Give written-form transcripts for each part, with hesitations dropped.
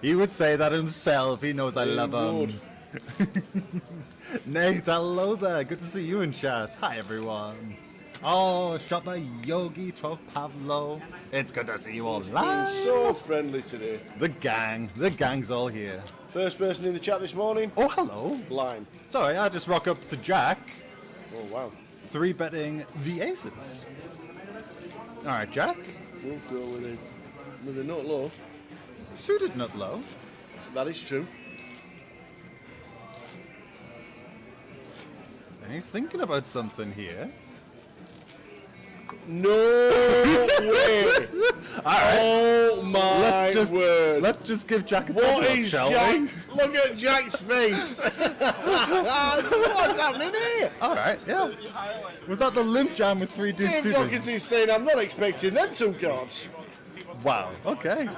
He would say that himself. He knows I love him. Nate, hello there. Good to see you in chat. Hi, everyone. Oh, Shopper Yogi, 12 Pavlo. It's good to see you all live. So friendly today. The gang's all here. First person in the chat this morning. Oh, hello. Line. Sorry, I just rock up to Jack. Oh, wow. 3-betting the aces. All right, Jack. We'll go with a nut low. Suited nut low. That is true. And he's thinking about something here. No way! Oh my word! Let's just give Jack a what thumbs up, shall we? Look at Jack's face! What's happening here? All right, yeah. Was that the limp jam with 3 deuce Dave suited? Dawkins is saying I'm not expecting them 2 cards. Wow. Okay.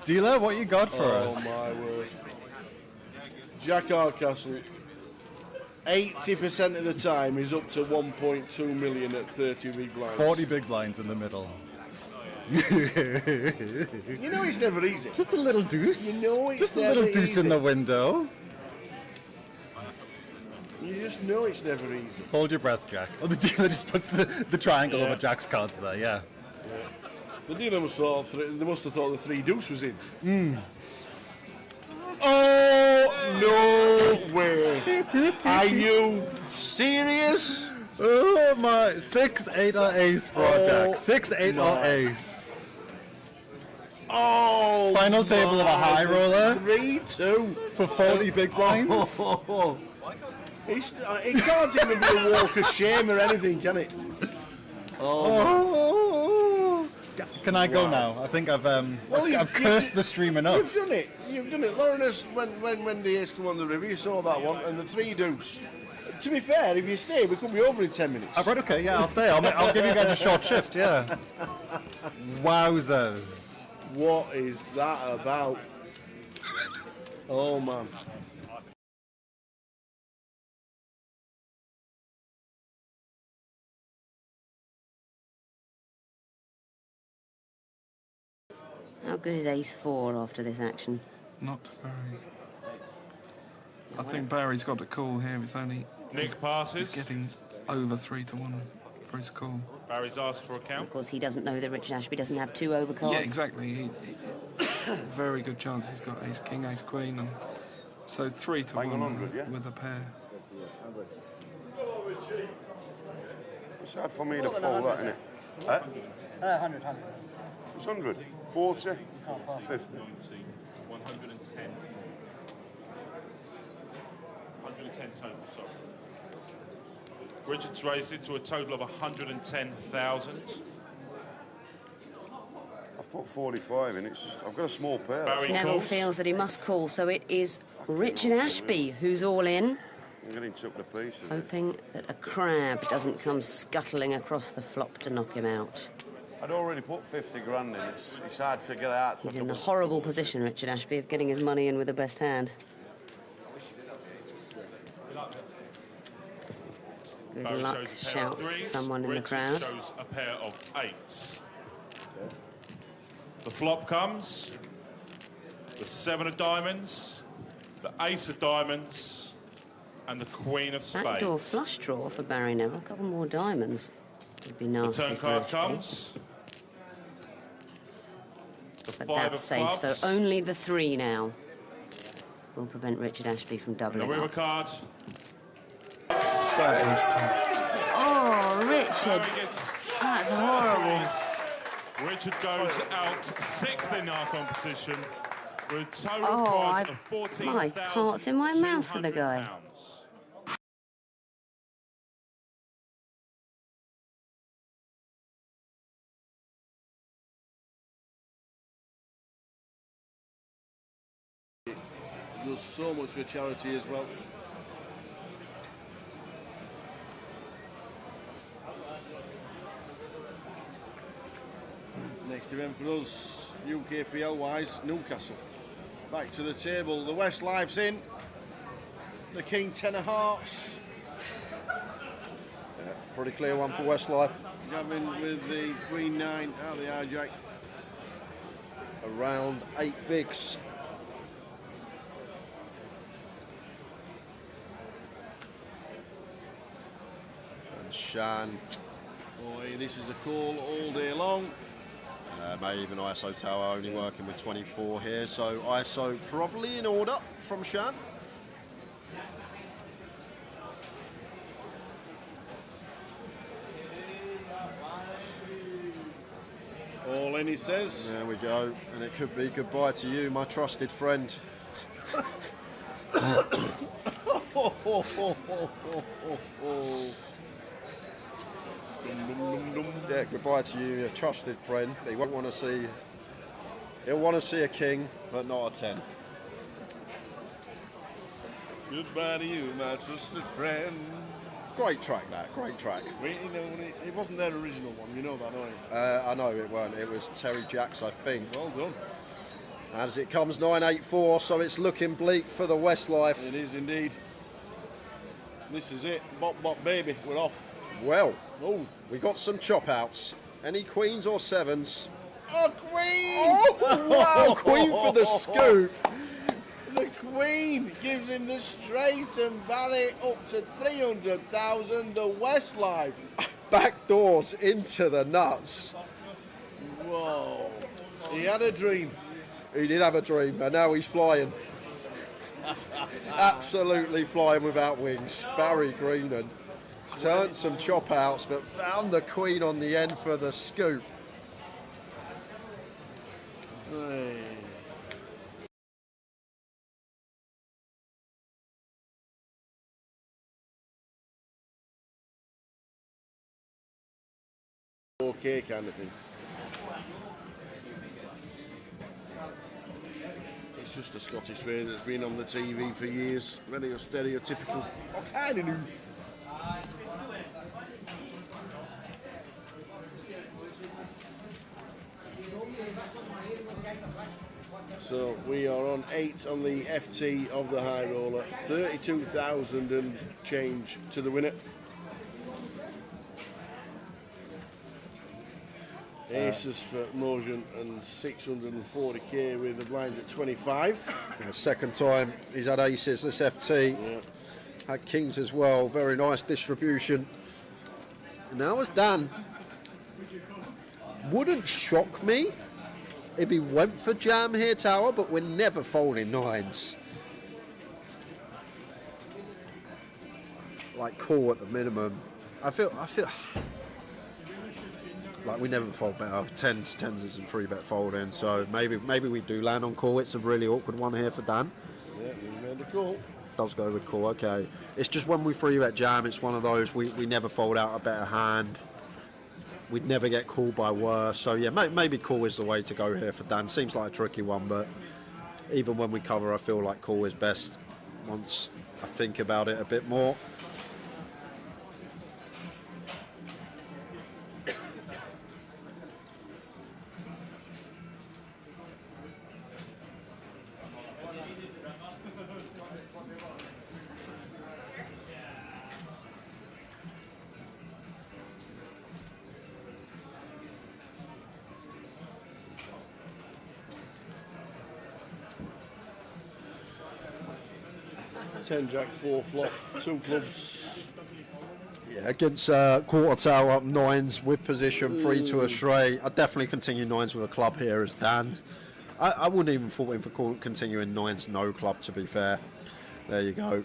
Dealer, what you got for us? Oh my word! Jack Hardcastle. 80% of the time is up to 1.2 million at 30 big blinds. 40 big blinds in the middle. You know it's never easy. Just a little deuce. You know it's just a never little deuce easy. in the window. You just know it's never easy. Hold your breath, Jack. Oh, the dealer just puts the triangle over Jack's cards there. Yeah. The dealer must have thought the 3 deuce was in. Oh, no way. Are you serious? Oh my. 6-8 or ace for Jack. 6-8 or ace. Oh, Final table of a high roller. 3-2. For 40 big blinds. It can't even be a walk of shame or anything, can it? Can I go now? I think I've cursed the stream enough. You've done it. You've done it. Lawrence, when the ace came on the river, you saw that one, and the 3 deuce. To be fair, if you stay, we could be over in 10 minutes. Right, okay, yeah, I'll stay. I'll give you guys a short shift, yeah. Wowzers. What is that about? Oh, man. How good is ace-4 after this action? Not very. I think Barry's got a call here. It's only... Nick passes. He's getting over 3-1 for his call. Barry's asked for a count. Of course, he doesn't know that Richard Ashby doesn't have 2 overcards. Yeah, exactly. He very good chance. He's got ace-king, ace-queen, and so 3-1 with a pair. It's hard for me to fold that, isn't it? Huh? 100. It's 100. 40. 50. 110. 110 total, sorry. Richard's raised it to a total of 110,000. I've put 45 in. I've got a small pair. Neville feels that he must call, so it is Richard Ashby who's all in. I'm getting took to pieces. Hoping that a crab doesn't come scuttling across the flop to knock him out. I'd already put 50 grand in. It's hard to figure out. He's in the horrible position, Richard Ashby, of getting his money in with the best hand. Good luck, shouts someone in the crowd. Shows a pair of 8s. The flop comes. The 7 of diamonds. The ace of diamonds. And the queen of spades. Backdoor flush draw for Barry Neville. A couple more diamonds would be nasty. The turn card comes. But that's safe, so only the 3 now will prevent Richard Ashby from doubling the river up. card. Oh, Richard. That's horrible. Richard goes out 6th in our competition with a total prize of £14,200. My heart's in my mouth for the guy. Does so much for charity as well. Next event for us, UKPL wise, Newcastle. Back to the table, the West Life's in. The King 10 of hearts. Yeah, pretty clear one for Westlife. Gavin with the Queen 9 out of the hijack. around 8 bigs. And Shan. Boy, this is a call all day long. May even ISO tower only working with 24 here, so ISO probably in order from Shan. All in, he says. There we go, and it could be goodbye to you, my trusted friend. Yeah, goodbye to you, your trusted friend. He won't want to see. He'll want to see a king, but not a 10. Goodbye to you, my trusted friend. Great track, that. Great track. Wait, you know, it wasn't their original one. You know that, don't you? I know it weren't. It was Terry Jacks, I think. Well done. As it comes 984, so it's looking bleak for the Westlife. It is indeed. This is it. Bop, bop, baby. We're off. Well, we got some chop outs. Any queens or sevens? Oh, queen! Oh, wow! Queen for the scoop. The Queen gives him the straight and Barry up to 300,000. The Westlife. Back doors into the nuts. Whoa. He had a dream. He did have a dream, and now he's flying. Absolutely flying without wings. Barry Greenan turned some chop outs, but found the Queen on the end for the scoop. Hey. Okay, kind of thing. It's just a Scottish fair that's been on the TV for years. Very stereotypical. What kind of new? So we are on 8 on the FT of the high roller. 32,000 and change to the winner. Aces for Mojan and 640k with the blinds at 25. Yeah, second time he's had aces this FT. Yeah. Had kings as well. Very nice distribution. And now it's Dan. Wouldn't shock me if he went for jam here, Tower, but we're never folding nines. Like call at the minimum. I feel like we never fold better. Tens isn't 3-bet folding, so maybe we do land on call. It's a really awkward one here for Dan. Yeah, we made the call. Does go with call, okay. It's just when we 3-bet jam, it's one of those we never fold out a better hand. We'd never get called by worse. So yeah, maybe call is the way to go here for Dan. Seems like a tricky one, but even when we cover, I feel like call is best once I think about it a bit more. Jack 4 flop, 2 clubs. Yeah, against quarter tower up nines with position 3 to a straight. I'd definitely continue nines with a club here as Dan. I wouldn't even fault him for continuing nines no club, to be fair. There you go.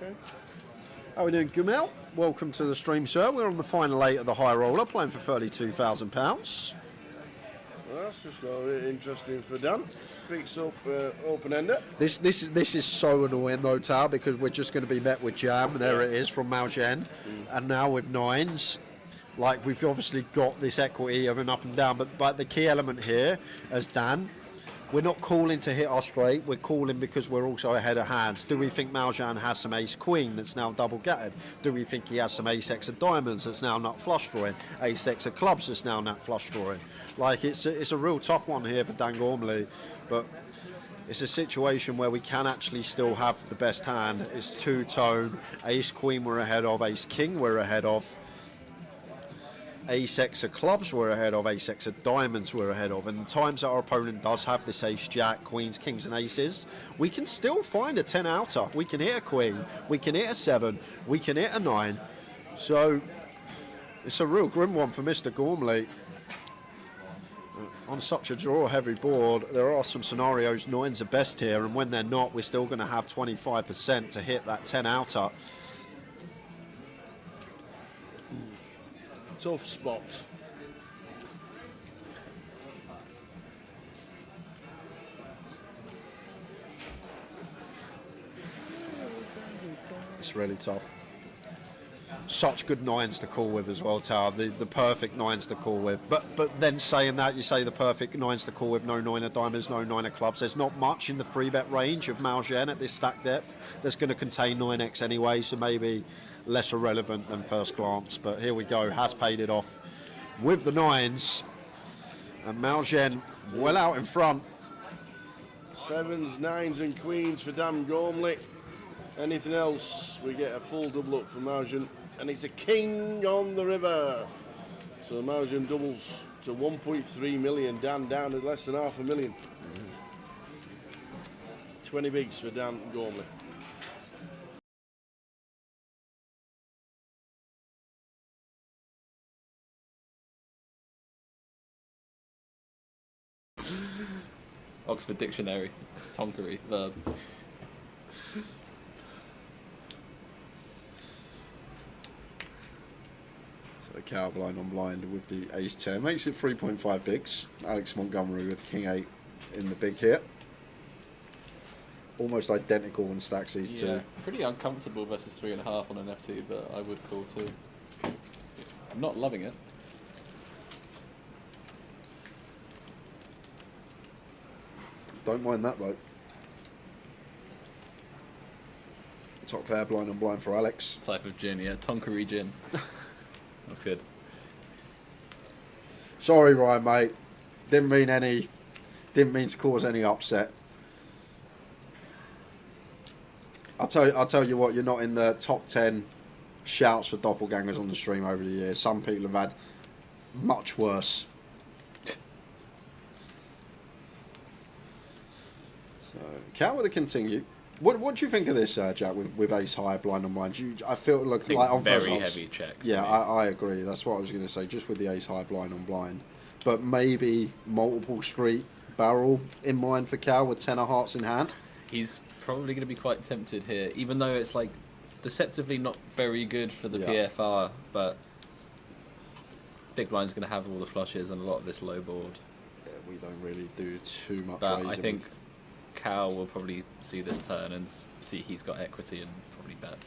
Okay. How are we doing, Gumel? Welcome to the stream, sir. We're on the final 8 of the high roller, playing for £32,000. Well, that's just got interesting for Dan. Picks up open-ender. This is so annoying though, Tao, because we're just going to be met with jam. There it is from Malgen, and now with nines. Like we've obviously got this equity of an up and down, but the key element here, as Dan, we're not calling to hit our straight. We're calling because we're also ahead of hands. Do we think Maljan has some ace queen that's now double gutted? Do we think he has some ace x of diamonds that's now nut flush drawing? Ace x of clubs that's now nut flush drawing? Like it's a real tough one here for Dan Gormley, but it's a situation where we can actually still have the best hand. It's two-tone. Ace queen we're ahead of. Ace king we're ahead of. ace-x of clubs we're ahead of, ace-x of diamonds we're ahead of, and the times that our opponent does have this ace-jack, queens, kings and aces, we can still find a 10 outer. We can hit a queen, we can hit a 7, we can hit a 9. So it's a real grim one for Mr. Gormley. On such a draw-heavy board, there are some scenarios 9s are best here, and when they're not, we're still going to have 25% to hit that 10 outer. Tough spot. It's really tough. Such good 9s to call with as well, Tower. The perfect 9s to call with. But then saying that, you say the perfect 9s to call with, no 9 of diamonds, no 9 of clubs. There's not much in the 3-bet range of Malgen at this stack depth that's going to contain 9x anyway, so maybe less irrelevant than first glance. But here we go, has paid it off with the 9s. And Malgen well out in front. 7s, 9s and queens for damn Gormley. Anything else, we get a full double up from Malgen. And it's a king on the river. So Malgen doubles to 1.3 million. Dan down at less than $500,000. 20 bigs for Dan Gormley. Oxford Dictionary, tonkery, verb. The cow blind on blind with the ace 10 makes it 3.5 bigs. Alex Montgomery with king 8 in the big here. Almost identical in stacks these two. Pretty uncomfortable versus 3.5 on an FT, but I would call 2. I'm not loving it. Don't mind that though. Top pair blind on blind for Alex. Type of gin, yeah, tonkery gin. That's good. Sorry, Ryan, mate. Didn't mean to cause any upset. I'll tell you what. You're not in the top 10 shouts for doppelgangers on the stream over the years. Some people have had much worse. So, Cat with a continue. What do you think of this, Jack, with ace high, blind on blind? I feel like on very first odds, heavy check. Yeah, I agree. That's what I was going to say, just with the ace high, blind on blind. But maybe multiple street barrel in mind for Cal with 10 of hearts in hand. He's probably going to be quite tempted here, even though it's like deceptively not very good for the PFR, but big blind's going to have all the flushes and a lot of this low board. Yeah, we don't really do too much. But I think Cal will probably see this turn and see he's got equity and probably bet.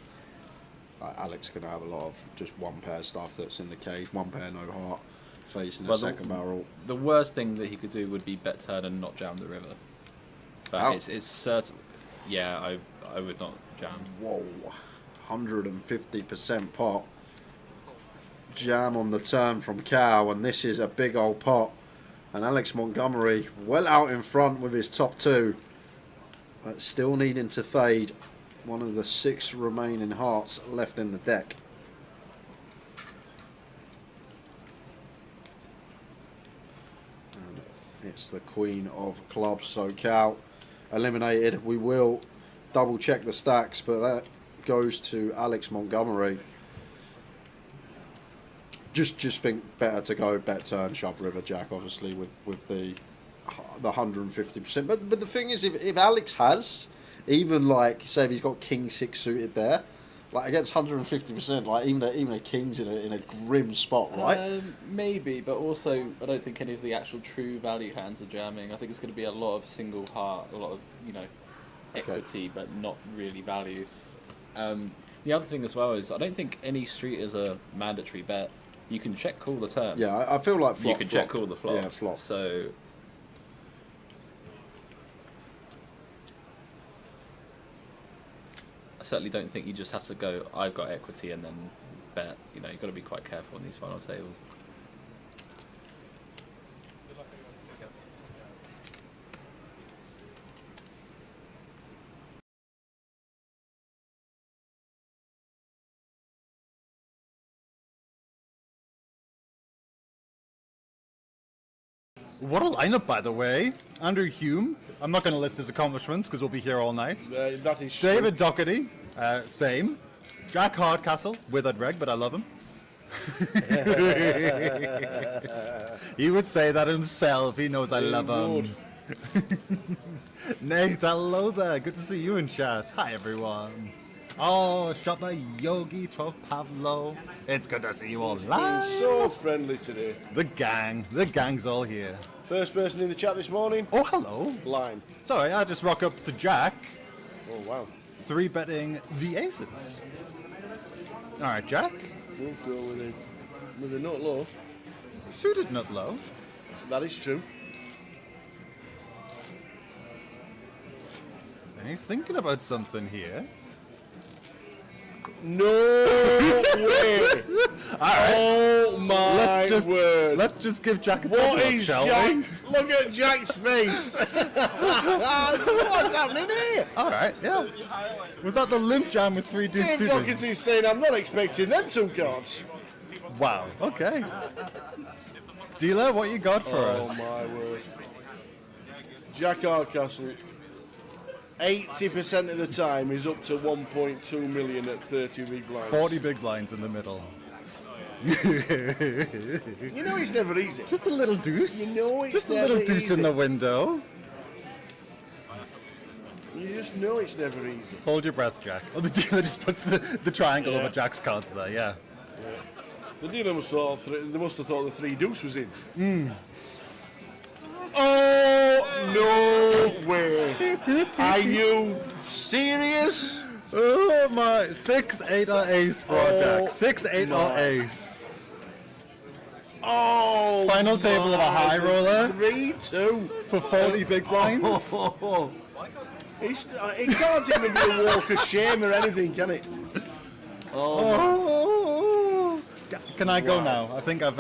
Alex going to have a lot of just one pair stuff that's in the cage, one pair no heart, facing a second barrel. The worst thing that he could do would be bet turn and not jam the river. But it's certain. Yeah, I would not jam. Whoa, 150% pot. Jam on the turn from Cal, and this is a big old pot. And Alex Montgomery well out in front with his top 2. But still needing to fade one of the 6 remaining hearts left in the deck. And it's the queen of clubs, so Cal eliminated. We will double check the stacks, but that goes to Alex Montgomery. Just think better to go bet turn shove river jack, obviously with the 150%. But the thing is, if Alex has even like say if he's got king 6 suited there, like against 150%, like even a king's in a grim spot, right? Maybe, but also I don't think any of the actual true value hands are jamming. I think it's going to be a lot of single heart, a lot of equity, but not really value. The other thing as well is I don't think any street is a mandatory bet. You can check call the turn. Yeah, I feel like flop. You can check call the flop. Yeah, flop. So I certainly don't think you just have to go, I've got equity and then bet. You've got to be quite careful on these final tables. What a lineup, by the way. Andrew Hume. I'm not going to list his accomplishments because we'll be here all night. That is David Doherty. Same. Jack Hardcastle. Withered reg, but I love him. He would say that himself. He knows I love him. Nate, hello there. Good to see you in chat. Hi, everyone. Oh, shot my Yogi 12 Pavlo. It's good to see you all live. So friendly today. The gang's all here. First person in the chat this morning. Oh, hello. Line. Sorry, I just rock up to Jack. Oh, wow. 3-betting the aces. All right, Jack. We'll go with a nut low. Suited nut low. That is true. And he's thinking about something here. No way! Oh my word! Let's just give Jack a What thumbs up, is shall Jack? we? Look at Jack's face! What's happening here? All right, yeah. Was that the limp jam with 3 deuce Dave suited? Doherty's saying I'm not expecting them 2 cards. Wow. Okay. Dealer, what you got for us? Oh my word! Jack Hardcastle. 80% of the time is up to 1.2 million at 30 big blinds. 40 big blinds in the middle. You know it's never easy. Just a little deuce. You know it's just a never little deuce easy. in the window. You just know it's never easy. Hold your breath, Jack. Oh, the dealer just puts the triangle over Jack's cards there, yeah. The dealer must have thought, they must have thought the 3 deuce was in. Oh, no way. Are you serious? Oh my, 6, 8 or ace for Jack. 6, 8 or ace. Oh, Final table of a high roller. 3-2 for 40 big blinds. It can't even be a walk of shame or anything, can it? Oh. Can I go now? I think I've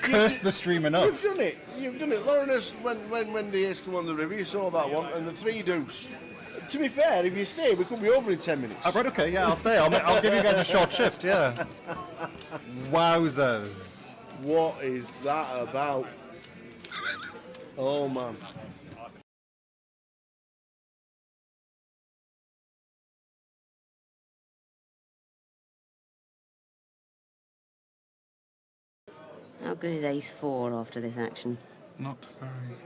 cursed the stream enough. You've done it. You've done it. Lawrence, when the ace come on the river, you saw that one, and the 3 deuce. To be fair, if you stay, we could be over in 10 minutes. Right, okay, yeah, I'll stay. I'll give you guys a short shift, yeah. Wowzers. What is that about? Oh, man. How good is ace 4 after this action? Not very.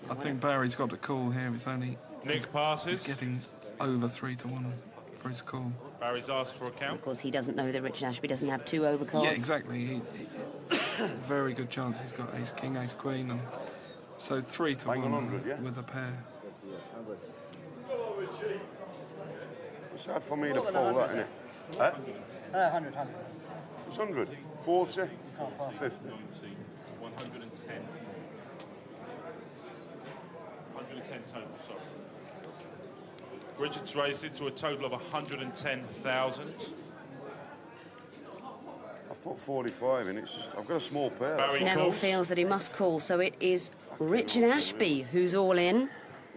I think Barry's got the call here. It's only Nick passes. he's getting over 3-1 for his call. Barry's asked for a count. Of course, he doesn't know that Richard Ashby doesn't have 2 overcards. Yeah, exactly. He very good chance. He's got ace king, ace queen, and so 3-1 with a pair. It's hard for me to fold that, isn't it? Eh? 100. It's 100. 40. 50. 110. 110 total, sorry. Richard's raised it to a total of 110,000. I've put 45 in. I've got a small pair. Barry Neville calls. feels that he must call, so it is Richard Ashby who's all in,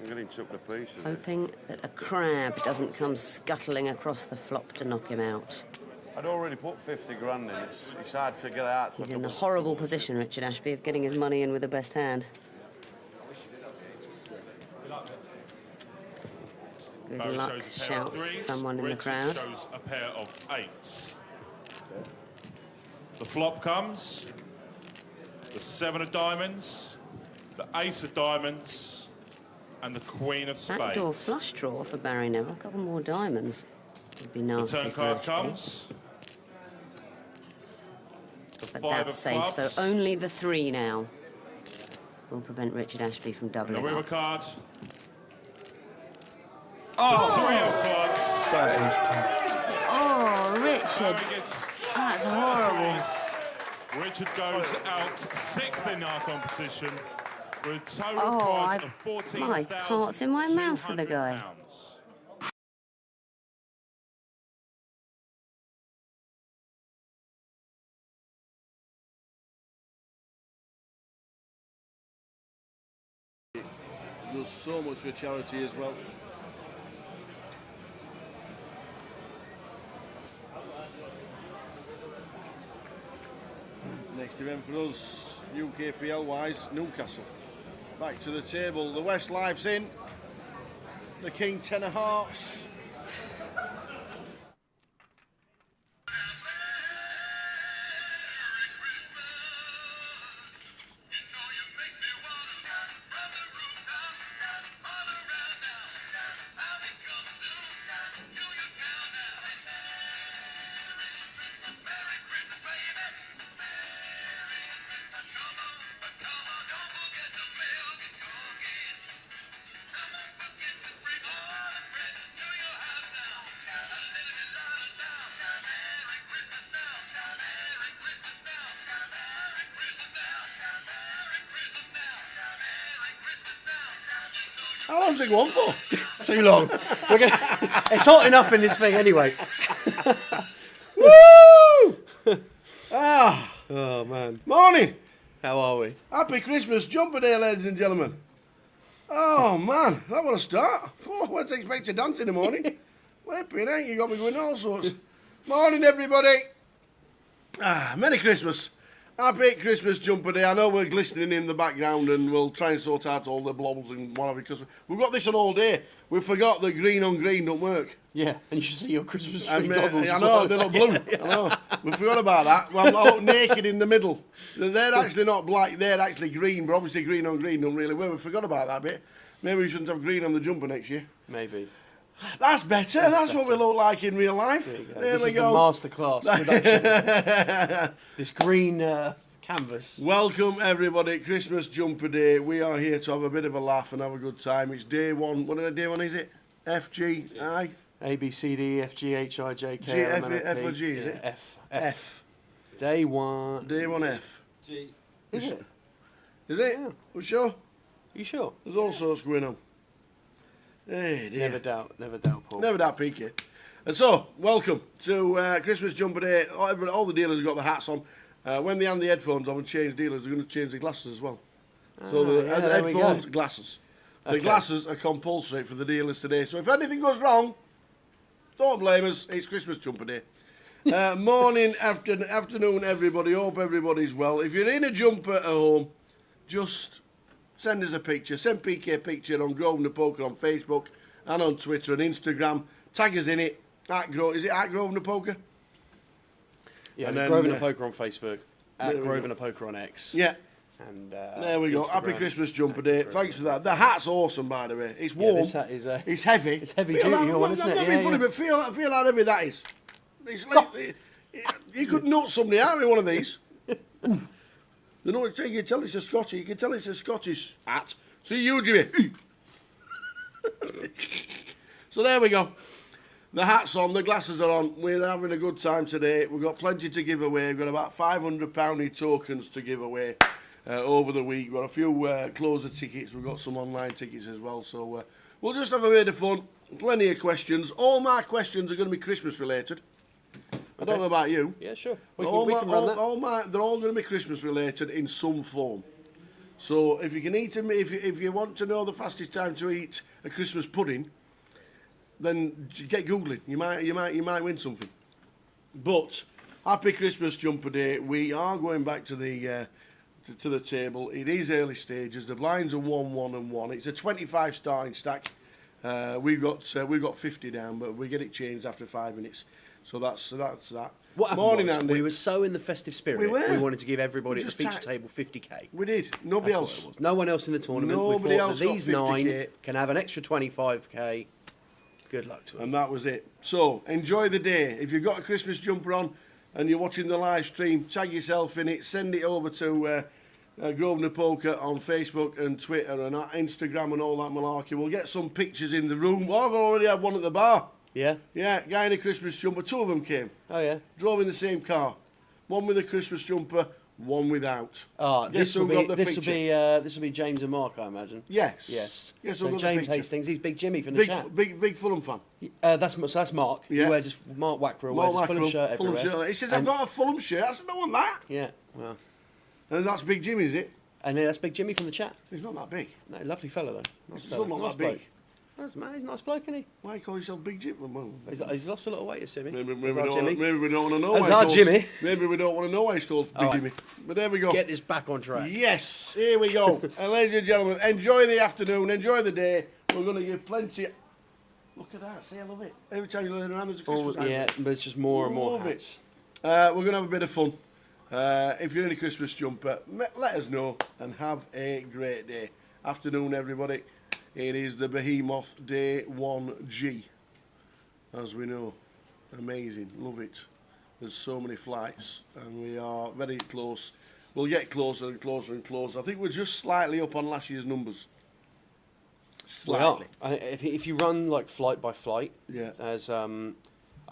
I'm getting took to pieces. hoping that a crab doesn't come scuttling across the flop to knock him out. I'd already put 50 grand in. It's hard to get out. He's in the horrible position, Richard Ashby, of getting his money in with the best hand. Good Barry luck, shows a pair of shouts threes. someone in the Richard crowd. shows a pair of 8s. The flop comes. The 7 of diamonds. The ace of diamonds. And the queen of spades. Backdoor flush draw for Barry Neville. A couple more diamonds would be The nasty turn for card Ashby. comes. The But 5 that's of safe, clubs. so only the 3 now will prevent Richard Ashby from The doubling river up. card. The 3 of clubs. That is tough. Oh, Richard. Barry gets That's horrible. Richard goes out 6th in our competition with a total Oh, prize of my heart's in my mouth for the guy. £14,200. Does so much for charity as well. Next event for us, UKPL wise, Newcastle. Back to the table. The West Life's in. The King 10 of Hearts. How long's it going for? Too long. It's hot enough in this thing anyway. Woo! Oh, man. Morning. How are we? Happy Christmas jumper day, ladies and gentlemen. Oh, man. I want to start. Oh, I wasn't expect to dance in the morning. Whipping, ain't you? Got me going all sorts. Morning, everybody. Merry Christmas. Happy Christmas jumper day. I know we're glistening in the background and we'll try and sort out all the blobs and whatever because we've got this on all day. We forgot that green on green don't work. Yeah, and you should see your Christmas tree And, goggles. I know, they look blue. I know. We forgot about that. Well, I look naked in the middle. They're actually not black, they're actually green, but obviously green on green don't really work. We forgot about that bit. Maybe we shouldn't have green on the jumper next year. Maybe. That's better. That's what we look like in real life. There This we is go. the masterclass production. This green canvas. Welcome everybody, Christmas jumper day. We are here to have a bit of a laugh and have a good time. It's day one. What day one is it? F, G, I? A, B, C, D, F, G, H, I, J, K, G, L, M, N, O, F P. or G, is it? F. F. Day one. Day one F. G. Is it? Is it? Yeah. We sure? Are you sure? There's all sorts going on. Hey dear. Never doubt, Paul. Never that peaky. And so, welcome to Christmas jumper day. All the dealers have got the hats on. When they hand the headphones on and change dealers, they're going to change the glasses as well. So the headphones, glasses. The glasses are compulsory for the dealers today. So if anything goes wrong, don't blame us. It's Christmas jumper day. Morning, afternoon, everybody. Hope everybody's well. If you're in a jumper at home, just send us a picture. Send PK a picture on Grove and the Poker on Facebook and on Twitter and Instagram. Tag us in it. Is it at Grove and the Poker? Yeah, And then, Grove and the Poker on Facebook. At Grove and the Poker on X. Yeah. And there we go. Instagram. Happy Christmas jumper day. Thanks for that. The hat's awesome, by the way. It's warm. Yeah, this hat is, it's heavy. It's heavy Feel duty, how, one, isn't it? I'm not being funny, but feel how heavy that is. It's like, you could nut somebody out with one of these. You know what you can tell it's a Scottish. You can tell it's a Scottish hat. See you, Jimmy. So there we go. The hat's on, the glasses are on. We're having a good time today. We've got plenty to give away. We've got about £500 in tokens to give away over the week. We've got a few closer tickets. We've got some online tickets as well. So we'll just have a bit of fun. Plenty of questions. All my questions are going to be Christmas related. I don't know about you. Yeah, sure. They're all going to be Christmas related in some form. So if you can eat them, if you want to know the fastest time to eat a Christmas pudding, then get googling. You might win something. But happy Christmas jumper day. We are going back to the table. It is early stages. The blinds are 1, 1, and 1. It's a 25 starting stack. We've got 50 down, but we get it changed after 5 minutes. So that's that. What happened Morning, was, Andy. we were so in the festive spirit, We were. we wanted to give everybody at the Just feature table 50k. We did. Nobody That's else. what it was. No one else in the tournament. Nobody we thought else that got these 50k. 9 can have an extra 25k. Good luck to them. And that was it. So enjoy the day. If you've got a Christmas jumper on and you're watching the live stream, tag yourself in it. Send it over to Grosvenor Poker on Facebook and Twitter and Instagram and all that malarkey. We'll get some pictures in the room. Well, I've already had one at the bar. Yeah? Yeah, guy in a Christmas jumper. 2 of them came. Oh, yeah? Drove in the same car. One with a Christmas jumper, one without. Oh, Guess this will who got the be picture? this will be James and Mark, I imagine. Yes. Yes. Yes, So who got the James picture? Hastings, he's Big Jimmy from the chat. Big Fulham fan. That's Mark. Yeah. He wears his Mark Wackrow wears his Fulham shirt Fulham everywhere. shirt. He says, I've got a Fulham shirt. I said, no one that. Yeah. Well. And that's Big Jimmy, is it? And then that's Big Jimmy from the chat. He's not that big. No, lovely fellow though. Nice He's fellow. still not Nice that big. bloke. That's mad. He's a nice bloke, isn't he? Why you call yourself Big Jim? Well, He's lost a lot of weight, Jimmy. maybe we That's our Jimmy. don't want to know That's why our he's Jimmy. called, maybe we don't want to know why he's called Big Jimmy. But there we go. Get this back on track. Yes, here we go. And ladies and gentlemen, enjoy the afternoon, enjoy the day. We're going to give plenty. Look at that. See, I love it. Every time you learn around, there's a Christmas hat. Yeah, but there's just more and more Love it. hats. We're going to have a bit of fun. If you're in a Christmas jumper, let us know and have a great day. Afternoon, everybody. It is the Behemoth Day 1G, as we know. Amazing, love it. There's so many flights, and we are very close. We'll get closer and closer and closer. I think we're just slightly up on last year's numbers. Slightly. Well, if you run like flight by flight, Yeah. as I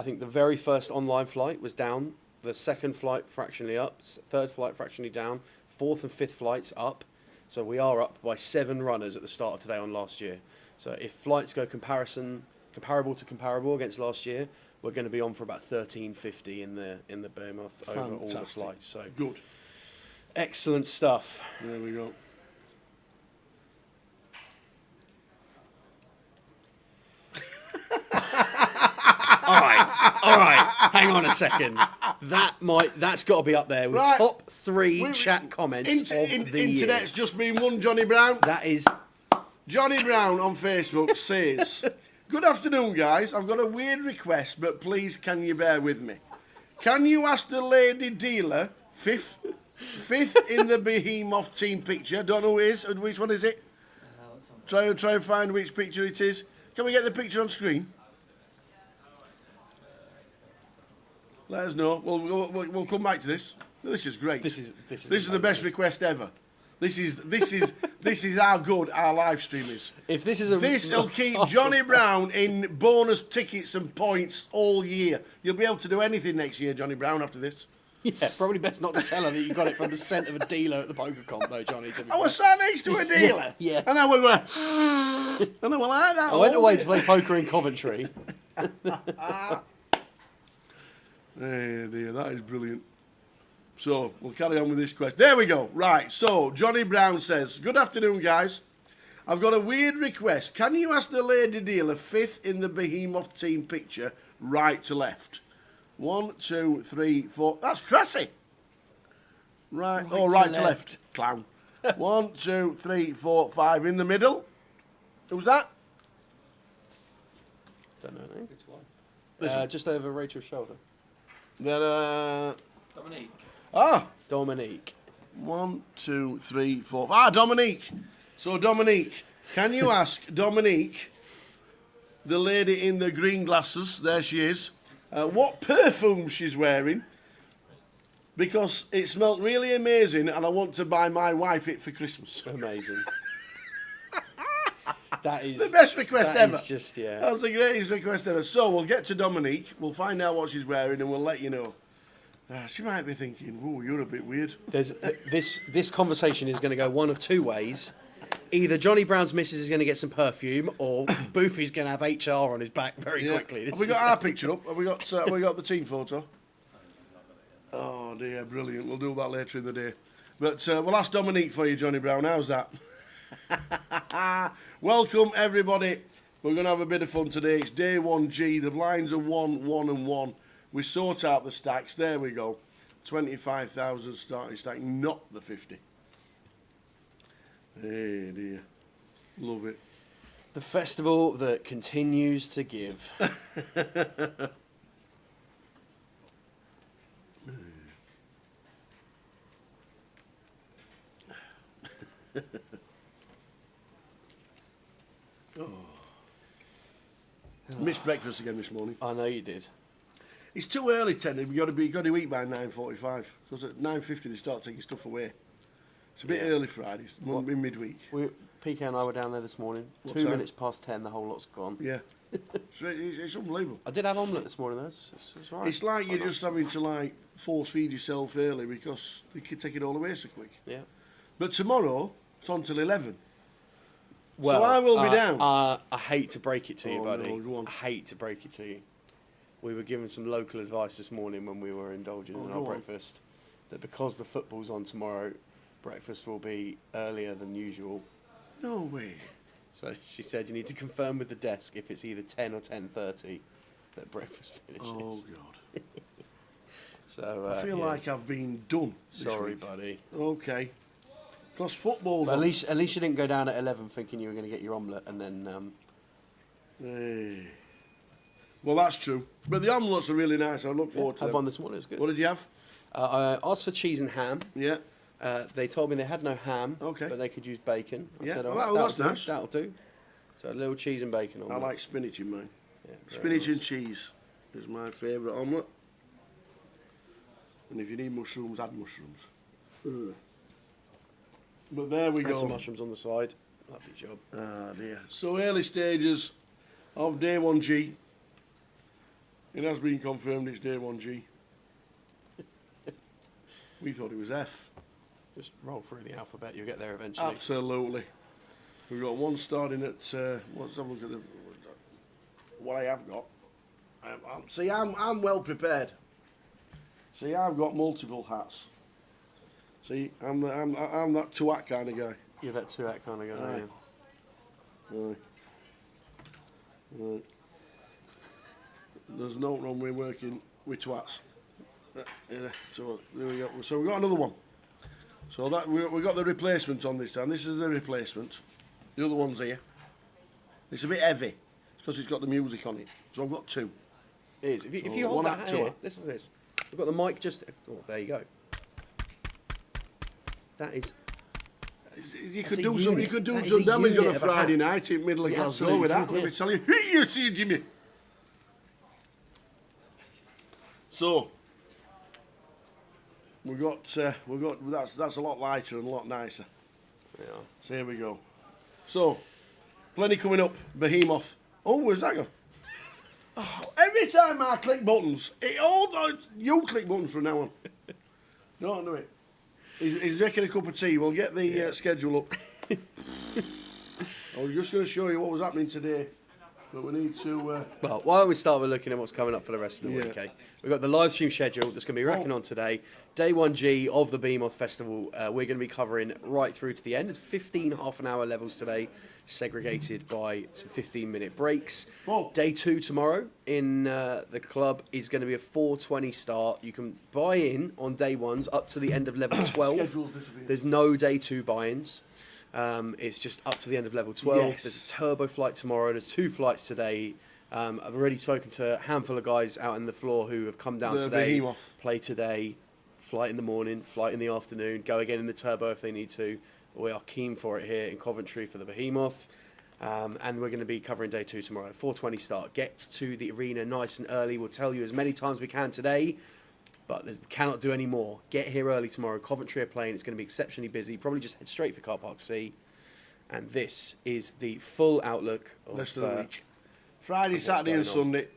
think the very first online flight was down, the second flight fractionally up, third flight fractionally down, fourth and fifth flights up. So we are up by 7 runners at the start of today on last year. So if flights go comparable to comparable against last year, we're going to be on for about 1350 in the Behemoth over all the flights. So Good. Excellent stuff. There we go. All right. Hang on a second. That's got to be up there with Right. top 3 chat comments of the Internet's year. just been one, Johnny Brown. That is Johnny Brown on Facebook says, "Good afternoon, guys. I've got a weird request, but please can you bear with me? Can you ask the lady dealer, fifth in the Behemoth team picture? Don't know who it is. Which one is it? Try and find which picture it is. Can we get the picture on screen? Let us know. We'll come back to this. This is great. This is the best request ever. This is how good our live stream is. If this is This'll keep Johnny Brown in bonus tickets and points all year. You'll be able to do anything next year, Johnny Brown, after this. Yeah, probably best not to tell her that you got it from the scent of a dealer at the poker comp, though, Johnny. I was sat next to a dealer. Yeah. And I went, and I went like that. I went away to play poker in Coventry. Hey dear, that is brilliant. So, we'll carry on with this question. There we go. Right, so Johnny Brown says, "Good afternoon, guys. I've got a weird request. Can you ask the lady dealer 5th in the Behemoth team picture, right to left? 1, 2, 3, 4. That's Crassy. Right to left. Clown. 1, 2, 3, 4, 5 in the middle. Who's that? Don't know. Which one? Just over Rachel's shoulder. Then, Dominique. Dominique. 1, 2, 3, 4. Dominique. So, Dominique, can you ask Dominique, the lady in the green glasses, there she is, what perfume she's wearing? Because it smelled really amazing and I want to buy my wife it for Christmas." Amazing. That is the best request ever. Is just, yeah. That's the greatest request ever. So, we'll get to Dominique, we'll find out what she's wearing and we'll let you know. She might be thinking, "Oh, you're a bit weird." This conversation is going to go one of 2 ways. Either Johnny Brown's missus is going to get some perfume, or Boofy's going to have HR on his back very quickly. Have we got our picture up? Have we got the team photo? Oh dear, brilliant. We'll do that later in the day. But we'll ask Dominique for you, Johnny Brown. How's that? Welcome, everybody. We're going to have a bit of fun today. It's day 1G. The blinds are 1, 1 and 1. We sort out the stacks. There we go. 25,000 starting stack, not the 50. Hey dear. Love it. The festival that continues to give. Missed breakfast again this morning. I know you did. It's too early, Teddy. We've got to eat by 9:45 because at 9:50 they start taking stuff away. It's a bit early Fridays, in midweek. PK and I were down there this morning. What 2 time? minutes past 10, the whole lot's gone. Yeah. It's unbelievable. I did have omelette this morning, though. It's all right. It's like you're just having to force feed yourself early because they can take it all away so quick. Yeah. But tomorrow it's on till 11. Well, so I will be down. I hate to break it to you, buddy. No, go on. I hate to break it to you. We were given some local advice this morning when we were indulging in our breakfast that because the football's on tomorrow, breakfast will be earlier than usual. No way. So she said you need to confirm with the desk if it's either 10 or 10:30 that breakfast finishes. Oh, God. So I feel like I've been done this sorry, week. buddy. Okay. Because football's But on. at least you didn't go down at 11 thinking you were going to get your omelette and then... Hey. Well, that's true. But the omelettes are really nice. I look forward to had them. one this morning, it was good. What did you have? I asked for cheese and ham. Yeah. They told me they had no ham, Okay. but they could use bacon. I Yeah. said, Well, "Alright, that's that'll nice. do, that'll do. So a little cheese and bacon on I like spinach in mine. Yeah, very Spinach and nice. cheese is my favourite omelette. And if you need mushrooms, add mushrooms. But there we And go. some mushrooms on the side. Lovely job. Ah, dear. So early stages of day 1G. It has been confirmed it's day 1G. We thought it was F. Just roll through the alphabet, you'll get there eventually. Absolutely. We've got one starting at, let's have a look at what I have got. See, I'm well prepared. See, I've got multiple hats. See, I'm that two-hat kind of guy. You're that two-act kind of guy, Aye. yeah. Aye. Right. There's no wrong with working with twats. Yeah, so there we go. So we've got another one. So that we got the replacement on this time. This is the replacement. The other one's here. It's a bit heavy because it's got the music on it. So I've got two. It is. If So you hold one that hat, here, two hat. this is this. We've got the mic just... Oh, there you go. That is... You That's could a do some. You unit. could do That is some a damage on unit a of a Friday hat. night in middle of You Glasgow absolutely with that. could, Let yeah. me tell you. You see, Jimmy. So we've got that's a lot lighter and a lot nicer. Yeah. So here we go. So plenty coming up. Behemoth. Oh, where's that gone? Oh, every time I click buttons, you click buttons from now on. Don't do it. He's drinking a cup of tea. We'll get the schedule up. I was just going to show you what was happening today, but we need to. Well, why don't we start with looking at what's coming up for the rest of the Yeah. week, okay? We've got the live stream schedule that's going to be racking on today. Day 1G of the Behemoth Festival. We're going to be covering right through to the end. There's 15 half-an-hour levels today, segregated by some 15-minute breaks. Whoa. Day 2 tomorrow in the club is going to be a 4:20 start. You can buy in on day 1s up to the end of level 12. Schedule's disappeared. There's no day 2 buy-ins. It's just up to the end of level 12. Yes. There's a turbo flight tomorrow. There's 2 flights today. I've already spoken to a handful of guys out on the floor who have come down The today, Behemoth. play today, flight in the morning, flight in the afternoon, go again in the turbo if they need to. We are keen for it here in Coventry for the Behemoth. And we're going to be covering day 2 tomorrow. 4:20 start. Get to the arena nice and early. We'll tell you as many times we can today, but we cannot do any more. Get here early tomorrow. Coventry are playing. It's going to be exceptionally busy. Probably just head straight for Car Park C. And this is the full outlook of Rest of the week. week. Friday, what's Saturday, and going on. Sunday.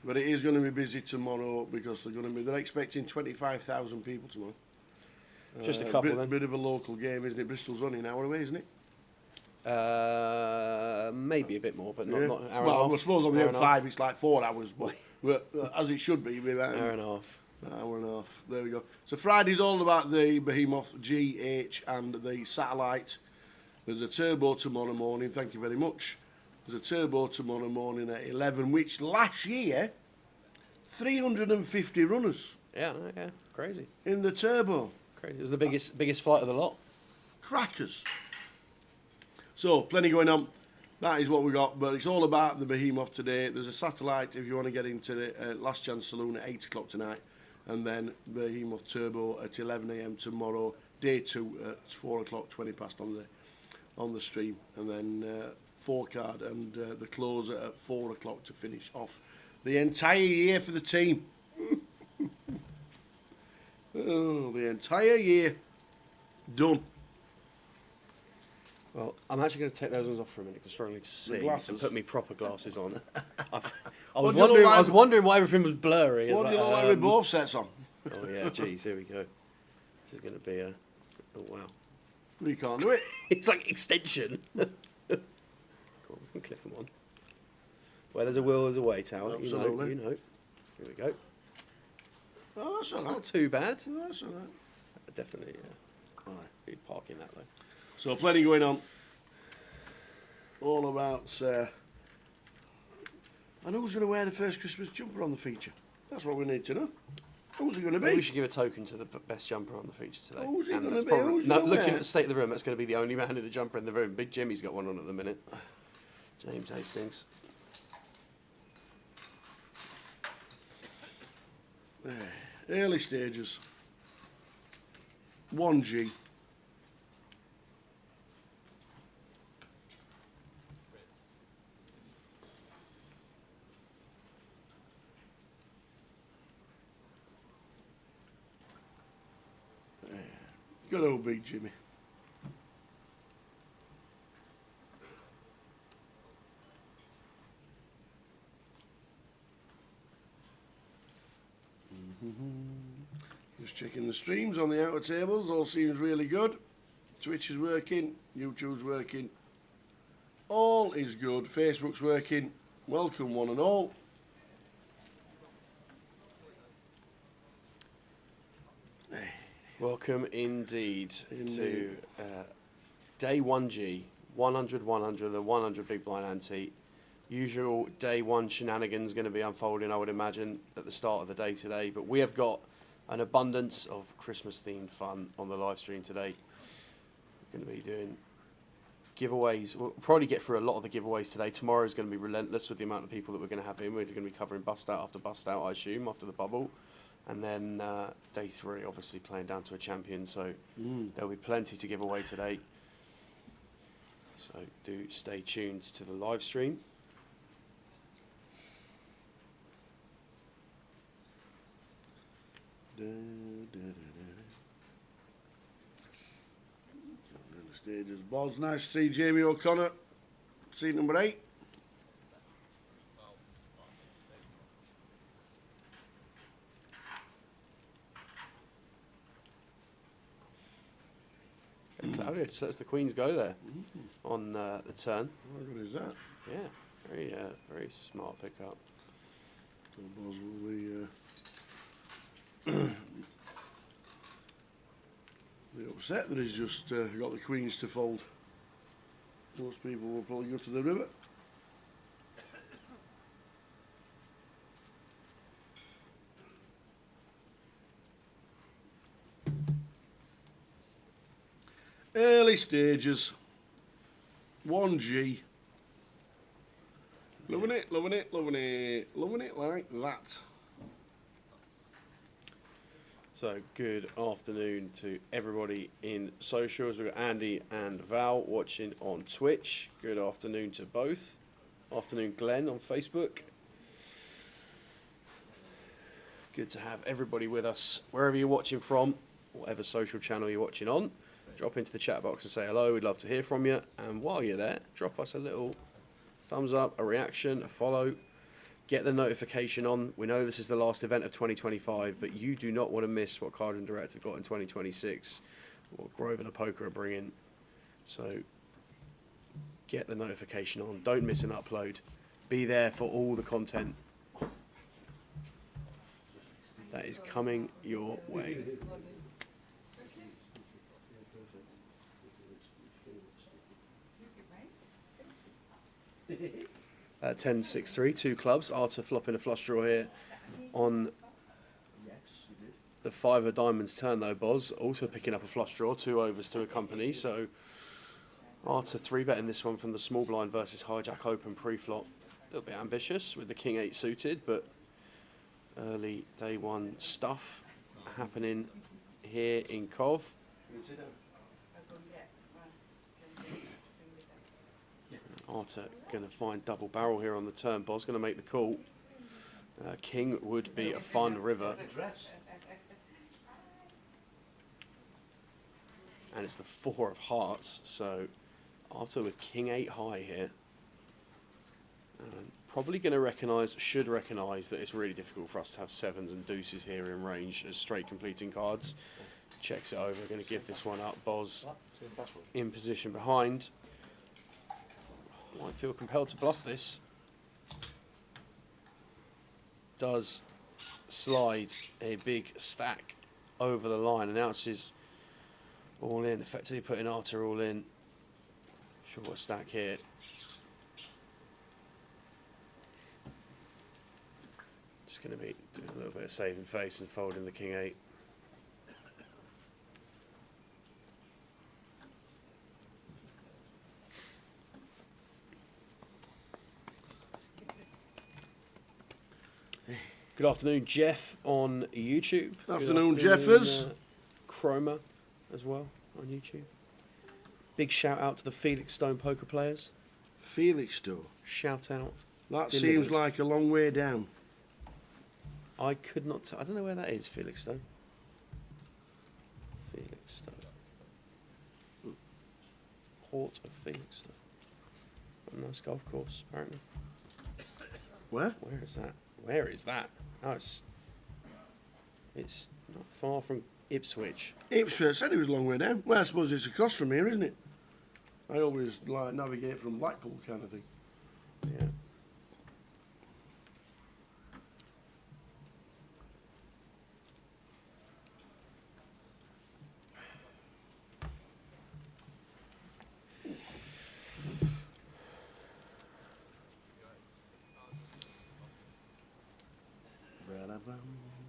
But it is going to be busy tomorrow because they're expecting 25,000 people tomorrow. Just a couple then. Bit of a local game, isn't it? Bristol's only an hour away, isn't it? Maybe a bit more, but not, Yeah. not an hour Well, and a half. I suppose on the Hour and a half. M5 it's like 4 hours, but as it should be, about Hour and a half. an hour and a half. There we go. So Friday's all about the Behemoth G, H, and the satellite. There's a turbo tomorrow morning. Thank you very much. There's a turbo tomorrow morning at 11, which last year 350 runners Yeah, no, yeah, crazy, in the turbo. crazy. It was the biggest flight of the lot. Crackers. So, plenty going on. That is what we got, but it's all about the Behemoth today. There's a satellite if you want to get into the Last Chance Saloon at 8 o'clock tonight, and then Behemoth Turbo at 11 a.m. tomorrow. Day 2 at 4 o'clock, 20 past on the stream, and then 4 card and the closer at 4 o'clock to finish off the entire year for the team. Oh, the entire year done. Well, I'm actually going to take those ones off for a minute because I'm struggling to see glasses? and put me proper glasses on. I What was do you look wondering. like I was with- wondering why everything was blurry. What do you look like with both sets on? Oh yeah, geez, here we go. This is going to be a. Oh wow, We can't do it. it's like extension. Cool, we can clip them on. Where there's a will, there's a way, Tower. Absolutely. You know. Here we go. Oh, that's all It's right. not too bad. That's all right. Definitely, All right. be parking that though. So plenty going on. all about. And who's going to wear the first Christmas jumper on the feature? That's what we need to know. Who's it going to be? Maybe we should give a token to the best jumper on the feature today. Who's it And going to that's be? probably- Who's no, gonna looking wear? at the state of the room, that's going to be the only man in the jumper in the room. Big Jimmy's got one on at the minute. James Hastings. Early stages. 1G. Good old Big Jimmy. Just checking the streams on the outer tables, all seems really good. Twitch is working, YouTube's working. All is good, Facebook's working. Welcome one and all. Welcome indeed to day 1G, 100, 100, the 100 big blind ante. Usual day one shenanigans going to be unfolding, I would imagine, at the start of the day today. But we have got an abundance of Christmas-themed fun on the live stream today. We're going to be doing giveaways. We'll probably get through a lot of the giveaways today. Tomorrow is going to be relentless with the amount of people that we're going to have in. We're going to be covering bust out after bust out, I assume, after the bubble. And then day 3, obviously, playing down to a champion. So there'll be plenty to give away today. So do stay tuned to the live stream. The stage is balls. Nice to see Jamie O'Connor. Seat number 8. Claudio just lets the queens go there on the turn. How good is that? Yeah, very smart pickup. So balls will be be upset that he's just got the queens to fold. Most people will probably go to the river. Early stages. 1G. Loving it, loving it, loving it. Loving it like that. So good afternoon to everybody in socials. We've got Andy and Val watching on Twitch. Good afternoon to both. Afternoon Glenn on Facebook. Good to have everybody with us wherever you're watching from, whatever social channel you're watching on. Drop into the chat box and say hello. We'd love to hear from you. And while you're there, drop us a little thumbs up, a reaction, a follow. Get the notification on. We know this is the last event of 2025, but you do not want to miss what Card and Direct have got in 2026, what Grove and the Poker are bringing. So get the notification on. Don't miss an upload. Be there for all the content that is coming your way. 10-6-3, 2 clubs. Arthur flopping a flush draw here on the 5 of diamonds turn though. Boz also picking up a flush draw, 2 overs to accompany. So Arthur 3-betting this one from the small blind versus hijack open pre-flop. A little bit ambitious with the king 8 suited, but early day one stuff happening here in Cov. Arthur going to find double barrel here on the turn. Boz going to make the call. King would be a fun river. And it's the 4 of hearts. So Arthur with king 8 high here. Probably going to should recognise that it's really difficult for us to have 7s and deuces here in range as straight completing cards. Checks it over. Going to give this one up. Boz in position behind. Might feel compelled to bluff this. Does slide a big stack over the line. Announces all in, effectively putting Arthur all in. Short stack here. Just going to be doing a little bit of saving face and folding the king 8. Good afternoon, Jeff on YouTube. Afternoon, Jeffers. Chroma as well on YouTube. Big shout out to the Felix Stone poker players. Felix Stone. Shout out. That Delivered. seems like a long way down. I could not. I don't know where that is, Felix Stone. Felix Stone. Port of Felix Stone. A nice golf course, apparently. Where? Where is that? Where is that? Oh, it's not far from Ipswich. Ipswich. I said it was a long way down. Well, I suppose it's across from here, isn't it? I always like navigate from Blackpool kind of thing. Yeah.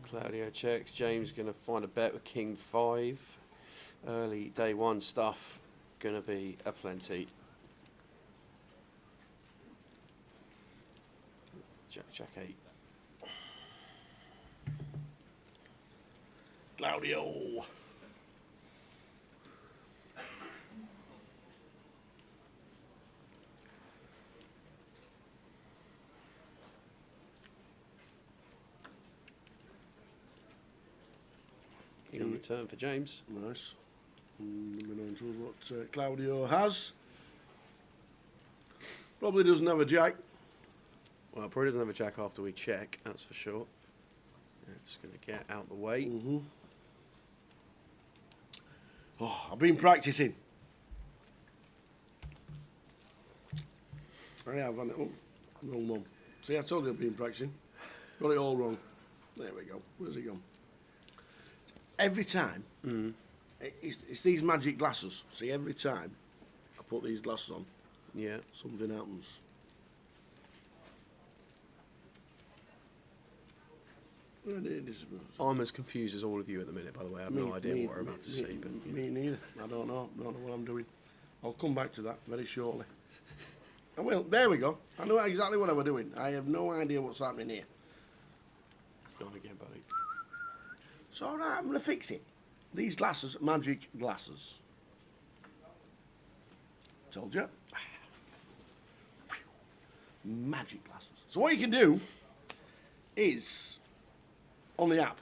Claudio checks. James going to find a bet with King 5. Early day one stuff going to be a plenty. Jack 8. Claudio. King on the turn for James. Nice. Let me know what Claudio has. Probably doesn't have a jack. Well, probably doesn't have a jack after we check, that's for sure. Yeah, just going to get out the way. Mm-hmm. Oh, I've been practicing. I have, haven't I? Oh, wrong one. See, I told you I've been practicing. Got it all wrong. There we go. Where's it gone? Every time, it's these magic glasses. See, every time I put these glasses on, Yeah. something happens. I'm as confused as all of you at the minute, by the way. I have no idea what we're about to see. But Me neither. I don't know. Don't know what I'm doing. I'll come back to that very shortly. I will. There we go. I know exactly what I was doing. I have no idea what's happening here. Go on again, buddy. It's all right. I'm going to fix it. These glasses, magic glasses. Told you. Magic glasses. So what you can do is, on the app,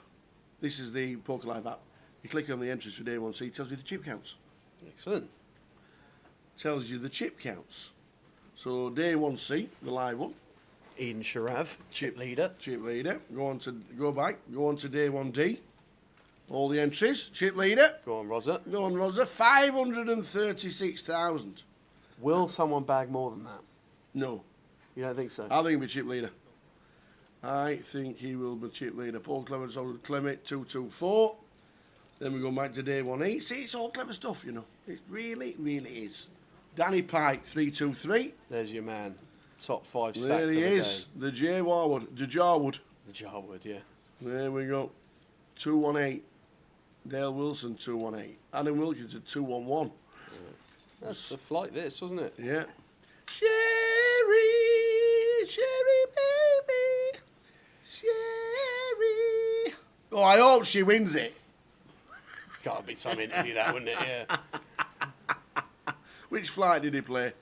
this is the Poker Live app, you click on the entries for day 1C, it tells you the chip counts. Excellent. Tells you the chip counts. So day 1C, the live one. Eden Sharav, chip leader. Chip leader. Go on to day 1D. All the entries. Chip leader. Go on, Rosa. Go on, Rosa. 536,000. Will someone bag more than that? No. You don't think so? I think he'll be chip leader. I think he will be chip leader. Paul Clement's over Clement 224. Then we go back to day 1E. See, it's all clever stuff, you know. It really, really is. Danny Pike 323. There's your man. Top 5 stack There he for the is. The J Warwood. The Jarwood. The Jarwood, yeah. There we go. 218. Dale Wilson 218. Adam Wilkins at 211. That's a flight, this, wasn't it? Yeah. Sherry, Sherry baby, Sherry. Oh, I hope she wins it. Gotta be some interview, that, wouldn't it? Yeah. Which flight did he play?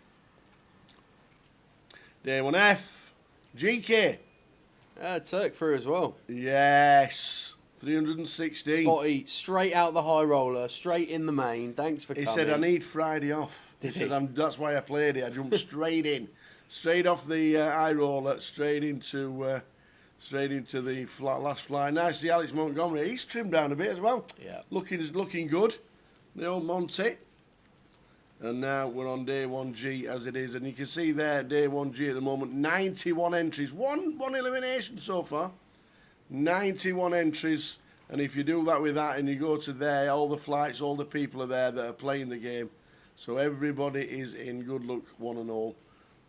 Day 1F. GK. Turk through as well. Yes. 316. Botty straight out the high roller, straight in the main. Thanks for He coming. said, I need Friday off. Did he said, he? that's why I played it. I jumped straight in. Straight off the high roller, straight into the last fly. Nice to see Alex Montgomery. He's trimmed down a bit as well. Yeah. Looking good. The old Monty. And now we're on day 1G as it is. And you can see there, day 1G at the moment, 91 entries. One elimination so far. 91 entries. And if you do that with that and you go to there, all the flights, all the people are there that are playing the game. So everybody is in good luck, one and all.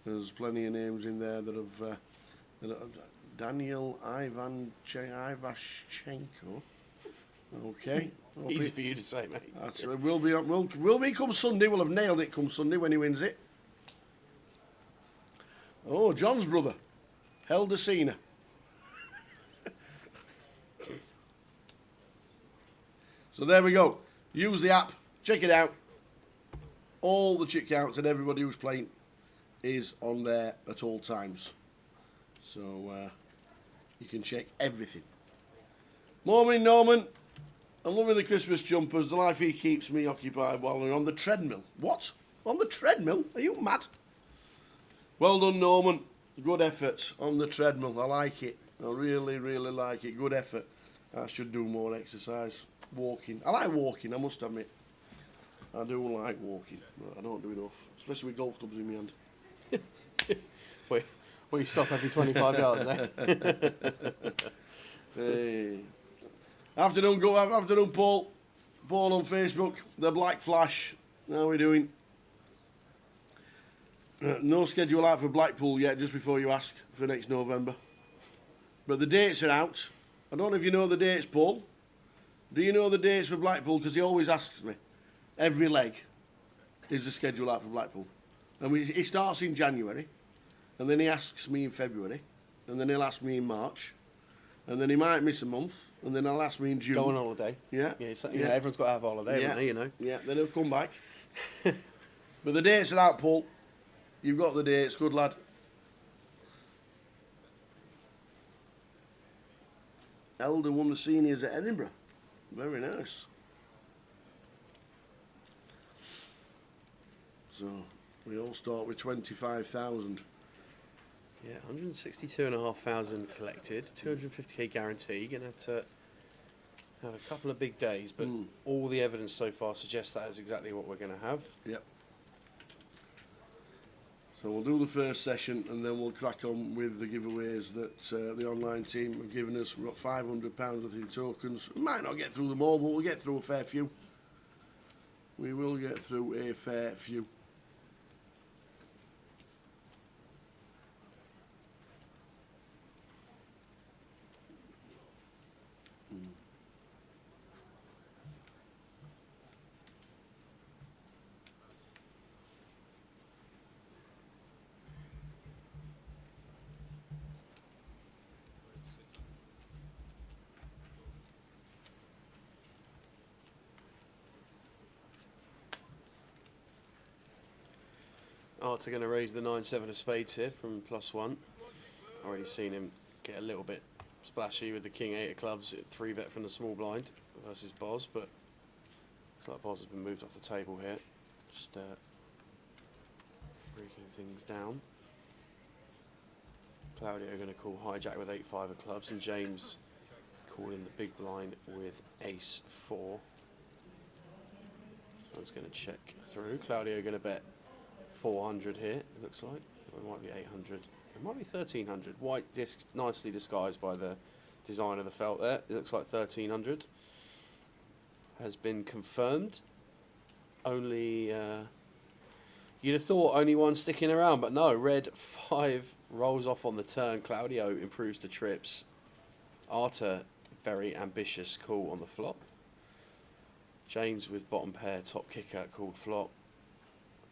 There's plenty of names in there that have Daniel Ivashchenko. Okay. Easy for you to say, mate. That's, we'll be come Sunday. We'll have nailed it come Sunday when he wins it. Oh, John's brother, Heldecina. So there we go. Use the app. Check it out. All the chit counts and everybody who's playing is on there at all times. So you can check everything. Morning, Norman. I'm loving the Christmas jumpers. The life he keeps me occupied while we're on the treadmill. What? On the treadmill? Are you mad? Well done, Norman. Good effort on the treadmill. I like it. I really, really like it. Good effort. I should do more exercise. Walking. I like walking, I must admit. I do like walking, but I don't do enough. Especially with golf clubs in my hand. Wait, well, you stop every 25 yards, eh? Hey. Afternoon, Paul. Paul on Facebook. The Black Flash. How are we doing? No schedule out for Blackpool yet, just before you ask, for next November. But the dates are out. I don't know if you know the dates, Paul. Do you know the dates for Blackpool? Because he always asks me. Every leg is the schedule out for Blackpool. And he starts in January, and then he asks me in February, and then he'll ask me in March, and then he might miss a month, and then he'll ask me in June. Go on holiday. Yeah. Yeah, everyone's got to have a holiday, haven't they, you know? Yeah, then he'll come back. But the dates are out, Paul. You've got the dates. Good lad. Elder won the seniors at Edinburgh. Very nice. So we all start with 25,000. Yeah, 162,500 collected, 250k guarantee. You're going to have to have a couple of big days, but all the evidence so far suggests that is exactly what we're going to have. Yep. So we'll do the first session and then we'll crack on with the giveaways that the online team have given us. We've got £500 worth of tokens. We might not get through them all, but we'll get through a fair few. We will get through a fair few. Arthur going to raise the 9-7 of spades here from +1. Already seen him get a little bit splashy with the King-8 of clubs at 3-bet from the small blind versus Boz, but looks like Boz has been moved off the table here. Just breaking things down. Claudio going to call hijack with 8-5 of clubs, and James calling the big blind with Ace-4. So it's going to check through. Claudio going to bet 400 here, it looks like. Or it might be 800. It might be 1300. White disc nicely disguised by the design of the felt there. It looks like 1300. Has been confirmed. Only, you'd have thought only one sticking around, but no. Red 5 rolls off on the turn. Claudio improves to trips. Arthur, very ambitious call on the flop. James with bottom pair, top kicker, called flop.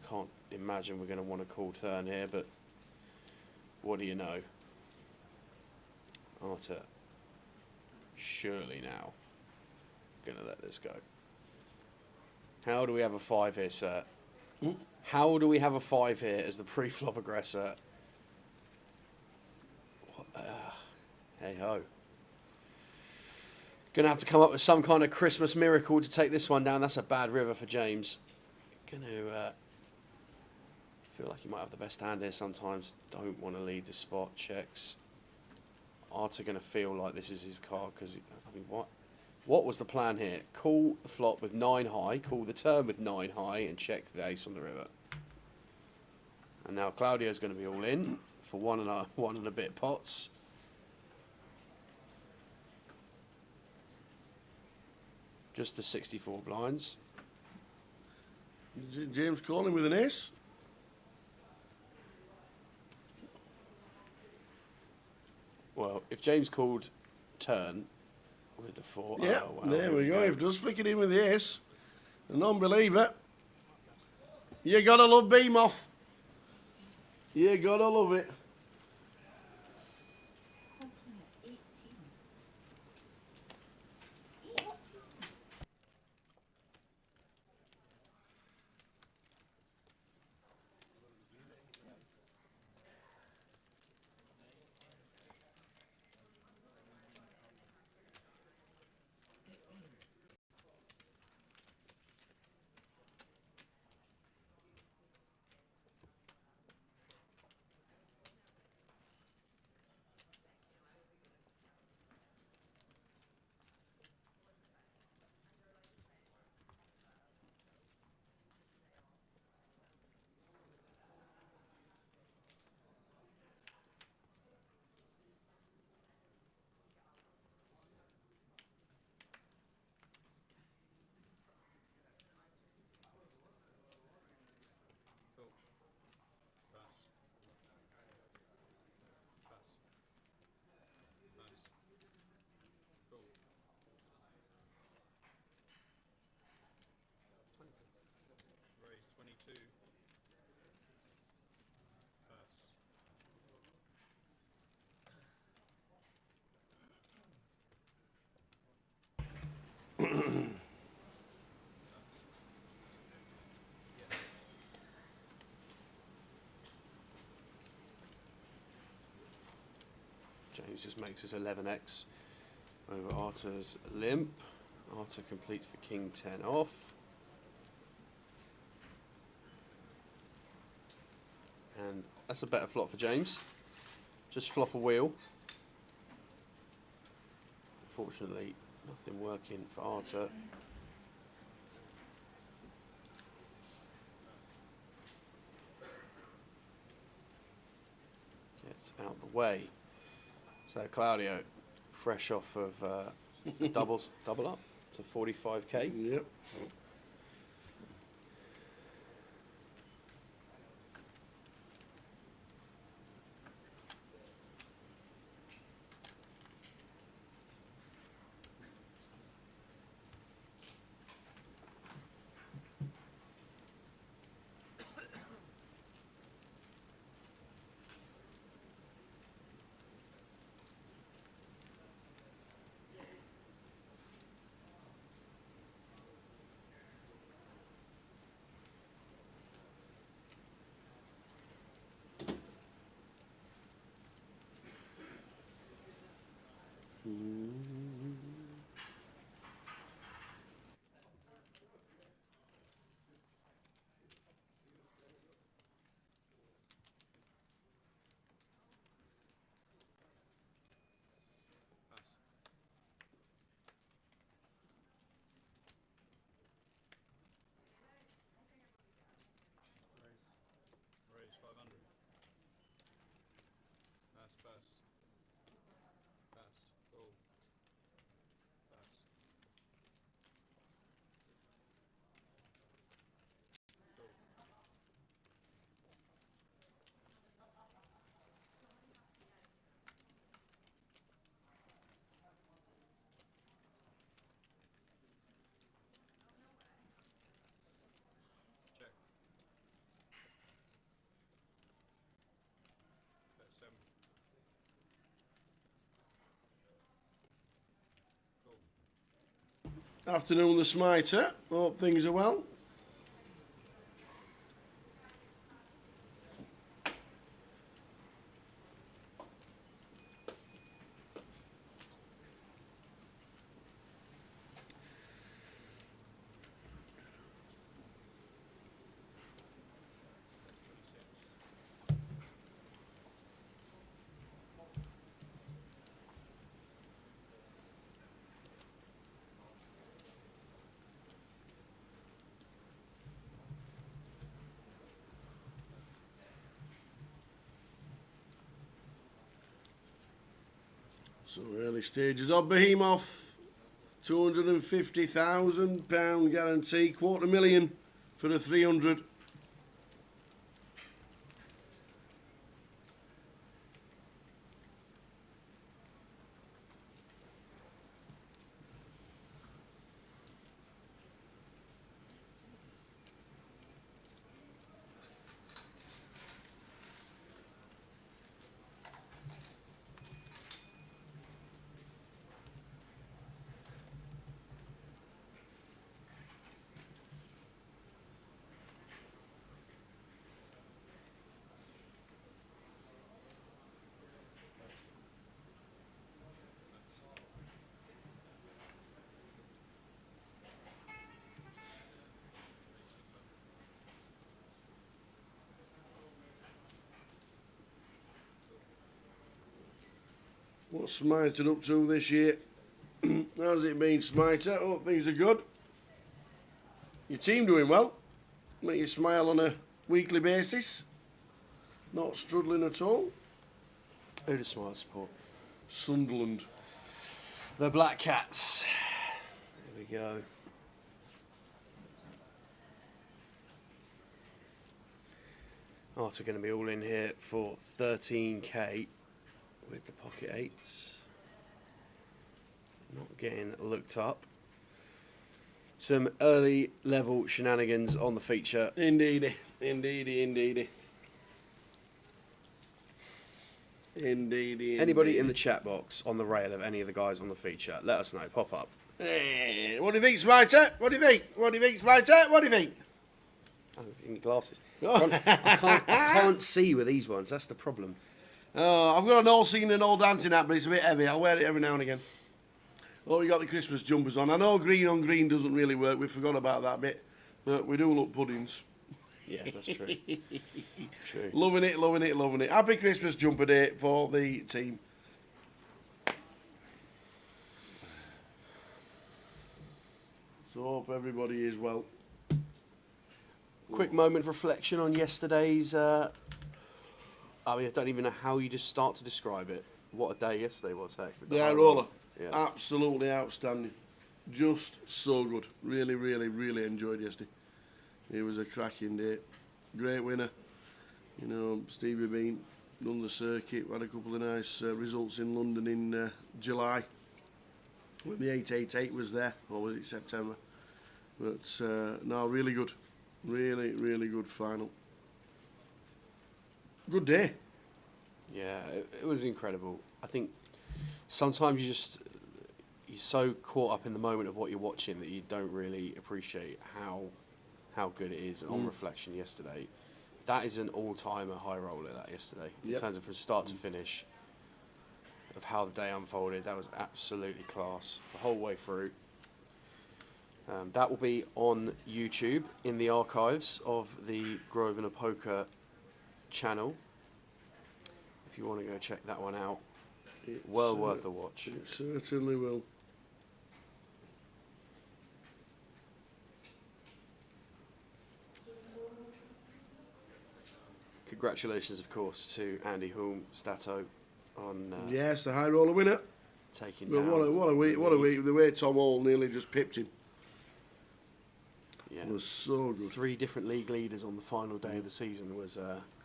Can't imagine we're going to want to call turn here, but what do you know? Arthur, surely now going to let this go. How do we have a 5 here, sir? How do we have a 5 here as the pre-flop aggressor? Hey ho. Going to have to come up with some kind of Christmas miracle to take this one down. That's a bad river for James. Going to feel like he might have the best hand here sometimes. Don't want to lead the spot. Checks. Arthur going to feel like this is his card because, I mean, what was the plan here? Call the flop with 9 high, call the turn with 9 high, and check the ace on the river. And now Claudio's going to be all in for one and a bit pots. Just the 64 blinds. James calling with an ace. Well, if James called turn with the 4. Yeah, oh, wow, there we go. If does flick it in with the ace. A non-believer. You gotta love Behemoth. You gotta love it. James just makes his 11x over Arthur's limp. Arthur completes the king 10 off. And that's a better flop for James. Just flop a wheel. Unfortunately, nothing working for Arthur. Gets out the way. So Claudio, fresh off of double up to 45k. Yep. Afternoon, the Smiter. Hope things are well. So early stages of Behemoth, £250,000 guarantee, £250,000 for the 300. What's Smiter up to this year? How's it been, Smiter? Oh, things are good. Your team doing well. Make you smile on a weekly basis. Not struggling at all. Who does Smite support? Sunderland. The Black Cats. There we go. Arthur going to be all in here for 13k with the pocket eights. Not getting looked up. Some early level shenanigans on the feature. Indeedy. Indeedy. Anybody in the chat box on the rail of any of the guys on the feature, let us know. Pop up. Hey, what do you think, Smiter? What do you think? What do you think, Smiter? What do you think? Oh, in your glasses. I can't see with these ones. That's the problem. Oh, I've got an all singing and all dancing app, but it's a bit heavy. I'll wear it every now and again. Oh, we got the Christmas jumpers on. I know green on green doesn't really work. We forgot about that bit. But we do look puddings. Yeah, that's true. True. Loving it. Happy Christmas jumper day for the team. So hope everybody is well. Quick moment of reflection on yesterday's. I don't even know how you just start to describe it. What a day yesterday was, heck. With The high roller. Yeah. Absolutely outstanding. Just so good. Really enjoyed yesterday. It was a cracking day. Great winner. You know, Stevie Bean done the circuit. Had a couple of nice results in London in July. When the 888 was there, or was it September? But no, really good. Really good final. Good day. Yeah, it was incredible. I think sometimes you're so caught up in the moment of what you're watching that you don't really appreciate how good it is. On reflection yesterday, that is an all-timer high roller, that yesterday. In terms of from start to finish of how the day unfolded, that was absolutely class the whole way through. That will be on YouTube in the archives of the Grosvenor Poker channel. If you want to go check that one out, well worth a watch. It certainly will. Congratulations, of course, to Andy Hulme Stato on Yes, the high roller winner. taking Well, down. what a week! The way Tom Hall nearly just pipped him Yeah. was so good. 3 different league leaders on the final day of the season was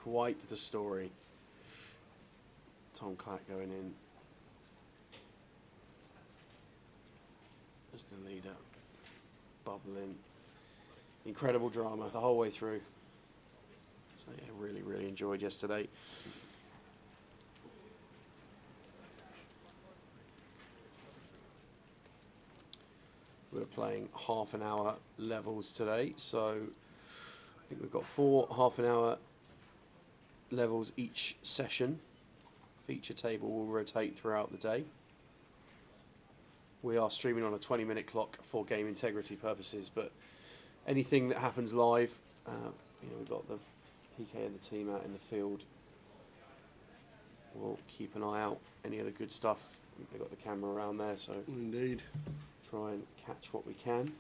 quite the story. Tom Clack going in as the leader, bubbling. Incredible drama the whole way through. So yeah, really enjoyed yesterday. We're playing half an hour levels today, so I think we've got 4 half-an-hour levels each session. Feature table will rotate throughout the day. We are streaming on a 20-minute clock for game integrity purposes, but anything that happens live, we've got the PK and the team out in the field. We'll keep an eye out. Any other good stuff? They've got the camera around there, so Indeed. try and catch what we can.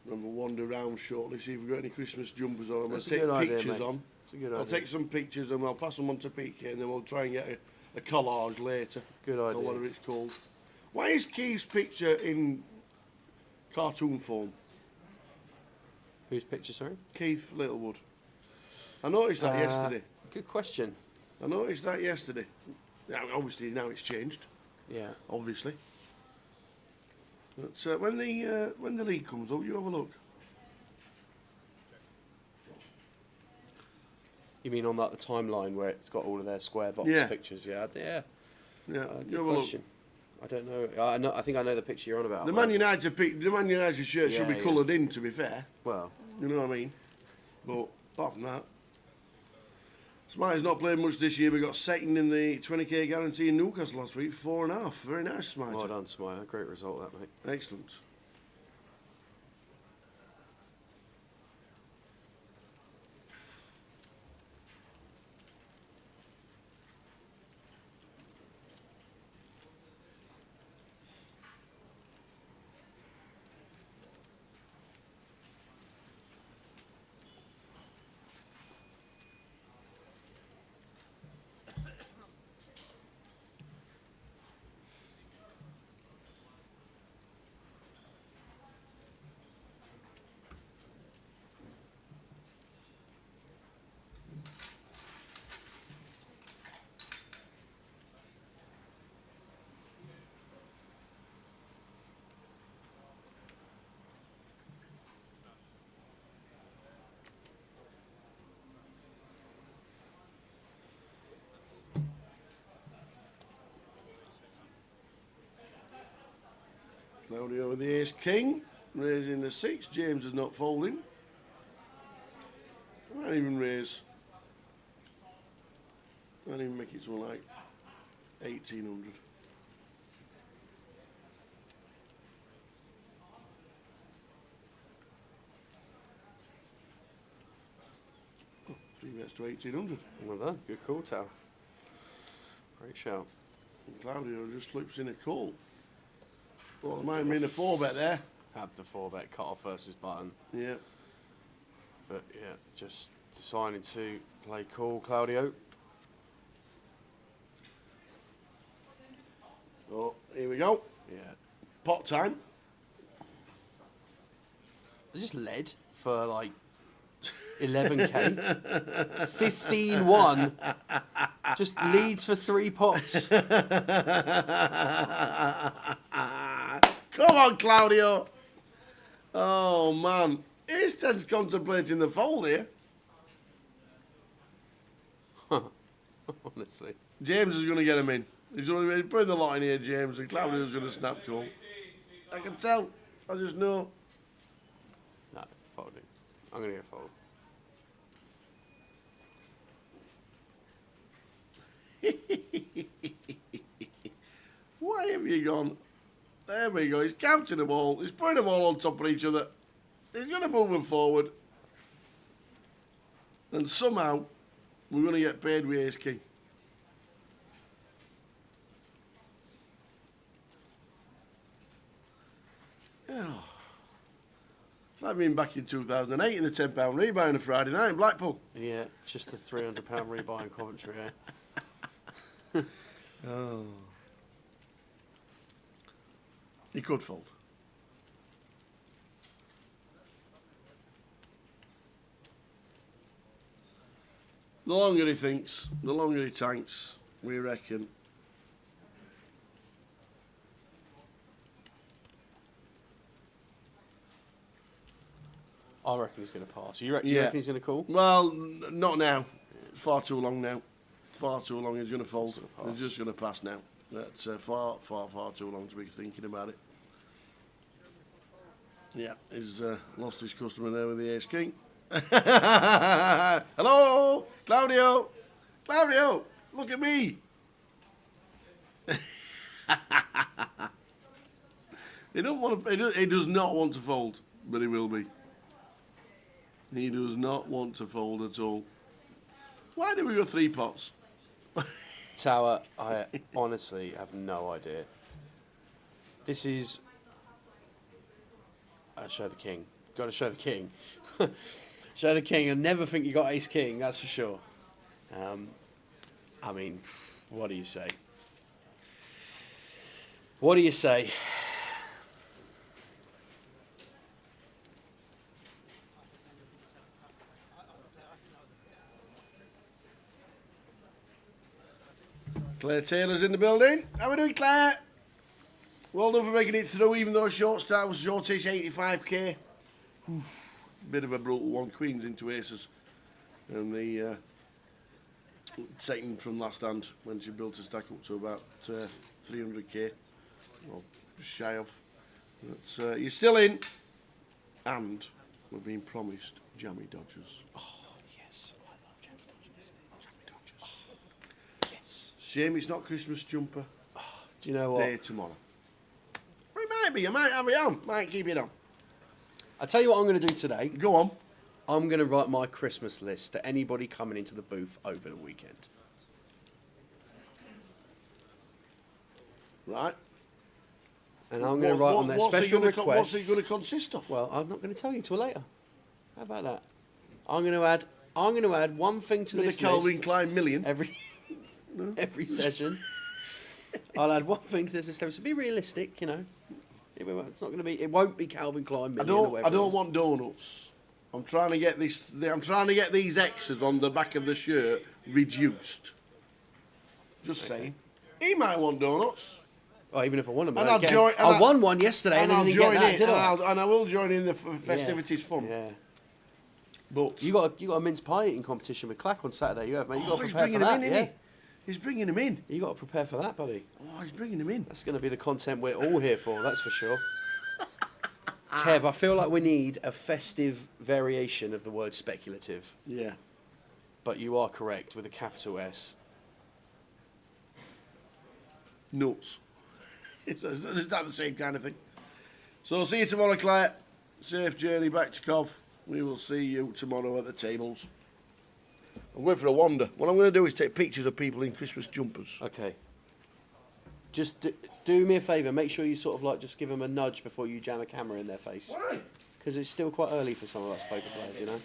We'll wander around shortly, see if we've got any Christmas jumpers on. I'm going That's to a take good idea, pictures mate. on. It's a good I'll idea. take some pictures and I'll pass them on to PK and then we'll try and get a collage later. Good Or idea. whatever it's called. Why is Keith's picture in cartoon form? Whose picture, sorry? Keith Littlewood. I noticed that yesterday. Good question. I noticed that yesterday. Now, obviously, now it's changed. Yeah. Obviously. But when the league comes up, you have a look. You mean on that the timeline where it's got all of their square box Yeah. pictures? Yeah. Yeah, Good you have a look. question. I don't know. I think I know the picture you're on about. The but- Man United shirt should be Yeah, yeah. coloured in, to be fair. Well, You know what I mean? But apart from that, Smiley's not played much this year, but got second in the 20k guarantee in Newcastle last week, 4.5. Very nice, Smiley. Well done, Smiley. Great result, that, mate. Excellent. Claudio with the ace king, raising the 6. James is not folding. Might even raise. Might even make it to like 1800. Oh, 3 bets to 1800. Well done. Good call, Tal. Great shout. And Claudio just flips in a call. Well, there might have been a 4-bet there. Have the 4-bet cut off versus button. Yeah. But yeah, just deciding to play call, Claudio. Oh, here we go. Yeah. Pot time. I just led for like 11k. 15-1. Just leads for 3 pots. Come on, Claudio. Oh, man. Ace-10's contemplating the fold here. Honestly. James is going to get him in. He's going to put the lot in here, James, and Claudio's going to snap call. I can tell. I just know. No, folding. I'm going to go fold. Why have you gone? There we go. He's counting them all. He's putting them all on top of each other. He's going to move them forward. And somehow, we're going to get paid with ace king. Oh. It's like being back in 2008 in the £10 rebuy on a Friday night in Blackpool. Yeah, just a £300 rebuy in Coventry, yeah. Oh. He could fold. The longer he thinks, the longer he tanks, we reckon. I reckon he's going to pass. You reckon he's going to call? Well, not now. Far too long now. Far too long. He's going to fold. He's just going to pass now. That's far too long to be thinking about it. Yeah, he's lost his customer there with the ace king. Hello, Claudio. Claudio, look at me. He don't want to. He does not want to fold, but he will be. He does not want to fold at all. Why do we go 3 pots? Tower, I honestly have no idea. This is... show the king. Got to show the king. Show the king and never think you got ace king, that's for sure. I mean, what do you say? What do you say? Claire Taylor's in the building. How are we doing, Claire? Well done for making it through, even though short start was shortish, 85k. Bit of a brutal one. Queens into aces. And the second from last hand when she built her stack up to about 300k. Well, shy of. But you're still in. And we're being promised jammy dodgers. Oh, yes. I love jammy dodgers. Jammy Shame it's not Christmas jumper. Do you know what? Day tomorrow. Well, it might be. I might have it on. Might keep it on. I'll tell you what I'm going to do today. Go on. I'm going to write my Christmas list to anybody coming into the booth over the weekend. Right. And I'm going to write on their special requests. What's it going to consist of? Well, I'm not going to tell you till later. How about that? I'm going to add one thing to With this a Calvin list Klein million. every session. I'll add one thing to this list. So be realistic, you know. It's not going to be. It won't be Calvin Klein million. I don't want donuts. I'm trying to get this. I'm trying to get these X's on the back of the shirt reduced. Just saying. He might want donuts. Oh, even if I want them, And I won one yesterday, and I didn't get that, did I? And I will join in the festivities fun. Yeah. But you got a mince pie eating competition with Clack on Saturday. You have, mate. You got to prepare for that. Yeah. He's bringing him in. You got to prepare for that, buddy. Oh, he's bringing him in. That's going to be the content we're all here for. That's for sure. Kev, I feel like we need a festive variation of the word speculative. Yeah. But you are correct with a capital S. Nuts. It's not the same kind of thing. So see you tomorrow, Claire. Safe journey back to Cov. We will see you tomorrow at the tables. I'm going for a wander. What I'm going to do is take pictures of people in Christmas jumpers. Okay. Just do me a favour. Make sure you sort of like just give them a nudge before you jam a camera in their face. Why? Because it's still quite early for some of us poker players, you know.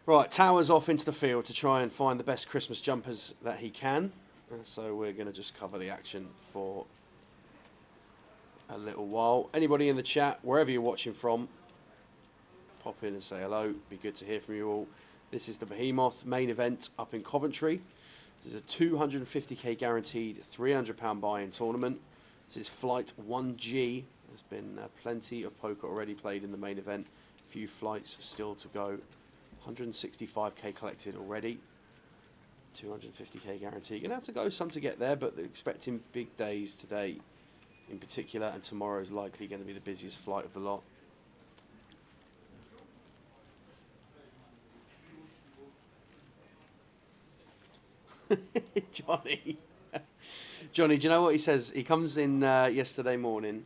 Right, Tower's off into the field to try and find the best Christmas jumpers that he can. So we're going to just cover the action for a little while. Anybody in the chat, wherever you're watching from, pop in and say hello. Be good to hear from you all. This is the Behemoth Main Event up in Coventry. This is a 250k guaranteed £300 buy-in tournament. This is flight 1G. There's been plenty of poker already played in the main event. A few flights still to go. 165k collected already. 250k guarantee. You're going to have to go some to get there, but they're expecting big days today in particular, and tomorrow is likely going to be the busiest flight of the lot. Johnny, do you know what he says? He comes in yesterday morning,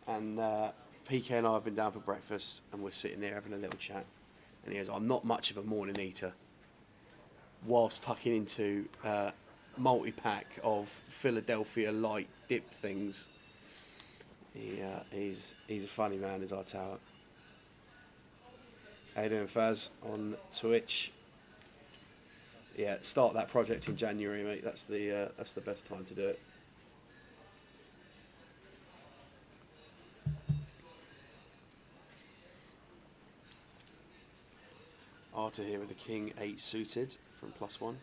and PK and I have been down for breakfast, and we're sitting there having a little chat. And he goes, I'm not much of a morning eater, whilst tucking into multi-pack of Philadelphia light dip things. He's a funny man, is our Tower. How you doing, Faz, on Twitch? Yeah, start that project in January, mate. That's the best time to do it. Arthur here with the King 8 suited from +1.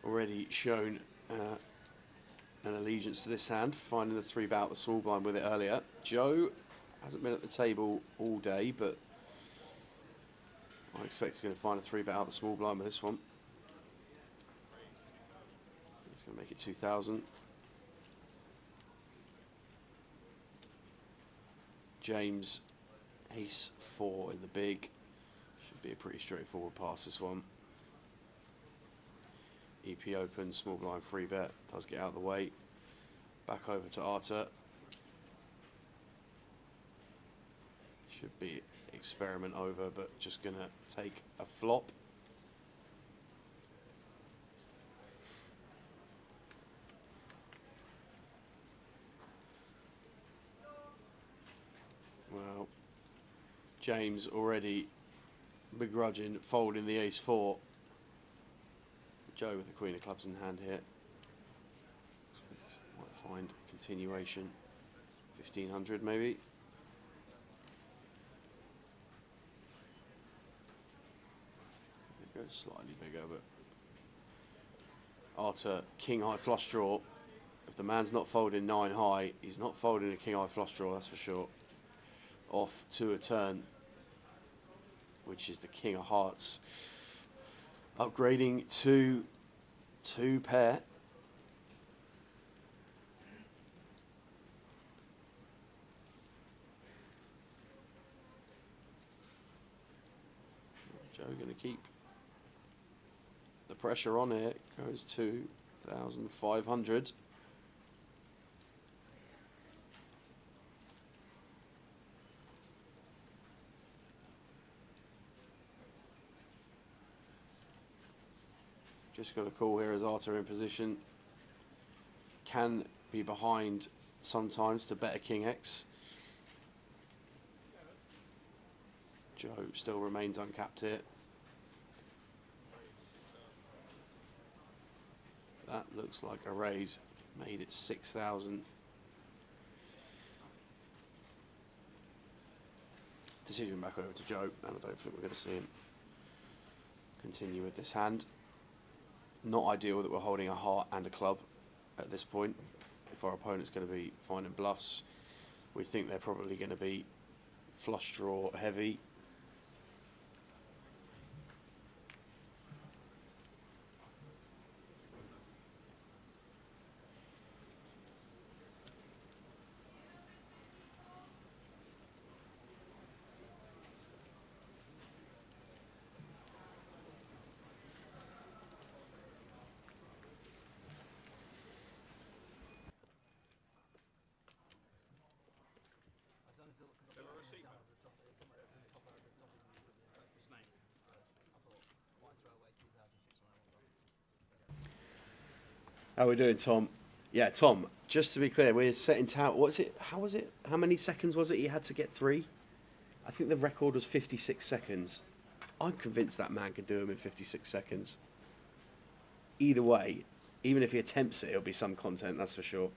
Already shown an allegiance to this hand, finding the 3-bet out the small blind with it earlier. Joe hasn't been at the table all day, but I expect he's going to find a 3-bet out the small blind with this one. He's going to make it 2,000. James, ace 4 in the big. Should be a pretty straightforward pass, this one. EP open, small blind 3-bet, does get out of the way. Back over to Arthur. Should be experiment over, but just gonna take a flop. Well, James already begrudging folding the ace 4. Joe with the Queen of Clubs in hand here. Might find continuation. 1500 maybe. It goes slightly bigger, but Arthur King High flush draw. If the man's not folding 9 high, he's not folding a King High flush draw, that's for sure. Off to a turn, which is the King of Hearts. Upgrading to 2 pair. pressure on it. Goes 2,500. Just got a call here as Arthur in position. Can be behind sometimes to better King X. Joe still remains uncapped here. That looks like a raise. Made it 6,000. Decision back over to Joe, and I don't think we're going to see him continue with this hand. Not ideal that we're holding a heart and a club at this point. If our opponent's going to be finding bluffs, we think they're probably going to be flush draw heavy. How are we doing, Tom? Yeah, Tom, just to be clear, we're setting tower. What's it? How was it? How many seconds was it he had to get 3? I think the record was 56 seconds. I'm convinced that man could do them in 56 seconds. Either way, even if he attempts it, it'll be some content, that's for sure.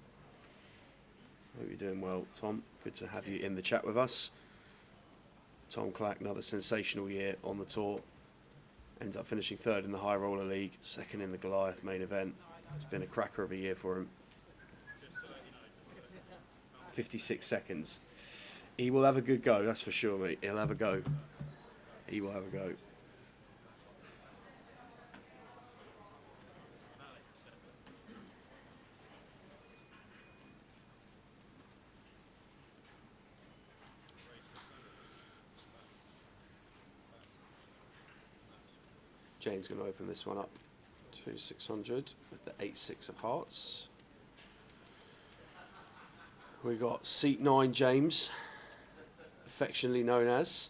Hope you're doing well, Tom. Good to have you in the chat with us. Tom Clack, another sensational year on the tour. Ends up finishing 3rd in the High Roller League, 2nd in the Goliath main event. It's been a cracker of a year for him. 56 seconds. He will have a good go, that's for sure, mate. He'll have a go. He will have a go. James going to open this one up to 600 with the 8-6 of hearts. We got seat 9 James, affectionately known as,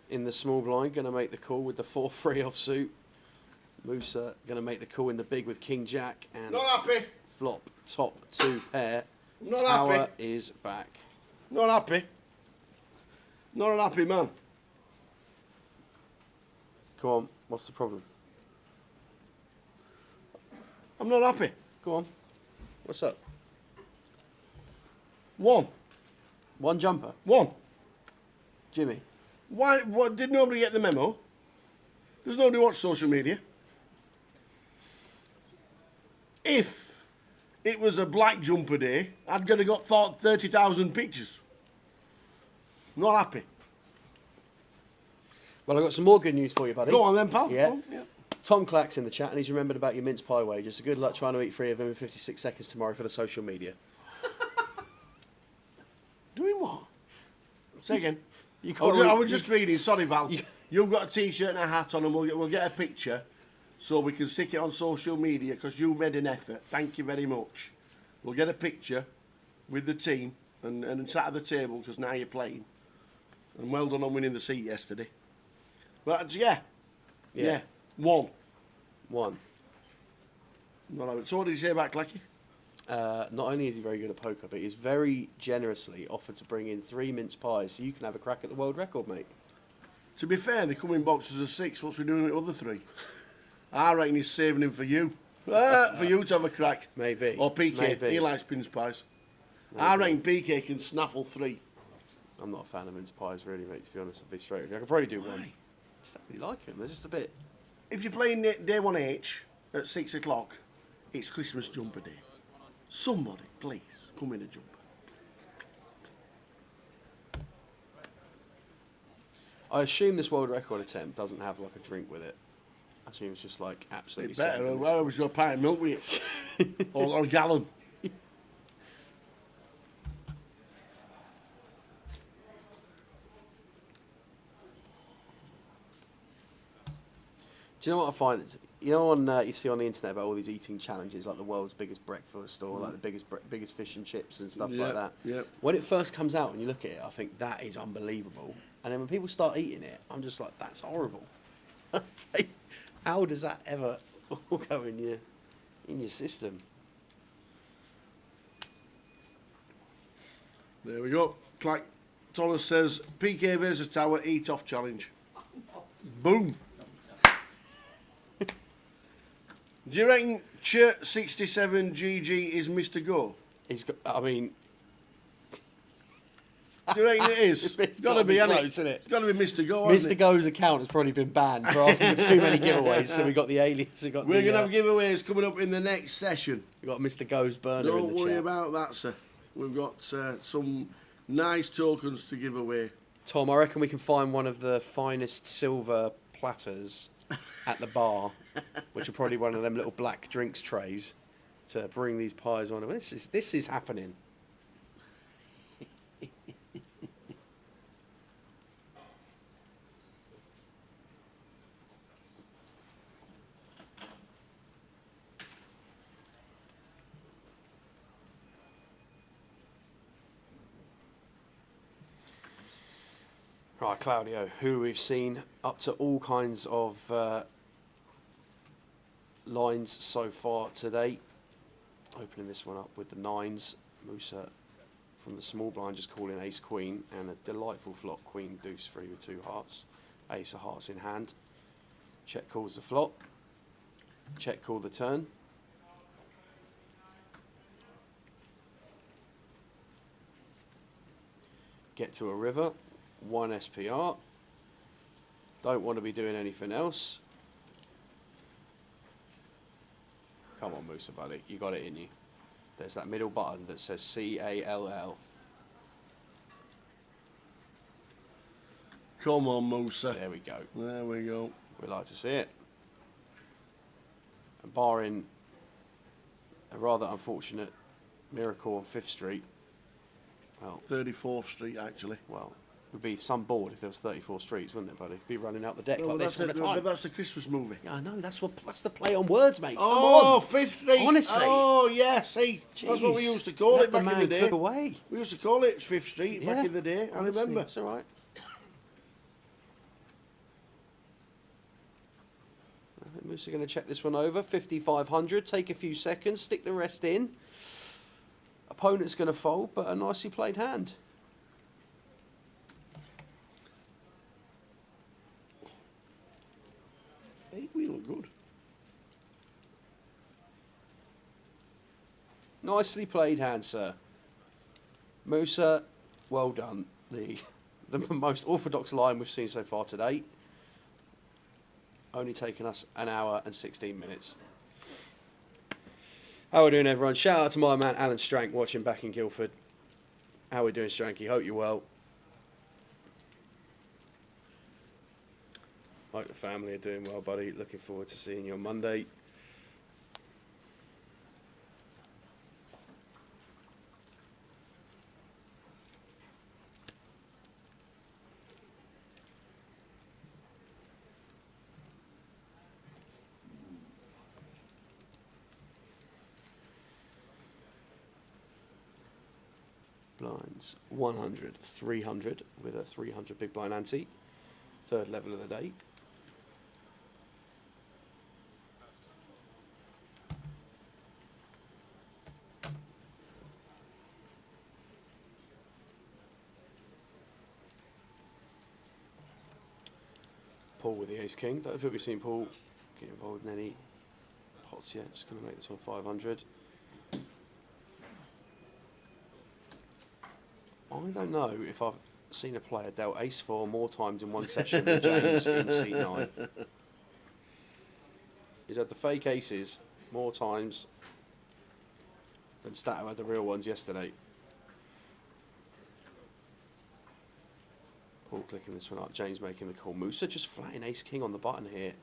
in the small blind, going to make the call with the 4-3 offsuit. Musa going to make the call in the big with King Jack and Not happy. Flop top 2 pair. Not Tower happy. is back. Not happy. Not an happy man. Come on, what's the problem? I'm not happy. Go on. What's up? 1. One jumper. 1. Jimmy. Why? What? Did nobody get the memo? Does nobody watch social media? If it was a black jumper day, I'd gonna got 30,000 pictures. Not happy. Well, I've got some more good news for you, buddy. Go on then, pal. Yeah. Go on, yeah. Tom Clack's in the chat and he's remembered about your mince pie wager. So good luck trying to eat 3 of them in 56 seconds tomorrow for the social media. Doing what? Say again. I I was just reading. Sorry, Val. You've got a T-shirt and a hat on, and we'll get a picture so we can stick it on social media because you made an effort. Thank you very much. We'll get a picture with the team and sat at the table because now you're playing. And well done on winning the seat yesterday. But yeah. 1. No. So what did you say about Clacky? Not only is he very good at poker, but he's very generously offered to bring in 3 mince pies so you can have a crack at the world record, mate. To be fair, they come in boxes of 6. What's we doing with the other 3? I reckon he's saving him for you. For you to have a crack. Maybe. Or PK. Maybe. He likes mince pies. Maybe. I reckon PK can snaffle 3. I'm not a fan of mince pies, really, mate, to be honest. I'll be straight with you. I could probably do 1. I just don't really like them. They're just a bit... If you're playing day 1H at 6 o'clock, it's Christmas jumper day. Somebody, please, come in a jumper. I assume this world record attempt doesn't have, like, a drink with it. I assume it's just, like, absolutely... It's better. Well, I was got a pint of milk with it. or a gallon. Do you know what I find? You know, you see on the internet about all these eating challenges, like the world's biggest breakfast or like the biggest fish and chips and stuff like that. Yeah. When it first comes out and you look at it, I think that is unbelievable. And then when people start eating it, I'm just like, that's horrible. How does that ever all go in your system? There we go. Like Thomas says, PK versus Tower eat off challenge. Boom. Do you reckon Chert 67 GG is Mr. Go? He's got. I mean, do you reckon it is? It's got to be close, isn't it? It's got to be Mr. Go. Mr. Go's account has probably been banned for asking for too many giveaways. So we got the aliens. We're going to have giveaways coming up in the next session. We got Mr. Go's burner. Don't in the worry chat. about that, sir. We've got some nice tokens to give away. Tom, I reckon we can find one of the finest silver platters at the bar, which are probably one of them little black drinks trays, to bring these pies on. This is happening. Right, Claudio, who we've seen up to all kinds of lines so far today. Opening this one up with the nines. Musa from the small blind just calling ace queen, and a delightful flop, queen deuce three with two hearts. Ace of hearts in hand. Check calls the flop. Check call the turn. Get to a river. 1 SPR. Don't want to be doing anything else. Come on, Musa, buddy. You got it in you. There's that middle button that says CALL. Come on, Musa. There we go. There we go. We like to see it. And barring a rather unfortunate miracle on 5th Street. Well, 34th Street, actually. Well, it would be some board if there was 34 streets, wouldn't it, buddy? Be running out the deck No, like this all the time. But that's the Christmas movie. Yeah, I know. That's the play on words, mate. Oh, Come on. 5th Street. Honestly. Oh, yeah. See, that's what we Jeez. used to call Let it back the in the man day. cook away. We used to call it 5th Street back in the day. I Honestly, remember. It's all right. Moose are going to check this one over. 5,500. Take a few seconds. Stick the rest in. Opponent's going to fold, but a nicely played hand. Hey, we look good. Nicely played hand, sir. Musa, well done. The most orthodox line we've seen so far today. Only taken us an hour and 16 minutes. How are we doing, everyone? Shout out to my man Alan Strank watching back in Guildford. How are we doing, Stranky? Hope you're well. Hope the family are doing well, buddy. Looking forward to seeing you on Monday. Blinds 100, 300 with a 300 big blind ante. Third level of the day. Paul with the ace king. Don't think we've seen Paul get involved in any pots yet. Just going to make this one 500. I don't know if I've seen a player dealt ace-4 more times in one session than James in seat 9. He's had the fake aces more times than Stato had the real ones yesterday. Paul clicking this one up, James making the call. Musa just flatting ace-king on the button here.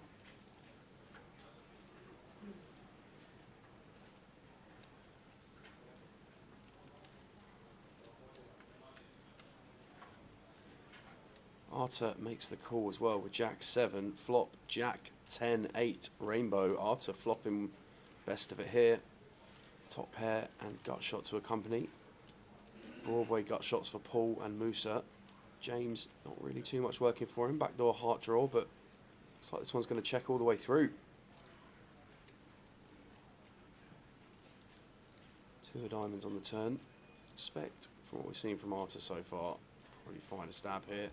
Arta makes the call as well with Jack 7, flop, Jack 10-8 rainbow. Arta flopping best of it here. Top pair and gut shot to accompany. Broadway gut shots for Paul and Musa. James, not really too much working for him. Backdoor heart draw, but looks like this one's going to check all the way through. 2 of diamonds on the turn. Expect, from what we've seen from Arta so far, probably find a stab here.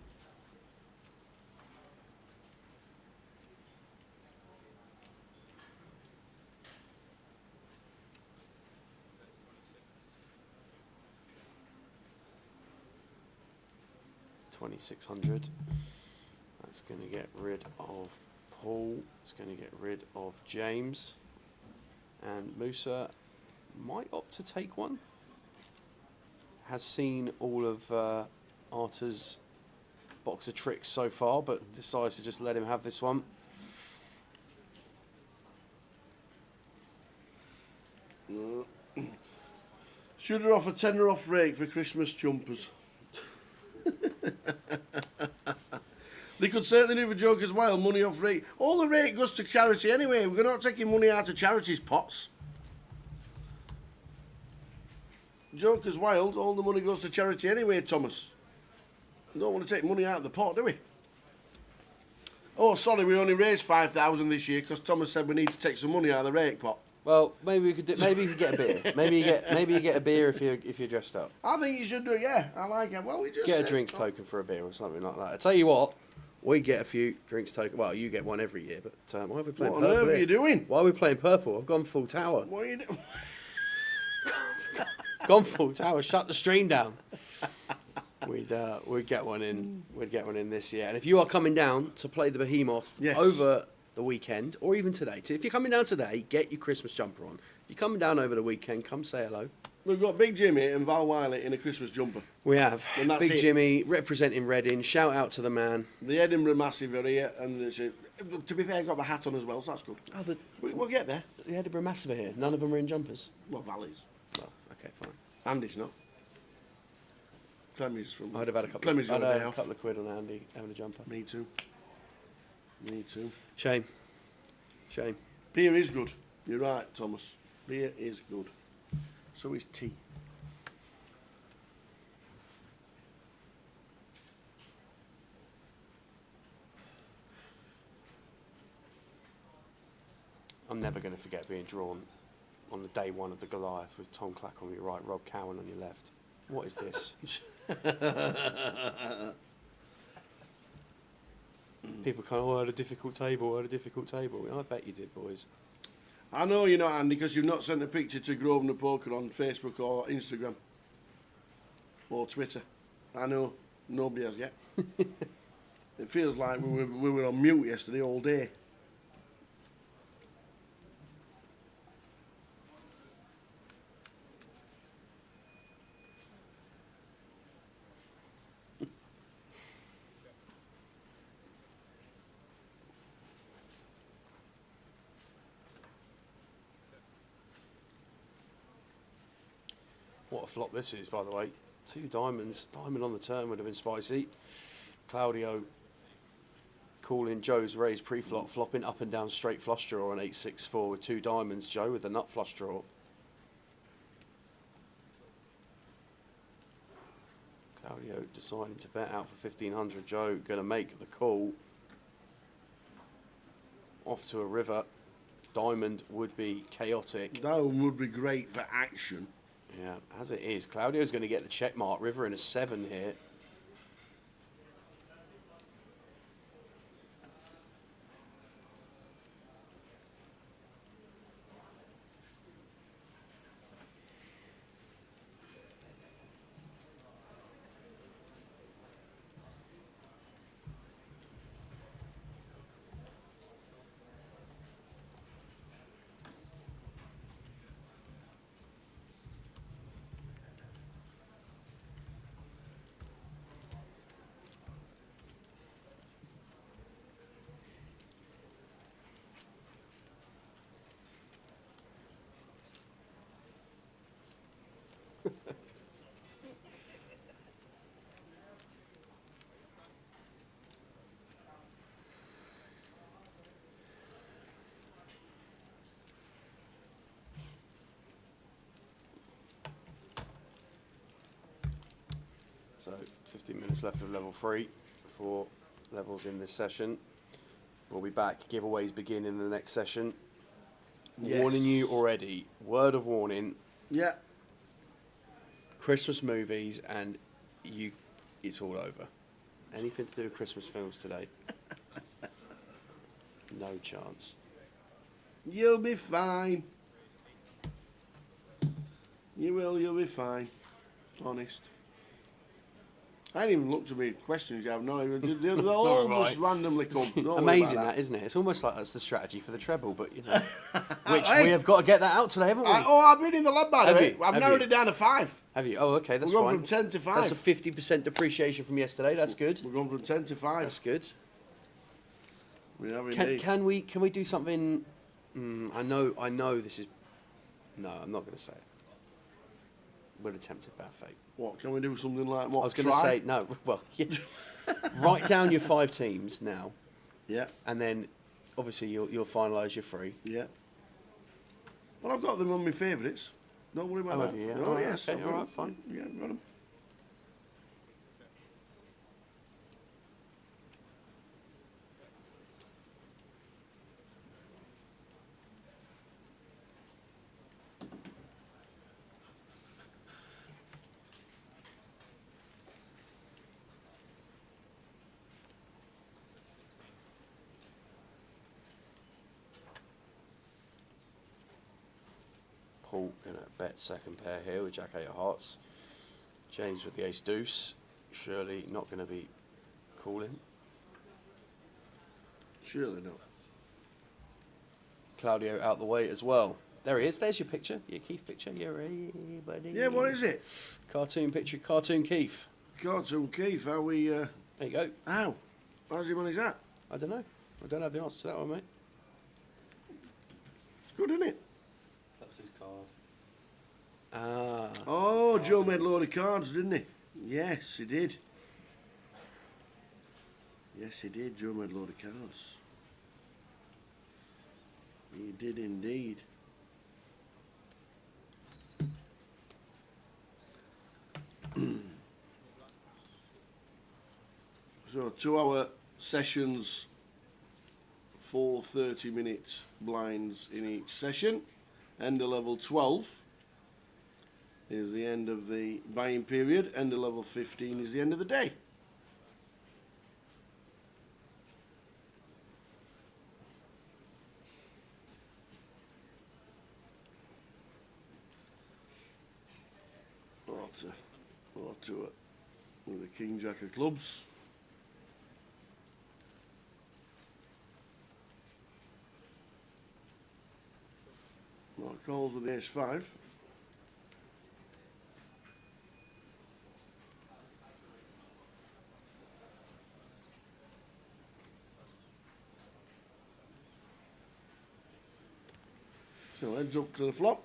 $2,600. That's going to get rid of Paul. It's going to get rid of James. And Musa might opt to take one. Has seen all of Arta's box of tricks so far, but decides to just let him have this one. Should have offered tenner off rake for Christmas jumpers. They could certainly do for Joker's Wild, money off rake. All the rake goes to charity anyway. We're not taking money out of charities' pots. Joker's Wild, all the money goes to charity anyway, Thomas. We don't want to take money out of the pot, do we? Oh, sorry, we only raised 5,000 this year because Thomas said we need to take some money out of the rake pot. Well, maybe we could do, maybe you could get a beer. Maybe you get a beer if you're dressed up. I think you should do. Yeah, I like it. Well, we just Get a drinks token for a beer or something like that. I tell you what, we get a few drinks token. Well, you get one every year, but why are we playing What purple? on earth are here? you doing? Why are we playing purple? I've gone full tower. What are you doing? Gone full tower. Shut the stream down. We'd get one in. We'd get one in this year. And if you are coming down to play the Behemoth Yes. over the weekend, or even today, so if you're coming down today, get your Christmas jumper on. If you're coming down over the weekend, come say hello. We've got Big Jimmy and Val Wiley in a Christmas jumper. We have And that's Big it. Jimmy representing Reading. Shout out to the man. The Edinburgh Massive are here, and to be fair, got the hat on as well, so that's good. Oh, We'll get there. the Edinburgh Massive are here. None of them are in jumpers. Well, Valley's. Well, okay, fine. Andy's not. Clemmy's from. I'd have had a couple. Clemmy's I'd got a have day had a off. couple of quid on Andy having a jumper. Me too. Me too. Shame. Shame. Beer is good. You're right, Thomas. Beer is good. So is tea. I'm never going to forget being drawn on the day one of the Goliath with Tom Clack on your right, Rob Cowan on your left. What is this? People kind of, oh, I had a difficult table, I had a difficult table. I bet you did, boys. I know you're not, Andy, because you've not sent a picture to Grosvenor Poker on Facebook or Instagram or Twitter. I know. Nobody has yet. It feels like we were on mute yesterday all day. What a flop this is, by the way. 2 diamonds. Diamond on the turn would have been spicy. Claudio calling Joe's raise pre-flop, flopping up and down straight flush draw on 8-6-4 with 2 diamonds. Joe with the nut flush draw. Claudio deciding to bet out for 1,500. Joe going to make the call. Off to a river. Diamond would be chaotic. That would be great for action. Yeah, as it is. Claudio's going to get the check mark. River in a 7 here. So 15 minutes left of level 3. 4 levels in this session. We'll be back. Giveaways begin in the next session. Yes. Warning you already. Word of warning. Yeah. Christmas movies and it's all over. Anything to do with Christmas films today? No chance. You'll be fine. You will, you'll be fine. Honest. I ain't even looked at me questions you have, no. They'll all just randomly come. Don't worry Amazing about that, isn't it? It's almost like that's the strategy for the treble, but you know. Which we have got to get that out today, haven't we? I've been in the lab by the way. I've Have narrowed you? it down to 5. Have you? Oh, okay, that's We're fine. going from 10 to 5. That's a 50% depreciation from yesterday. That's good. We're going from 10 to 5. That's good. We have Can, indeed. can we do something? I know this is. No, I'm not going to say it. We'll attempt it, bad fate. What, can we do something like what? I was going to say no. Well, yeah. Write down your 5 teams now. Yeah. And then, obviously, you'll finalise your 3. Yeah. Well, I've got them on my favourites. Don't worry about Oh, that. have you? Yeah. Oh, Oh, yes. okay, I've all got right, them. fine. Yeah, I've got them. Paul going to bet second pair here with Jack 8 of hearts. James with the ace deuce. Surely not going to be calling. Surely not. Claudio out the way as well. There he is. There's your picture. Your Keith picture. Your buddy. Yeah, what is it? Cartoon picture. Cartoon Keith. Cartoon Keith, how we... There you go. How? How's he manage that? I don't know. I don't have the answer to that one, mate. It's good, isn't it? That's his card. Ah. Oh, Joe made a load of cards, didn't he? Yes, he did. Yes, he did. Joe made a load of cards. He did indeed. So 2-hour sessions, 4 30-minute blinds in each session. End of level 12 is the end of the buying period. End of level 15 is the end of the day. Or to it with the King Jack of clubs. Well, calls with the ace 5. So heads up to the flop.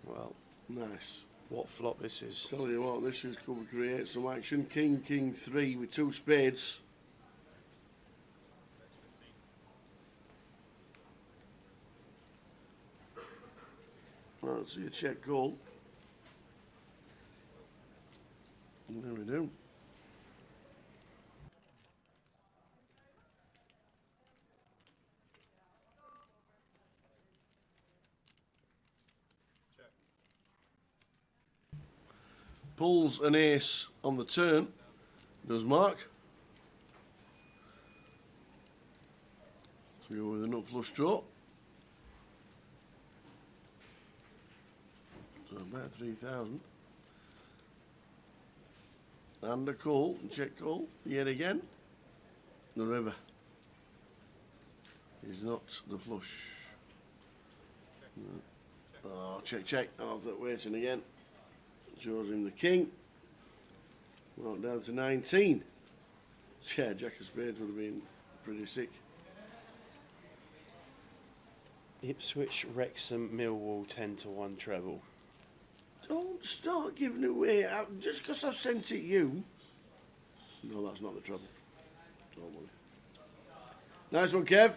Well, Nice. what flop this is. Tell you what, this is could create some action. King, King 3 with 2 spades. Let's see a check call. And there we do. Pulls an ace on the turn, does Mark. So go with a nut flush draw. So about 3,000. And a call, check call, yet again. The river is not the flush. No. Oh, check, check. Arthur waiting again. Shows him the king. Well, down to 19. Yeah, Jack of Spades would have been pretty sick. Ipswich, Wrexham, Millwall 10-1 treble. Don't start giving away just because I've sent it you. No, that's not the trouble. Don't worry. Nice one, Kev.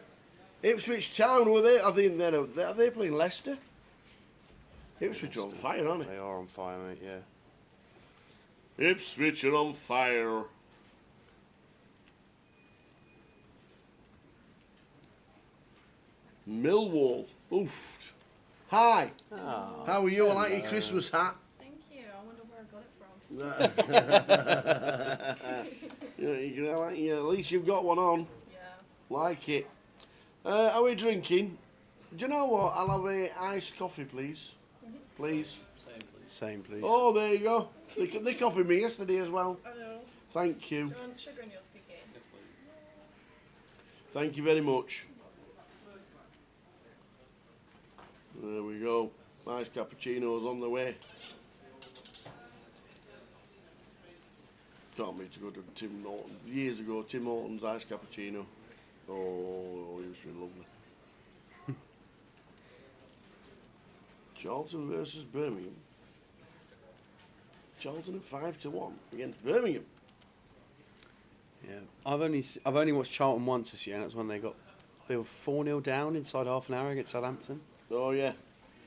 Ipswich Town, were they? I think are they playing Leicester? Ipswich are on fire, aren't They are on fire, mate, yeah. they? Ipswich are on fire. Millwall. Oof. Hi. How are you? I like your Christmas hat. Thank you. I wonder where I got it from. Yeah, at least you've got one on. Yeah. Like it. Are we drinking? Do you know what? I'll have a iced coffee, please. Please. Same, please. Oh, there you go. They copied me yesterday as well. I know. Thank you. Do you want sugar in yours, PK? Thank you very much. There we go. Nice cappuccino's on the way. Can't wait to go to Tim Norton. Years ago, Tim Horton's iced cappuccino. Oh, it used to be lovely. Charlton versus Birmingham. Charlton at 5-1 against Birmingham. Yeah, I've only watched Charlton once this year, and that's when they were 4-0 down inside half an hour against Southampton. Oh yeah.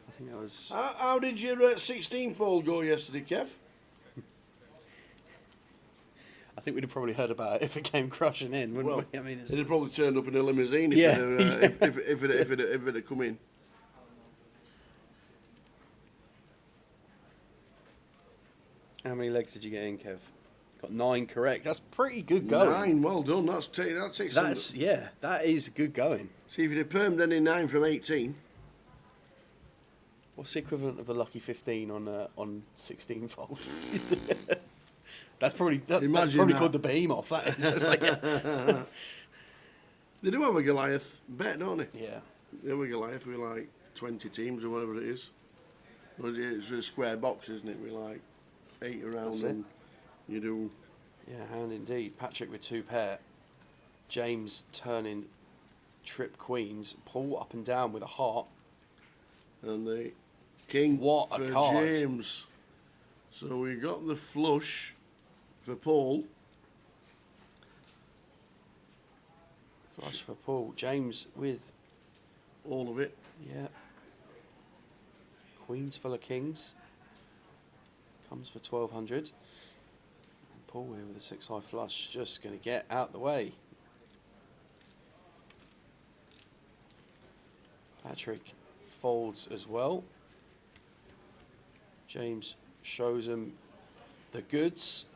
I think that was. How did your 16 fold go yesterday, Kev? I think we'd have probably heard about it if it came crushing in, wouldn't we? I mean, it'd have probably turned up in a limousine if Yeah. if it had come in. How many legs did you get in, Kev? Got 9 correct. That's pretty good going. 9, well done. That takes. That is good going. See if you'd have permed any 9 from 18. What's the equivalent of a lucky 15 on 16 fold? That's probably that. called the Behemoth. That is. It's like, They do have a Goliath bet, don't they? yeah. They have a Goliath with like 20 teams or whatever it is. It's a square box, isn't it? With like 8 around, That's it. and you do. Yeah, hand indeed. Patrick with 2 pair. James turning trip queens. Paul up and down with a heart. And the king What a for card. James. So we got the flush for Paul. Flush for Paul. James with, All of it. yeah. Queens full of kings. Comes for 1,200. And Paul here with a 6-high flush. Just going to get out the way. Patrick folds as well. James shows him the goods.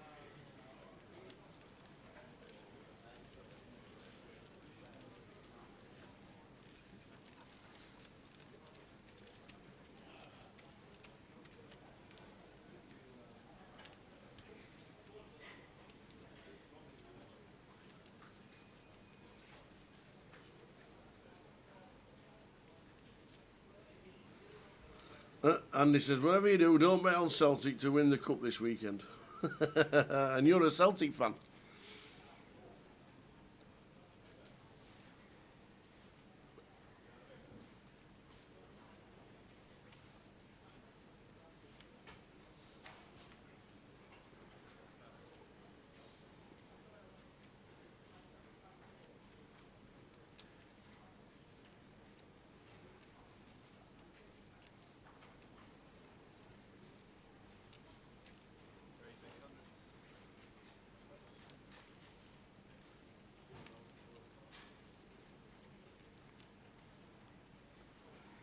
And he says, whatever you do, don't bet on Celtic to win the cup this weekend. And you're a Celtic fan.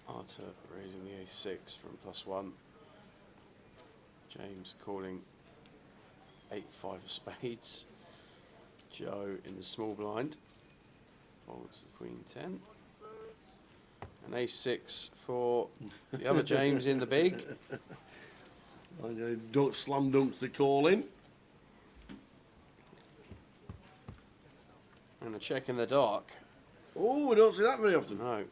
Arter raising the A6 from +1. James calling 8-5 of spades. Joe in the small blind. Folds the Queen 10. An A6 for the other James in the big. Don't slam dunks the call in. And a check in the dark. Oh, we don't see that very often. No.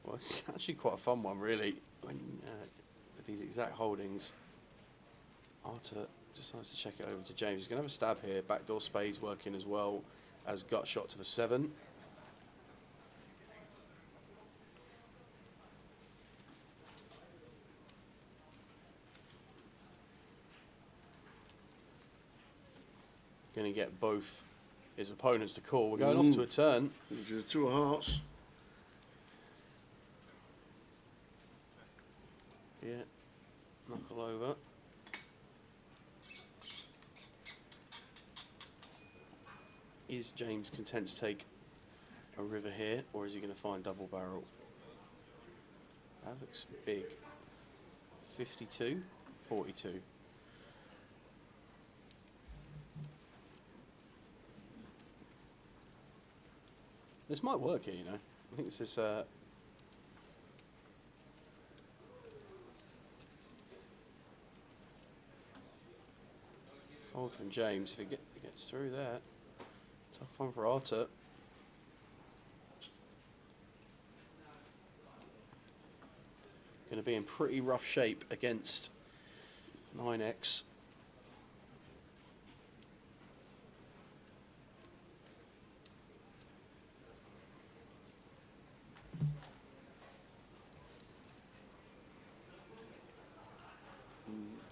Well, it's actually quite a fun one, really, when with these exact holdings. Arter decides to check it over to James. He's going to have a stab here. Backdoor spades working as well as gut shot to the 7. Going to get both his opponents to call. We're going off to a turn. Two of hearts. Yeah, knuckle over. Is James content to take a river here, or is he going to find double barrel? That looks big. 52, 42. This might work here, you know. I think this is fold from James. If he gets through that, tough one for Arta. Going to be in pretty rough shape against 9x.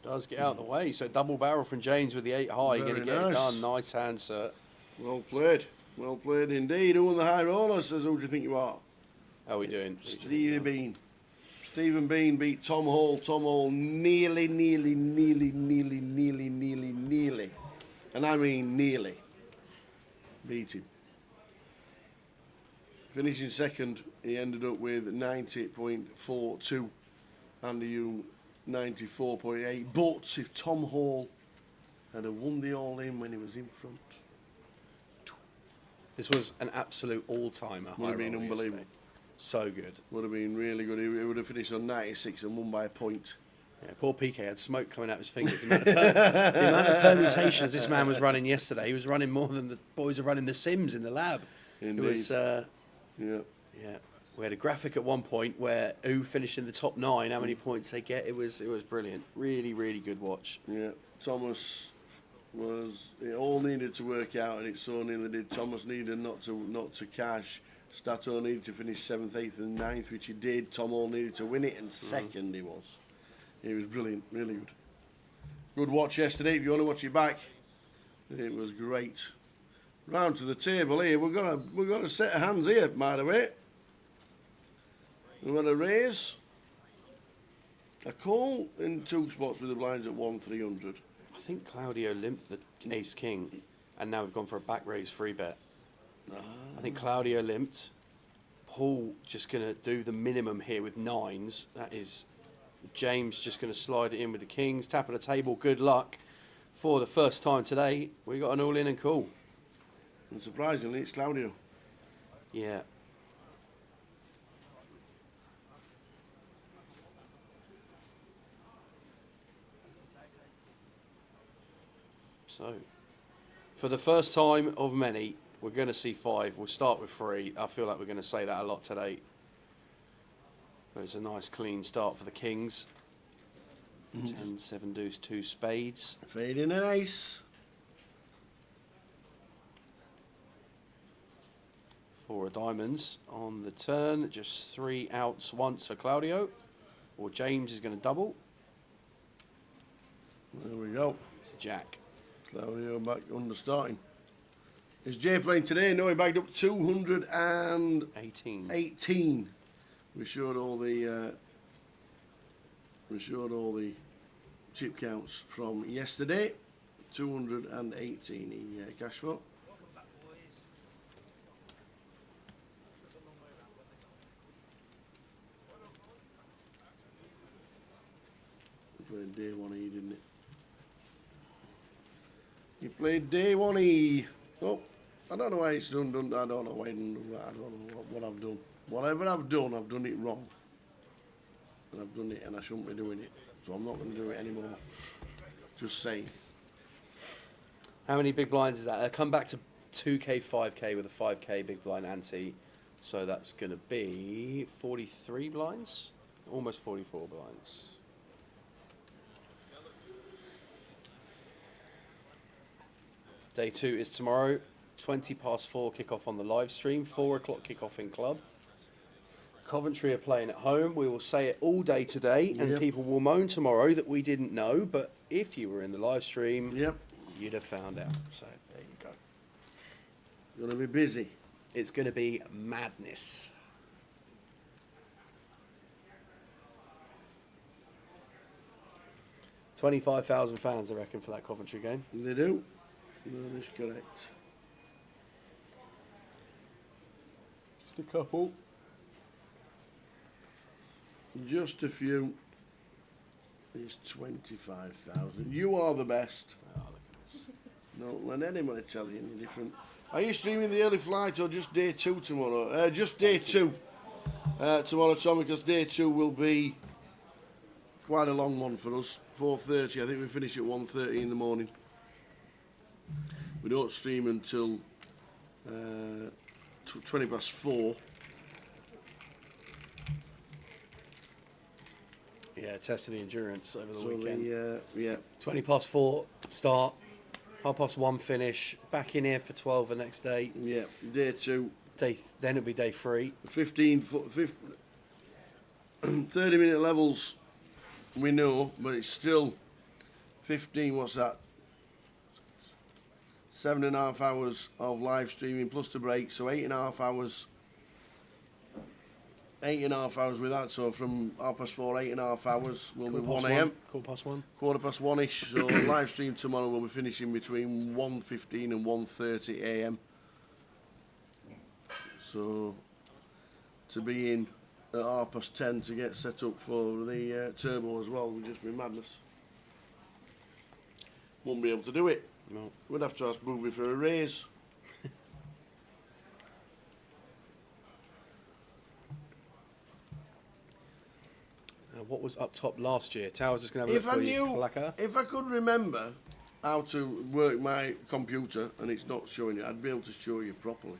Does get out of the way, so double barrel from James with the 8 high. Going to get it done. Nice hand, sir. Well played indeed. Who won the high roller? Says, who do you think you are? How are we doing? Stevie Bean. Stephen Bean beat Tom Hall. Tom Hall nearly, and I mean nearly, beat him. Finishing second, he ended up with 90.42. Andy Hume 94.8. But if Tom Hall had won the all-in when he was in front, this was an absolute all-timer. Would have been unbelievable. Yesterday. So good. Would have been really good. He would have finished on 96 and won by a point. Yeah, poor PK had smoke coming out of his fingers. The amount of permutations this man was running yesterday, he was running more than the boys are running The Sims in the lab. Indeed. It was, yeah. We had a graphic at one point where who finished in the top 9, how many points they get. It was brilliant. Really, really good watch. Yeah, Thomas was, it all needed to work out, and it so nearly did. Thomas needed not to cash. Stato needed to finish 7th, 8th and 9th, which he did. Tom Hall needed to win it, and second he was. He was brilliant, really good. Good watch yesterday. If you want to watch it back, it was great. Round to the table here. We're gonna set of hands here, by the way. We're gonna raise a call in 2 spots with the blinds at 1,300. I think Claudio limped the ace king, and now we've gone for a back raise free bet. I think Claudio limped. Paul just going to do the minimum here with 9s. That is James just going to slide it in with the kings. Tap of the table. Good luck. For the first time today, we got an all-in and call. And surprisingly, it's Claudio. Yeah. So, for the first time of many, we're going to see 5. We'll start with 3. I feel like we're going to say that a lot today. But it's a nice clean start for the kings. 10, 7 deuce, 2 spades. Fading an ace. 4 of diamonds on the turn. Just 3 outs once for Claudio. Or James is going to double. There we go. It's a jack. Claudio back under starting. Is Jay playing today? No, he bagged up 218. We showed all the chip counts from yesterday. 218 he cashed for. He played day 1E, didn't it? He played day 1E. Oh, I don't know why it's done. I don't know why I didn't do that. I don't know what I've done. Whatever I've done it wrong. And I've done it, and I shouldn't be doing it. So I'm not going to do it anymore. Just saying. How many big blinds is that? I'll come back to 2K, 5K with a 5K big blind ante. So that's going to be 43 blinds? Almost 44 blinds. Day 2 is tomorrow. 4:20 kick-off on the live stream. 4 o'clock kick-off in club. Coventry are playing at home. We will say it all day today, and people will moan tomorrow that we didn't know. But if you were in the live stream, you'd have found out. So there you go. Going to be busy. It's going to be madness. $25,000 fans, I reckon, for that Coventry game. They do. That is correct. Just a couple. Just a few. It's 25,000. You are the best. Oh, look at this. Don't let anybody tell you any different. Are you streaming the early flight or just day 2 tomorrow? Just day 2 tomorrow, Tom, because day 2 will be quite a long one for us. 4:30. I think we finish at 1:30 in the morning. We don't stream until 20 past 4. Yeah, test of the endurance over the weekend. Yeah. 20 past 4 start, 1:30 finish, back in here for 12 the next day. Yeah, day 2. Then it'll be day 3. 30-minute levels we know, but it's still 15, what's that? 7.5 hours of live streaming plus the break, so 8.5 hours. 8.5 hours with that, so from 4:30, 8.5 hours will be 1 a.m. 1:15. 1:15-ish, so live stream tomorrow will be finishing between 1:15 and 1:30 a.m. So to be in at 10:30 to get set up for the turbo as well would just be madness. Wouldn't be able to do it. No. We'd have to ask Booby for a raise. What was up top last year? Towers just going to have a If I look for you, knew, Blacker. if I could remember how to work my computer and it's not showing you, I'd be able to show you properly.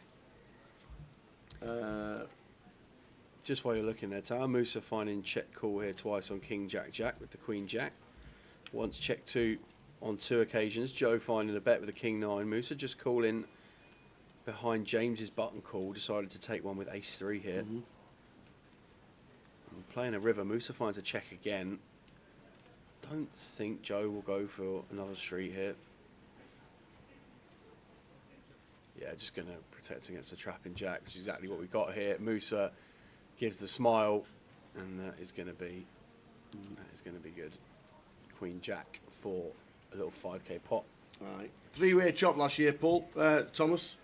Just while you're looking there, Tower Musa finding check call here twice on King Jack Jack with the Queen Jack. Once check 2 on 2 occasions. Joe finding a bet with the King 9. Musa just calling behind James's button call. Decided to take one with Ace 3 here. Playing a river. Musa finds a check again. Don't think Joe will go for another street here. Yeah, just going to protect against the trapping jack, which is exactly what we got here. Musa gives the smile, and that is going to be good. Queen Jack for a little 5k pot. All right. 3-way chop last year, Paul. Thomas.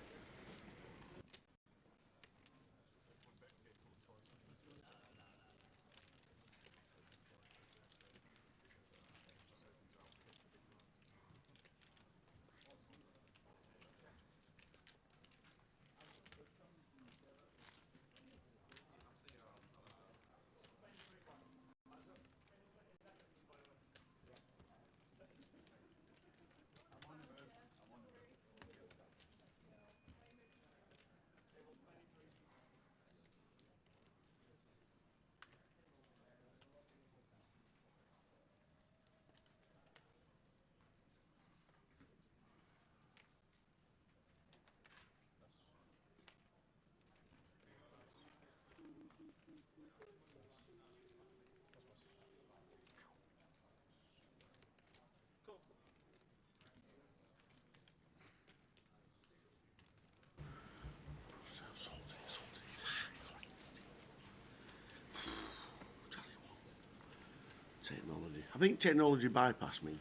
Technology. I think technology bypassed me.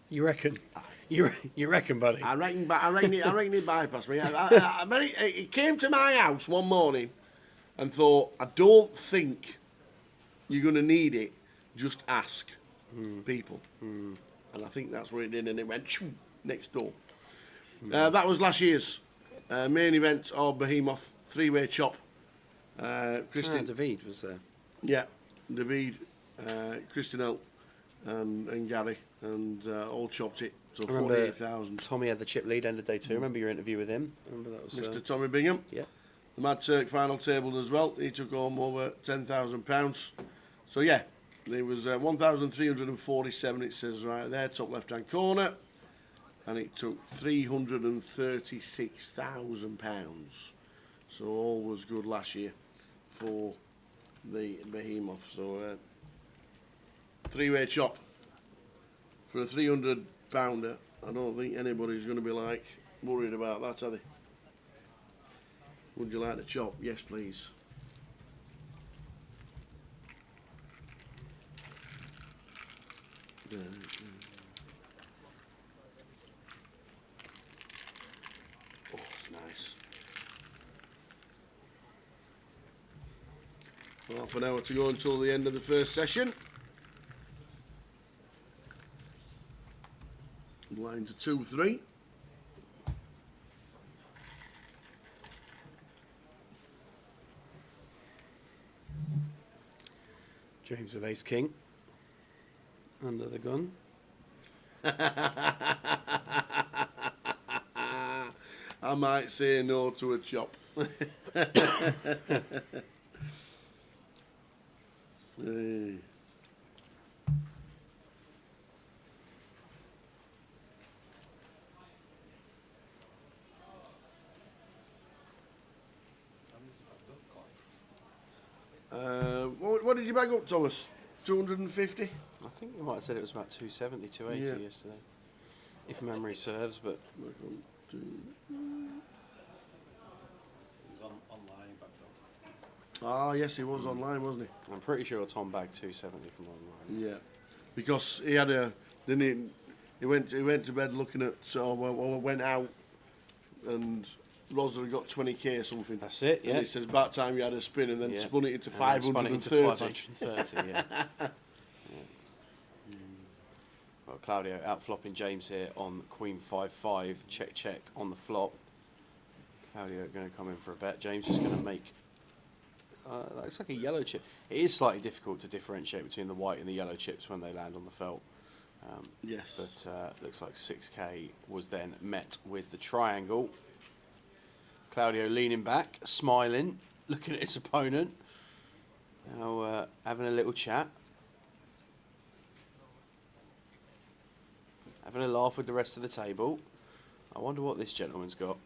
You reckon? You reckon, buddy? I reckon it bypassed me. It came to my house one morning and thought, I don't think you're going to need it. Just ask people. And I think that's what it did, and it went shoo, next door. That was last year's main event of Behemoth 3-way chop. Christian David was there. Yeah, David, Christian L, and Gary, and all chopped it. So 48,000. Tommy had the chip lead end of day 2. Remember your interview with him? Remember that was Mr. Tommy Bingham. Yeah. The Mad Turk final tabled as well. He took home over £10,000. So yeah, there was 1,347. It says right there, top left-hand corner, and it took £336,000. So all was good last year for the Behemoth. So 3-way chop for a 300-pounder. I don't think anybody's going to be like worried about that, are they? Would you like to chop? Yes, please. Oh, it's nice. Half an hour to go until the end of the first session. Line to 2-3. James with ace king. Under the gun. I might say no to a chop. Hey. What did you bag up, Thomas? 250? I think we might have said it was about 270, 280 yesterday. If memory serves, but... Ah, yes, he was online, wasn't he? I'm pretty sure Tom bagged 270 from online. Yeah, because he had a... Didn't he went to bed looking at... So went out and... Rosa had got 20k or something. That's it, yeah. And he says, about time you had a spin, and then spun it into 530. Spun it into 530, yeah. Well, Claudio out-flopping James here on Queen 5-5. Check on the flop. Claudio going to come in for a bet. James is going to make... looks like a yellow chip. It is slightly difficult to differentiate between the white and the yellow chips when they land on the felt. Yes. But looks like 6k was then met with the triangle. Claudio leaning back, smiling, looking at his opponent. Now having a little chat. Having a laugh with the rest of the table. I wonder what this gentleman's got.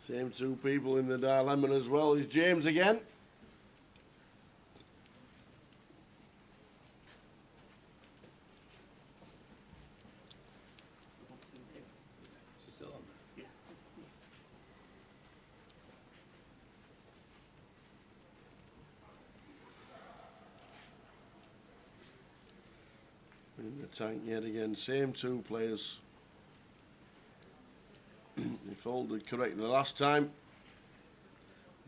Same two people in the dilemma as well. Is James again. In the tank yet again, same two players. He folded correctly last time.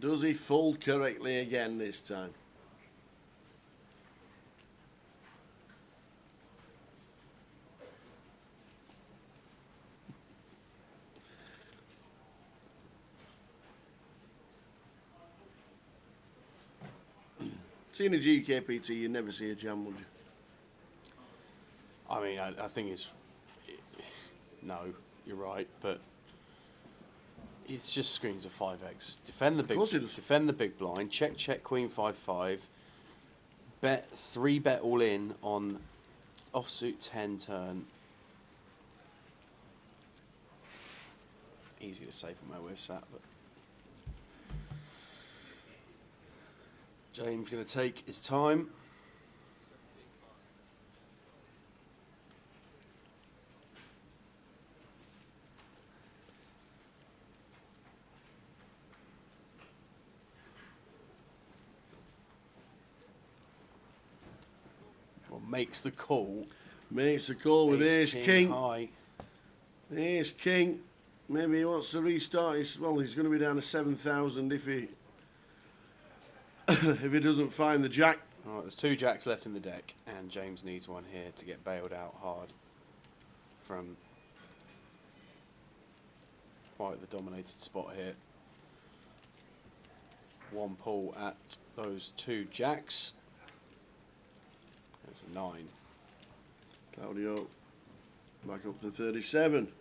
Does he fold correctly again this time? Seeing a GKPT, you never see a jam, would you? I mean, I think it's... No, you're right, but... It's just screens of 5x. Defend the big blind. Check, Queen 5-5. Bet 3-bet all in on offsuit 10 turn. Easy to say from where we're sat, but James going to take his time. Makes the call. Makes the call with ace king. High. Ace king. Maybe he wants to restart. He's going to be down to 7,000 if he if he doesn't find the jack. All right, there's 2 jacks left in the deck, and James needs one here to get bailed out hard from quite the dominated spot here. One pull at those 2 jacks. That's a 9. Claudio back up to 37.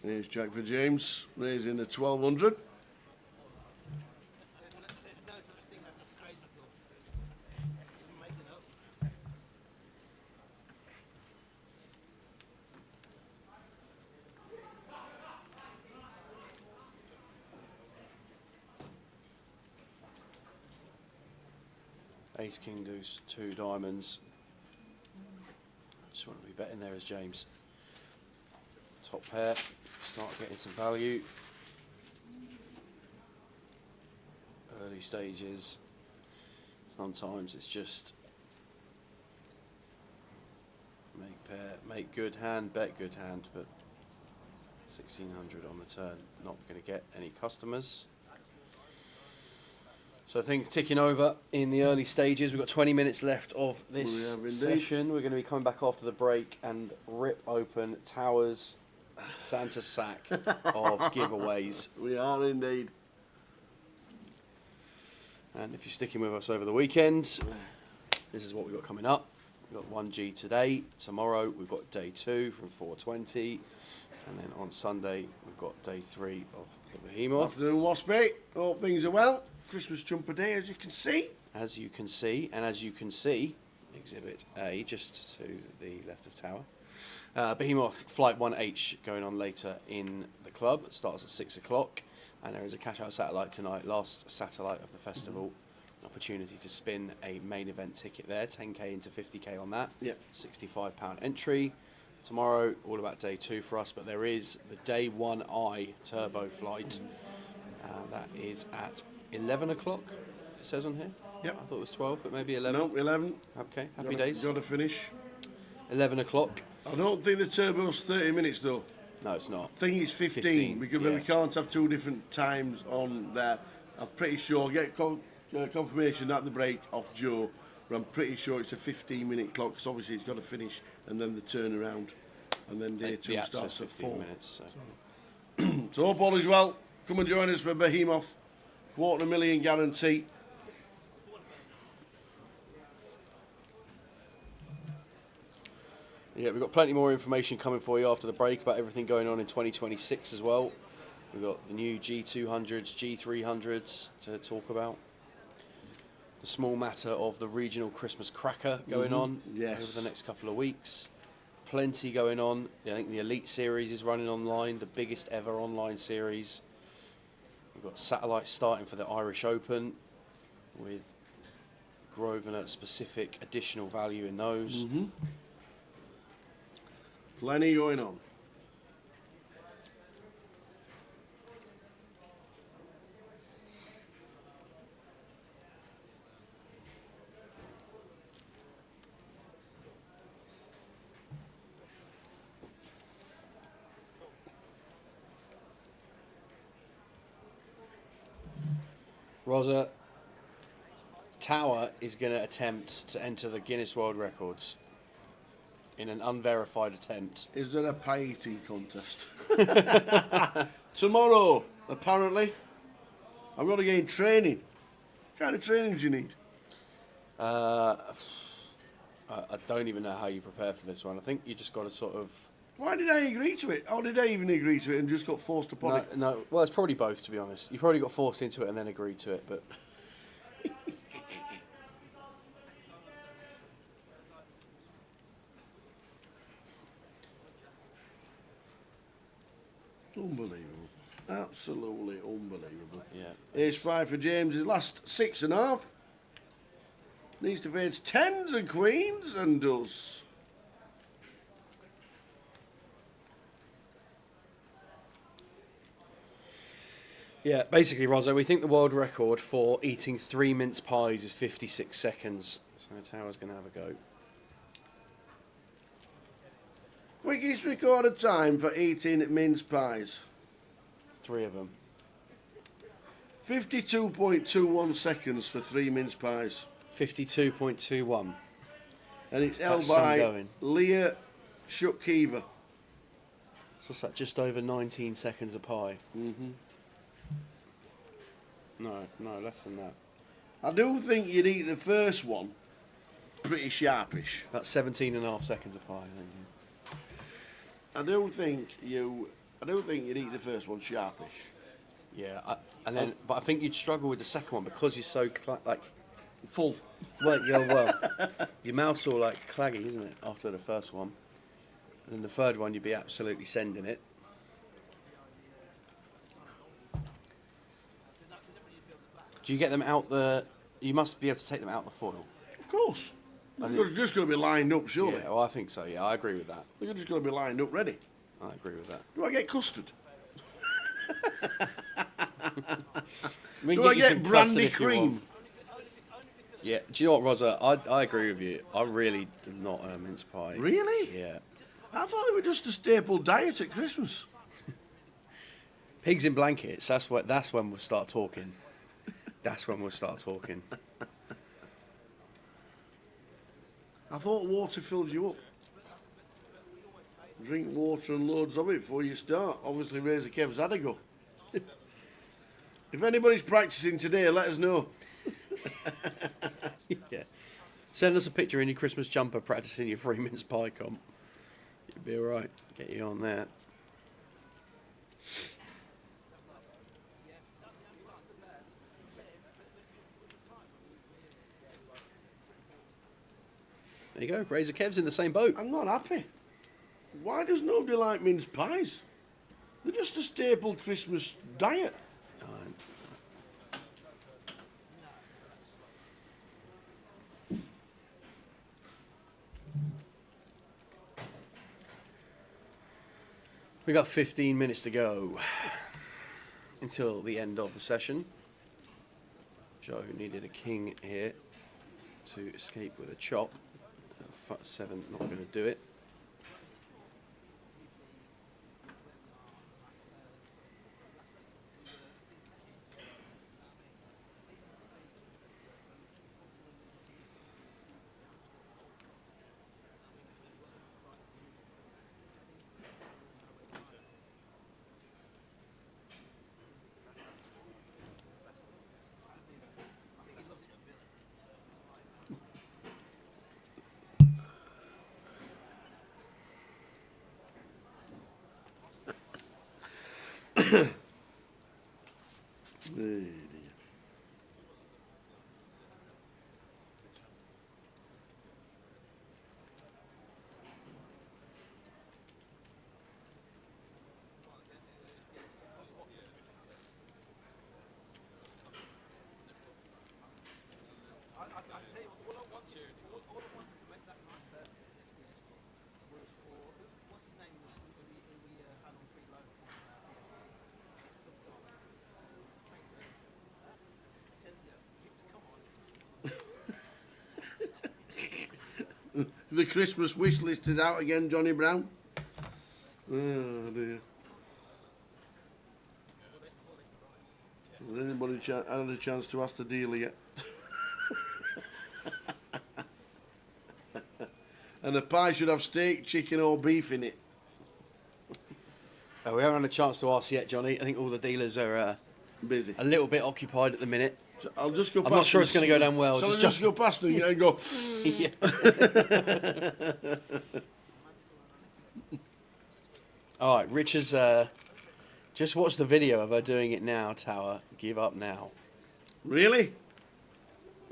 Here's Jack for James, raising the 1200. Ace, king, deuce, 2 diamonds. Just want to be betting there as James. Top pair, start getting some value. Early stages, sometimes it's just make pair, make good hand, bet good hand, but 1600 on the turn, not going to get any customers. So things ticking over in the early stages. We've got 20 minutes left of this session. We're going to be coming back after the break and rip open Tower's Santa sack of giveaways. We are indeed. And if you're sticking with us over the weekend, this is what we've got coming up. We've got 1G today. Tomorrow we've got day 2 from 4:20. And then on Sunday we've got day 3 of the Behemoth. Afternoon, Waspy. Hope things are well. Christmas jumper day, as you can see. As you can see, and as you can see, Exhibit A, just to the left of Tower. Behemoth Flight 1H going on later in the club. It starts at 6 o'clock, and there is a cash-out satellite tonight, last satellite of the festival. An opportunity to spin a main event ticket there, 10k into 50k on that. Yep. £65 entry. Tomorrow, all about day 2 for us, but there is the day 1I turbo flight. That is at 11 o'clock, it says on here. Yep. I thought it was 12, but maybe 11. No, 11. Okay, happy days. Got to finish. 11 o'clock. I don't think the turbo's 30 minutes, though. No, it's not. I think it's 15 because we can't have 2 different times on there. I'm pretty sure, get confirmation at the break off Joe, but I'm pretty sure it's a 15-minute clock because obviously it's got to finish and then the turnaround. And then day 2 starts at 4. Minutes, So hope all is well. Come and join us for Behemoth. $250,000 guarantee. Yeah, we've got plenty more information coming for you after the break about everything going on in 2026 as well. We've got the new G200s, G300s to talk about. The small matter of the regional Christmas cracker going on over the next couple of weeks. Plenty going on. I think the Elite Series is running online, the biggest ever online series. We've got satellites starting for the Irish Open with Grosvenor specific additional value in those. Plenty going on. Rosa, Tower is going to attempt to enter the Guinness World Records in an unverified attempt. Is there a pie eating contest? Tomorrow, apparently. I've got to get in training. What kind of training do you need? I don't even know how you prepare for this one. I think you just got to sort of... Why did I agree to it? How did I even agree to it and just got forced upon it? No, well, it's probably both, to be honest. You probably got forced into it and then agreed to it, but... Unbelievable. Absolutely unbelievable. Yeah. Ace 5 for James. His last 6.5. Needs to face 10s and queens and does. Yeah, basically, Rosso, we think the world record for eating 3 mince pies is 56 seconds. So Tower's going to have a go. Quickest recorded time for eating mince pies. 3 of them. 52.21 seconds for 3 mince pies. 52.21. And it's held by Leah Shutkeever. So it's like just over 19 seconds a pie. No, less than that. I do think you'd eat the first one pretty sharpish. About 17.5 seconds a pie, I think. I do think you I don't think you'd eat the first one sharpish. Yeah, but I think you'd struggle with the second one because you're so like Full. well, well, your mouth's all like claggy, isn't it? After the first one, and then the third one you'd be absolutely sending it. Do you get them out the? You must be able to take them out the foil. Of course. They're just going to be lined up, surely. Yeah, well, I think so. Yeah, I agree with that. They're just going to be lined up ready. I agree with that. Do I get custard? We Do can I you some get brandy custard if you cream? want. Yeah, do you know what, Rosa? I agree with you. I really am not a mince pie. Really? Yeah. I thought they were just a staple diet at Christmas. Pigs in blankets. That's when we'll start talking. That's when we'll start talking. I thought water filled you up. Drink water and loads of it before you start. Obviously, Razor Kev's had a go. If anybody's practicing today, let us know. Yeah. Send us a picture in your Christmas jumper practicing your free mince pie comp. You'll be alright. Get you on there. There you go. Razor Kev's in the same boat. I'm not happy. Why does nobody like mince pies? They're just a staple Christmas diet. We got 15 minutes to go until the end of the session. Joe needed a king here to escape with a chop. 7 not going to do it. The Christmas wish list is out again, Johnny Brown. Oh dear. Has anybody had a chance to ask the dealer yet? And the pie should have steak, chicken or beef in it. We haven't had a chance to ask yet, Johnny. I think all the dealers are busy. A little bit occupied at the minute. So I'll just go past. I'm not sure it's going to go down well. So I'll just go past them and go. Yeah. All right, Rich has just watched the video of her doing it now, Tower. Give up now. Really?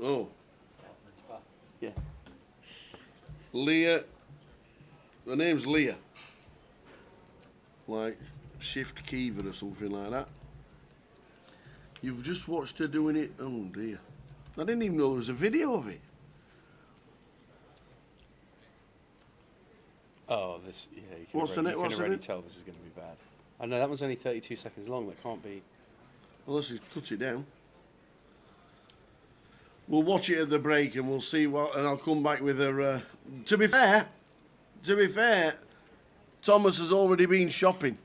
Oh. Yeah. Leah. Her name's Leah. Like Shift Keever or something like that. You've just watched her doing it. Oh dear. I didn't even know there was a video of it. Oh, this. Yeah, you can What's already, in it? you What's can in already it? tell this is going to be bad. I know that one's only 32 seconds long. That can't be. Unless he cuts it down. We'll watch it at the break and we'll see what. And I'll come back with her. To be fair, Thomas has already been shopping,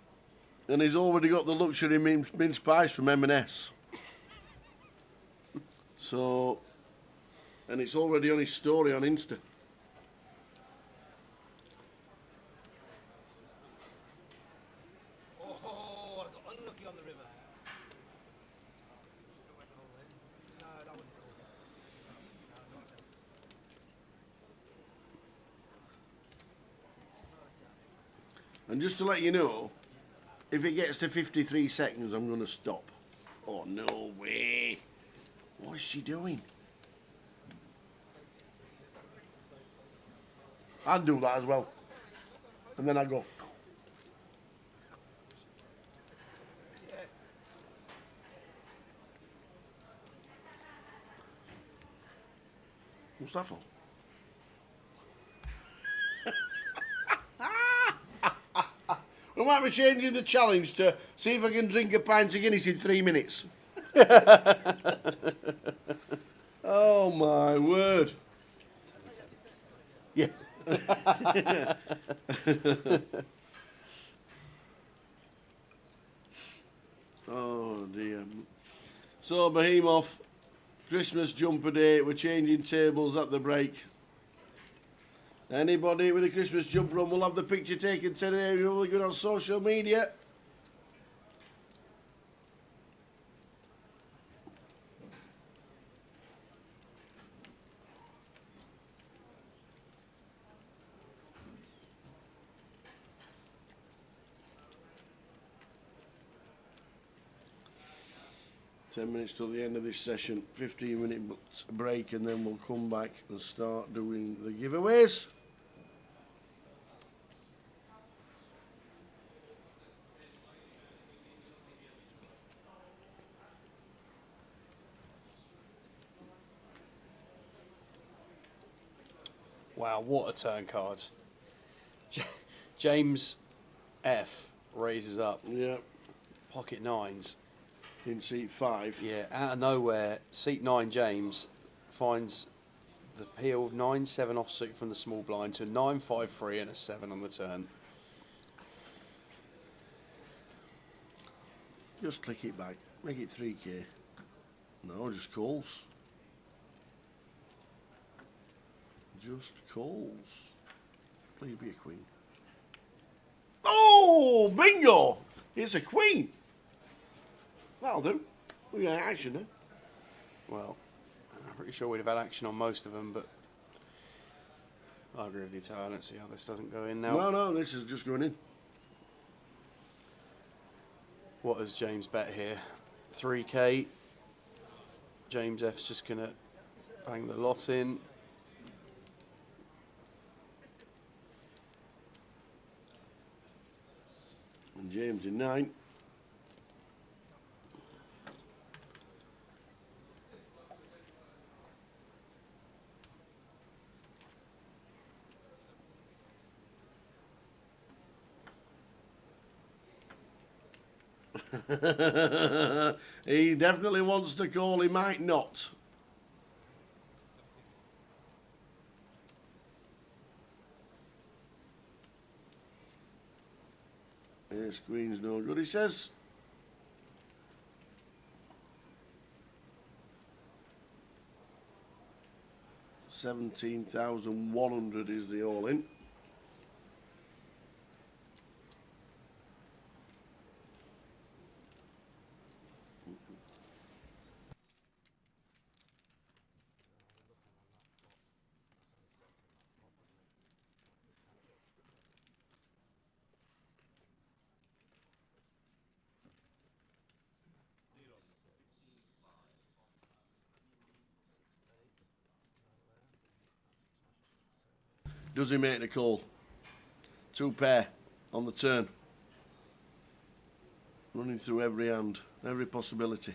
and he's already got the luxury mince pies from M&S. So, and it's already on his story on Insta. And just to let you know, If it gets to 53 seconds, I'm going to stop. Oh, no way. What is she doing? I'd do that as well. And then I go. What's that for? We might be changing the challenge to see if I can drink a pint of Guinness in 3 minutes. Oh my word. Yeah. Oh dear. So Behemoth, Christmas jumper day, we're changing tables at the break. Anybody with a Christmas jumper on will have the picture taken today. We're good on social media. Ten minutes till the end of this session, 15-minute break, and then we'll come back and start doing the giveaways. Wow, what a turn card. James F raises up. Yeah. Pocket nines. In seat 5. Yeah, out of nowhere, seat 9 James finds the peeled 9-7 offsuit from the small blind to a 9-5-3 and a 7 on the turn. Just click it back. Make it 3K. No, just calls. Just calls. Please be a queen. Oh, bingo! It's a queen. That'll do. We got action then. Well, I'm pretty sure we'd have had action on most of them, but I agree with you, Tyler. Let's see how this doesn't go in now. No, this is just going in. What has James bet here? 3K. James F's just going to bang the lot in. And James in 9. He definitely wants to call, he might not. Yes, queen's no good, he says. $17,100 is the all-in. Does he make the call? 2 pair on the turn. Running through every hand, every possibility.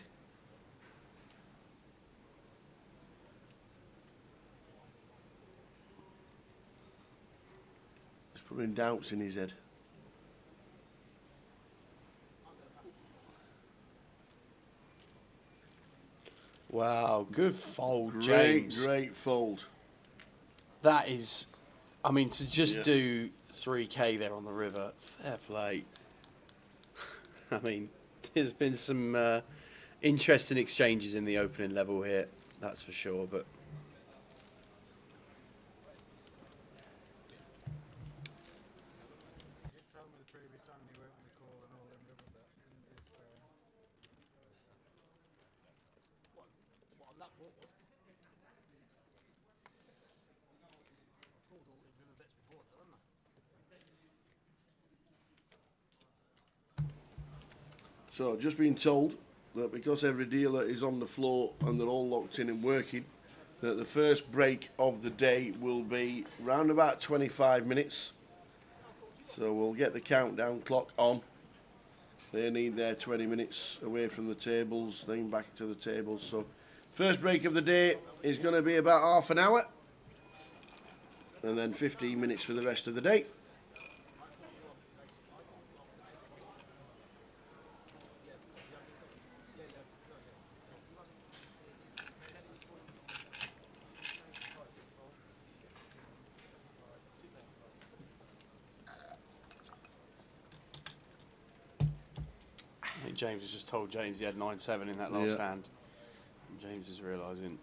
He's putting doubts in his head. Wow, good fold, James. Great fold. That is, I mean, to just do 3K there on the river, fair play. I mean, there's been some interesting exchanges in the opening level here, that's for sure, but... So, just been told that because every dealer is on the floor and they're all locked in and working, that the first break of the day will be round about 25 minutes. So we'll get the countdown clock on. They need their 20 minutes away from the tables, then back to the tables. So first break of the day is going to be about half an hour, and then 15 minutes for the rest of the day. I think James has just told James he had 9-7 in that last hand. And James is realising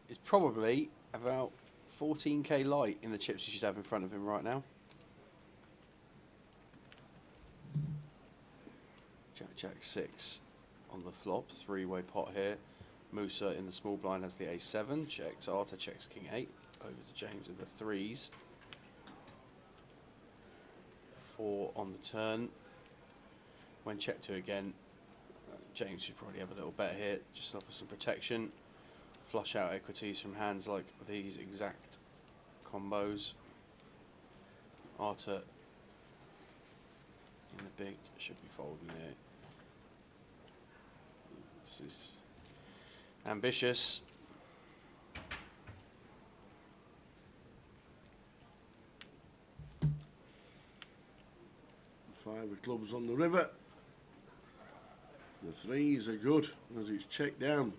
he's probably about 14k light in the chips he should have in front of him right now. Jack 6 on the flop, three-way pot here. Musa in the small blind has the A7, checks. Arthur checks King 8. Over to James with the threes. 4 on the turn. When check 2 again, James should probably have a little bet here, just offer some protection. Flush out equities from hands like these exact combos. Arthur in the big should be folding here. This is ambitious. Five of clubs on the river. The threes are good as it's checked down.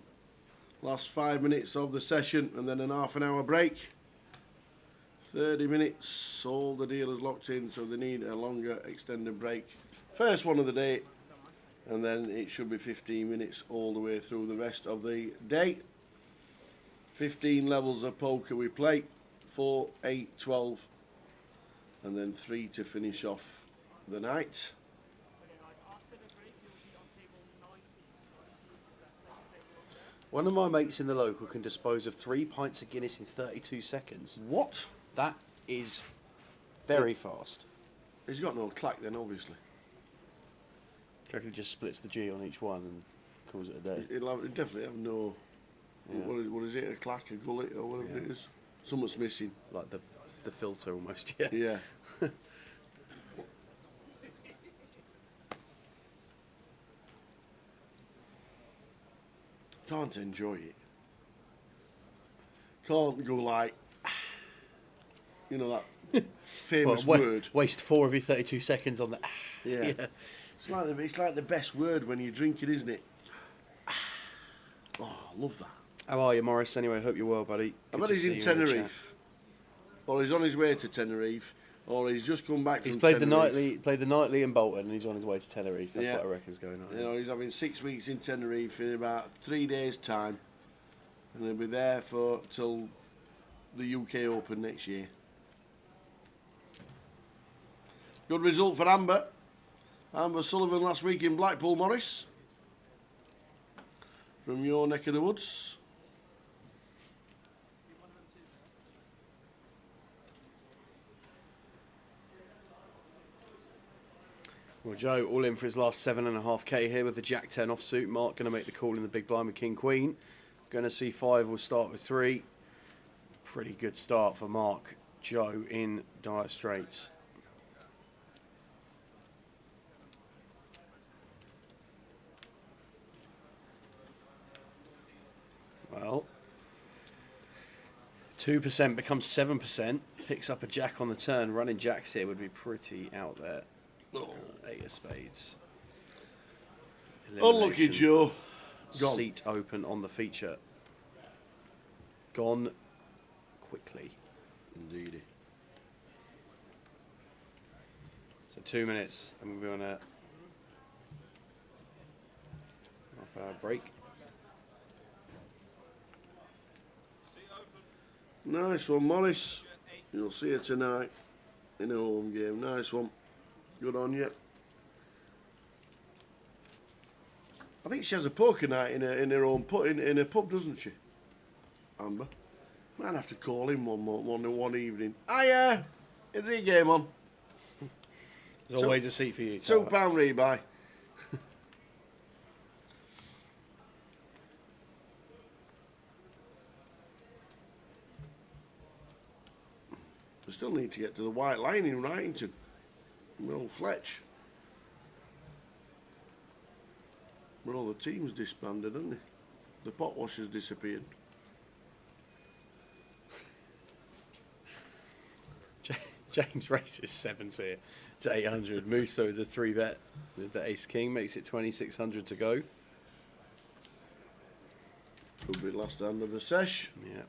Last 5 minutes of the session and then an half an hour break. 30 minutes, all the dealers locked in, so they need a longer extended break. First one of the day, and then it should be 15 minutes all the way through the rest of the day. 15 levels of poker we play, 4, 8, 12, and then 3 to finish off the night. One of my mates in the local can dispose of 3 pints of Guinness in 32 seconds. What? That is very fast. He's got no clack then, obviously. Do you reckon he just splits the G on each one and calls it a day? He'll definitely have no... Yeah. What is it? A clack, a gullet, or whatever it is? Something's missing. Like the filter almost, yeah. Yeah. Can't enjoy it. Can't go like... You know that famous word. Waste 4 of your 32 seconds on that. Yeah. It's like the best word when you drink it, isn't it? Oh, I love that. How are you, Morris? Anyway, hope you're well, buddy. I bet he's in Tenerife. Or he's on his way to Tenerife. Or he's just come back He's from played Tenerife. the nightly in Bolton, and he's on his way to Tenerife. That's what I reckon's going on. You know, he's having 6 weeks in Tenerife in about 3 days' time. And he'll be there till the UK Open next year. Good result for Amber. Amber Sullivan last week in Blackpool, Morris. From your neck of the woods. Well, Joe, all in for his last 7.5k here with the Jack 10 offsuit. Mark going to make the call in the big blind with King Queen. Going to see 5 will start with 3. Pretty good start for Mark. Joe in dire straits. Well, 2% becomes 7%. Picks up a jack on the turn. Running jacks here would be pretty out there. Oh, 8 of spades. Unlucky Joe. Gone. Seat open on the feature. Gone quickly. Indeed. So 2 minutes, then we'll be on a half-hour break. Nice one, Morris. You'll see her tonight in a home game. Nice one. Good on you. I think she has a poker night in her own pub, in a pub, doesn't she? Amber. Might have to call him one evening. Hiya! Is he game on? There's always a seat for you. £2 rebuy. We still need to get to the White Line in Wrightington. Well, Fletch. But all the teams disbanded, haven't they? The pot washers disappeared. James races 7s here to 800. Musso with the 3-bet with the Ace King makes it 2,600 to go. Could be last hand of the sesh. Yeah.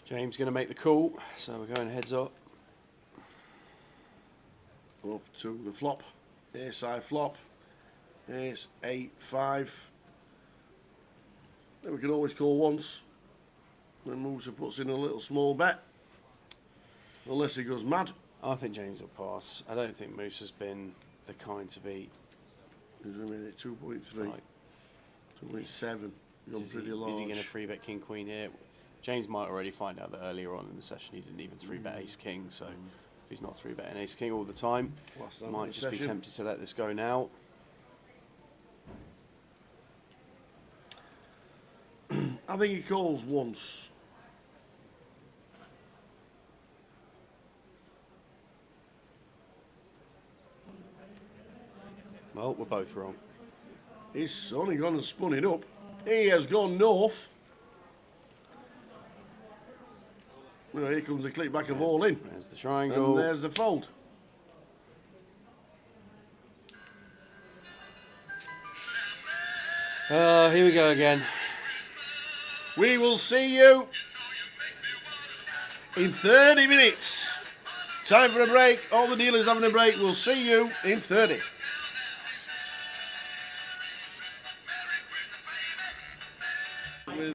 James going to make the call, so we're going heads up. Up to the flop. Ace high flop. Ace 8-5. Then we can always call once. Then Musa puts in a little small bet. Unless he goes mad. I think James will pass. I don't think Musa's been the kind to beat. He's a minute 2.3. Like, 2.7. Gone pretty large. Is he going to 3-bet King Queen here? James might already find out that earlier on in the session he didn't even 3-bet Ace King, so if he's not 3-betting Ace King all the time, might just be tempted to let this go now. I think he calls once. Well, we're both wrong. He's only gone and spun it up. He has gone north. Well, here comes the click back of all in. There's the triangle. And there's the fold. Here we go again. We will see you in 30 minutes. Time for a break. All the dealers having a break. We'll see you in 30. With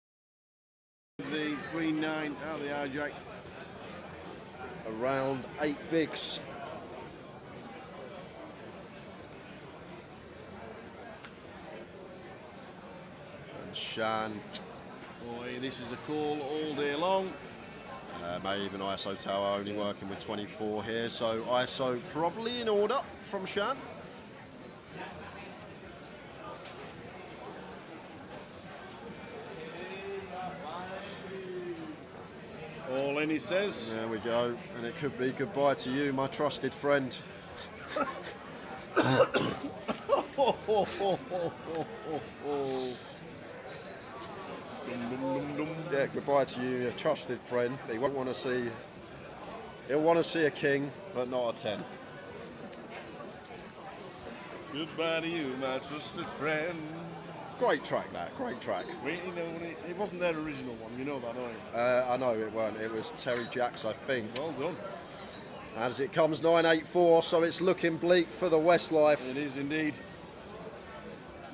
the Queen 9 out of the hijack. Around 8 bigs. And Shan. Boy, this is a call all day long. May even ISO tower only working with 24 here, so ISO probably in order from Shan. All in, he says. There we go, and it could be goodbye to you, my trusted friend. Yeah, goodbye to you, your trusted friend. He won't want to see. He'll want to see a king, but not a 10. Goodbye to you, my trusted friend. Great track, that. Great track. Wait, you know, it wasn't their original one. You know that, don't you? I know it weren't. It was Terry Jacks, I think. Well done. As it comes 984, so it's looking bleak for the Westlife. It is indeed.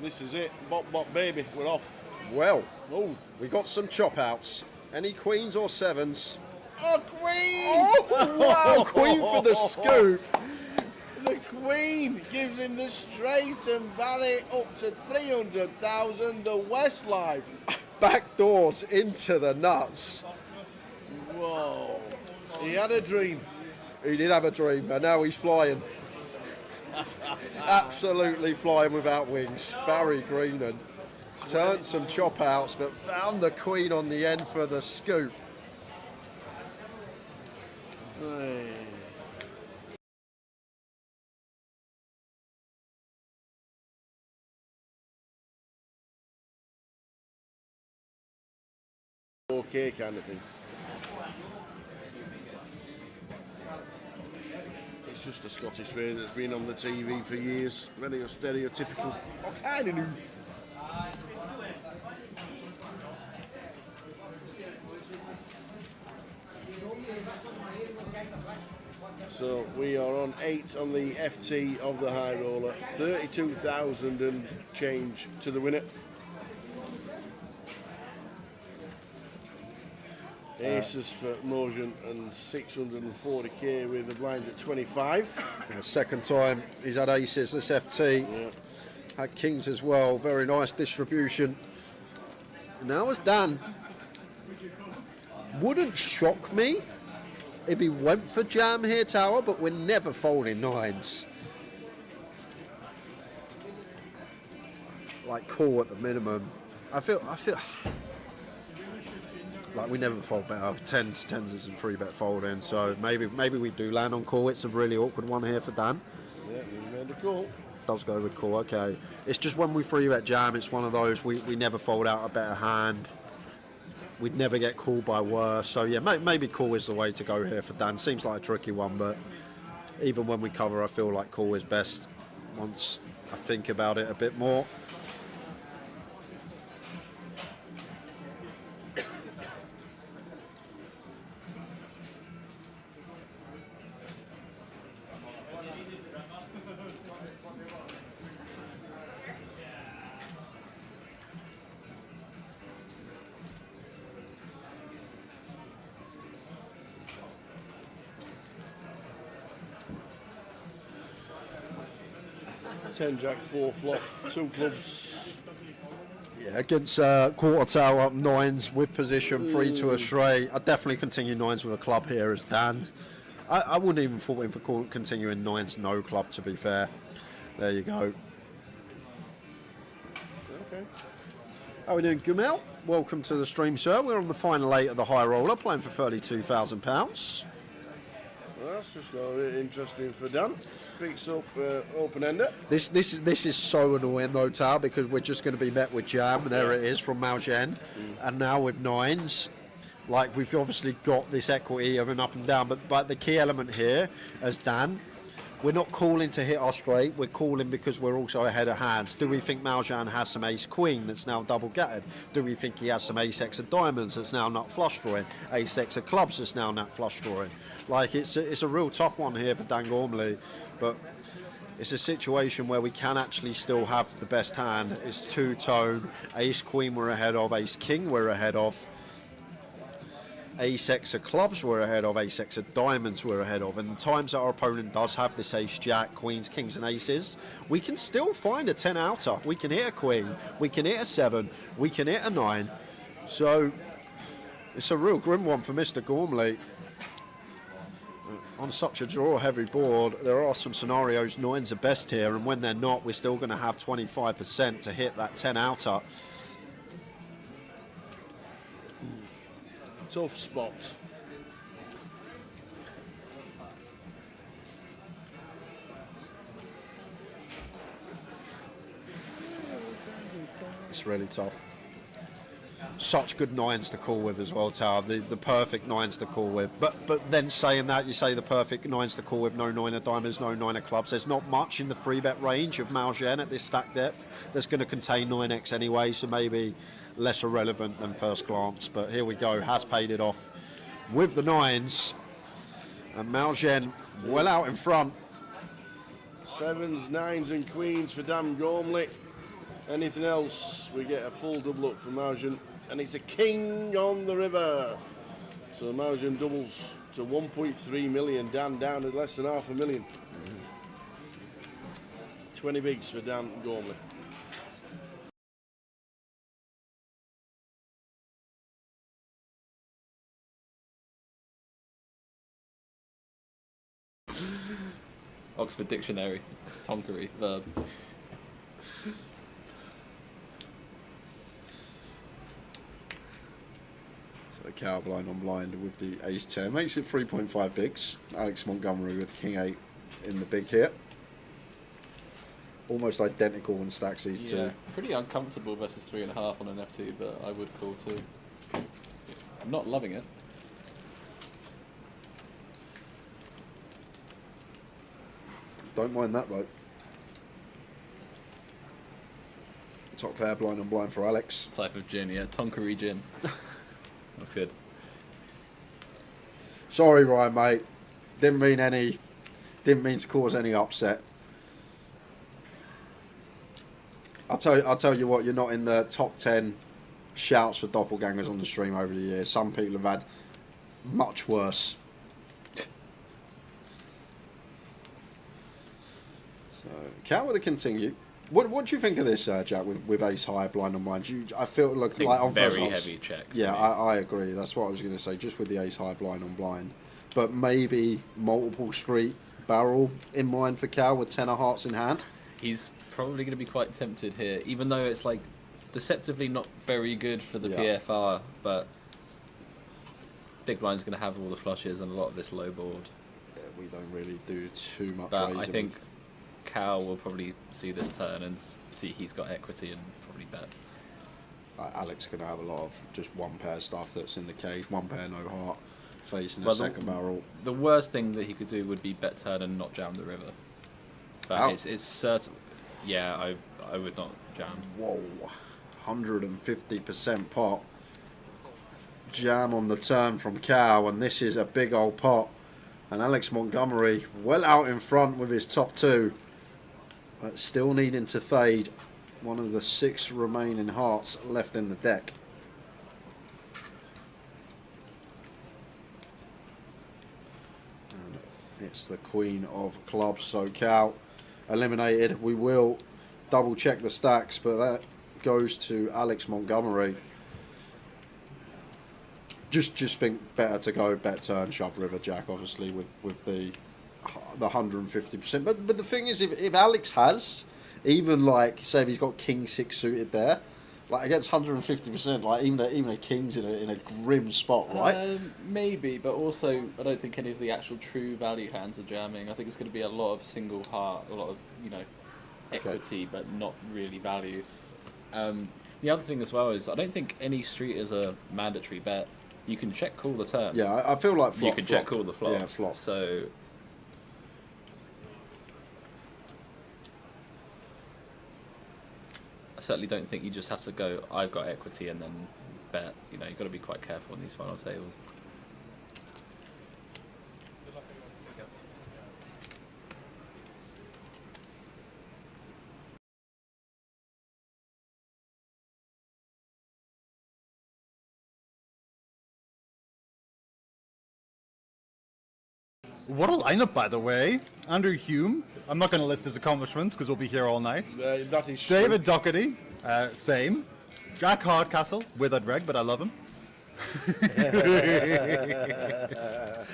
This is it. Bop, bop, baby. We're off. Well, Oh, we got some chop outs. Any queens or sevens? oh, Queen! Oh, wow, queen for the scoop. The Queen gives him the straight and Barry up to 300,000. The Westlife. Back doors into the nuts. Whoa. He had a dream. He did have a dream, and now he's flying. Absolutely flying without wings. Barry Greenan turned some chop outs, but found the queen on the end for the scoop. Hey. Okay, kind of thing. It's just a Scottish phrase that's been on the TV for years. Very stereotypical. Oh, kind of new. So we are on 8 on the FT of the high roller. 32,000 and change to the winner. Aces for Motion and 640k with the blinds at 25. Yeah, second time he's had aces this FT. Yeah. Had kings as well. Very nice distribution. Now it's Dan. Wouldn't shock me if he went for jam here, Tower, but we're never folding nines. Like call at the minimum. I feel like we never fold better. Tens isn't free bet folding, so maybe we do land on call. It's a really awkward one here for Dan. Yeah, we made a call. Does go with call, okay. It's just when we free bet jam, it's one of those we never fold out a better hand. We'd never get called by worse. So yeah, maybe call is the way to go here for Dan. Seems like a tricky one, but even when we cover, I feel like call is best once I think about it a bit more. Ten Jack 4 flop, 2 clubs. Yeah, against quarter tower nines with position 3 to a straight. I'd definitely continue nines with a club here as Dan. I wouldn't even fault him for continuing nines no club, to be fair. There you go. Okay. How are we doing, Gumel? Welcome to the stream, sir. We're on the final 8 of the high roller, playing for £32,000. Well, that's just got a bit interesting for Dan. Picks up open-ender. This is so annoying though, Tal, because we're just going to be met with jam, and there it is from Malgen, and now with nines. Like, we've obviously got this equity of an up and down, but the key element here, as Dan, we're not calling to hit our straight, we're calling because we're also ahead of hands. Do we think Maljan has some ace-queen that's now double-gatted? Do we think he has some ace-x of diamonds that's now nut flush drawing? Ace-x of clubs that's now nut flush drawing? Like, it's a real tough one here for Dan Gormley, but it's a situation where we can actually still have the best hand. It's two-tone, ace-queen we're ahead of, ace-king we're ahead of. Ace-x of clubs we're ahead of, ace-x of diamonds we're ahead of, and the times that our opponent does have this ace-jack, queens, kings and aces, we can still find a 10 outer. We can hit a queen, we can hit a 7, we can hit a 9. So it's a real grim one for Mr. Gormley. On such a draw-heavy board, there are some scenarios 9s are best here, and when they're not, we're still going to have 25% to hit that 10 outer. Tough spot. It's really tough. Such good 9s to call with as well, Tower. The perfect 9s to call with. But then saying that, you say the perfect 9s to call with, no 9 of diamonds, no 9 of clubs. There's not much in the 3-bet range of Malgen at this stack depth that's going to contain 9x anyway, so maybe less irrelevant than first glance. But here we go, has paid it off with the 9s. And Malgen well out in front. 7s, 9s and queens for Dan Gormley. Anything else, we get a full double up for Malgen. And it's a king on the river. So Malgen doubles to 1.3 million. Dan down at less than $500,000. 20 bigs for Dan Gormley. Oxford Dictionary, Tonkery, verb. So cow blind on blind with the ace 10 makes it 3.5 bigs. Alex Montgomery with king 8 in the big hit. Almost identical in stacks these two. Pretty uncomfortable versus 3.5 on an F2, but I would call too. I'm not loving it. Don't mind that, though. Top pair blind on blind for Alex. Type of gin, yeah. Tonkery gin. That's good. Sorry, Ryan, mate. Didn't mean to cause any upset. I'll tell you what, you're not in the top 10 shouts for doppelgangers on the stream over the years. Some people have had much worse. So, Cal with a continue. What do you think of this, Jack, with ace high, blind on blind? I feel like on first very odds, heavy check. Yeah, I agree. That's what I was going to say, just with the ace high, blind on blind. But maybe multiple street barrel in mind for Cal with 10 of hearts in hand. He's probably going to be quite tempted here, even though it's like deceptively not very good for the PFR, but big blind's going to have all the flushes and a lot of this low board. Yeah, we don't really do too much. But I think Cal will probably see this turn and see he's got equity and probably bet. Alex going to have a lot of just one pair stuff that's in the cage, one pair no heart, facing a second barrel. The worst thing that he could do would be bet turn and not jam the river. But it's certain. Yeah, I would not jam. Whoa, 150% pot. Jam on the turn from Cal, and this is a big old pot. And Alex Montgomery well out in front with his top two, but still needing to fade one of the 6 remaining hearts left in the deck. And it's the queen of clubs, so Cal eliminated. We will double check the stacks, but that goes to Alex Montgomery. Just think better to go bet turn, shove river, Jack, obviously with the 150%. But the thing is, if Alex has, even like say if he's got king 6 suited there, like against 150%, like even a king's in a grim spot, right? Maybe, but also I don't think any of the actual true value hands are jamming. I think it's going to be a lot of single heart, a lot of equity, but not really value. The other thing as well is I don't think any street is a mandatory bet. You can check call the turn. Yeah, I feel like flop. You can check call the flop. Yeah, flop. So I certainly don't think you just have to go, I've got equity and then bet. You've got to be quite careful on these final tables. What a lineup, by the way. Andrew Hume. I'm not going to list his accomplishments because we'll be here all night. That is David Doherty, same. Jack Hardcastle, withered reg, but I love him.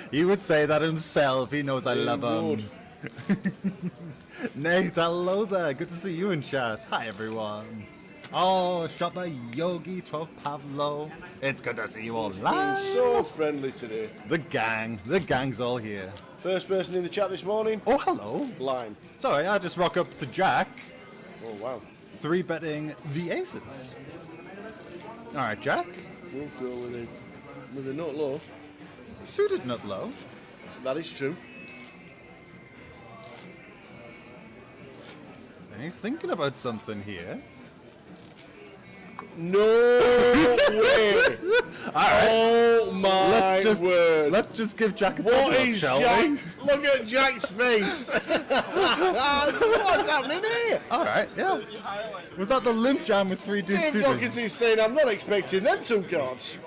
He would say that himself. He knows I love him. Nate, hello there. Good to see you in chat. Hi, everyone. Oh, shot by Yogi 12 Pavlo. It's good to see you all live. So friendly today. The gang's all here. First person in the chat this morning. Oh, hello. Blind. Sorry, I just rock up to Jack. Oh, wow. 3-betting the aces. All right, Jack. We'll go with a nut low. Suited nut low. That is true. And he's thinking about something here. No way! All right. Oh my word! Let's just give Jack a What top is shall Jack? we? Look at Jack's face! What's happening here? All right, yeah. Was that the limp jam with 3 deuce Dave suited? Doherty's saying I'm not expecting them 2 cards.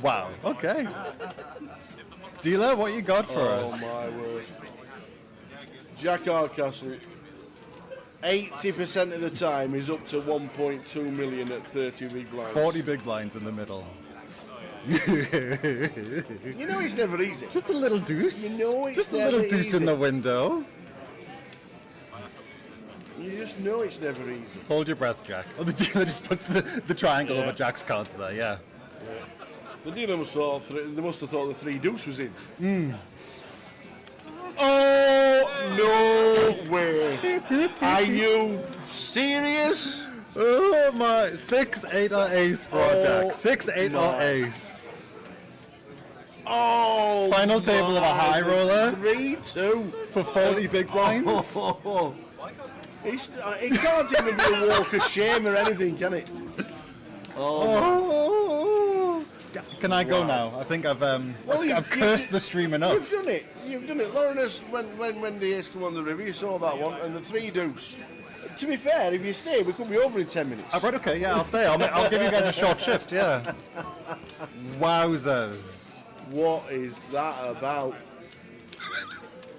Wow. Okay. Dealer, what you got for us? Oh my word! Jack Hardcastle. 80% of the time is up to 1.2 million at 30 big blinds. 40 big blinds in the middle. You know it's never easy. Just a little deuce. You know it's just a never little deuce easy. in the window. You just know it's never easy. Hold your breath, Jack. Oh, the dealer just puts the triangle over Jack's cards there, yeah. The dealer must have thought the 3 deuce was in. Mm. Oh, no way. Are you serious? Oh my, 6, 8 or ace for Jack. 6, 8 or ace. Oh, final table of a high roller. 3-2 for 40 big blinds. It can't even be a walk of shame or anything, can it? Oh. Can I go now? I think I've cursed the stream enough. You've done it. You've done it. Lauren, when the ace come on the river, you saw that one, and the 3 deuce. To be fair, if you stay, we could be over in 10 minutes. Oh, right, okay, yeah, I'll stay. I'll give you guys a short shift, yeah. Wowzers. What is that about?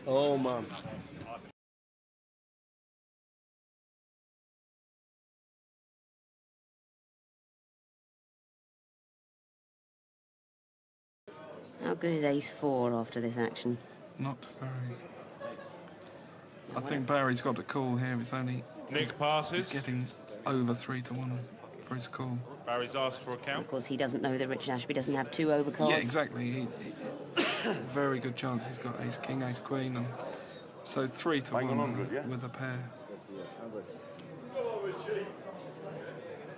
Oh man. How good is ace 4 after this action? Not very. I think Barry's got a call here. It's only Nick passes. he's getting over 3-1 for his call. Barry's asked for a count. Of course, he doesn't know that Richard Ashby doesn't have 2 overcards. Yeah, exactly. Very good chance. He's got ace king, ace queen, and so 3-1 with a pair.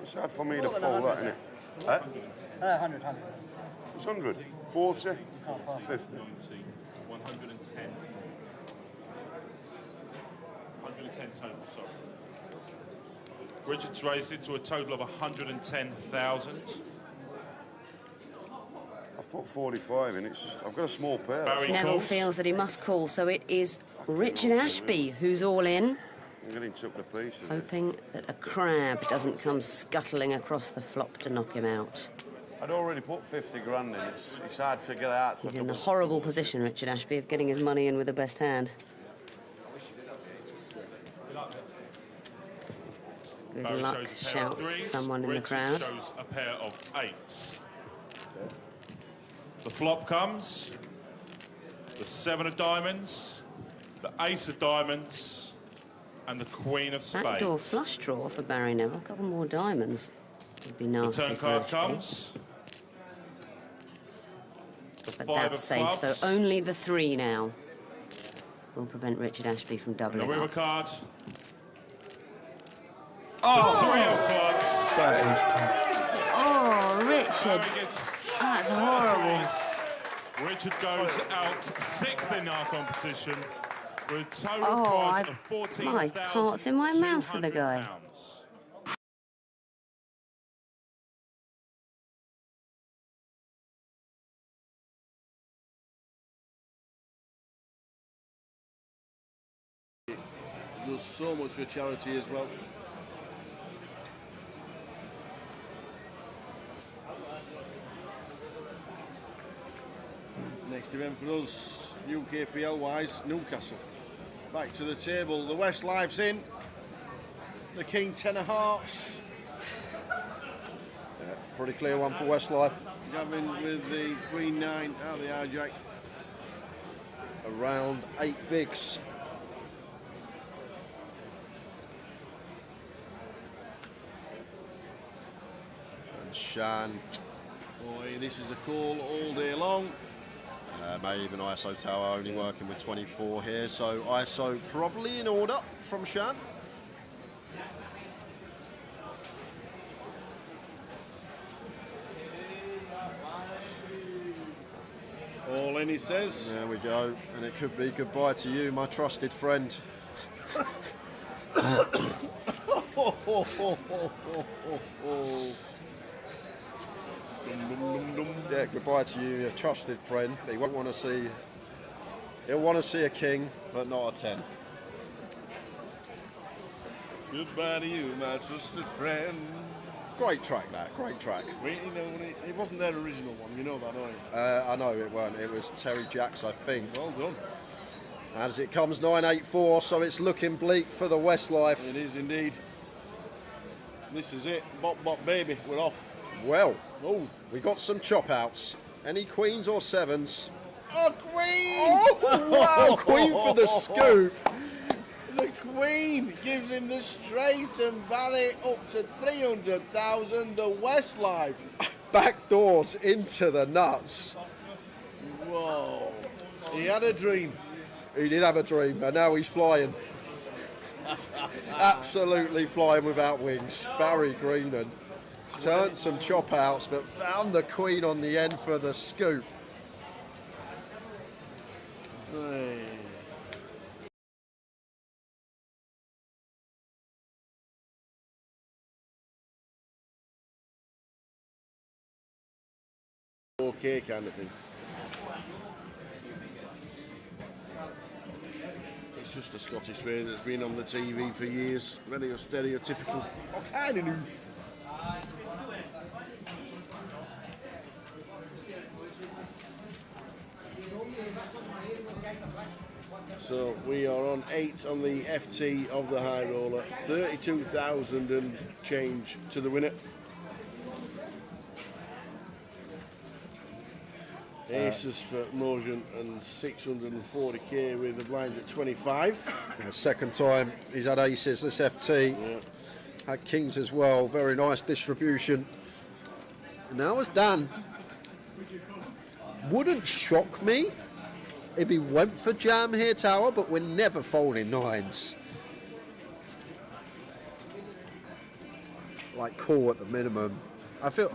It's hard for me to fold that, isn't it? Huh? 100. It's 100. 40. 50. 110. 110 total, sorry. Richard's raised it to a total of 110,000. I've put 45 in. I've got a small pair. Barry Neville calls. feels that he must call, so it is Richard Ashby who's all in, I'm getting took to pieces. hoping that a crab doesn't come scuttling across the flop to knock him out. I'd already put 50 grand in. It's hard to figure out. He's in the horrible position, Richard Ashby, of getting his money in with the best hand. Good Barry luck, shows a pair of shouts threes. someone in the Richard crowd. shows a pair of 8s. The flop comes. The 7 of diamonds. The ace of diamonds. And the queen of spades. Backdoor flush draw for Barry Neville. A couple more diamonds would be The nasty. turn for card Ashby. comes. The But 5 that's of safe, clubs. so only the 3 now will prevent Richard Ashby from And the doubling river up. card. The 3 of clubs. That is tough. Oh, Richard. Barry gets That's horrible. Richard goes out 6th in our competition with a total Oh, prize of my heart's in my mouth for the guy. £14,200. Does so much for charity as well. Next event for us, UKPL wise, Newcastle. Back to the table. The Westlife's in. The King 10 of hearts. Yeah, pretty clear one for Westlife. Gavin with the Queen 9 out of the hijack. Around 8 bigs. And Shan. Boy, this is a call all day long. May even ISO tower only working with 24 here, so ISO probably in order from Shan. All in, he says. There we go, and it could be goodbye to you, my trusted friend. Yeah, goodbye to you, your trusted friend. He won't want to see. He'll want to see a king, but not a 10. Goodbye to you, my trusted friend. Great track, that. Great track. Wait, you know, it wasn't their original one. You know that, don't you? I know it weren't. It was Terry Jacks, I think. Well done. As it comes 9-8-4, so it's looking bleak for the Westlife. It is indeed. This is it. Bop, bop, baby. We're off. Well, Oh, we got some chop outs. Any queens or 7s? oh, Queen! Oh, wow, queen for the scoop. The Queen gives him the straight and Barry up to 300,000. The Westlife. Back doors into the nuts. Whoa. He had a dream. He did have a dream, and now he's flying. Absolutely flying without wings. Barry Greenan turned some chop outs, but found the queen on the end for the scoop. Hey. Okay, kind of thing. It's just a Scottish phrase that's been on the TV for years. Very stereotypical. Oh, kind of new. So we are on 8 on the FT of the high roller, 32,000 and change to the winner. Aces for Motion and 640k with the blinds at 25. Yeah, second time he's had aces this FT. Yeah. Had kings as well. Very nice distribution. And now it's Dan. Wouldn't shock me if he went for jam here, Tower, but we're never folding nines. Like call at the minimum. I feel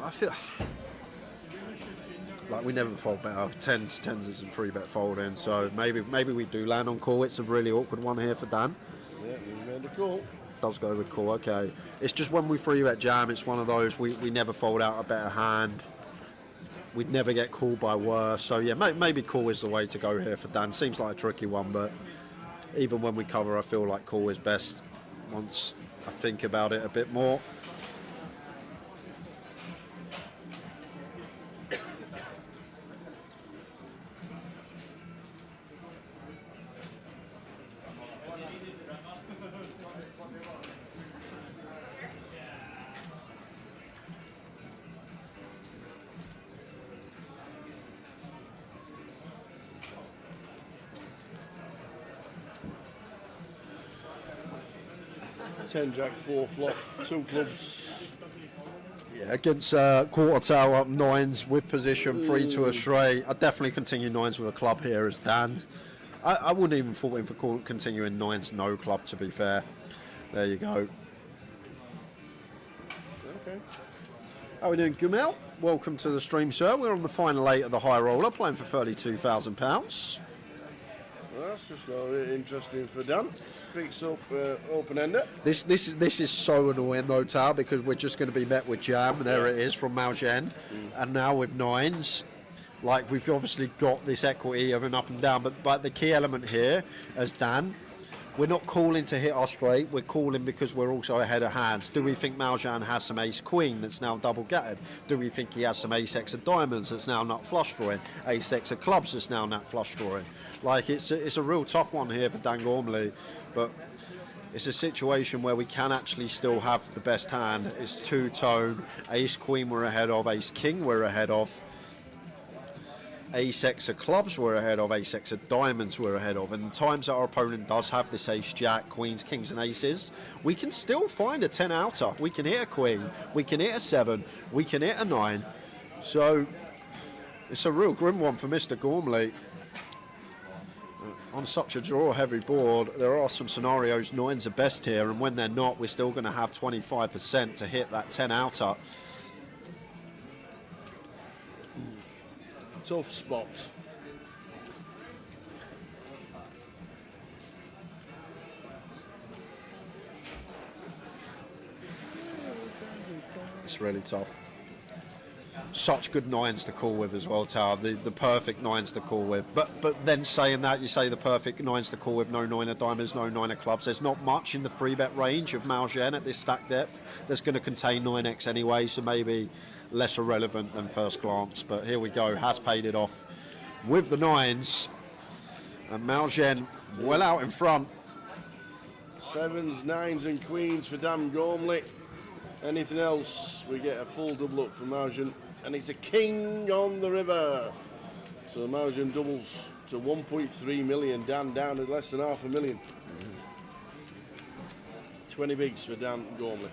like we never fold better. Tens isn't free bet folding, so maybe we do land on call. It's a really awkward one here for Dan. Yeah, we made a call. Does go with call, okay. It's just when we free bet jam, it's one of those we never fold out a better hand. We'd never get called by worse. So yeah, maybe call is the way to go here for Dan. Seems like a tricky one, but even when we cover, I feel like call is best once I think about it a bit more. Ten jack, 4 flop, 2 clubs. Yeah, against quarter tower, nines with position, 3 to a straight. I'd definitely continue nines with a club here as Dan. I wouldn't even fault him for continuing nines, no club, to be fair. There you go. Okay. How are we doing, Gumel? Welcome to the stream, sir. We're on the final 8 of the high roller, playing for £32,000. Well, that's just got interesting for Dan. Picks up open-ender. This is so annoying though, Tal, because we're just going to be met with jam, and there it is from Malgen, and now with nines. Like, we've obviously got this equity of an up and down, but the key element here, as Dan, we're not calling to hit our straight, we're calling because we're also ahead of hands. Do we think Maljan has some ace-queen that's now double-gatted? Do we think he has some ace-x of diamonds that's now nut flush drawing? Ace-x of clubs that's now nut flush drawing? Like, it's a real tough one here for Dan Gormley, but it's a situation where we can actually still have the best hand. It's two-tone, ace-queen we're ahead of, ace-king we're ahead of. Ace-x of clubs we're ahead of, ace-x of diamonds we're ahead of, and the times that our opponent does have this ace-jack, queens, kings and aces, we can still find a 10 outer. We can hit a queen, we can hit a 7, we can hit a 9. So it's a real grim one for Mr. Gormley. On such a draw-heavy board, there are some scenarios 9s are best here, and when they're not, we're still going to have 25% to hit that 10 outer. Tough spot. It's really tough. Such good 9s to call with as well, Tower. The perfect 9s to call with. But then saying that, you say the perfect 9s to call with, no 9 of diamonds, no 9 of clubs. There's not much in the 3-bet range of Malgen at this stack depth that's going to contain 9x anyway, so maybe less irrelevant than first glance. But here we go, has paid it off with the 9s. And Malgen well out in front. 7s, 9s and queens for Dan Gormley. Anything else, we get a full double up from Malgen. And it's a king on the river. So Malgen doubles to 1.3 million. Dan down at less than $500,000. 20 bigs for Dan Gormley.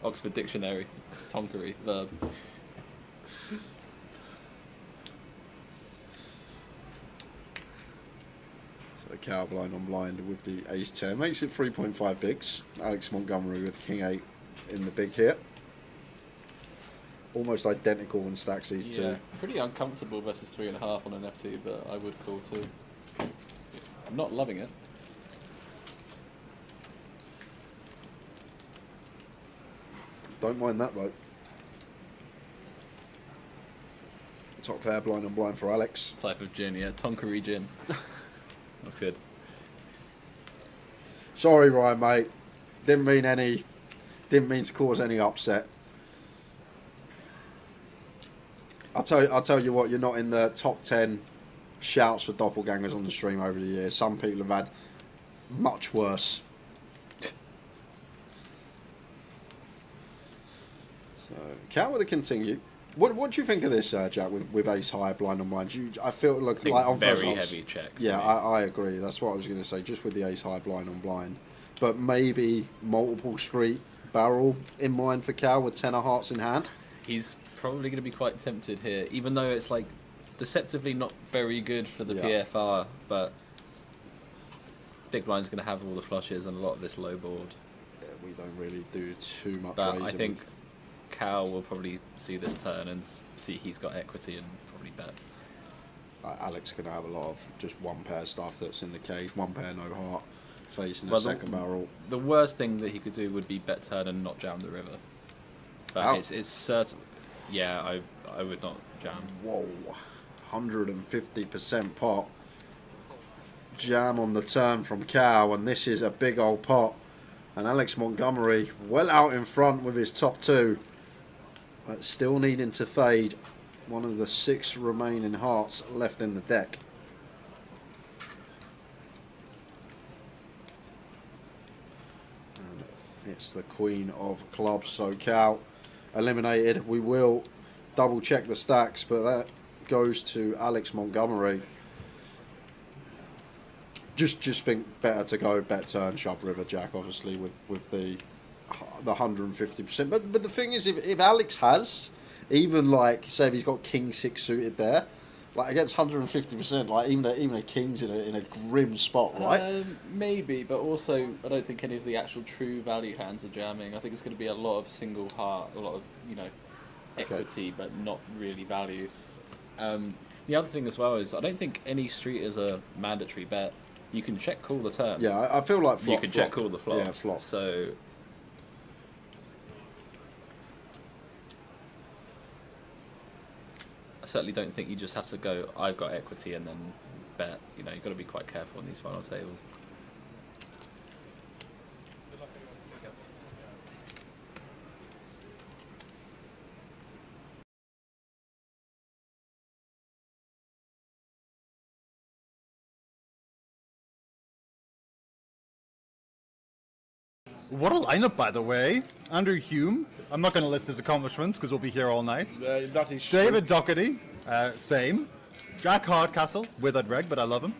Oxford Dictionary, tonkery, verb. So cow blind on blind with the ace-10 makes it 3.5 bigs. Alex Montgomery with king 8 in the big hit. Almost identical in stacks these two. Pretty uncomfortable versus 3.5 on an FT, but I would call too. I'm not loving it. Don't mind that though. Top pair blind on blind for Alex. Type of gin, yeah, tonkery gin. That's good. Sorry, Ryan, mate. Didn't mean to cause any upset. I'll tell you what, you're not in the top 10 shouts for doppelgangers on the stream over the years. Some people have had much worse. So, count with a continue. What do you think of this, Jack, with ace high, blind on blind? I feel like on very first heavy check. Yeah, I agree. That's what I was going to say, just with the ace high, blind on blind. But maybe multiple street barrel in mind for Cal with 10 of hearts in hand. He's probably going to be quite tempted here, even though it's like deceptively not very good for the PFR, but big blind's going to have all the flushes and a lot of this low board. Yeah, we don't really do too much. But I think Cal will probably see this turn and see he's got equity and probably bet. Alex going to have a lot of just one pair stuff that's in the cage, one pair no heart, facing a second barrel. The worst thing that he could do would be bet turn and not jam the river. But it's certain. Yeah, I would not jam. Whoa, 150% pot. Jam on the turn from Cal, and this is a big old pot. And Alex Montgomery well out in front with his top two, but still needing to fade one of the 6 remaining hearts left in the deck. And it's the queen of clubs, so Cal eliminated. We will double check the stacks, but that goes to Alex Montgomery. Just think better to go bet turn, shove river, Jack, obviously with the 150%. But the thing is, if Alex has, even like say if he's got king 6 suited there, like against 150%, like even a king's in a grim spot, right? Maybe, but also I don't think any of the actual true value hands are jamming. I think it's going to be a lot of single heart, a lot of equity, but not really value. The other thing as well is I don't think any street is a mandatory bet. You can check call the turn. Yeah, I feel like flop. You can check call the flop. Yeah, flop. So I certainly don't think you just have to go, I've got equity and then bet. You've got to be quite careful on these final tables. What a lineup, by the way. Andrew Hume. I'm not going to list his accomplishments because we'll be here all night. That is David Doherty, same. Jack Hardcastle, withered reg, but I love him.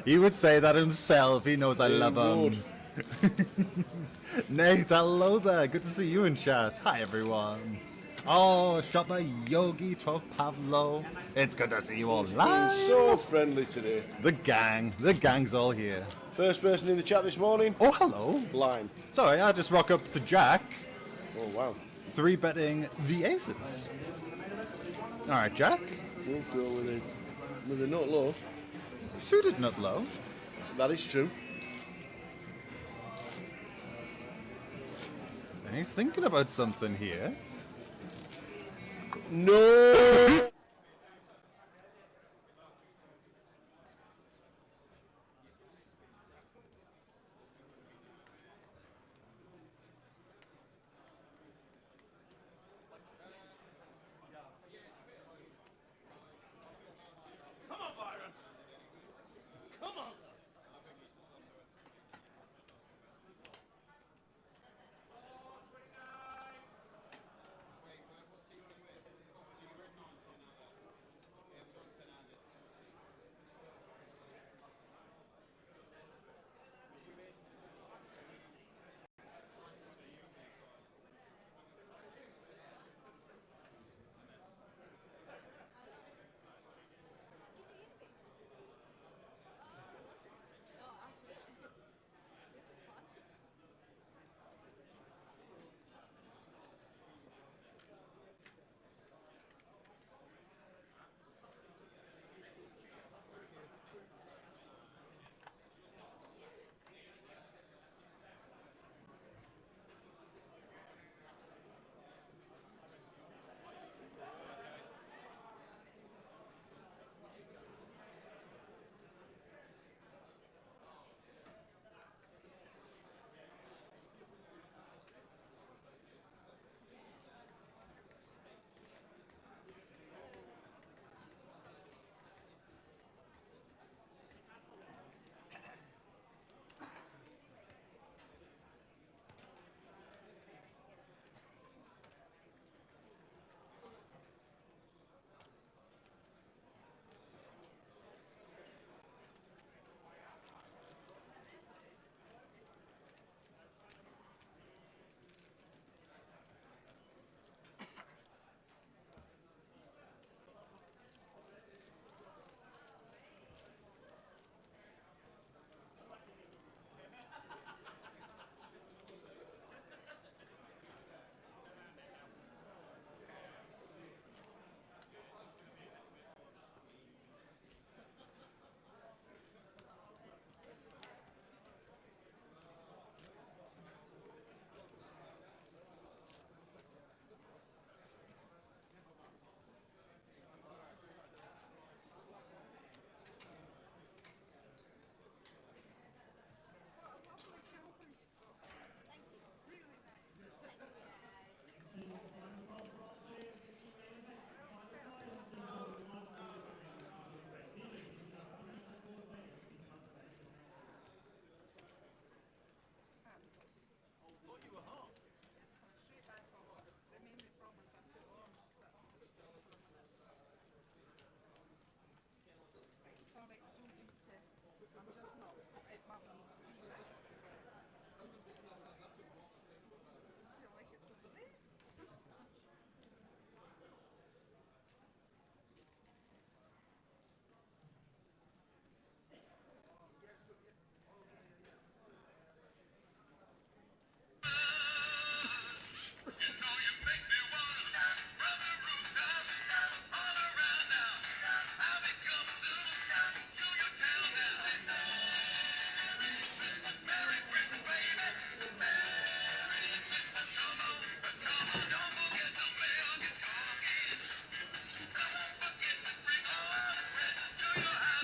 He would say that himself. He knows I love him. Nate, hello there. Good to see you in chat. Hi, everyone. Oh, shot my Yogi 12 Pavlo. It's good to see you all live. So friendly today. The gang's all here. First person in the chat this morning. Oh, hello. Blind. Sorry, I just rock up to Jack. Oh, wow. 3 betting the aces. All right, Jack. We'll go with a nut low. Suited nut low. That is true. And he's thinking about something here. No!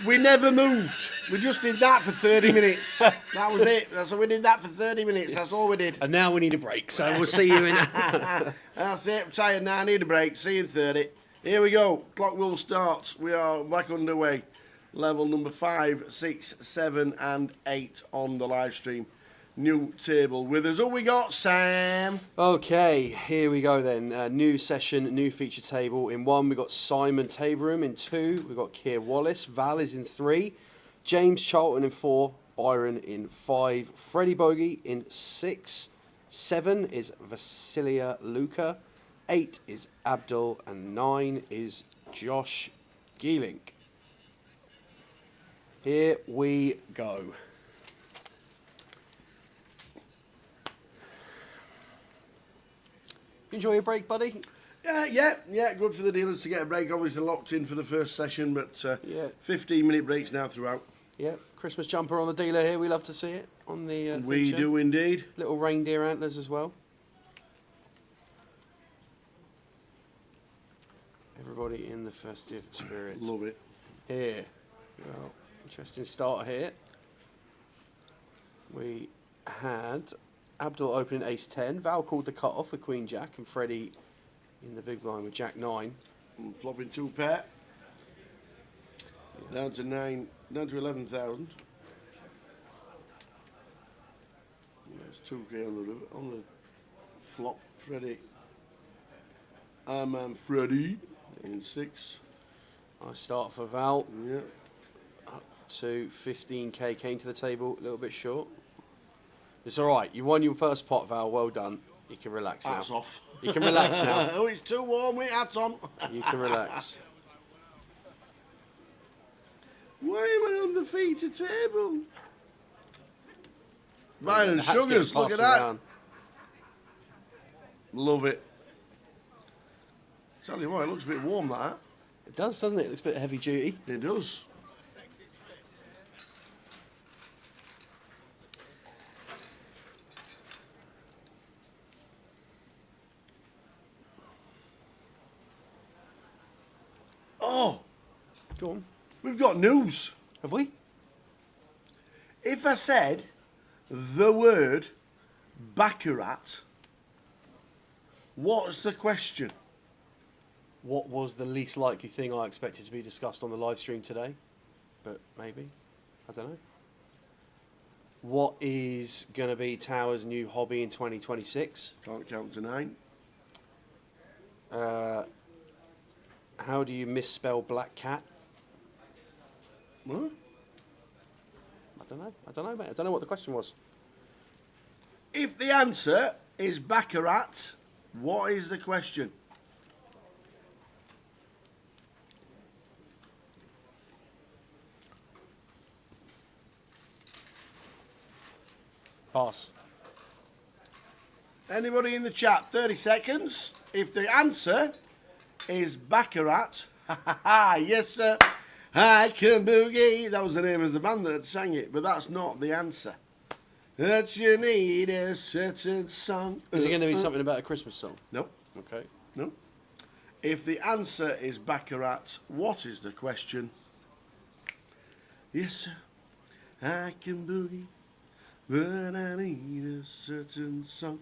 We never moved. We just did that for 30 minutes. That was it. So we did that for 30 minutes. That's all we did. And now we need a break, so we'll see you in... That's it. I'm tired now. I need a break. See you in 30. Here we go. Clock will start. We are back underway. Level number 5, 6, 7 and 8 on the live stream. New table with us. Who we got, Sam? Okay, here we go then. New session, new feature table. In 1, we've got Simon Taborum. In 2, we've got Keir Wallace. Val is in 3. James Charlton in 4. Byron in 5. Freddie Bogey in 6. 7 is Vasilia Luca. 8 is Abdul. And 9 is Josh Geelink. Here we go. Enjoy your break, buddy? Yeah, good for the dealers to get a break. Obviously locked in for the first session, but 15-minute breaks now throughout. Yeah, Christmas jumper on the dealer here. We love to see it on the We feature. do indeed. Little reindeer antlers as well. Everybody in the festive spirit. Love it. Here, well, interesting start here. We had Abdul opening ace 10. Val called the cut off with Queen Jack, and Freddie in the big blind with Jack 9. And flopping 2 pair. Down to 9, down to 11,000. There's 2K on the flop. Freddie. Freddie in 6. Nice start for Val. Yeah. Up to 15k. Came to the table a little bit short. It's all right. You won your first pot, Val. Well done. You can relax now. Hats off. You can relax now. Oh, it's too warm with hats on. You can relax. Why am I on the feature table? Byron The hat's getting Sugars, look at that. around. Love it. Tell you what, it looks a bit warm, that. It does, doesn't it? It looks a bit heavy duty. It does. Oh, Go on. we've got news. Have we? If I said the word Baccarat, what's the question? What was the least likely thing I expected to be discussed on the live stream today? But maybe. I don't know. What is going to be Tower's new hobby in 2026? Can't count to 9. How do you misspell black cat? What? I don't know. I don't know, mate. I don't know what the question was. If the answer is Baccarat, what is the question? Pass. Anybody in the chat? 30 seconds. If the answer is Baccarat, yes sir, I can boogie. That was the name of the band that sang it, but that's not the answer. That you need a certain song. Is it going to be something about a Christmas song? Nope. Okay. No. If the answer is Baccarat, what is the question? Yes sir, I can boogie, but I need a certain song.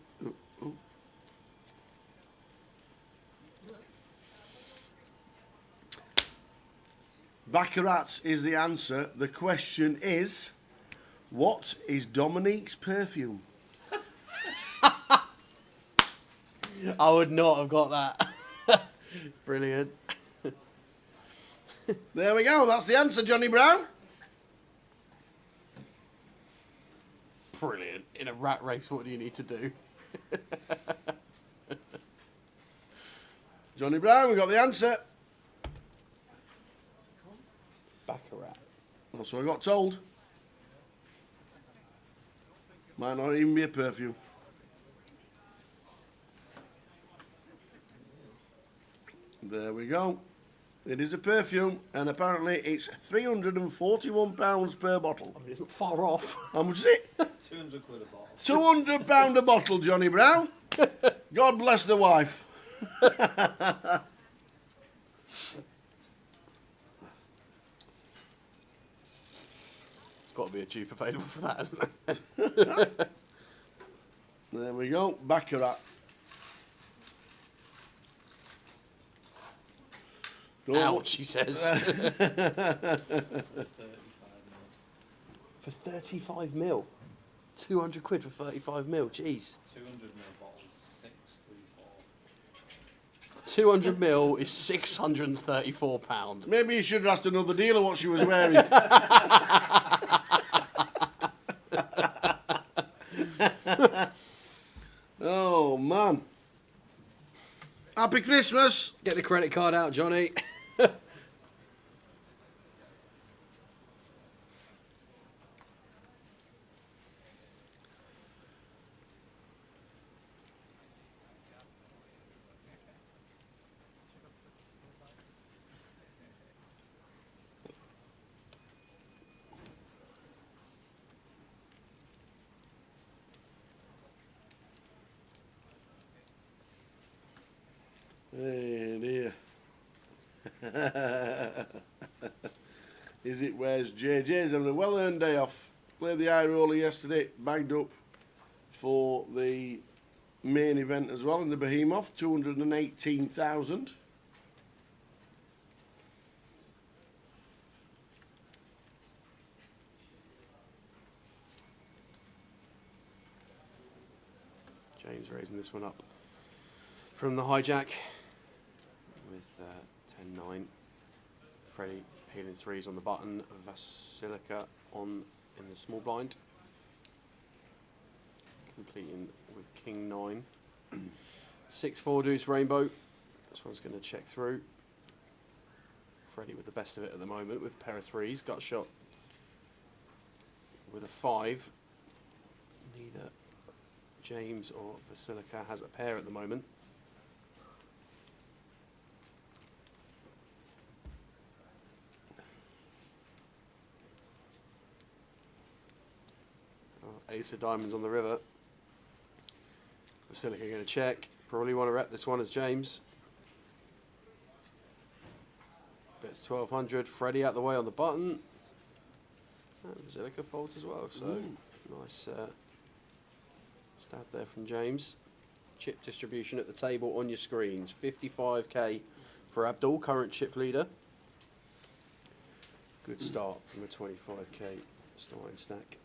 Baccarat is the answer. The question is, what is Dominique's perfume? I would not have got that. Brilliant. There we go. That's the answer, Johnny Brown. Brilliant. In a rat race, what do you need to do? Johnny Brown, we got the answer. Baccarat. That's what I got told. Might not even be a perfume. There we go. It is a perfume, and apparently it's £341 per bottle. I mean, it's not far off. How much is it? 200 quid a bottle. £200 a bottle, Johnny Brown. God bless the wife. got to be a dupe available for that, hasn't there? There we go, Baccarat. Ouch, he says. For 35 mil. 200 quid for 35 mil, jeez. 200 mil bottles, 634. 200 mil is £634. Maybe you should have asked another dealer what she was wearing. Oh, man. Happy Christmas. Get the credit card out, Johnny. Hey dear. Is it where's JJ's having a well-earned day off? Played the high roller yesterday, bagged up for the main event as well in the Behemoth, 218,000. James raising this one up from the hijack with 10-9. Freddie peeling threes on the button. Vasilica on in the small blind. Completing with King 9. 6-4 deuce rainbow. This one's going to check through. Freddie with the best of it at the moment with a pair of threes. Got shot with a 5. Neither James or Vasilica has a pair at the moment. Ace of diamonds on the river. Vasilica going to check. Probably want to rep this one as James. Bets 1200. Freddie out the way on the button. And Vasilica folds as well. So nice stab there from James. Chip distribution at the table on your screens. 55k for Abdul, current chip leader. Good start from a 25k starting stack.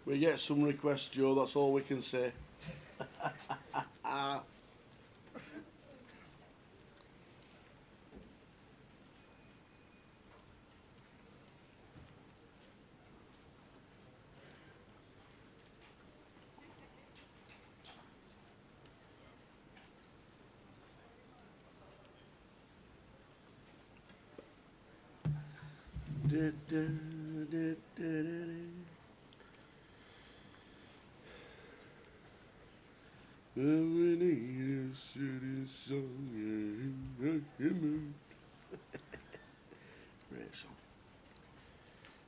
We get some requests, Joe, that's all we can say.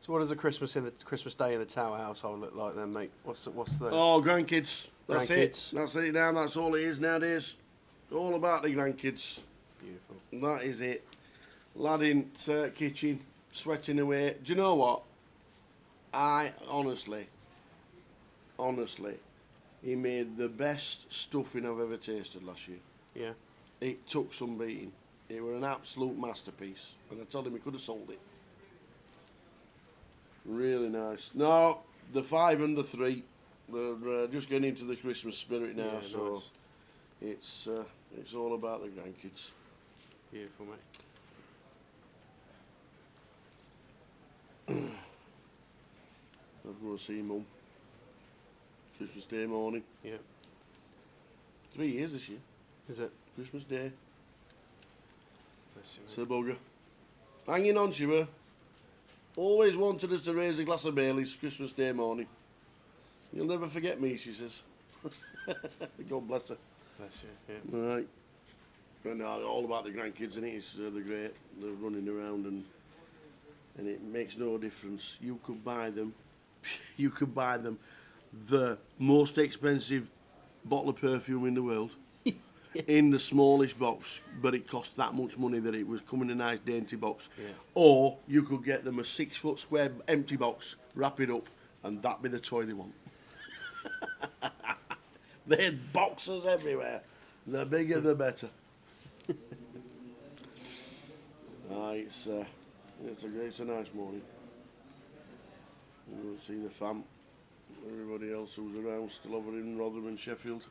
So what does a Christmas Day in the Tower household look like then, mate? What's the Oh, grandkids. That's grandkids. it. That's it now. That's all it is nowadays. All about the grandkids. Beautiful. That is it. Lad in kitchen, sweating away. Do you know what? I honestly, he made the best stuffing I've ever tasted last year. Yeah. It took some beating. It was an absolute masterpiece. And I told him he could have sold it. Really nice. No, the 5 and the 3, they're just getting into the Christmas spirit now. Yeah, so nice. it's all about the grandkids. Beautiful, mate. I've got to see Mum. Christmas Day morning. Yeah. 3 years this year. Is it? Christmas Day. Bless you, It's a bugger. Hanging on, she were. Always wanted us to raise a glass of Bailey's Christmas Day morning. You'll never forget me, she says. God bless her. Bless you, yeah. All right. But no, all about the grandkids, and they're great. They're running around, and it makes no difference. You could buy them. You could buy them the most expensive bottle of perfume in the world in the smallest box. but it cost that much money that it was come in a nice dainty box. Yeah. Or you could get them a 6 foot square empty box, wrap it up, and that be the toy they want. They had boxes everywhere. The bigger the better. It's a nice morning. We'll see the fam. Everybody else who's around still over in Rotherham and Sheffield.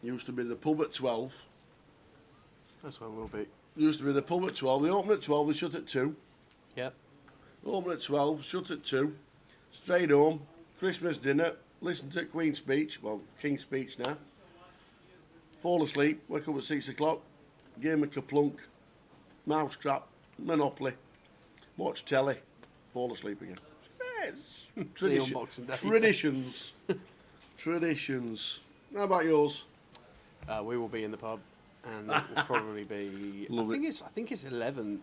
Used to be the pub at 12. That's where we'll be. Used to be the pub at 12. They open at 12, they shut at 2. Yep. Open at 12, shut at 2. Straight home, Christmas dinner, listen to Queen's speech, well, King's speech now. Fall asleep, wake up at 6 o'clock, game of Kaplunk, Mousetrap, Monopoly, watch telly, fall asleep again. Yeah, it's See you on Boxing Day. Traditions. Traditions. How about yours? We will be in the pub, and it will probably be. I think it's 11.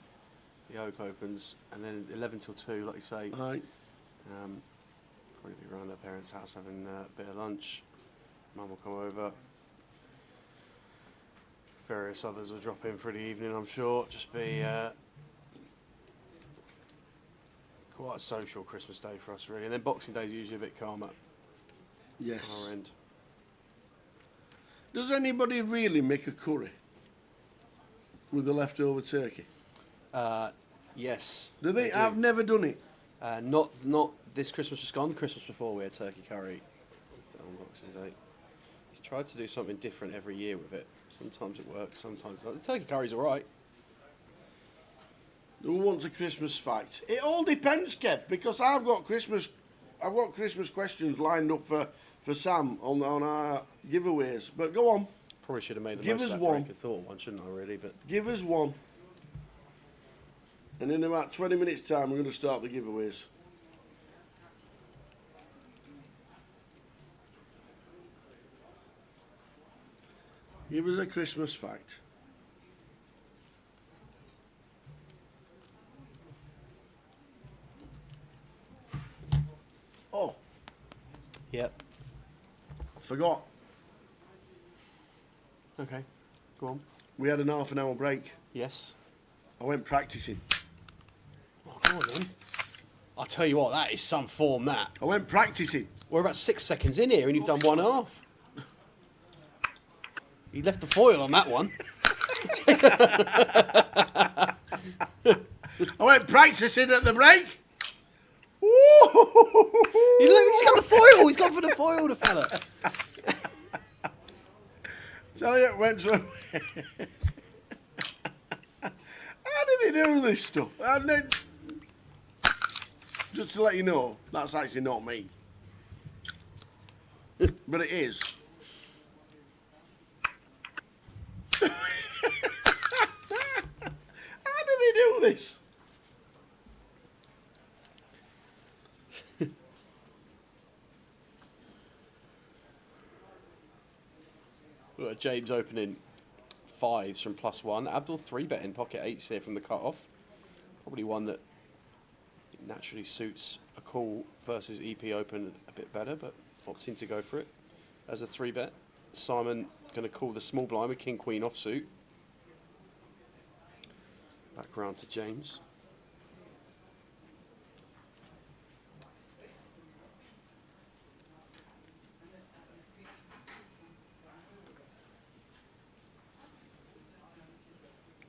The Oak opens, and then 11 till 2, like you say. Aye. Probably be around our parents' house having a bit of lunch. Mum will come over. Various others will drop in for the evening, I'm sure. Just be quite a social Christmas day for us, really. And then Boxing Day is usually a bit calmer. Yes. On our end. Does anybody really make a curry with the leftover turkey? Yes. Do they? do. I've never done it. Not this Christmas just gone. Christmas before we had turkey curry on Boxing Day. He's tried to do something different every year with it. Sometimes it works, sometimes not. The turkey curry's all right. Who wants a Christmas fight? It all depends, Kev, because I've got Christmas questions lined up for Sam on our giveaways. But go on. Probably should have made the Give most us of that one. break of thought one, shouldn't I, really? But Give us one. And in about 20 minutes' time, we're going to start the giveaways. Give us a Christmas fact. Oh, yep. forgot. Okay. Go on. We had an half an hour break. Yes. I went practicing. Oh, go on then. I'll tell you what, that is some form, that. I went practicing. We're about 6 seconds in here and you've done 1/2. You left the foil on that one. I went practicing at the break. He's got the foil. He's gone for the foil, the fella. Tell you, it went to. How did they do this stuff? And then, just to let you know, that's actually not me. But it is. How do they do this? We've got James opening 5s from +1. Abdul 3-betting pocket 8s here from the cut-off. Probably one that naturally suits a call versus EP open a bit better, but opting to go for it as a 3-bet. Simon going to call the small blind with King Queen offsuit. Back round to James.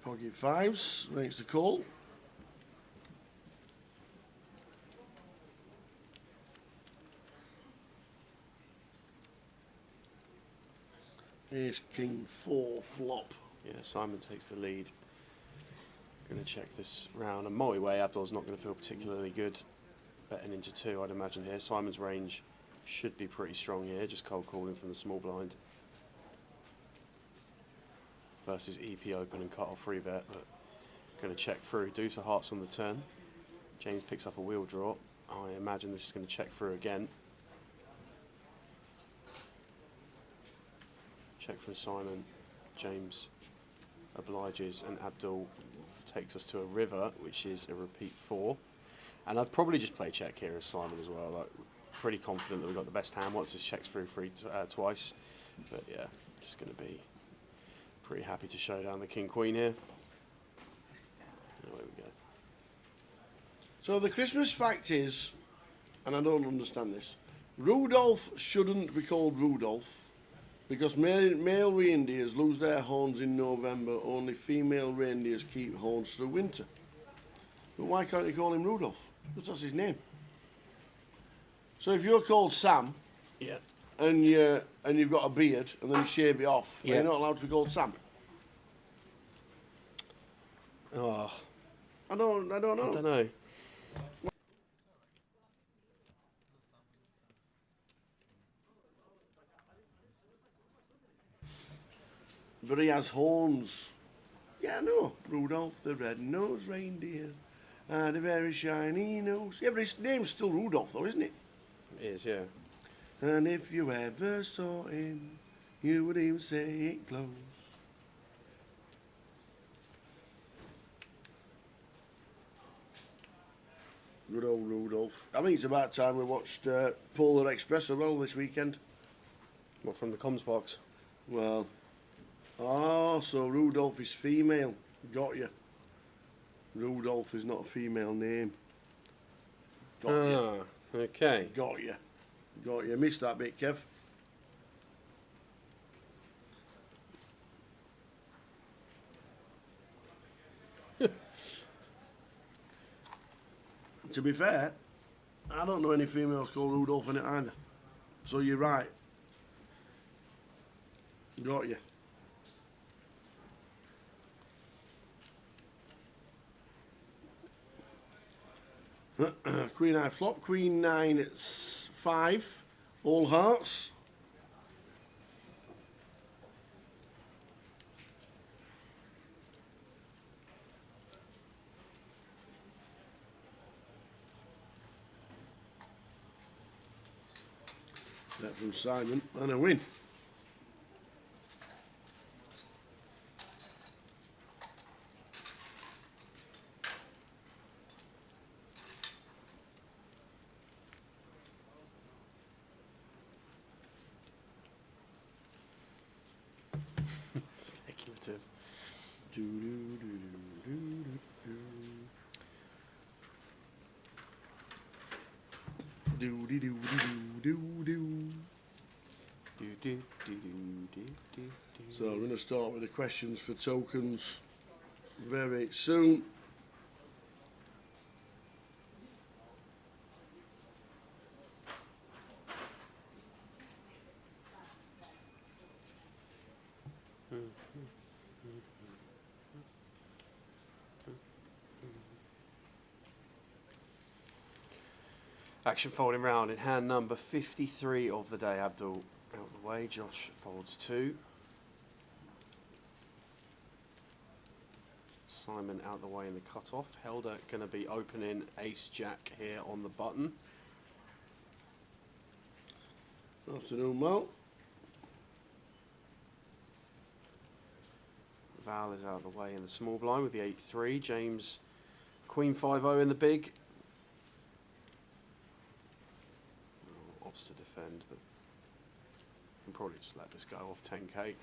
Pocket 5s, makes the call. Here's King 4 flop. Yeah, Simon takes the lead. Going to check this round. And multi-way, Abdul's not going to feel particularly good betting into 2, I'd imagine here. Simon's range should be pretty strong here, just cold calling from the small blind. Versus EP open and cut off 3-bet, but going to check through. Deuce of hearts on the turn. James picks up a wheel draw. I imagine this is going to check through again. Check from Simon. James obliges, and Abdul takes us to a river, which is a repeat 4. And I'd probably just play check here as Simon as well. Like, pretty confident that we've got the best hand once this checks through twice. But yeah, just going to be pretty happy to show down the King Queen here. Away we go. So the Christmas fact is, and I don't understand this, Rudolph shouldn't be called Rudolph because male reindeers lose their horns in November, only female reindeers keep horns through winter. But why can't you call him Rudolph? Because that's his name. So if you're called Sam, yeah, and you've got a beard and then you shave it off, yeah, you're not allowed to be called Sam. Oh, I don't know. I don't know. But he has horns. Yeah, I know. Rudolph the red-nosed reindeer had a very shiny nose. Yeah, but his name's still Rudolph, though, isn't it? It is, yeah. And if you ever saw him, you would even say it close. Good old Rudolph. I think it's about time we watched Polar Express as well this weekend. What, from the comms box? Well, so Rudolph is female. Got you. Rudolph is not a female name. Got you. Okay. Got you. Got you. Missed that bit, Kev. To be fair, I don't know any females called Rudolph in it either. So you're right. Got you. Queen 9 flop, Queen 9 it's 5, all hearts. That from Simon, and a win. Speculative. Do, do, do, do, do, do, do. Do, do, do, do, do. Do, do, do, do, do, do. So we're going to start with the questions for tokens very soon. Action folding round in hand number 53 of the day. Abdul out the way. Josh folds 2. Simon out the way in the cut-off. Helder going to be opening ace-jack here on the button. Afternoon, Mal. Val is out of the way in the small blind with the 8-3. James, Queen 5-0 in the big. To defend, but we can probably just let this go off 10k.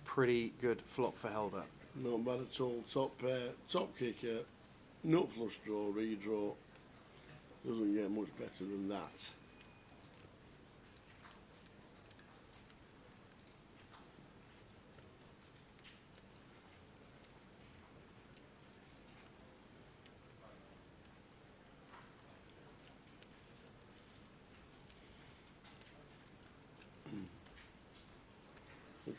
Pretty good flop for Helder. Not bad at all. Top pair, top kicker, nut flush draw, redraw. Doesn't get much better than that.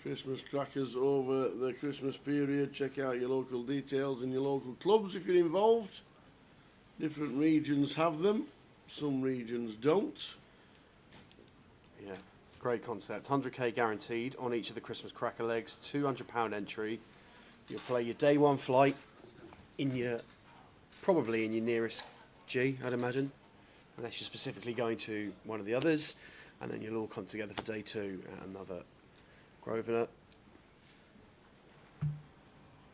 Christmas crackers over the Christmas period. Check out your local details in your local clubs if you're involved. Different regions have them, some regions don't. Yeah, great concept. 100k guaranteed on each of the Christmas cracker legs. £200 entry. You'll play your day one flight in your, probably in your nearest G, I'd imagine, unless you're specifically going to one of the others, and then you'll all come together for day 2 at another Grosvenor.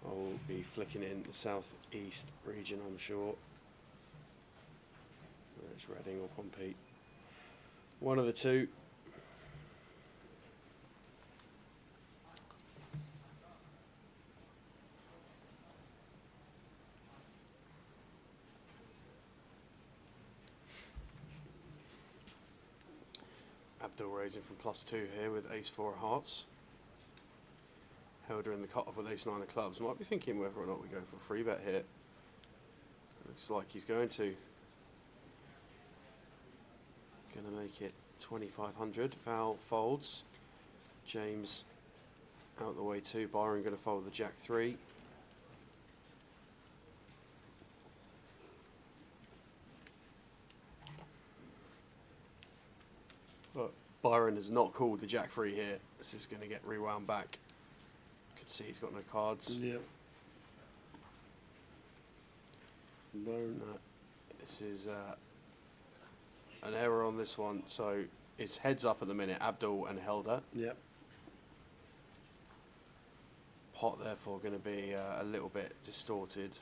I'll be flicking in the southeast region, I'm sure. it's Reading or Pompey. One of the two. Abdul raising from +2 here with ace-4 of hearts. Helder in the cut-off with ace-9 of clubs. Might be thinking whether or not we go for a free bet here. Looks like he's going to. Going to make it 2,500. Val folds. James out the way too. Byron going to fold the Jack-3. But Byron has not called the Jack-3 here. This is going to get rewound back. You can see he's got no cards. Yep. Byron. This is an error on this one. So it's heads up at the minute, Abdul and Helder. Yep. Pot therefore going to be a little bit distorted.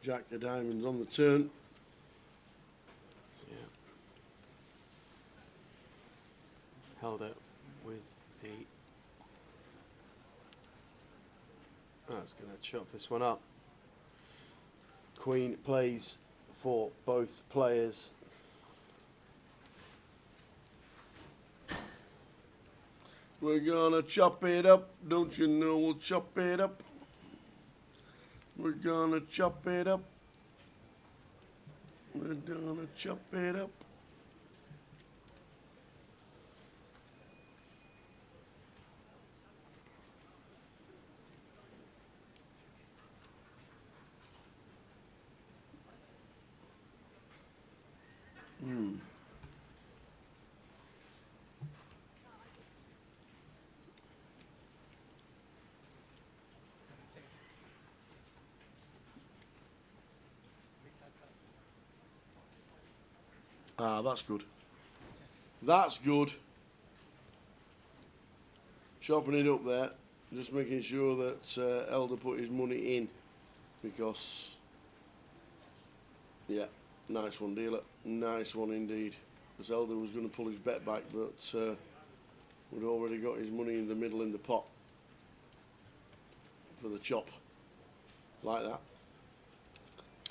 Jack of diamonds on the turn. Yeah. Held it with the... That's going to chop this one up. Queen plays for both players. We're gonna chop it up, don't you know we'll chop it up. We're gonna chop it up. We're gonna chop it up. Ah, that's good. That's good. Chopping it up there, just making sure that Elder put his money in, because, yeah, nice one, dealer. Nice one indeed. Because Elder was going to pull his bet back, but we'd already got his money in the middle in the pot for the chop. Like that.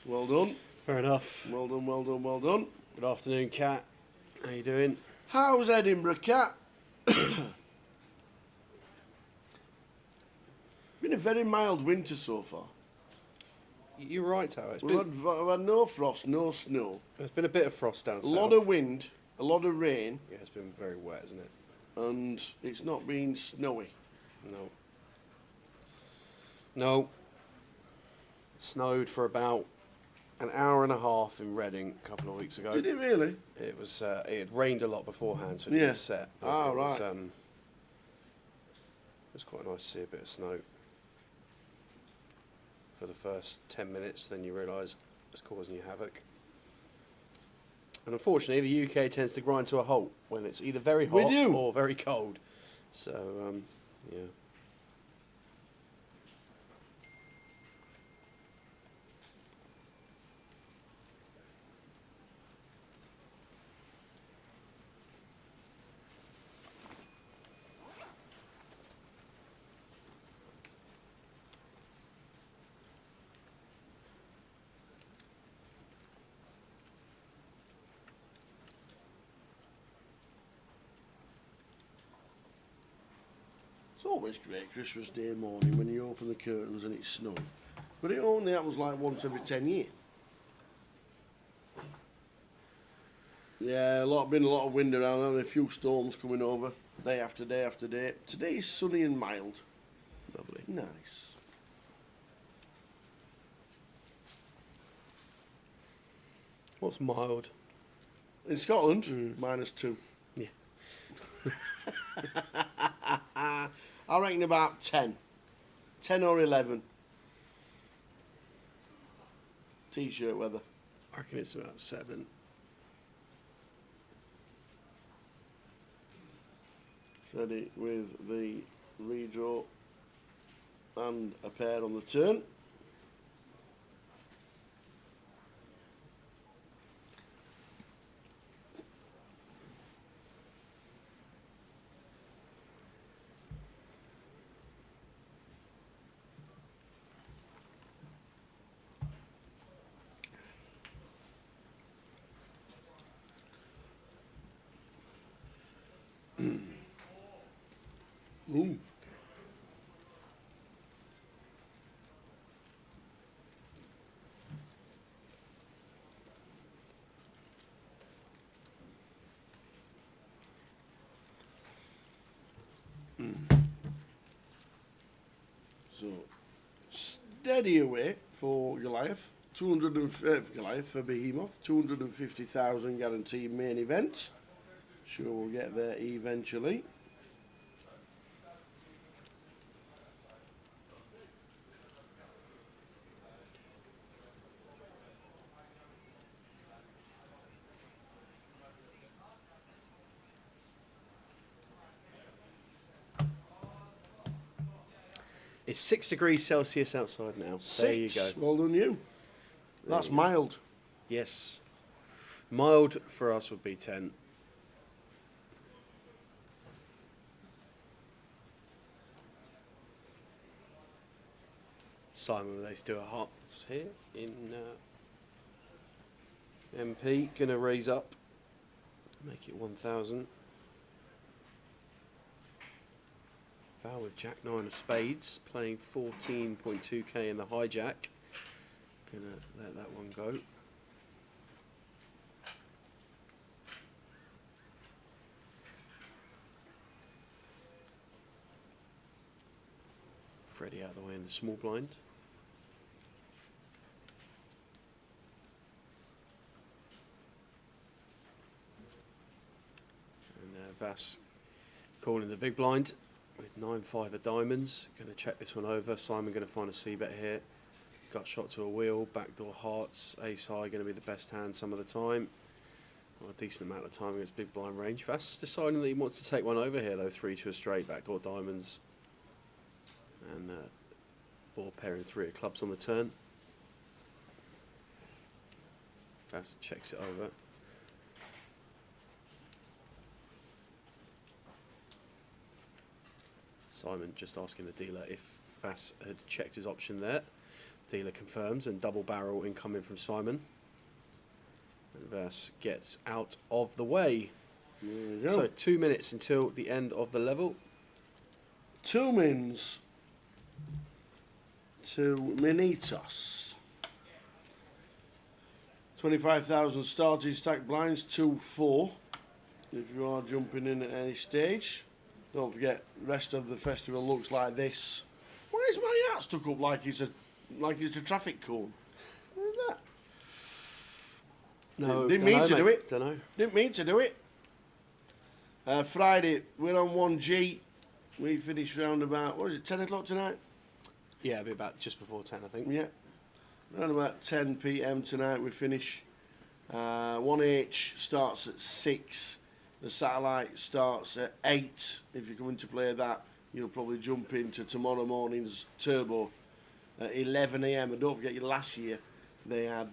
Well done. Fair enough. Well done, well done, well done. Good afternoon, Cat. How you doing? How's Edinburgh, Cat? Been a very mild winter so far. You're right, Tower. We've had no frost, no snow. There's been a bit of frost down A south. lot of wind, a lot of rain. Yeah, it's been very wet, isn't it? And it's not been snowy. No. No. It snowed for about an hour and a half in Reading a couple of weeks ago. Did it really? It was. It had rained a lot beforehand, so it Yeah. didn't set. But Ah, it was, right. it was quite nice to see a bit of snow for the first 10 minutes. Then you realise it's causing you havoc. And unfortunately, the UK tends to grind to a halt when it's either very We hot do. or very cold. So, yeah. It's always great Christmas Day morning when you open the curtains and it's snowing. But it only happens like once every 10 years. Yeah, been a lot of wind around and a few storms coming over day after day after day. Today is sunny and mild. Lovely. Nice. What's mild? In Scotland, -2. Yeah. I reckon about 10. 10 or 11. T-shirt weather. I reckon it's about 7. Ready with the redraw and a pair on the turn. Ooh. So, steady away for Goliath. 200 Goliath for Behemoth. 250,000 guaranteed main event. Sure, we'll get there eventually. It's 6 degrees Celsius outside now. 6. There you go. Well done, you. That's mild. Yes. Mild for us would be 10. Simon with ace 2 of hearts here in MP. Gonna raise up. Make it 1,000. Val with Jack 9 of spades, playing 14.2k in the hijack. Gonna let that one go. Freddie out of the way in the small blind. And Vass calling the big blind with 9-5 of diamonds. Going to check this one over. Simon going to find a c-bet here. Gut shot to a wheel. Backdoor hearts. Ace high going to be the best hand some of the time. Well, a decent amount of time against big blind range. Vass deciding that he wants to take one over here though. 3 to a straight. Backdoor diamonds. And ball pairing 3 of clubs on the turn. Vass checks it over. Simon just asking the dealer if Vass had checked his option there. Dealer confirms and double barrel incoming from Simon. And Vass gets out of the way. So 2 minutes until the end of the level. 2 mins to Minitos. 25,000 starting stack blinds, 2-4. If you are jumping in at any stage. Don't forget, the rest of the festival looks like this. Why is my hat stuck up like it's a traffic cone? What is that? No, didn't mean to do it. Don't know. Didn't mean to do it. Friday, we're on 1G. We finish round about, what is it, 10 o'clock tonight? Yeah, it'll be about just before 10, I think. Yeah. Around about 10 p.m. tonight we finish. 1H starts at 6. The satellite starts at 8. If you're coming to play that, you'll probably jump into tomorrow morning's Turbo at 11 a.m. And don't forget, last year they had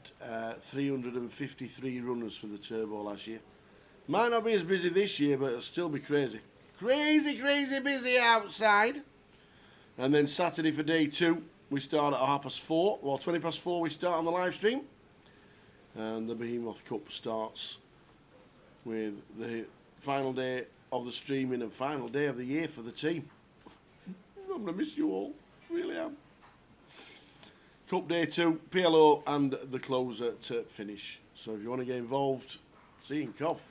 353 runners for the Turbo last year. Might not be as busy this year, but it'll still be crazy. Crazy, crazy busy outside. And then Saturday for day 2, we start at 4:30. Well, 20 past 4 we start on the live stream. And the Behemoth Cup starts with the final day of the streaming and final day of the year for the team. I'm going to miss you all. Really am. Cup day 2, PLO and the closer to finish. So if you want to get involved, see you in Cough.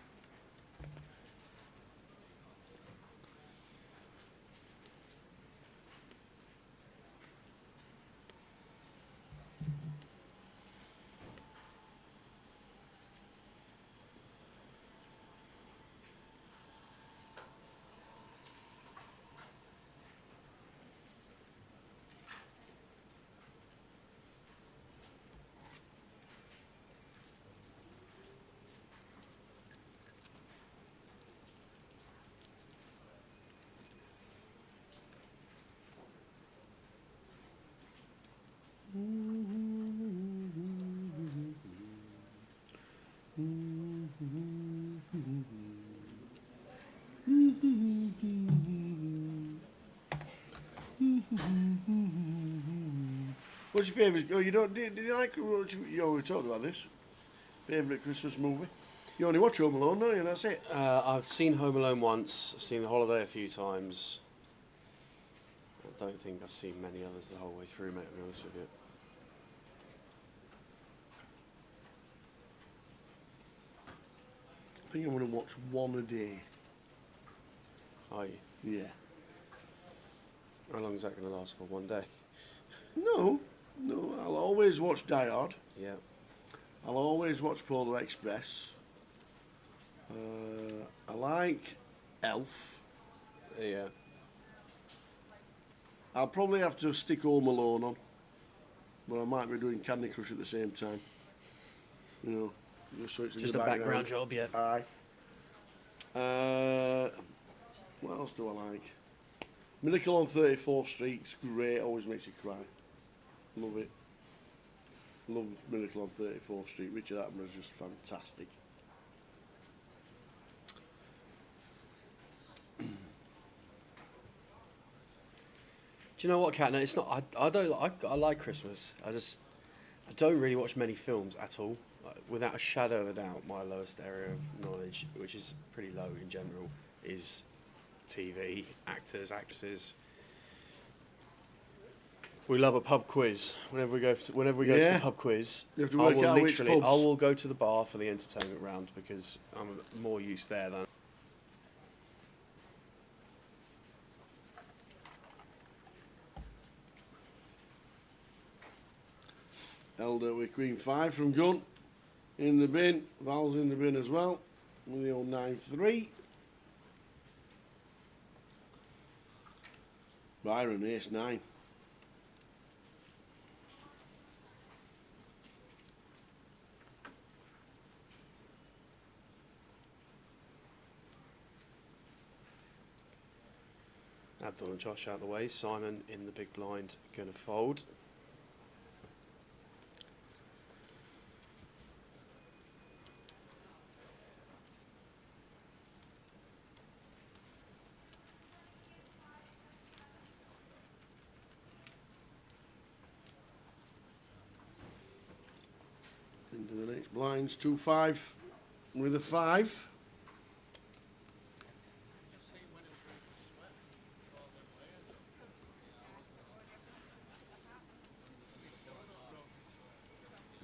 What's your favourite? Oh, you don't? Did you like? We talked about this. Favourite Christmas movie? You only watch Home Alone, don't you? That's it. I've seen Home Alone once. I've seen The Holiday a few times. I don't think I've seen many others the whole way through, mate, to be honest with you. I think I'm going to watch one a day. Are you? Yeah. How long is that going to last for? One day? No, I'll always watch Die Hard. Yeah. I'll always watch Polar Express. I like Elf. Yeah. I'll probably have to stick Home Alone on, but I might be doing Candy Crush at the same time. You know, just so it's in Just the a background job, yeah. Aye. What else do I like? Miracle on 34th Street's great. Always makes you cry. Love it. Love Miracle on 34th Street. Richard Attenborough's just fantastic. Do you know what, Kat? No, it's not. I like Christmas. I don't really watch many films at all. Like, without a shadow of a doubt, my lowest area of knowledge, which is pretty low in general, is TV, actors, actresses. We love a pub quiz. Whenever we go to the pub quiz, You have to work out which pubs. I will go to the bar for the entertainment round because I'm more used there than. Elder with Queen 5 from Gun. In the bin. Val's in the bin as well. With the old 9-3. Byron, ace 9. Abdul and Josh out of the way. Simon in the big blind, going to fold. Into the next blinds. 2-5 with a 5.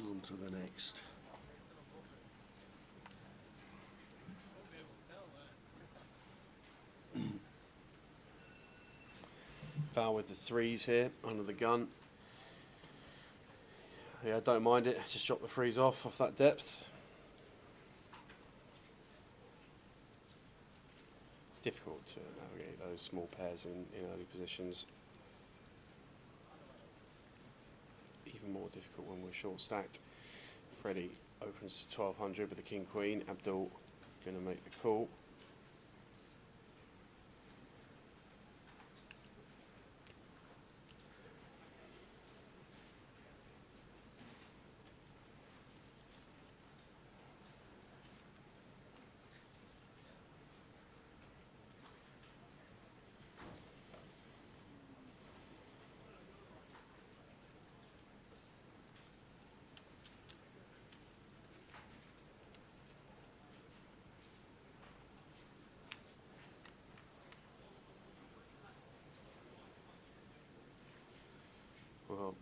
On to the next. Val with the 3s here, under the gun. Yeah, don't mind it. Just drop the 3s off that depth. Difficult to navigate those small pairs in early positions. Even more difficult when we're short stacked. Freddie opens to 1200 with the king queen. Abdul going to make the call. Well,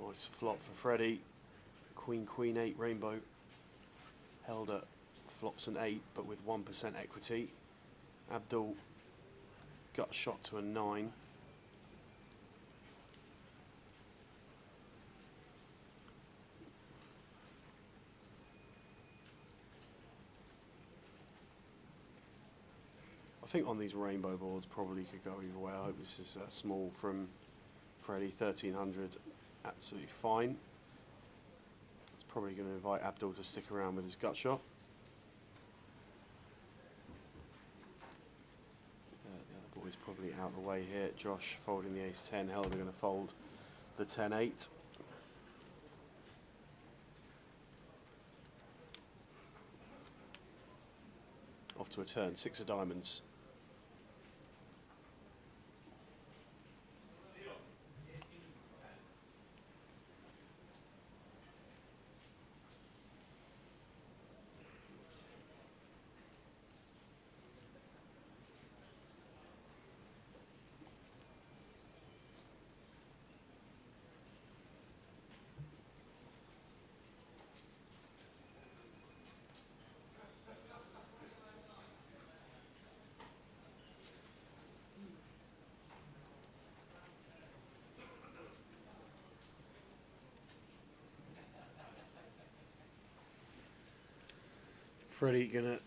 nice flop for Freddie. Queen, queen, 8 rainbow. Held at flops an 8, but with 1% equity. Abdul got a shot to a 9. I think on these rainbow boards probably could go either way. I hope this is small from Freddie, 1300, absolutely fine. It's probably going to invite Abdul to stick around with his gut shot. The other boy's probably out of the way here. Josh folding the ace-10, Helder going to fold the 10-8. Off to a turn. 6 of diamonds. Freddie gonna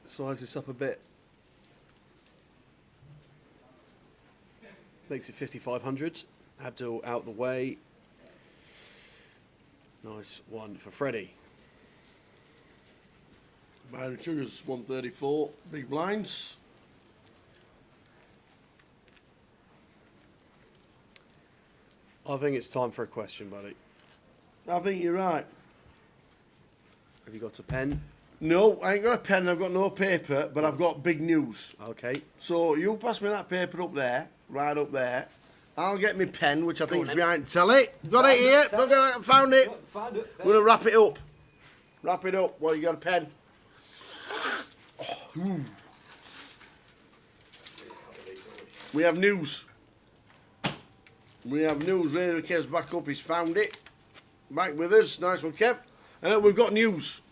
size this up a bit. Makes it 5,500. Abdul out the way. Nice one for Freddie. Byron Sugar's 134. Big blinds. I think it's time for a question, buddy. I think you're right. Have you got a pen? No, I ain't got a pen. I've got no paper, but I've got big news. Okay. So you pass me that paper up there, right up there. I'll get my pen, which I think is behind the telly. Got it here. Look at it. Found it. Found it. We're gonna wrap it up. Wrap it up. Well, you got a pen. We have news. We have news. Radio Kev's back up. He's found it. Back with us. Nice one, Kev. We've got news.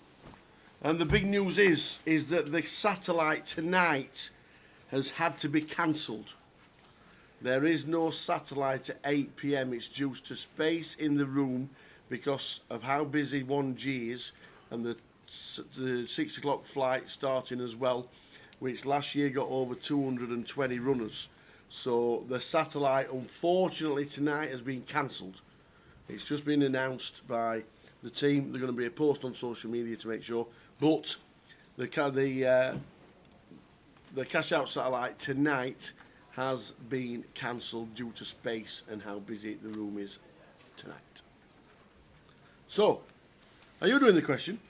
And the big news is that the satellite tonight has had to be cancelled. There is no satellite at 8 p.m. It's due to space in the room because of how busy 1G is and the 6 o'clock flight starting as well, which last year got over 220 runners. So the satellite, unfortunately, tonight has been cancelled. It's just been announced by the team. They're going to be a post on social media to make sure. But the cash out satellite tonight has been cancelled due to space and how busy the room is tonight. So, are you doing the question?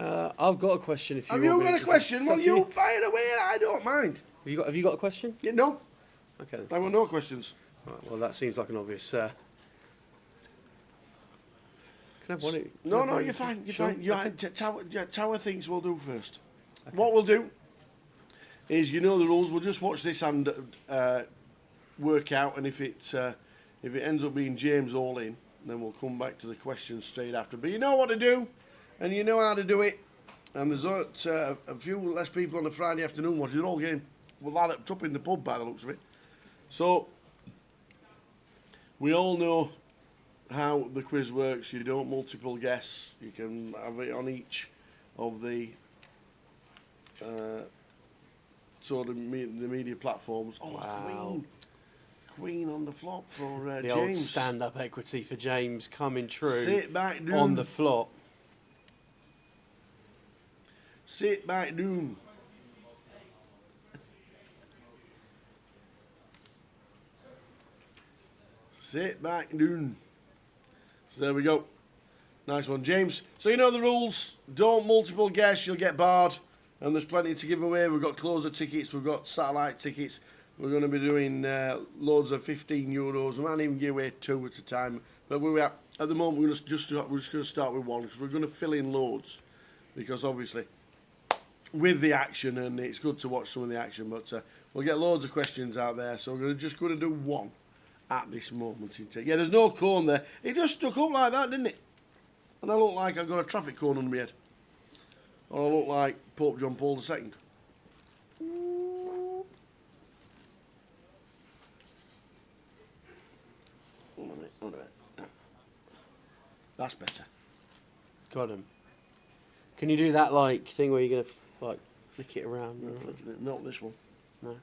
I've got a question. If you have you want me got to- a question? It's Well, up to you fire away. I don't mind. Have you got a question? Yeah, no. Okay. Then. I want no questions. Right, well, that seems like an obvious. Can I have one? No, you're fine. You're fine. Tower thinks we'll do first. Okay. What we'll do is, you know the rules. We'll just watch this and work out, and if it ends up being James all in, then we'll come back to the questions straight after. But you know what to do, and you know how to do it. And there's a few less people on a Friday afternoon watching. They're all getting walloped up in the pub by the looks of it. So we all know how the quiz works. You don't multiple guess. You can have it on each of the sort of the media platforms. Oh, wow. Queen on the flop for the James. old stand-up equity for James coming true. Sit back, doom. On the flop. Sit back, doom. Sit back, doom. So there we go. Nice one, James. So you know the rules. Don't multiple guess, you'll get barred. And there's plenty to give away. We've got closer tickets, we've got satellite tickets. We're going to be doing loads of 15 euros. We might even give away 2 at a time. But at the moment, we're just going to start with 1 because we're going to fill in loads. Because obviously, with the action, and it's good to watch some of the action, but we'll get loads of questions out there. So we're just going to do 1 at this moment in time. Yeah, there's no cone there. It just stuck up like that, didn't it? And I look like I've got a traffic cone on my head. Or I look like Pope John Paul II. That's better. Got him. Can you do that like thing where you're gonna flick it around? No, flicking it. Not this one. No.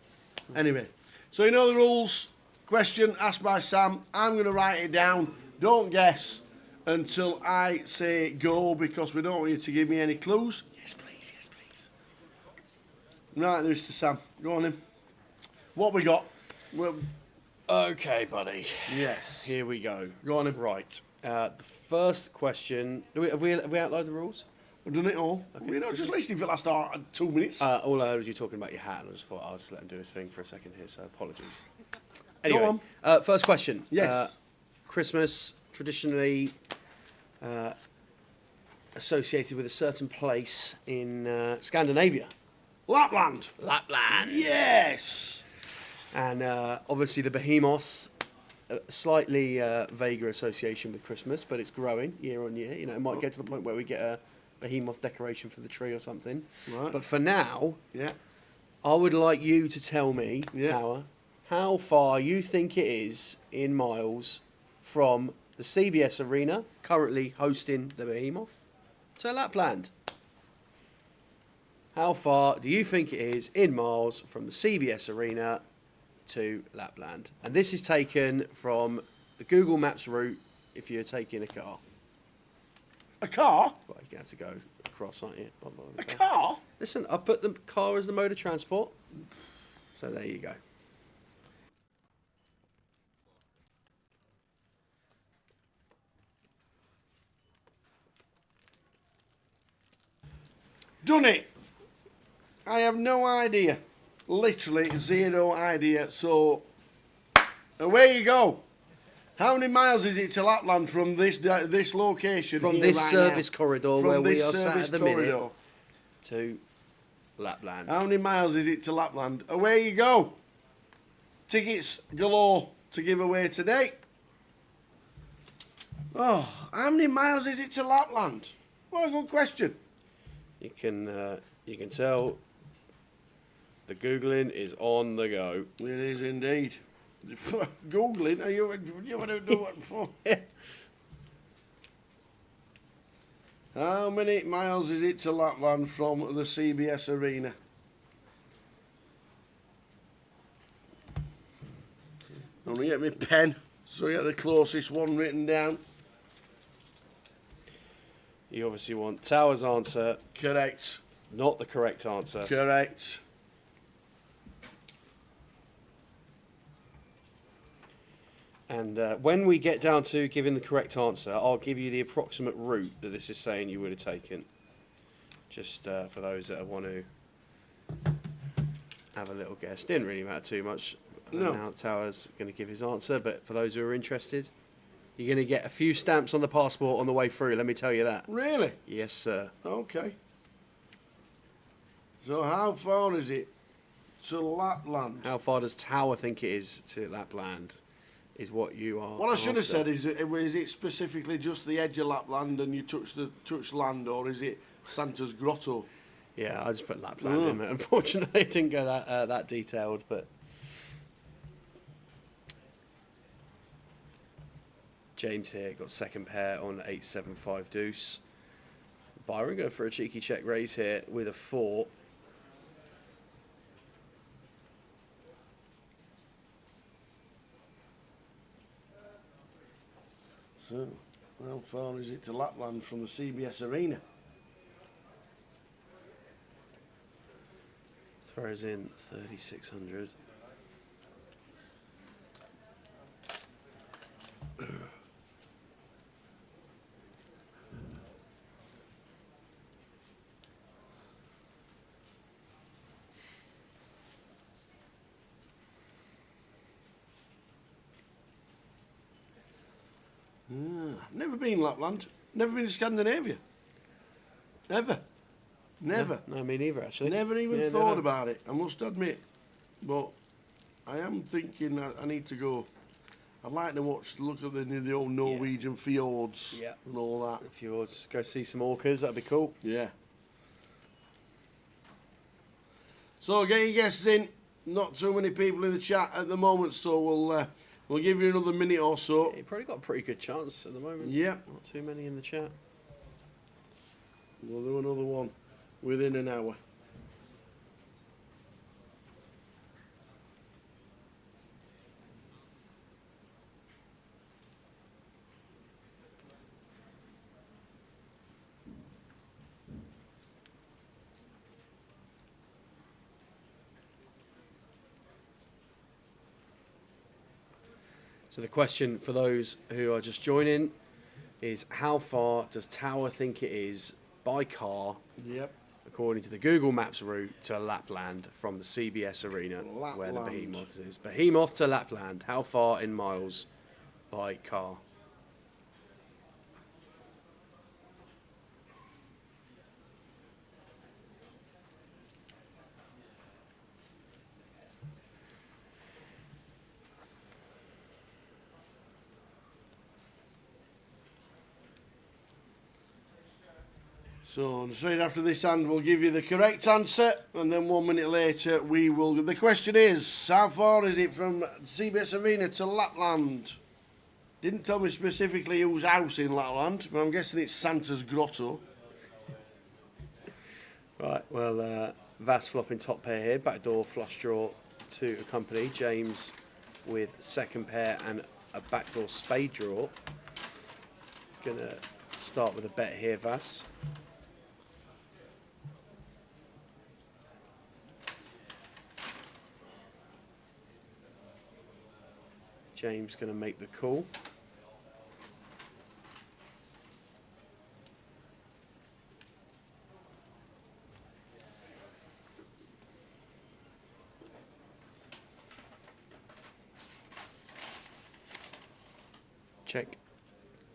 Anyway, so you know the rules. Question asked by Sam. I'm going to write it down. Don't guess until I say go because we don't want you to give me any clues. Yes, please. Yes, please. Right, there's to Sam. Go on, him. What we got? Okay, buddy. Yes. Here we go. Go on, him. Right. The first question. Have we outlined the rules? I've done it all. Okay. We're not just listening for the last 2 minutes. All I heard was you talking about your hat, and I just thought I'll just let him do his thing for a second here, so apologies. Anyway, Go on. First question. Yes. Christmas, traditionally associated with a certain place in Scandinavia. Lapland. Lapland. Yes. And obviously the Behemoth, a slightly vaguer association with Christmas, but it's growing year on year. You know, it might get to the point where we get a Behemoth decoration for the tree or something. Right. But for now, Yeah. I would like you to tell me, Yeah. Tower, how far you think it is in miles from the CBS Arena, currently hosting the Behemoth, to Lapland. How far do you think it is in miles from the CBS Arena to Lapland? And this is taken from the Google Maps route if you're taking a car. A car? Well, you're going to have to go across, aren't you? A car? Listen, I put the car as the mode of transport. So there you go. Done it. I have no idea. Literally zero idea. So, away you go. How many miles is it to Lapland from this location? From here this right service now? corridor From where we this are sat service at the corridor. minute to Lapland. How many miles is it to Lapland? Away you go. Tickets galore to give away today. Oh, how many miles is it to Lapland? What a good question. You can tell the Googling is on the go. It is indeed. Googling? Are you want to do what for? How many miles is it to Lapland from the CBS Arena? I'm going to get my pen so I get the closest one written down. You obviously want Tower's answer. Correct. Not the correct answer. Correct. And when we get down to giving the correct answer, I'll give you the approximate route that this is saying you would have taken. Just for those that want to have a little guess. Didn't really matter too much. No. Now Tower's going to give his answer, but for those who are interested, you're going to get a few stamps on the passport on the way through, let me tell you that. Really? Yes, sir. Okay. So how far is it to Lapland? How far does Tower think it is to Lapland? Is what you are. What I should have after. said is it specifically just the edge of Lapland and you touch land, or is it Santa's Grotto? Yeah, I just put Lapland in it. Unfortunately, it didn't go that detailed, but James here got second pair on 8-7-5 deuce. Byron go for a cheeky check raise here with a 4. So, how far is it to Lapland from the CBS Arena? Throws in 3,600. Never been Lapland. Never been to Scandinavia. Ever. Never. No, me neither, actually. Never even Yeah, thought never. about it, I must admit. But I am thinking that I need to go. I'd like to look at the old Norwegian fjords and all that. Fjords. Go see some orcas, that'd be cool. Yeah. So get your guesses in. Not too many people in the chat at the moment, so we'll give you another minute or so. Yeah, you probably got a pretty good chance at the moment. Yeah. Not too many in the chat. We'll do another one within an hour. So the question for those who are just joining is, how far does Tower think it is by car. Yep. According to the Google Maps route to Lapland from the CBS Arena, where the Lapland. Behemoth is. Behemoth to Lapland. How far in miles by car? So straight after this hand, we'll give you the correct answer, and then 1 minute later we will. The question is, how far is it from CBS Arena to Lapland? Didn't tell me specifically whose house in Lapland, but I'm guessing it's Santa's grotto. Right, well, Vas flopping top pair here, backdoor flush draw to accompany. James with second pair and a backdoor spade draw. Gonna start with a bet here, Vas. James going to make the call. Check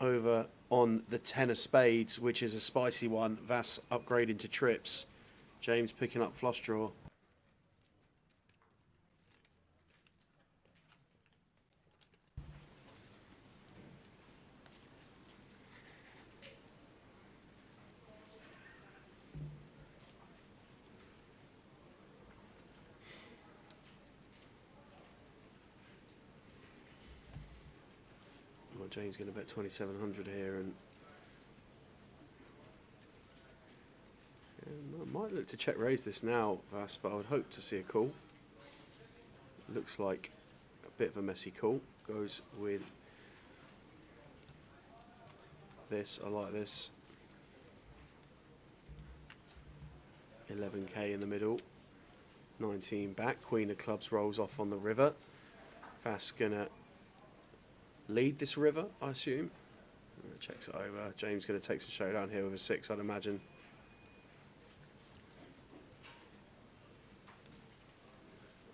over on the 10 of spades, which is a spicy one. Vas upgrading to trips. James picking up flush draw. James going to bet 2,700 here, and I might look to check raise this now, Vas, but I would hope to see a call. Looks like a bit of a messy call. Goes with this. I like this. 11k in the middle. 19 back. Queen of clubs rolls off on the river. Vas gonna lead this river, I assume. Checks it over. James going to take some showdown here with a 6, I'd imagine.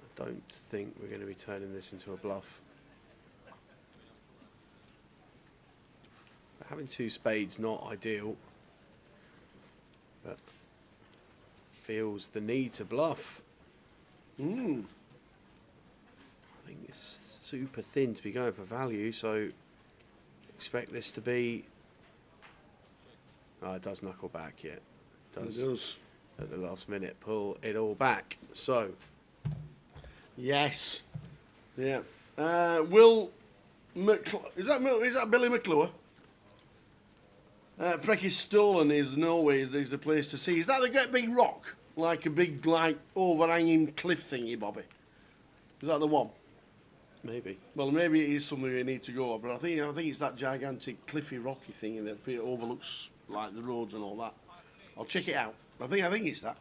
I don't think we're going to be turning this into a bluff. But having 2 spades, not ideal. But feels the need to bluff. I think it's super thin to be going for value, so expect this to be. Oh, it does knuckle back, yeah. It does. At the last minute, pull it all back. So, yes, yeah. Will is that Billy McClure? Prekestolen is Norway. Is the place to see. Is that the great big rock, like a big overhanging cliff thingy, Bobby? Is that the one? Maybe. Well, maybe it is somewhere you need to go, but I think it's that gigantic cliffy rocky thing that overlooks like the roads and all that. I'll check it out. I think it's that.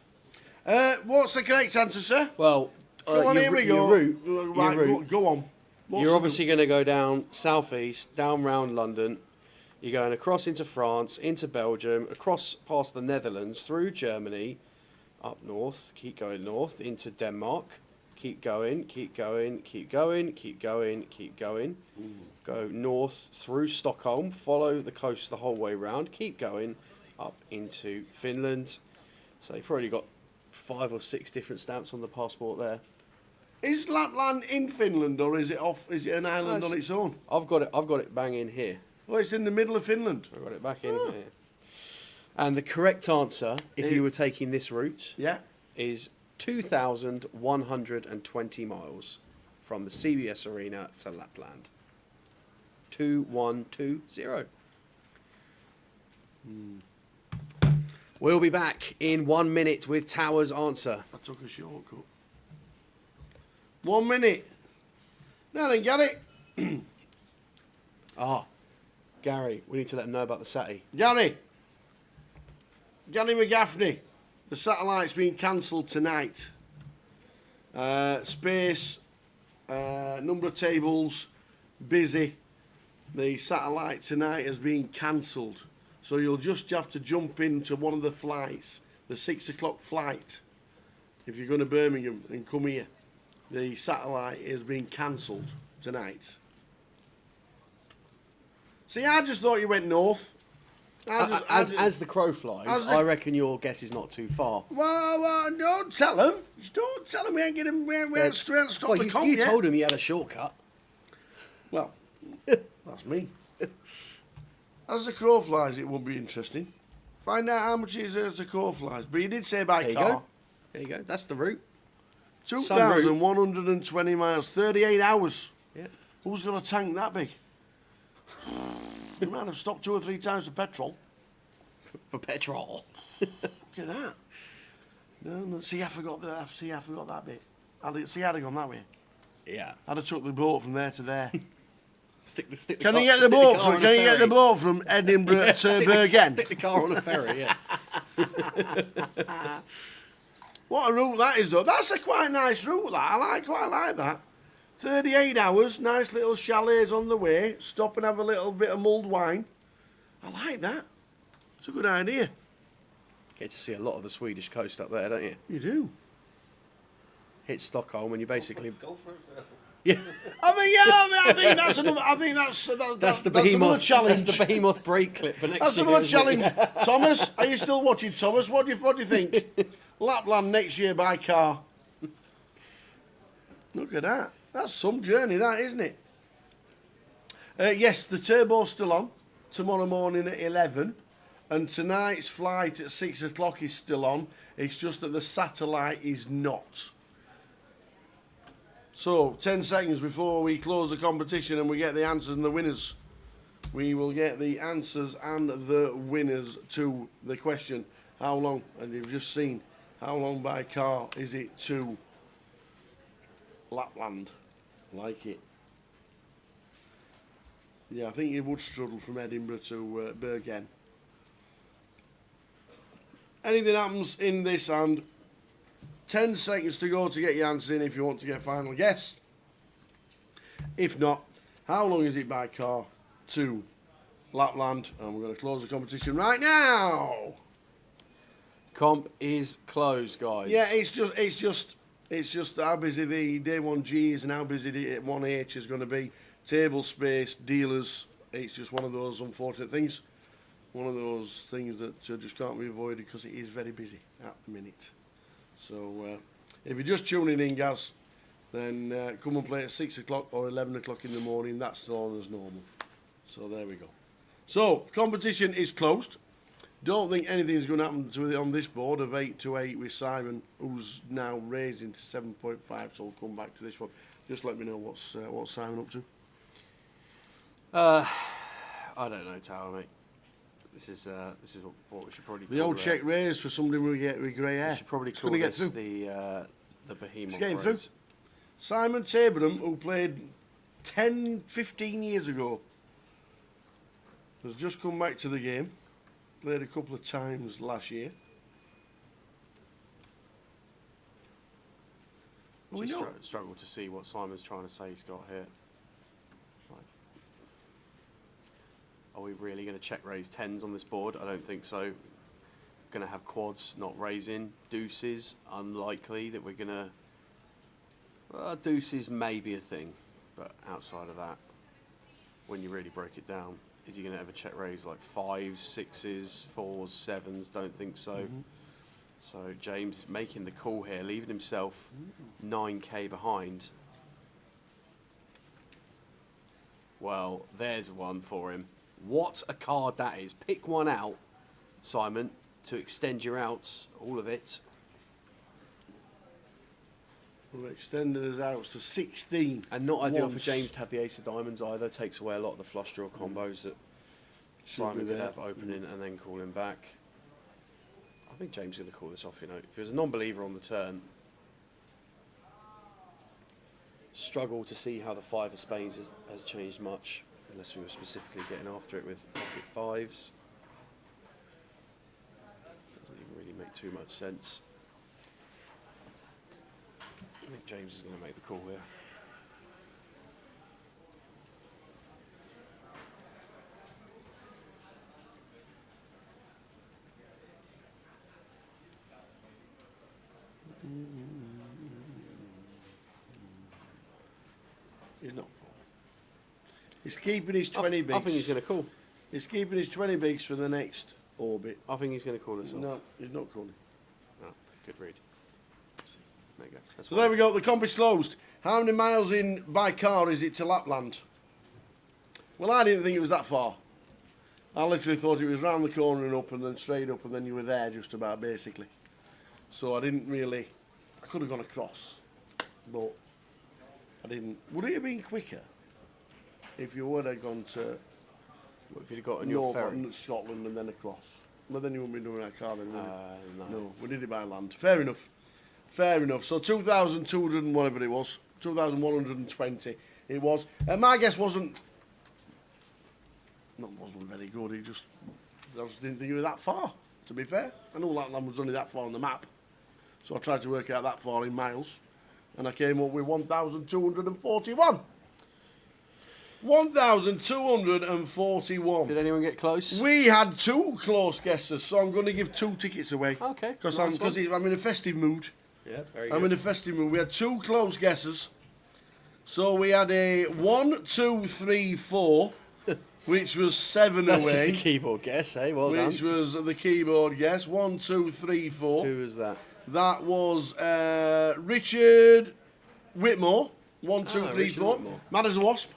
What's the correct answer, sir? Well, here we go. Your route. Go on. You're obviously going to go down southeast, down round London. You're going across into France, into Belgium, across past the Netherlands, through Germany, up north. Keep going north into Denmark. Keep going, keep going, keep going, keep going, keep going. Go north through Stockholm, follow the coast the whole way round, keep going up into Finland. So you've probably got 5 or 6 different stamps on the passport there. Is Lapland in Finland or is it off? Is it an island on its own? I've got it bang in here. Oh, it's in the middle of Finland. I've got it back in here. And the correct answer, if you were taking this route, is 2,120 miles from the CBS Arena to Lapland. 2120. We'll be back in 1 minute with Tower's answer. I took a shortcut. 1 minute. Now then, Gary. Gary, we need to let him know about the Satty. Gary McGaffney. The satellite's been cancelled tonight. Space, number of tables, busy. The satellite tonight has been cancelled. So you'll just have to jump into one of the flights, the 6 o'clock flight, if you're going to Birmingham and come here. The satellite is being cancelled tonight. See, I just thought you went north. As the crow flies, I reckon your guess is not too far. Well, don't tell him. Don't tell him we ain't getting. We ain't stopped the comp You yet. told him he had a shortcut. Well, that's me. As the crow flies, it will be interesting. Find out how much it is as the crow flies. But you did say by There you car. go. There you go. That's the route. 2,120 miles, 38 hours. Yeah. Who's got a tank that big? You might have stopped 2 or 3 times for petrol. For petrol. Look at that. No. See, I forgot that. See, I forgot that bit. I'd have gone that way. Yeah. I'd have took the boat from there to there. Can you get the boat from Edinburgh to Bergen? Stick the car on a ferry, yeah. What a route that is, though. That's a quite nice route, that. I quite like that. 38 hours, nice little chalets on the way, stop and have a little bit of mulled wine. I like that. It's a good idea. Get to see a lot of the Swedish coast up there, don't you? You do. Hit Stockholm and you basically... Go for it, Phil. Yeah. I think that's another. That's the Behemoth. another challenge. That's the Behemoth break clip for next That's year. another challenge. Thomas, are you still watching, Thomas? What do you think? Lapland next year by car. Look at that. That's some journey, that, isn't it? Yes, the turbo's still on. Tomorrow morning at 11. And tonight's flight at 6 o'clock is still on. It's just that the satellite is not. So, 10 seconds before we close the competition and we get the answers and the winners. We will get the answers and the winners to the question. How long, and you've just seen, how long by car is it to Lapland? Like it. Yeah, I think you would struggle from Edinburgh to Bergen. Anything happens in this and 10 seconds to go to get your answers in if you want to get final guess. If not, how long is it by car to Lapland? And we're going to close the competition right now. Comp is closed, guys. Yeah, it's just how busy the day 1G is and how busy the 1H is going to be. Table space, dealers. It's just one of those unfortunate things. One of those things that just can't be avoided because it is very busy at the minute. So, if you're just tuning in, guys, then come and play at 6 o'clock or 11 o'clock in the morning. That's still on as normal. So, there we go. So, competition is closed. Don't think anything's going to happen to it on this board of 8 to 8 with Simon, who's now raising to 7.5. So, we'll come back to this one. Just let me know what's Simon up to. I don't know, Tower, mate. This is what we should probably call the old check raise for somebody with grey hair. We should probably call this the Behemoth. It's getting through. Simon Taberham, who played 15 years ago, has just come back to the game. Played a couple of times last year. We struggle to see what Simon's trying to say he's got here. Are we really going to check raise 10s on this board? I don't think so. Going to have quads, not raising. Deuces, unlikely that we're going to... deuces may be a thing, but outside of that, when you really break it down, is he going to ever check raise like 5s, 6s, 4s, 7s? Don't think so. Mm-hmm. So James making the call here, leaving himself 9k behind. Well, there's one for him. What a card that is. Pick one out, Simon, to extend your outs, all of it. We've extended his outs to 16. And not ideal for James to have the ace of diamonds either. Takes away a lot of the flush draw combos that Simon could have opening and then calling back. I think James is going to call this off, you know. If he was a non-believer on the turn, struggle to see how the 5 of spades has changed much. Unless we were specifically getting after it with pocket 5s. Doesn't even really make too much sense. I think James is going to make the call here. He's not calling. He's keeping his 20 bigs. I think he's going to call. He's keeping his 20 bigs for the next orbit. I think he's going to call us off. No, he's not calling. Oh, good read. There you go. That's So there we go. The comp is closed. How many miles in by car is it to Lapland? Well, I didn't think it was that far. I literally thought it was round the corner and up and then straight up and then you were there just about, basically. So I didn't really... I could have gone across, but I didn't. Would it have been quicker if you would have gone to What if you'd got on your ferry? North Scotland and then across? But then you wouldn't be doing that car then, would you? No. No, we did it by land. Fair enough. Fair enough. So 2,200 and whatever it was. 2,120 it was. My guess wasn't very good. I just didn't think it was that far, to be fair. I know Lapland was only that far on the map. So I tried to work out that far in miles. And I came up with 1,241. 1,241. Did anyone get close? We had 2 close guesses, so I'm going to give 2 tickets away. Okay. Because nice I'm in a festive mood. Yeah, very I'm good. in a festive mood. We had 2 close guesses. So we had a 1, 2, 3, 4, which was 7 That's away. just a keyboard guess, eh? Well done. Which was the keyboard guess. 1, 2, 3, 4. Who was that? That was Richard Whitmore. 1, 2, 3, Richard 4. Whitmore. Mad as a wasp.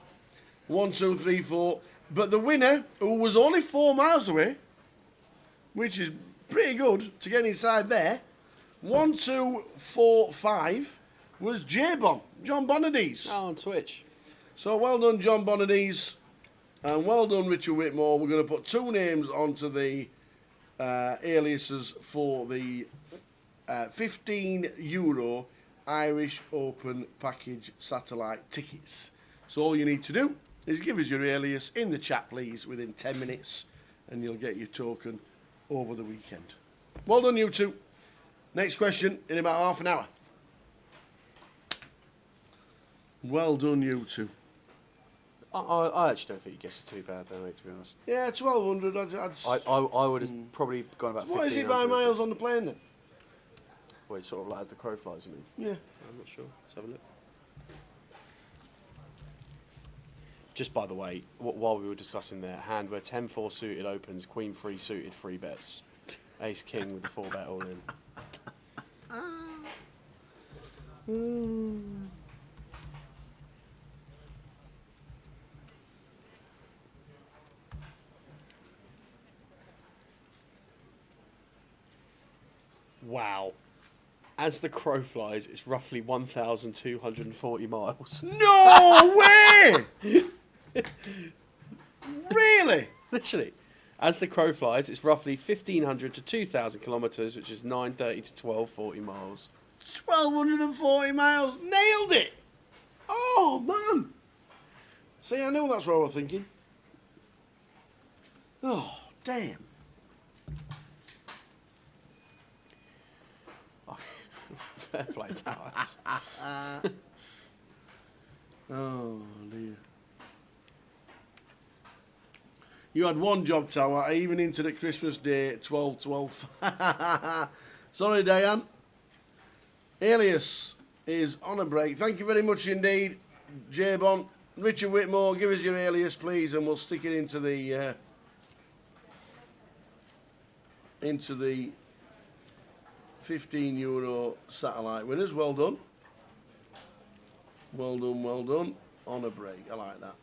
1, 2, 3, 4. But the winner, who was only 4 miles away, which is pretty good to get inside there, 1, 2, 4, 5, was J-Bon, John Bonadies. Oh, on Twitch. So well done, John Bonadies, and well done, Richard Whitmore. We're going to put 2 names onto the aliases for the €15 Irish Open package satellite tickets. So all you need to do is give us your alias in the chat, please, within 10 minutes, and you'll get your token over the weekend. Well done, you two. Next question in about half an hour. Well done, you two. I actually don't think you guessed it too bad, though, mate, to be honest. Yeah, 1,200. I would have probably gone about 1,500. What is it by miles on the plane then? Well, it's sort of like as the crow flies, I mean. Yeah. I'm not sure. Let's have a look. Just by the way, while we were discussing their hand where 10-4 suited opens, Queen 3 suited 3 bets. Ace King with the 4 bet all in. Wow. As the crow flies, it's roughly 1,240 miles. No way! Really? Literally. As the crow flies, it's roughly 1,500 to 2,000 kilometres, which is 930 to 1240 miles. 1,240 miles. Nailed it! Oh, man. See, I knew that's what I was thinking. Oh, damn. Fair play, Towers. Oh, dear. You had one job, Tower. I even entered at Christmas Day, 12/12. Sorry, Diane. Alias is on a break. Thank you very much indeed, J-Bon. Richard Whitmore, give us your alias, please, and we'll stick it into the €15 satellite winners. Well done. Well done, well done. On a break. I like that.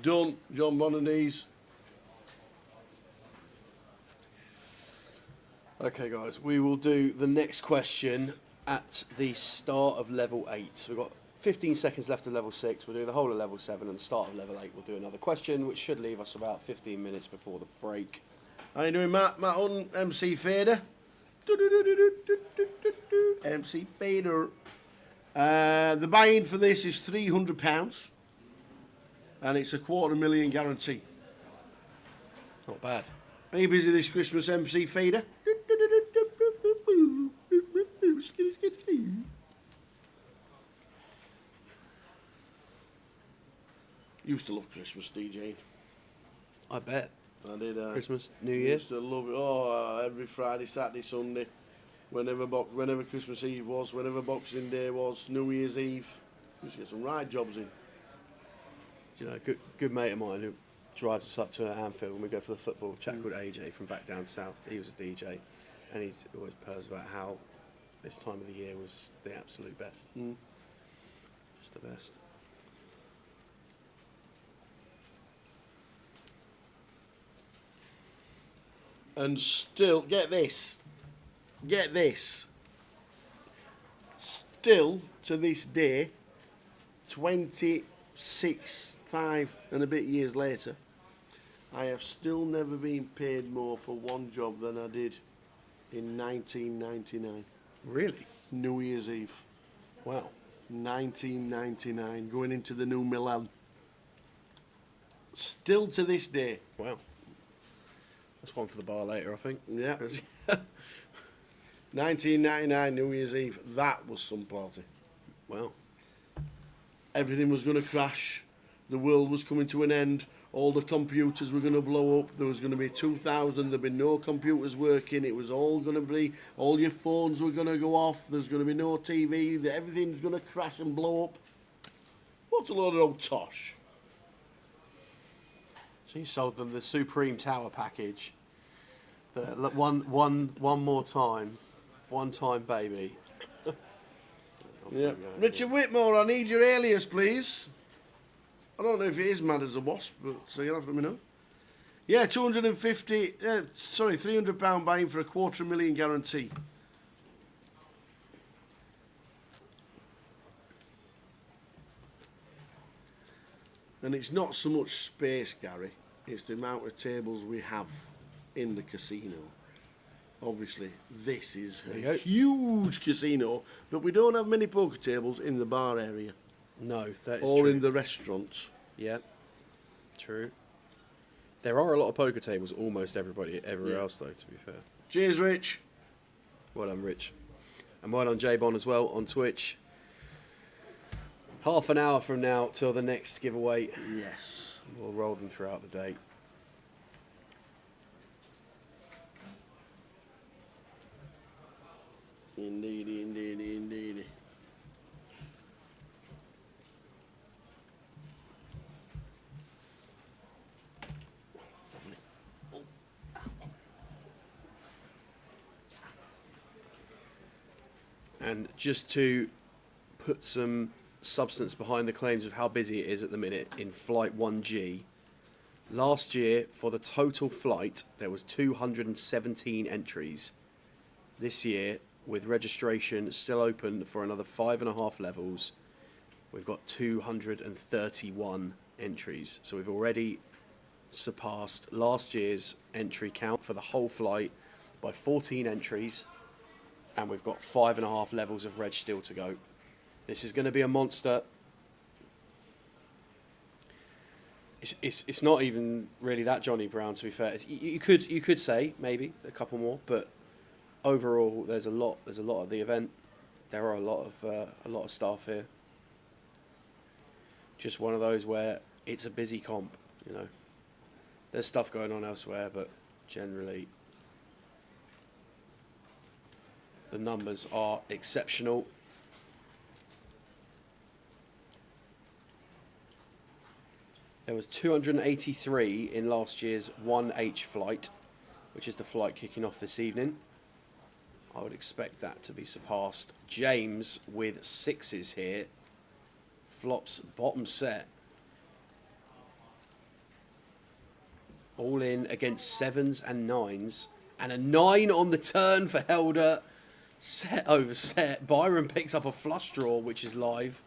Done, John Bonadies. Okay, guys, we will do the next question at the start of level 8. So we've got 15 seconds left of level 6. We'll do the whole of level 7, and the start of level 8 we'll do another question, which should leave us about 15 minutes before the break. How you doing, Matt? Matt on MC Fader. MC Fader. The buy-in for this is £300, and it's a $250,000 guarantee. Not bad. Are you busy this Christmas, MC Fader? Used to love Christmas DJing. I bet. I did. Christmas, New I Year? used to love it. Oh, every Friday, Saturday, Sunday, whenever Christmas Eve was, whenever Boxing Day was, New Year's Eve, used to get some right jobs in. You know, good mate of mine who drives us up to Anfield when we go for the football. A chap called AJ from back down south. He was a DJ, and he's always purrs about how this time of the year was the absolute best. Just the best. And still, get this, still to this day, 26, 5 and a bit years later, I have still never been paid more for one job than I did in 1999. Really? New Year's Eve. Wow. 1999, going into the new Milan. Still to this day. Wow. That's one for the bar later, I think. Yeah. 1999 New Year's Eve. That was some party. Wow. Everything was going to crash. The world was coming to an end. All the computers were going to blow up. There was going to be 2000. There'd be no computers working. It was all going to be, all your phones were going to go off. There's going to be no TV. Everything's going to crash and blow up. What a load of old tosh. So you sold them the Supreme Tower package. The one more time. One time, baby. Yeah. Richard Whitmore, I need your alias, please. I don't know if it is mad as a wasp, but so you'll have to let me know. Yeah, £300 buying for a $250,000 guarantee. And it's not so much space, Gary, it's the amount of tables we have in the casino. Obviously, this is a huge casino, but we don't have many poker tables in the bar area. No, that is or true. in the restaurants. Yeah, true. There are a lot of poker tables almost everywhere else, though, to be fair. Cheers, Rich. Well done, Rich. And well done, J-Bon, as well, on Twitch. Half an hour from now till the next giveaway. Yes. We'll roll them throughout the day. Indeedy, indeedy, indeedy. And just to put some substance behind the claims of how busy it is at the minute in Flight 1G, last year for the total flight there was 217 entries. This year, with registration still open for another 5.5 levels, we've got 231 entries. So we've already surpassed last year's entry count for the whole flight by 14 entries. And we've got 5.5 levels of reg still to go. This is going to be a monster. It's not even really that Johnny Brown, to be fair. You could say maybe a couple more, but overall there's a lot of the event. There are a lot of staff here. Just one of those where it's a busy comp, you know. There's stuff going on elsewhere, but generally the numbers are exceptional. There was 283 in last year's 1H flight, which is the flight kicking off this evening. I would expect that to be surpassed. James with 6s here. Flops bottom set. All in against 7s and 9s. And a 9 on the turn for Helder. Set over set. Byron picks up a flush draw, which is live.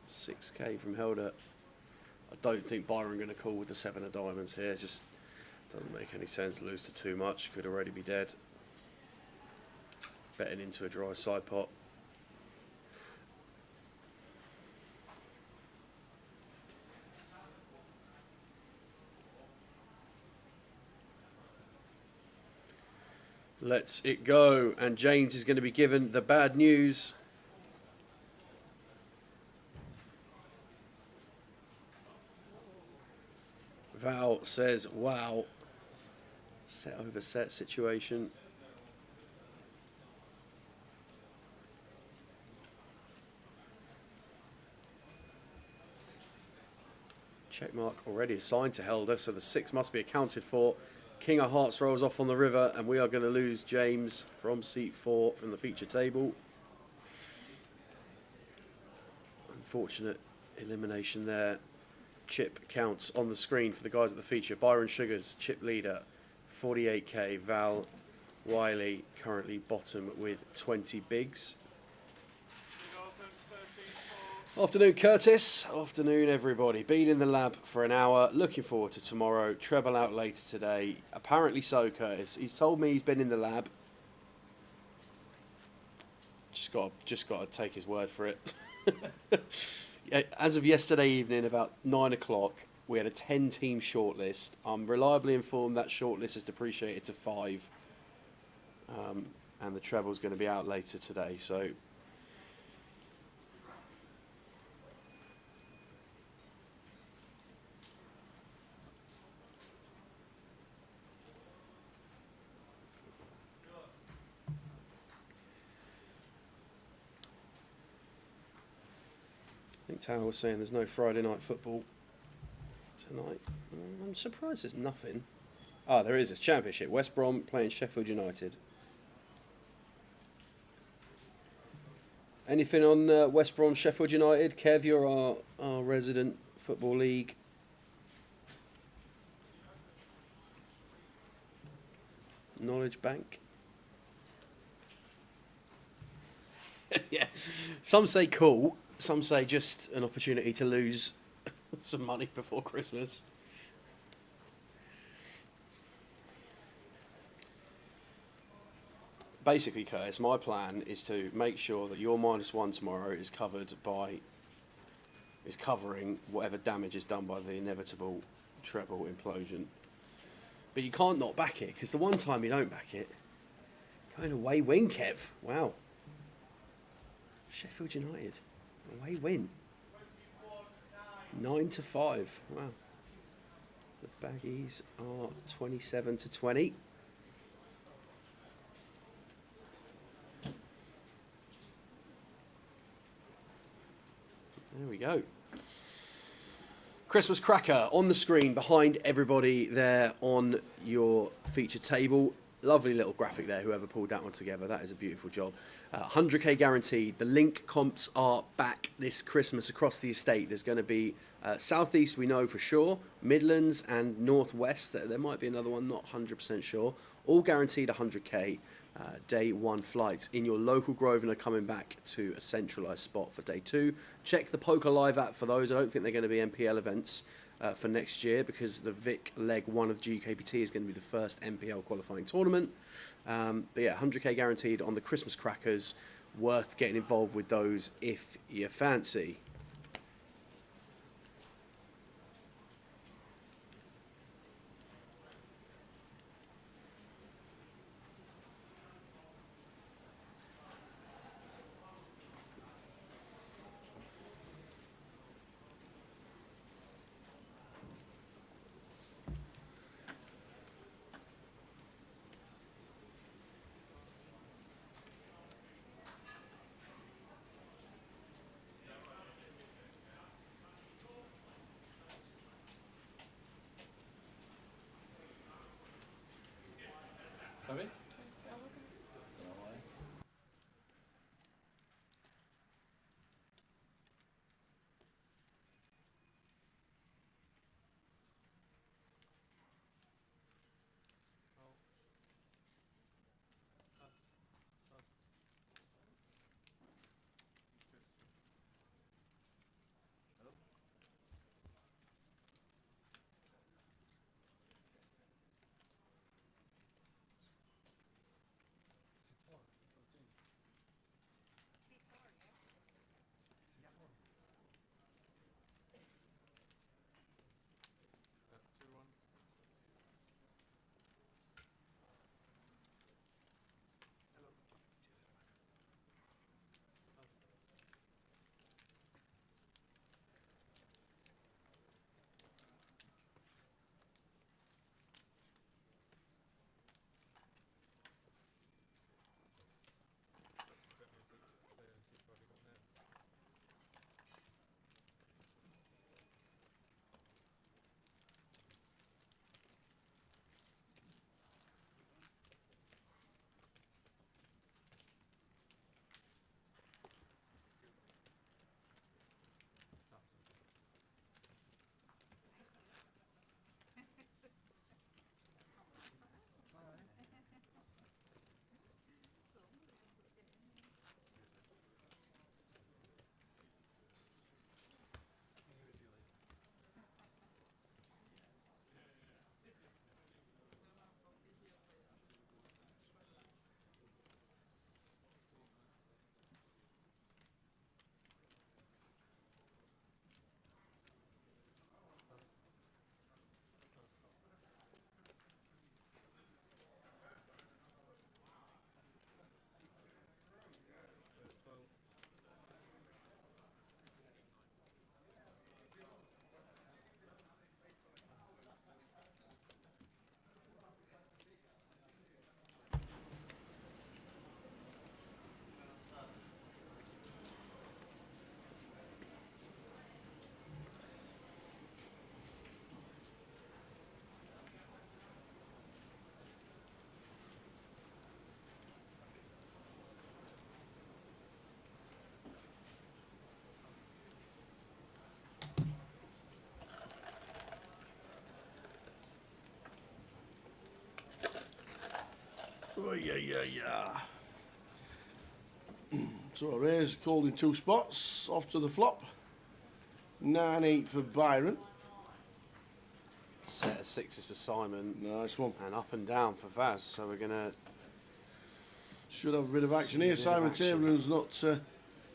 $6K from Helder. I don't think Byron going to call with the 7 of diamonds here. Just doesn't make any sense. Lose to too much. Could already be dead. Betting into a dry side pot. Let's it go. And James is going to be given the bad news. Val says, wow. Set over set situation. Checkmark already assigned to Helder, so the 6 must be accounted for. King of Hearts rolls off on the river, and we are going to lose James from seat 4 from the feature table. Unfortunate elimination there. Chip counts on the screen for the guys at the feature. Byron Sugars, chip leader, 48k. Val Wiley currently bottom with 20 bigs. Afternoon, Curtis. Afternoon, everybody. Been in the lab for an hour. Looking forward to tomorrow. Treble out later today. Apparently so, Curtis. He's told me he's been in the lab. Just got to take his word for it. As of yesterday evening, about 9 o'clock, we had a 10-team shortlist. I'm reliably informed that shortlist is depreciated to 5. And the treble's going to be out later today, so... I think Tower was saying there's no Friday night football tonight. I'm surprised there's nothing. Ah, there is. It's Championship. West Brom playing Sheffield United. Anything on West Brom, Sheffield United? Kev, you're our resident Football League. Knowledge bank. Yeah. Some say cool. Some say just an opportunity to lose some money before Christmas. Basically, Curtis, my plan is to make sure that your -1 tomorrow is covering whatever damage is done by the inevitable treble implosion. But you can't not back it, because the one time you don't back it, going away win, Kev. Wow. Sheffield United. Away win. 9-5. Wow. The baggies are 27-20. There we go. Christmas cracker on the screen behind everybody there on your feature table. Lovely little graphic there, whoever pulled that one together. That is a beautiful job. 100k guaranteed. The link comps are back this Christmas across the estate. There's going to be Southeast, we know for sure, Midlands and Northwest. There might be another one, not 100% sure. All guaranteed 100k day 1 flights in your local Grosvenor, coming back to a centralised spot for day 2. Check the Poker Live app for those. I don't think they're going to be MPL events for next year, because the Vic leg 1 of GUKPT is going to be the first MPL qualifying tournament. But yeah, 100k guaranteed on the Christmas crackers. Worth getting involved with those if you fancy. Oh, yeah. So a raise called in 2 spots. Off to the flop. 9-8 for Byron. Set of 6s for Simon. Nice one. And up and down for Vaz. So we're going to... Should have a bit of action here. Simon Tableman's not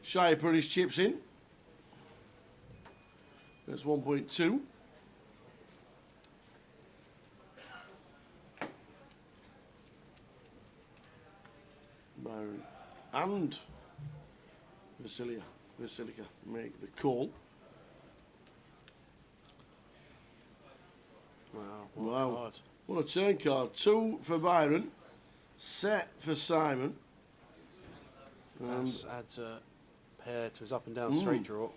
shy of putting his chips in. That's 1.2. Byron and Basilica make the call. Wow. What a turn card. 2 for Byron. Set for Simon. Vaz adds a pair to his up and down straight draw.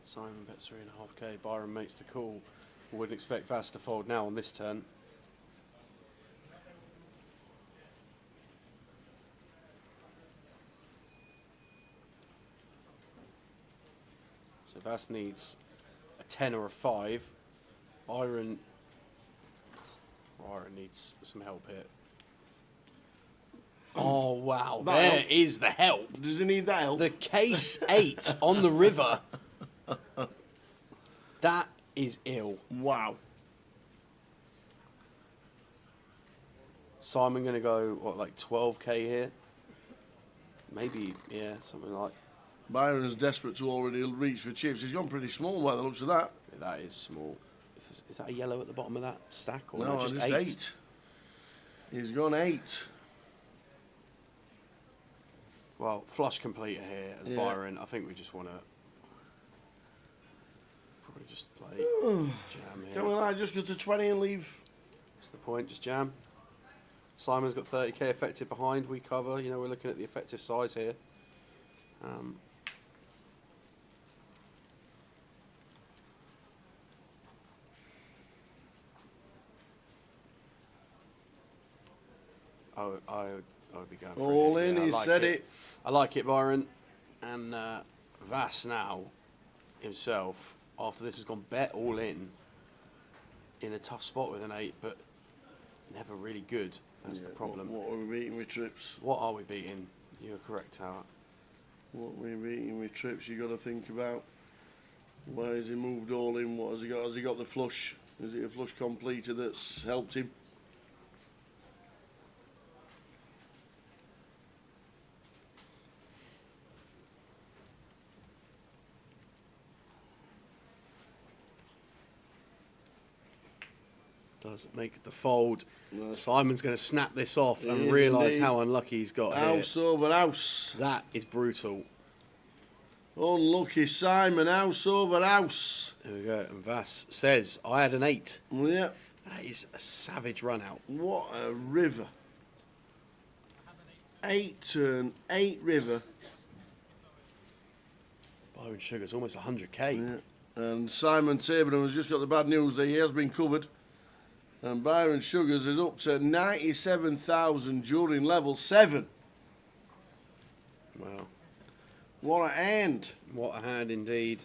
Simon bets 3.5k. Byron makes the call. Wouldn't expect Vaz to fold now on this turn. So Vaz needs a 10 or a 5. Byron needs some help here. Oh wow, there is the help. Does he need that help? The case 8 on the river. That is ill. Wow. Simon going to go, what, like 12k here? Maybe, yeah, something like. Byron's desperate to already reach for chips. He's gone pretty small by the looks of that. Yeah, that is small. Is that a yellow at the bottom of that stack? Or No, just just 8. He's gone 8. Well, flush completer here as Byron. I think we just want to probably just play jam here. Can we like just go to 20 and leave? What's the point? Just jam. Simon's got 30k effective behind. We cover. You know, we're looking at the effective size here. I would be going for all it. in, Yeah, he said it. I like it, Byron. And Vass now himself, after this has gone bet all in a tough spot with an 8, but never really good. That's the problem. What are we beating with trips? What are we beating? You're correct, Tower. What we're beating with trips, you got to think about. Why has he moved all in? What has he got? Has he got the flush? Is it a flush completer that's helped him? Does make the fold. No. Simon's going to snap this off and Is realise indeed. how unlucky he's got House here. over house. That is brutal. Unlucky Simon, house over house. There we go. And Vass says, I had an 8. Yeah. That is a savage run out. What a river. 8 turn, 8 river. Byron Sugar's almost 100k. Yeah. And Simon Taberham has just got the bad news that he has been covered. And Byron Sugars is up to 97,000 during level 7. Wow. What a hand. What a hand indeed.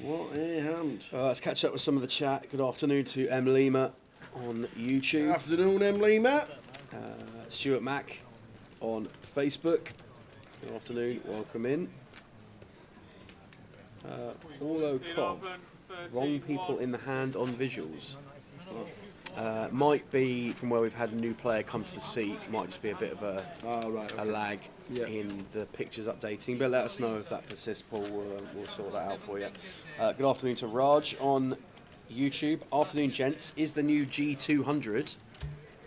What a hand. Let's catch up with some of the chat. Good afternoon to M. Lima on YouTube. Afternoon, M. Lima. Stuart Mack on Facebook. Good afternoon. Welcome in. Paulo Kov. Wrong people in the hand on visuals. Might be from where we've had a new player come to the seat. Might just be a bit of a lag in the pictures updating. But let us know if that persists, Paul. We'll sort that out for you. Good afternoon to Raj on YouTube. Afternoon, gents. Is the new G200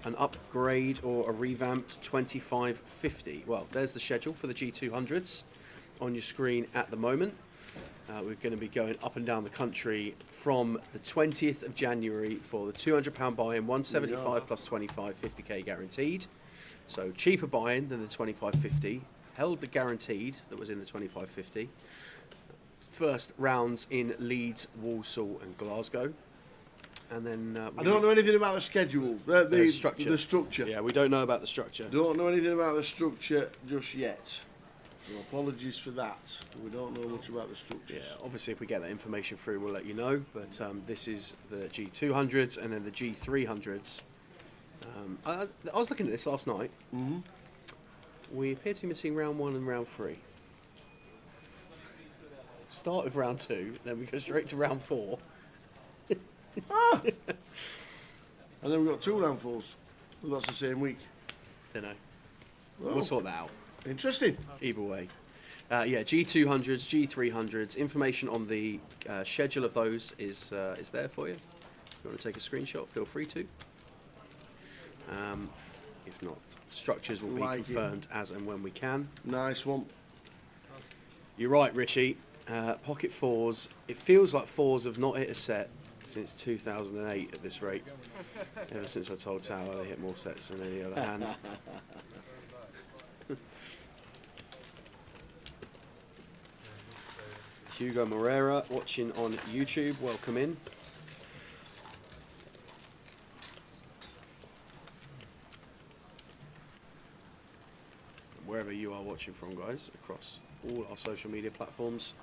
an upgrade or a revamped 2550? Well, there's the schedule for the G200s on your screen at the moment. We're going to be going up and down the country from the 20th of January for the £200 buy-in, 175 plus 25, 50k guaranteed. So cheaper buy-in than the 2550. Held the guaranteed that was in the 2550. First rounds in Leeds, Walsall and Glasgow. and then I don't know anything about the schedule, the structure. The structure. Yeah, we don't know about the structure. Don't know anything about the structure just yet. So apologies for that. We don't know much about the structure. Yeah, obviously if we get that information through, we'll let you know. But this is the G200s and then the G300s. I was looking at this last night. Mm-hmm. We appear to be missing round 1 and round 3. Start with round 2, then we go straight to round 4. Ah! And then we've got 2 round 4s. Well, that's the same week. Don't know. Oh. We'll sort that out. Interesting. Either way. Yeah, G200s, G300s. Information on the schedule of those is there for you. If you want to take a screenshot, feel free to. If not, structures will be confirmed as and when we can. Nice one. You're right, Richie. Pocket 4s. It feels like 4s have not hit a set since 2008 at this rate. Ever since I told Tower they hit more sets than any other hand. Hugo Moreira watching on YouTube. Welcome in. Wherever you are watching from, guys, across all our social media platforms.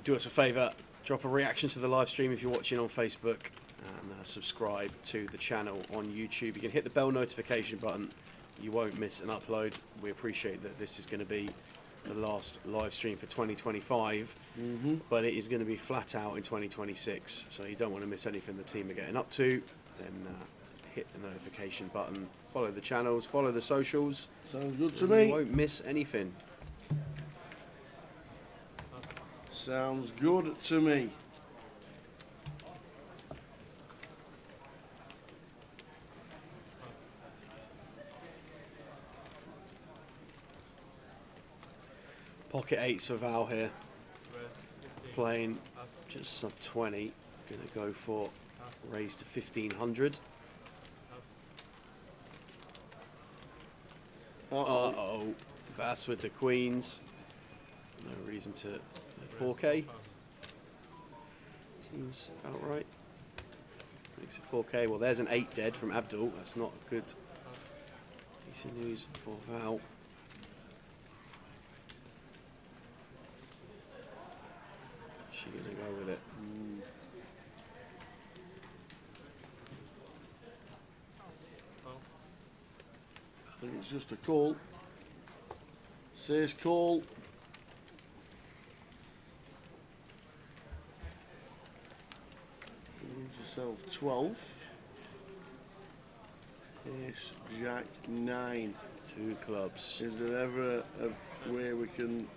Do us a favour, drop a reaction to the live stream if you're watching on Facebook, and subscribe to the channel on YouTube. You can hit the bell notification button. You won't miss an upload. We appreciate that this is going to be the last live stream for 2025, but it is going to be flat out in 2026, so you don't want to miss anything the team are getting up to. Then hit the notification button, follow the channels, follow the socials. Sounds good to me. You won't miss anything. Sounds good to me. Pocket 8s for Val here. Playing just sub 20. Going to go for raise to 1500. Uh-oh. Bass with the queens. No reason to 4K. Seems about right. Makes it 4K. Well, there's an 8 dead from Abdul. That's not good. Piece of news for Val. Is she going to go with it? I think it's just a call. Says call. Use yourself 12. Ace, Jack, 9. 2 clubs. Is there ever a way we can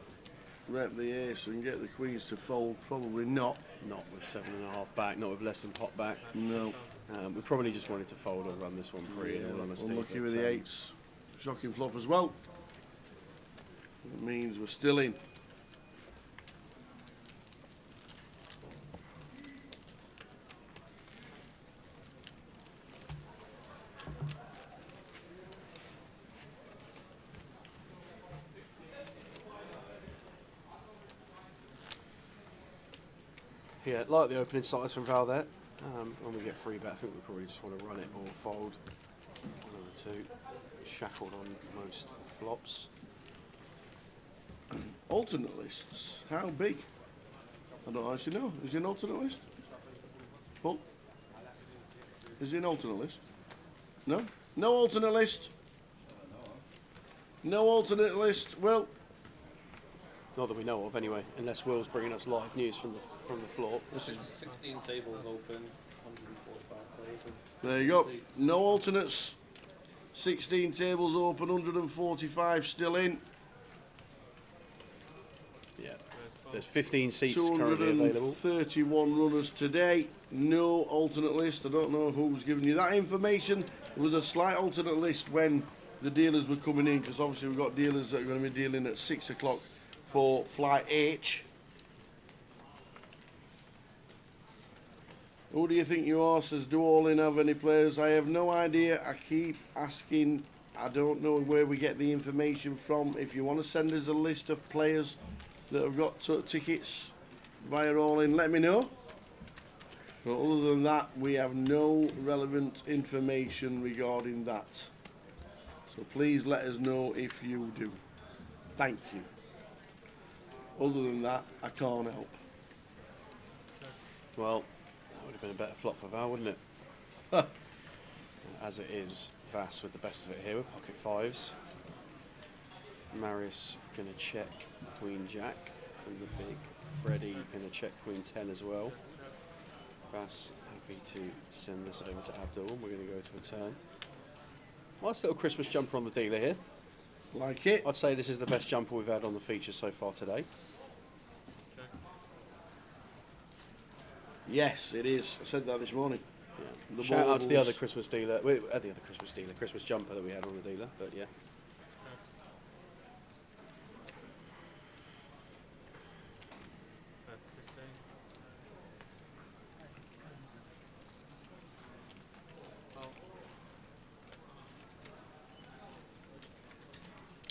rep the ace and get the queens to fold? Probably not. Not with 7.5 back, not with less than pot back. No. We probably just wanted to fold or run this one free, in all honesty. Unlucky with the 8s. Shocking flop as well. That means we're still in. Yeah, like the opening size from Val there. When we get free bet, I think we probably just want to run it or fold. One of the two. Shackled on most flops. Alternate lists. How big? I don't actually know. Is it an alternate list? Paul? Is it an alternate list? No? No alternate list? No alternate list. Well, not that we know of, anyway. Unless Will's bringing us live news from the floor. This is 16 tables open, 145 players. There you go. No alternates. 16 tables open, 145 still in. Yeah. There's 15 seats currently available. 231 runners today. No alternate list. I don't know who's giving you that information. There was a slight alternate list when the dealers were coming in, because obviously we've got dealers that are going to be dealing at 6 o'clock for flight H. Who do you think you are? Says, do all in have any players? I have no idea. I keep asking. I don't know where we get the information from. If you want to send us a list of players that have got tickets via all in, let me know. But other than that, we have no relevant information regarding that. So please let us know if you do. Thank you. Other than that, I can't help. Well, that would have been a better flop for Val, wouldn't it? As it is, Vass with the best of it here with pocket fives. Marius going to check Queen Jack from the big. Freddie going to check Queen 10 as well. Vass happy to send this over to Abdul, and we're going to go to a turn. Nice little Christmas jumper on the dealer here. Like it. I'd say this is the best jumper we've had on the feature so far today. Yes, it is. I said that this morning. Yeah. Shout out to the other Christmas dealer, Christmas jumper that we had on the dealer, but yeah.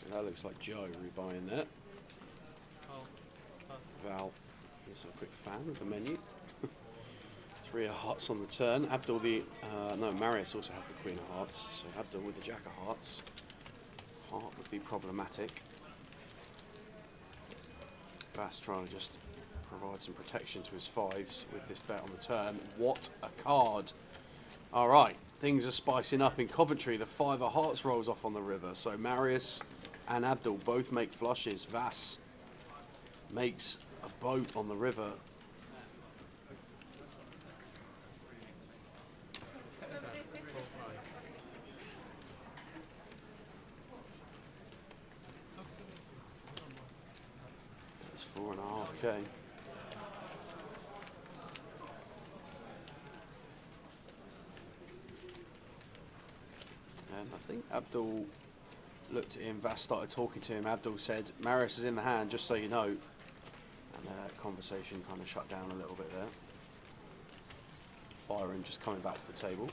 And that looks like Joe rebuying that. Val is a quick fan of the menu. 3 of hearts on the turn. Abdul Marius also has the Queen of Hearts, so Abdul with the Jack of Hearts. Heart would be problematic. Vass trying to just provide some protection to his fives with this bet on the turn. What a card! Alright, things are spicing up in Coventry. The 5 of Hearts rolls off on the river, so Marius and Abdul both make flushes. Vass makes a boat on the river. That's 4.5k. And I think Abdul looked at him, Vass started talking to him. Abdul said, Marius is in the hand, just so you know. And that conversation kind of shut down a little bit there. Byron just coming back to the table.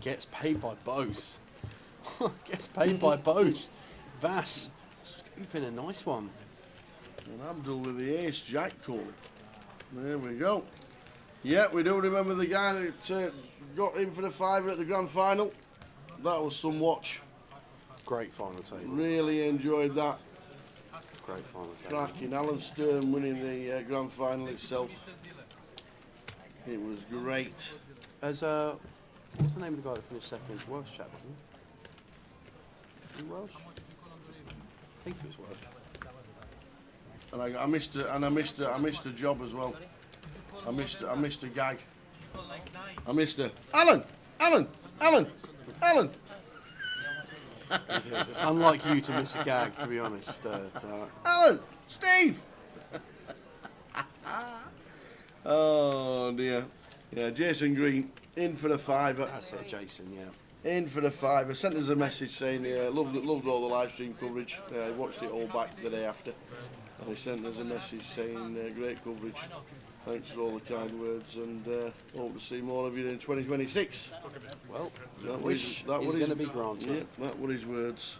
Gets paid by both. Gets paid by both. Vass scooping a nice one. And Abdul with the ace jack calling. There we go. Yeah, we do remember the guy that got in for the 5 at the grand final. That was some watch. Great final table. Really enjoyed that. Great final table. Cracking. Alan Stern winning the grand final itself. It was great. As what was the name of the guy that finished second? Welsh chap, wasn't he? Welsh? I think he was Welsh. And I missed a job as well. I missed a gag. I missed a Alan. It's unlike you to miss a gag, to be honest. Alan, Steve. Oh dear. Yeah, Jason Green in for the 5. That's it, Jason. Yeah. In for the 5. Sent us a message saying loved all the live stream coverage. Watched it all back the day after, and he sent us a message saying great coverage. Thanks for all the kind words, and hope to see more of you in 2026. Well, that wish is going to be granted. Yeah, that were his words.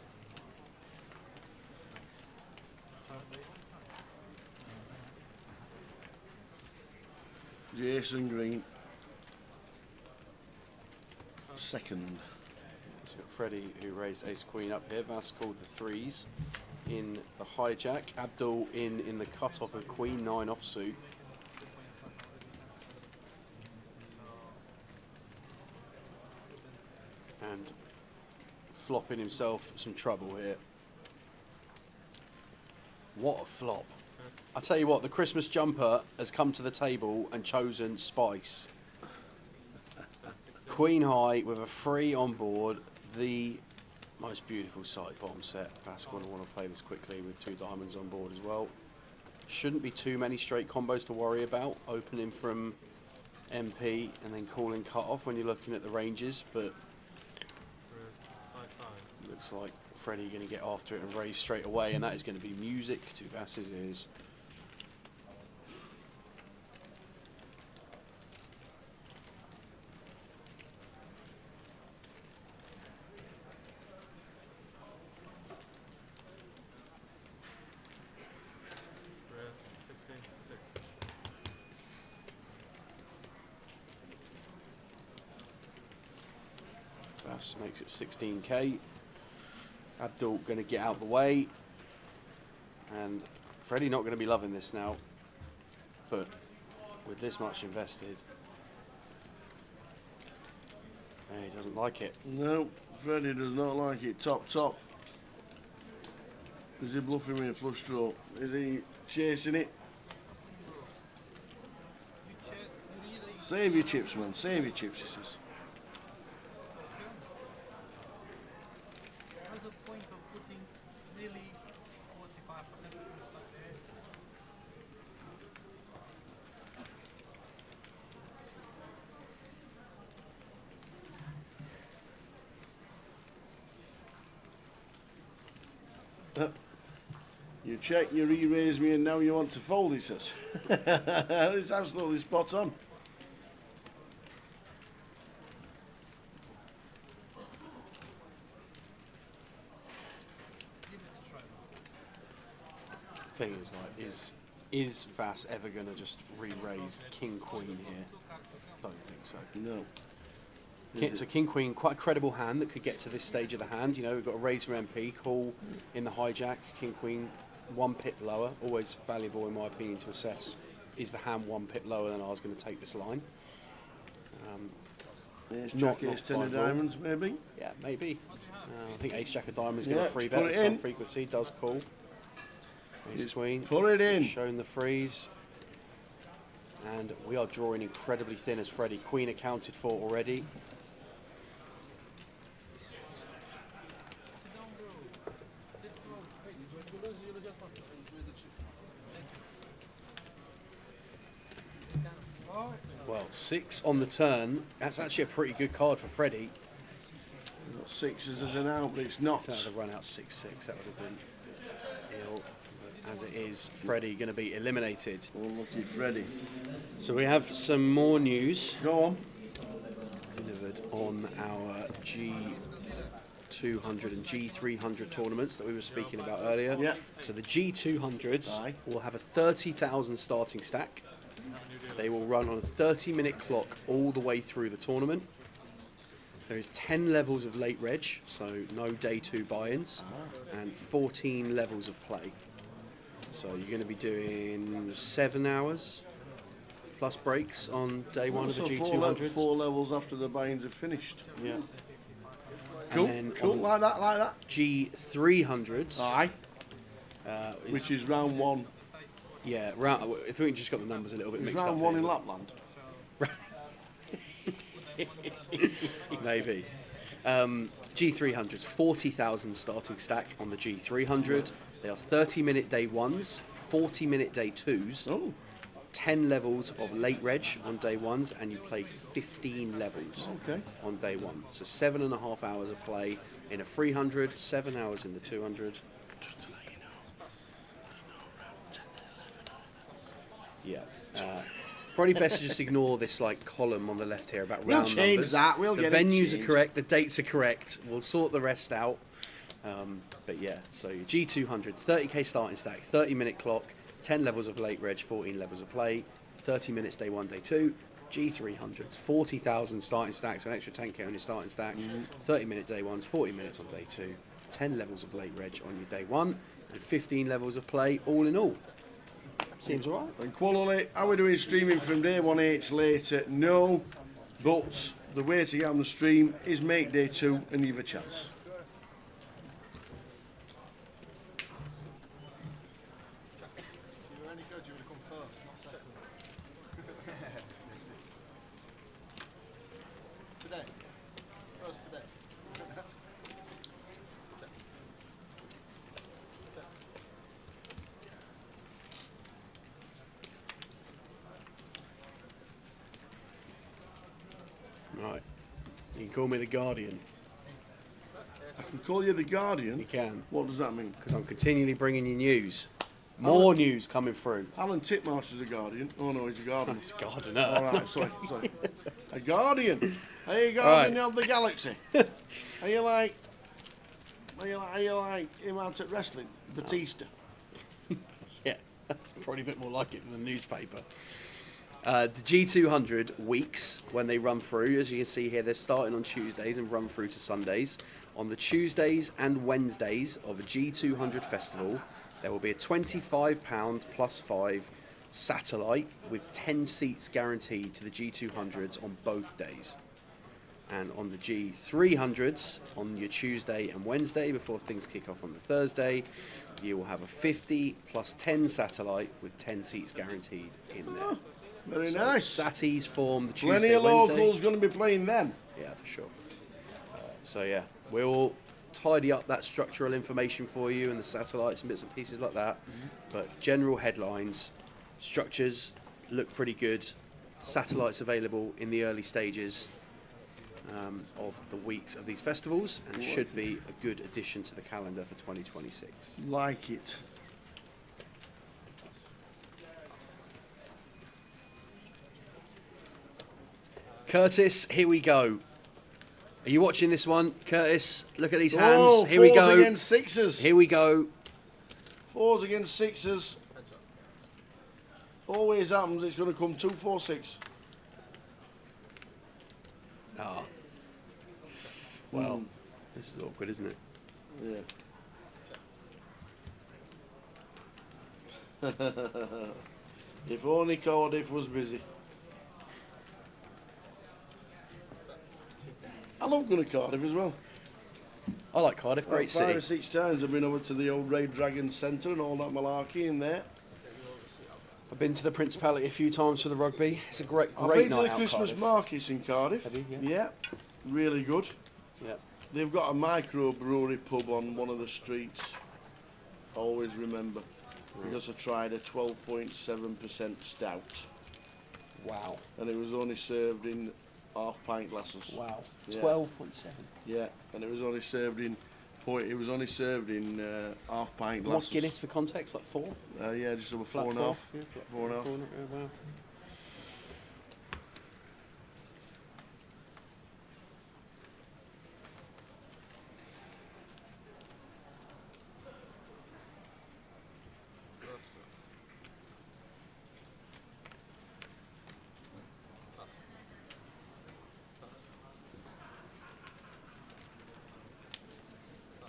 Jason Green. Second. So Freddie, who raised ace queen up here. Vass called the 3s in the hijack. Abdul in the cut-off of queen 9 offsuit. And flopping himself some trouble here. What a flop. I tell you what, the Christmas jumper has come to the table and chosen spice. Queen high with a 3 on board, the most beautiful side bottom set. Vass going to want to play this quickly with 2 diamonds on board as well. Shouldn't be too many straight combos to worry about. Opening from MP and then calling cut off when you're looking at the ranges, but looks like Freddie going to get after it and raise straight away, and that is going to be music to Vass's ears. Vass makes it 16k. Abdul going to get out the way, and Freddie not going to be loving this now, but with this much invested, he doesn't like it. No, Freddie does not like it. Top. Is he bluffing with a flush draw? Is he chasing it? Save your chips, man. Save your chips, he says. What's the point of putting really 45% of the stuff there? You check, you re-raise me, and now you want to fold, he says. It's absolutely spot on. Thing is, like, is Vass ever going to just re-raise King Queen here? Don't think so. No. It's a King Queen, quite a credible hand that could get to this stage of the hand. You know, we've got a raise for MP, call in the hijack, King Queen 1 pip lower. Always valuable, in my opinion, to assess. Is the hand 1 pip lower than I was going to take this line? Ace Jack, Ace 10 of diamonds, maybe? Yeah, maybe. I think Ace Jack of diamonds going to free put bet it at some in. frequency. Does call. Ace Queen. Put it in. Showing the freeze. And we are drawing incredibly thin as Freddie. Queen accounted for already. Well, 6 on the turn. That's actually a pretty good card for Freddie. We've got sixes as an out, but it's not. If that had run out 6-6, that would have been ill. But as it is, Freddie going to be eliminated. Unlucky Freddie. So we have some more news. Go on. Delivered on our G200 and G300 tournaments that we were speaking about earlier. Yeah. So the G200s will have a 30,000 starting stack. They will run on a 30-minute clock all the way through the tournament. There is 10 levels of late reg, so no day 2 buy-ins, and 14 levels of play. So you're going to be doing 7 hours plus breaks on day 1 of the G200s. 4 levels after the buy-ins are finished. Yeah. Cool, like that. G300s. Aye. Which is round 1. Yeah, round. I think we just got the numbers a little bit Is mixed up. round 1 in Lapland? Maybe. G300s, 40,000 starting stack on the G300. They are 30-minute day 1s, 40-minute day 2s, 10 levels of late reg on day 1s, and you play 15 levels on day 1. So 7.5 hours of play in a 300, 7 hours in the 200. Just to let you know, there's no round 10 and 11 either. Yeah. Probably best to just ignore this like column on the left here about We'll round change numbers. that. We'll the get it venues changed. are correct. The dates are correct. We'll sort the rest out. But yeah, so G200, 30k starting stack, 30-minute clock, 10 levels of late reg, 14 levels of play, 30 minutes day 1, day 2. G300s, 40,000 starting stacks, an extra 10k on your starting stack, 30-minute day 1s, 40 minutes on day 2, 10 levels of late reg on your day 1, and 15 levels of play all in all. Seems alright. And quality, are we doing streaming from day 1H later? No, but the way to get on the stream is make day 2 and you have a chance. Right. You can call me the Guardian. I can call you the Guardian? You can. What does that mean? Because I'm continually bringing you news. More news coming through. Alan Titmarsh is a Guardian. Oh no, he's a Guardian. He's a gardener. All right, sorry. A Guardian. Are you Guardian of the Galaxy? Are you like him out at wrestling? Batista. Yeah, that's probably a bit more like it than the newspaper. The G200 weeks, when they run through, as you can see here, they're starting on Tuesdays and run through to Sundays. On the Tuesdays and Wednesdays of a G200 festival, there will be a £25 plus 5 satellite with 10 seats guaranteed to the G200s on both days. And on the G300s, on your Tuesday and Wednesday, before things kick off on the Thursday, you will have a 50 plus 10 satellite with 10 seats guaranteed in there. Very nice. Satties form the Tuesday, Plenty of Wednesday. locals going to be playing them. Yeah, for sure. So yeah, we'll tidy up that structural information for you and the satellites and bits and pieces like that. But general headlines, structures look pretty good. Satellites available in the early stages of the weeks of these festivals, and should be a good addition to the calendar for 2026. Like it. Curtis, here we go. Are you watching this one, Curtis? Look at these hands. Oh, Here we go. fours against sixes. Here we go. Fours against sixes. Always happens. It's going to come 2, 4, 6. Ah. Well, this is awkward, isn't it? Yeah. If only Cardiff was busy. I love going to Cardiff as well. I like Cardiff, great city. 5 or 6 times I've been over to the old Red Dragon Centre and all that malarkey in there. I've been to the Principality a few times for the rugby. It's a great I've night been to the out, Christmas Cardiff. markets in Cardiff. Have you? Yeah, really good. Yeah. They've got a microbrewery pub on one of the streets. Always remember. Because I tried a 12.7% stout. Wow. And it was only served in half-pint glasses. Wow. Yeah. 12.7. Yeah, and it was only served in half-pint glasses. What's Guinness for context? Like 4? Yeah, just over Flat 4.5. Yeah, 4.5. Wow.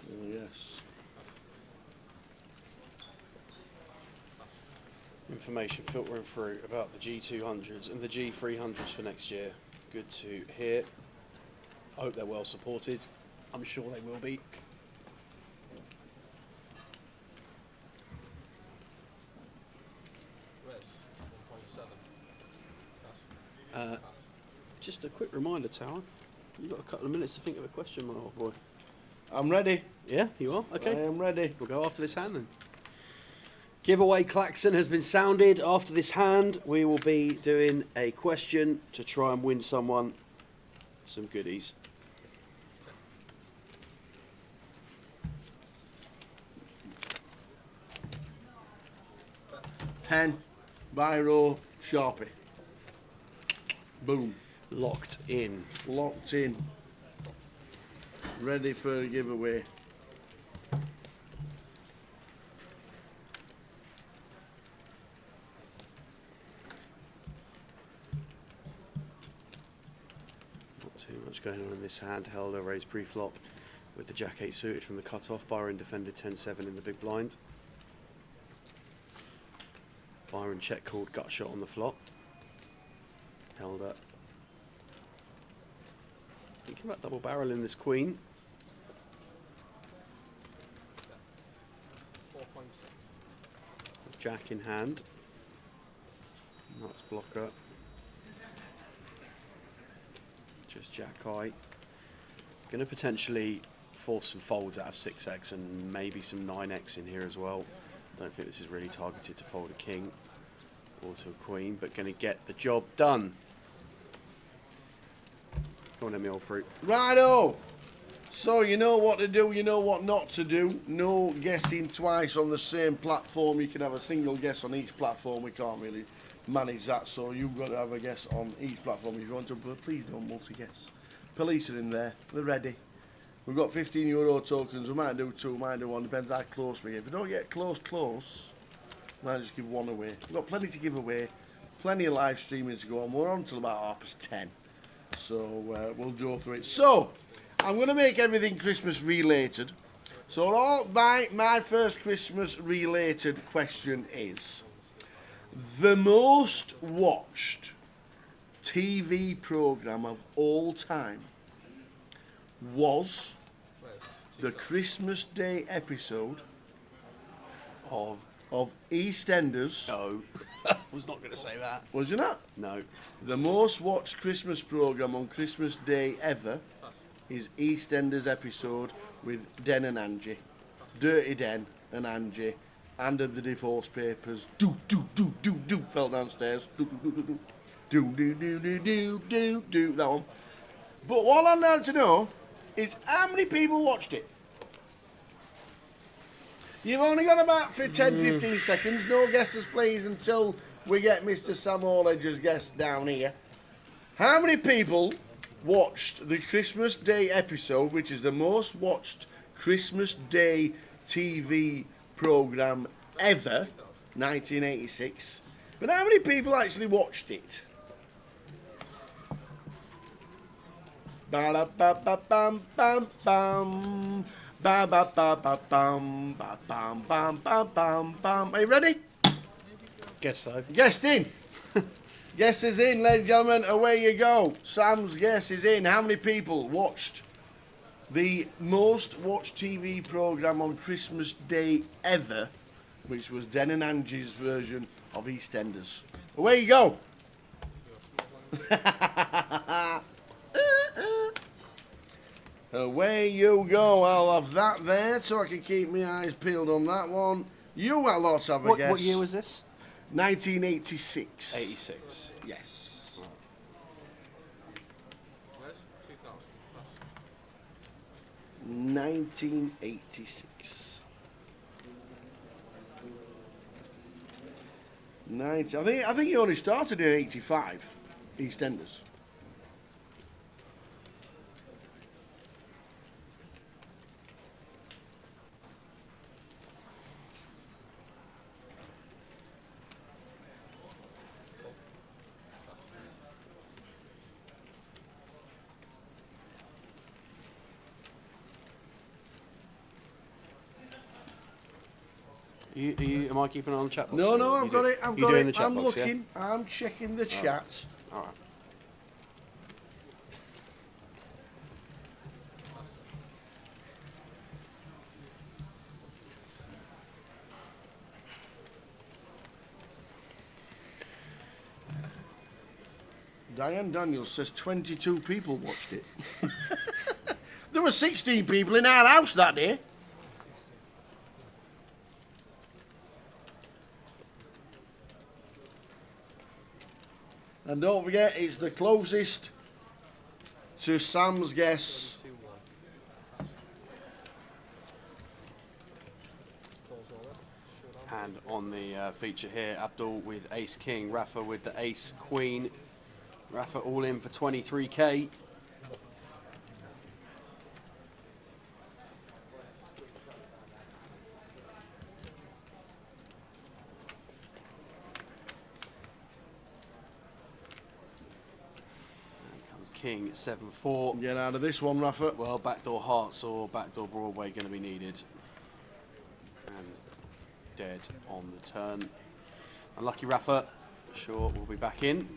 Oh, yes. Information filtering through about the G200s and the G300s for next year. Good to hear. I hope they're well supported. I'm sure they will be. Just a quick reminder, Tower. You've got a couple of minutes to think of a question, my old boy. I'm ready. Yeah, you are? Okay. I am ready. We'll go after this hand then. Giveaway klaxon has been sounded. After this hand, we will be doing a question to try and win someone some goodies. Pen, biro, Sharpie. Boom. Locked in. Locked in. Ready for a giveaway. Not too much going on in this hand. Held a raised pre-flop with the Jack 8 suited from the cut-off. Byron defended 10-7 in the big blind. Byron check called gut shot on the flop. Held up. Thinking about double barreling this queen. Jack in hand. Nuts blocker. Just Jack high. Going to potentially force some folds out of 6x and maybe some 9x in here as well. Don't think this is really targeted to fold a king or to a queen, but going to get the job done. Go on then, me old fruit. Righto. So you know what to do, you know what not to do. No guessing twice on the same platform. You can have a single guess on each platform. We can't really manage that, so you've got to have a guess on each platform if you want to, but please don't multi-guess. Police are in there, they're ready. We've got €15 tokens, we might do 2, might do 1, depends how close we get. If we don't get close, we might just give 1 away. We've got plenty to give away, plenty of live streaming to go on. We're on till about 10:30, so we'll go through it. So, I'm going to make everything Christmas related. So my first Christmas related question is, the most watched TV programme of all time was the Christmas Day episode of EastEnders. No, I was not going to say that. Was you not? No. The most watched Christmas programme on Christmas Day ever is EastEnders episode with Den and Angie. Dirty Den and Angie. Handed the divorce papers. Do, fell downstairs. Do. That one. But what I need to know is how many people watched it? You've only got about 10-15 seconds. No guesses, please, until we get Mr. Sam Orledger's guest down here. How many people watched the Christmas Day episode, which is the most watched Christmas Day TV programme ever, 1986? But how many people actually watched it? Ba-da-ba-ba-bam-bam-bam. Ba-ba-ba-ba-bam-bam-bam-bam-bam. Are you ready? Guess so. Guessed in. Guess is in, ladies and gentlemen. Away you go. Sam's guess is in. How many people watched the most watched TV programme on Christmas Day ever, which was Den and Angie's version of EastEnders? Away you go. Away you go. I'll have that there so I can keep my eyes peeled on that one. You will not have a guess. What year was this? 1986. 86. Yes. 1986. I think he only started in 85, EastEnders. Am I keeping an eye on the chat box? No, I've got it. I'm box, looking. Yeah? I'm checking the chat. All right. Diane Daniels says 22 people watched it. There were 16 people in our house that day. And don't forget, it's the closest to Sam's guess. And on the feature here, Abdul with Ace King, Rafa with the Ace Queen. Rafa all in for 23k. King 7-4. Get out of this one, Rafa. Well, backdoor hearts or backdoor Broadway going to be needed. And dead on the turn. Unlucky Rafa. Sure, we'll be back in.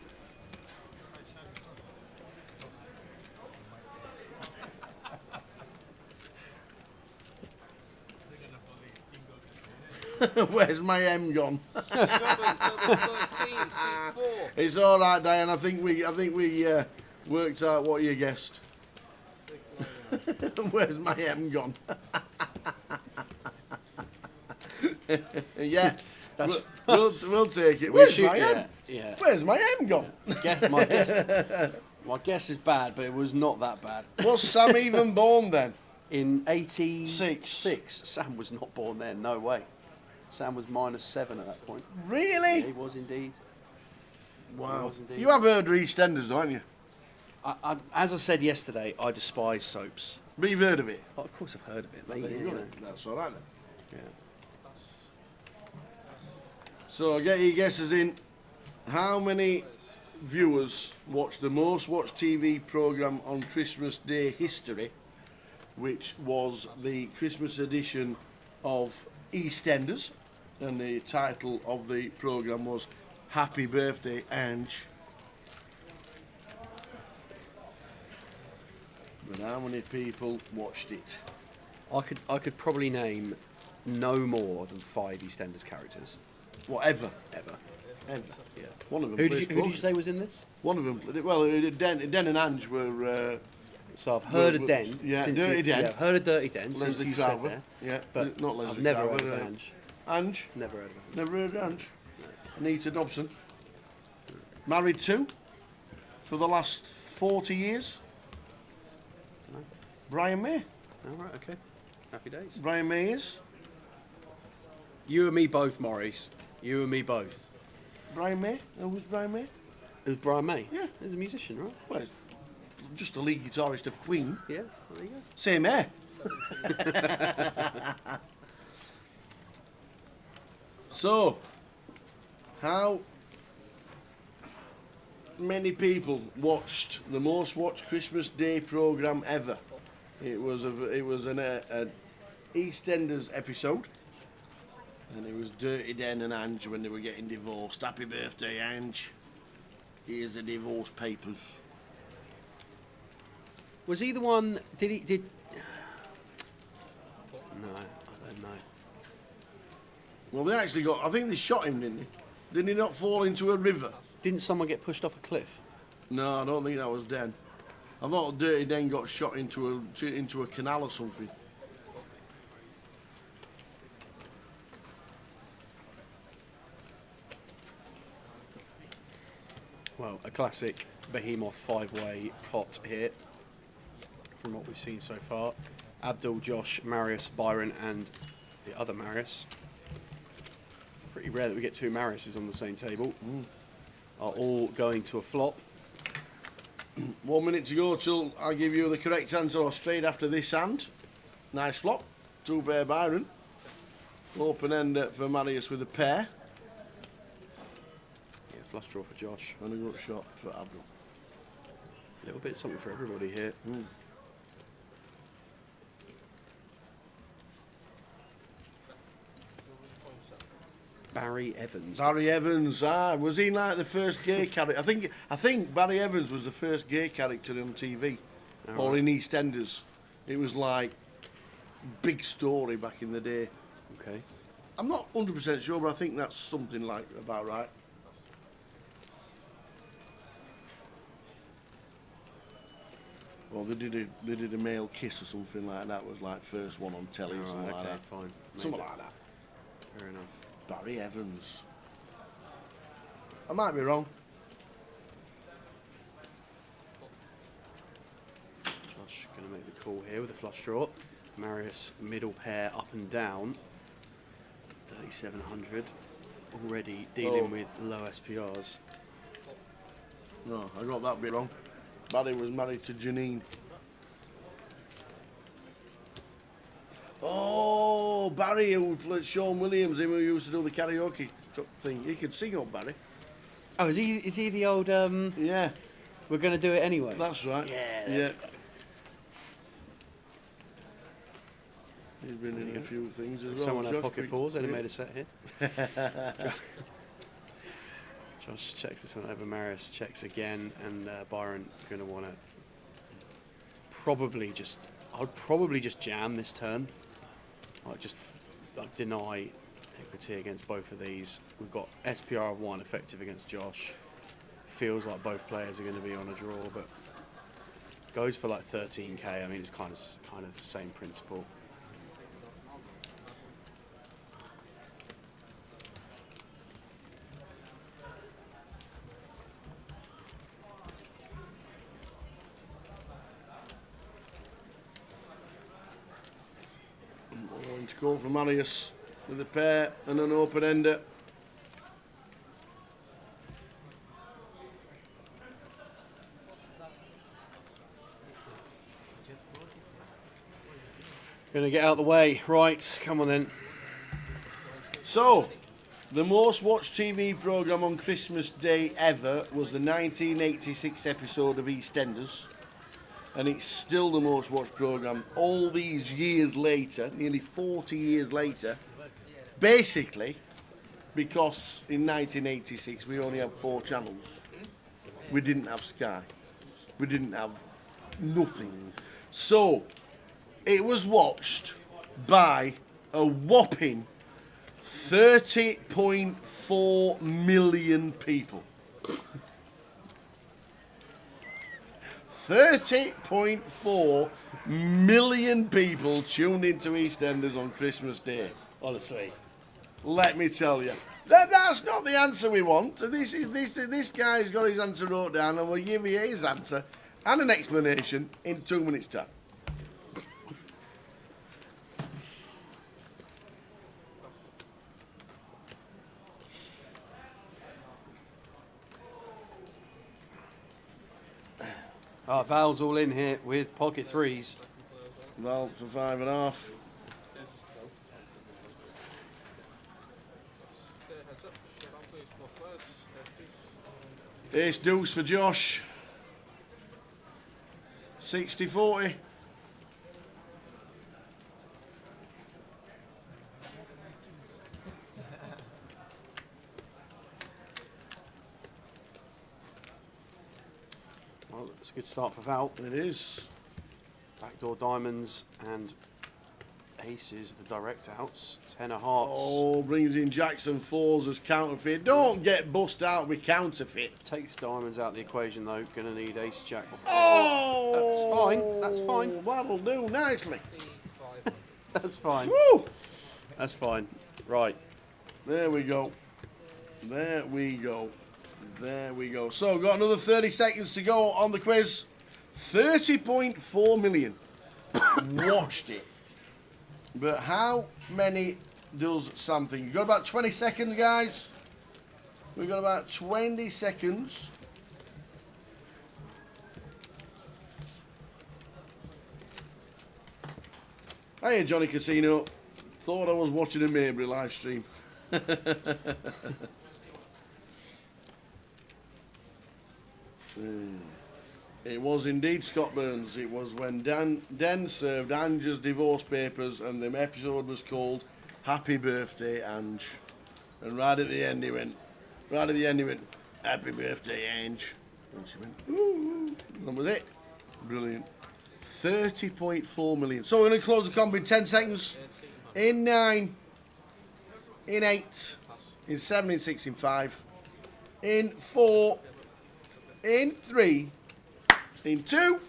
Where's my M gone? It's all right, Diane. I think we worked out what you guessed. Where's my M gone? Yeah, we'll take it. Where's my M? Yeah. Where's my M gone? My guess My guess is bad, but it was not that bad. Was Sam even born then? In 86. Sam was not born then, no way. Sam was -7 at that point. Really? Yeah, he was indeed. Wow. He was indeed. You have heard of EastEnders, haven't you? As I said yesterday, I despise soaps. But you've heard of it? Oh, of course I've heard of it, mate. There you Yeah, go. you know. That's all right then. Yeah. So get your guesses in. How many viewers watched the most watched TV programme on Christmas Day history, which was the Christmas edition of EastEnders, and the title of the programme was Happy Birthday, Ange. But how many people watched it? I could probably name no more than 5 EastEnders characters. Whatever. Ever. Yeah. One of them. Who did you say was in this? One of them. Well, Den and Ange were. So I've heard of Den. Yeah, since Dirty Den. Yeah, heard of Dirty Den since Leslie you said Crowther. there. Yeah, but not Leslie I've never Crowther, heard of Ange. Ange. Never heard of Ange. Never heard of Ange. Anita Dobson. Married to for the last 40 years. Brian May. All right, okay. Happy days. Brian May is. You and me both, Maurice. You and me both. Brian May? Who was Brian May? It was Brian May? Yeah. He's a musician, right? Well, he's just a lead guitarist of Queen. Yeah, there you go. Same hair. So, how many people watched the most watched Christmas Day programme ever? It was an EastEnders episode, and it was Dirty Den and Ange when they were getting divorced. Happy birthday, Ange. Here's the divorce papers. Was he the one? Did? No, I don't know. Well, they actually got. I think they shot him, didn't they? Didn't he not fall into a river? Didn't someone get pushed off a cliff? No, I don't think that was Den. I thought Dirty Den got shot into a canal or something. Well, a classic Behemoth 5-way pot here, from what we've seen so far. Abdul, Josh, Marius, Byron, and the other Marius. Pretty rare that we get 2 Mariuses on the same table. Are all going to a flop. 1 minute to go till I give you the correct answer, or straight after this hand. Nice flop. 2 pair Byron. Open end for Marius with a pair. Yeah, flush draw for Josh. And a gut shot for Abdul. A little bit something for everybody here. Barry Evans. Barry Evans, was he like the first gay character? I think Barry Evans was the first gay character on TV, or in EastEnders. It was like big story back in the day. Okay. I'm not 100% sure, but I think that's something like about right. Well, they did a male kiss or something like that. Was like first one on telly or something like that. Fine. Something like that. Fair enough. Barry Evans. I might be wrong. Josh going to make the call here with a flush draw. Marius middle pair up and down. 3,700. Already dealing with low SPRs. No, I got that bit wrong. Barry was married to Janine. Oh, Barry, who played Sean Williams, him who used to do the karaoke thing. He could sing up, Barry. Oh, is he the old? Yeah. We're going to do it anyway. That's right. Yeah. He's been in a few things as well. Someone had Josh, pocket fours. Only made a set here. Josh checks this one over. Marius checks again, and Byron going to want to probably just. I'd probably just jam this turn. Like just deny equity against both of these. We've got SPR of 1 effective against Josh. Feels like both players are going to be on a draw, but goes for like 13k. I mean, it's kind of same principle. difficult for Marius with a pair and an open ender. Gonna get out of the way. Right, come on then. So, the most watched TV programme on Christmas Day ever was the 1986 episode of EastEnders. And it's still the most watched programme all these years later, nearly 40 years later. Basically, because in 1986 we only had 4 channels. We didn't have Sky. We didn't have nothing. So, it was watched by a whopping 30.4 million people. 30.4 million people tuned into EastEnders on Christmas Day. Honestly. Let me tell you. That's not the answer we want. This guy's got his answer wrote down, and we'll give you his answer and an explanation in 2 minutes' time. Val's all in here with pocket 3s. Val for 5.5. Ace deuce for Josh. 60-40. Well, it's a good start for Val. It is. Backdoor diamonds and aces, the direct outs. 10 of hearts. Oh, brings in Jackson 4s as counterfeit. Don't get bust out with counterfeit. Takes diamonds out of the equation though. Gonna need ace jack. Oh! That's fine. That's fine. That'll do nicely. That's fine. Woo! That's fine. Right. There we go. There we go. There we go. So, we've got another 30 seconds to go on the quiz. 30.4 million watched it. But how many does something? You've got about 20 seconds, guys. We've got about 20 seconds. Hey, Johnny Casino. Thought I was watching a Maybury live stream. It was indeed Scott Burns. It was when Den served Ange's divorce papers, and the episode was called Happy Birthday, Ange. And right at the end he went, Happy Birthday, Ange. And she went, ooh. And that was it. Brilliant. 30.4 million. So we're going to close the comp in 10 seconds. In 9. In 8. In 7. In 6. In 5. In 4. In 3. In 2.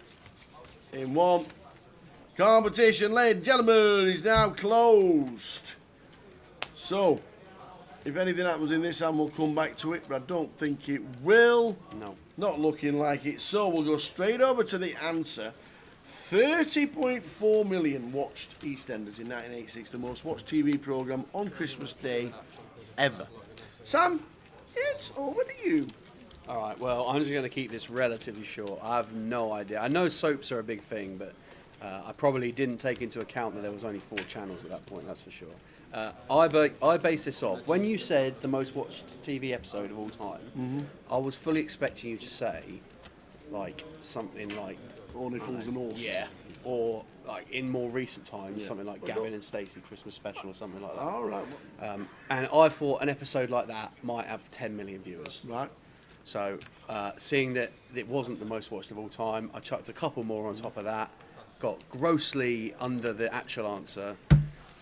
In 1. Competition, ladies and gentlemen, is now closed. So, if anything happens in this hand, we'll come back to it, but I don't think it will. No. Not looking like it. So, we'll go straight over to the answer. 30.4 million watched EastEnders in 1986, the most watched TV programme on Christmas Day ever. Sam, it's over to you. All right, well, I'm just going to keep this relatively short. I have no idea. I know soaps are a big thing, but I probably didn't take into account that there was only 4 channels at that point, that's for sure. I base this off. When you said the most watched TV episode of all time, I was fully expecting you to say, like, something like... Only Fools and Horses. Yeah, or, like, in more recent times, something like Gavin and Stacey Christmas Special or something like that. All right. And I thought an episode like that might have 10 million viewers. Right. So, seeing that it wasn't the most watched of all time, I chucked a couple more on top of that, got grossly under the actual answer,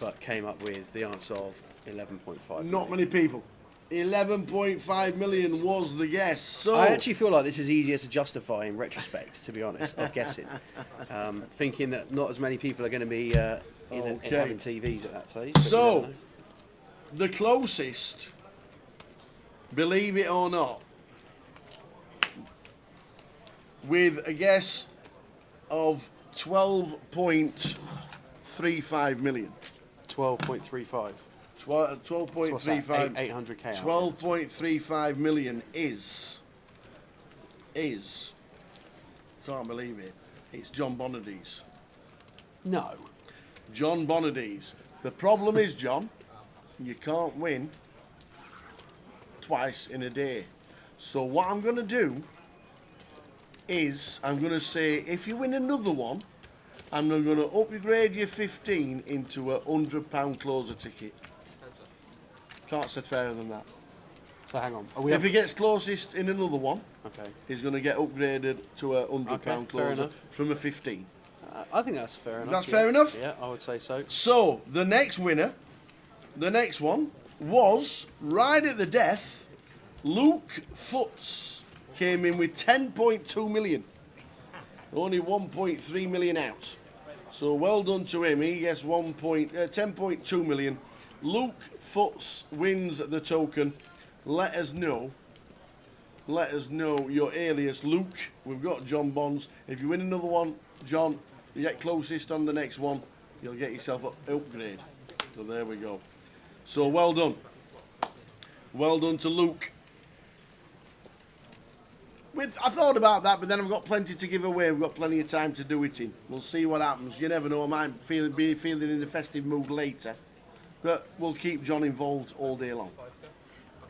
but came up with the answer of 11.5 Not many people. 11.5 million was the guess. So I actually feel like this is easier to justify in retrospect, to be honest, of guessing. Thinking that not as many people are going to be in having TVs at that stage. So, the closest, believe it or not, with a guess of 12.35 million. 12.35. 12.35. 800k. 12.35 million is. Can't believe it. It's John Bonadies. No. John Bonadies. The problem is, John, you can't win twice in a day. So what I'm going to do is I'm going to say if you win another one, I'm going to upgrade your 15 into a £100 closer ticket. Can't say fairer than that. So hang on. If he gets closest in another one, okay, he's going to get upgraded to a £100 closer from a 15. I think that's fair enough. That's fair enough? Yeah, I would say so. So, the next winner, the next one, was, right at the death, Luke Foots. Came in with 10.2 million. Only 1.3 million out. So, well done to him. He gets 10.2 million. Luke Foots wins the token. Let us know your alias, Luke. We've got John Bonds. If you win another one, John, you get closest on the next one, you'll get yourself an upgrade. So there we go. So well done. Well done to Luke. I thought about that, but then I've got plenty to give away. We've got plenty of time to do it in. We'll see what happens. You never know. I might be feeling in the festive mood later. But we'll keep John involved all day long.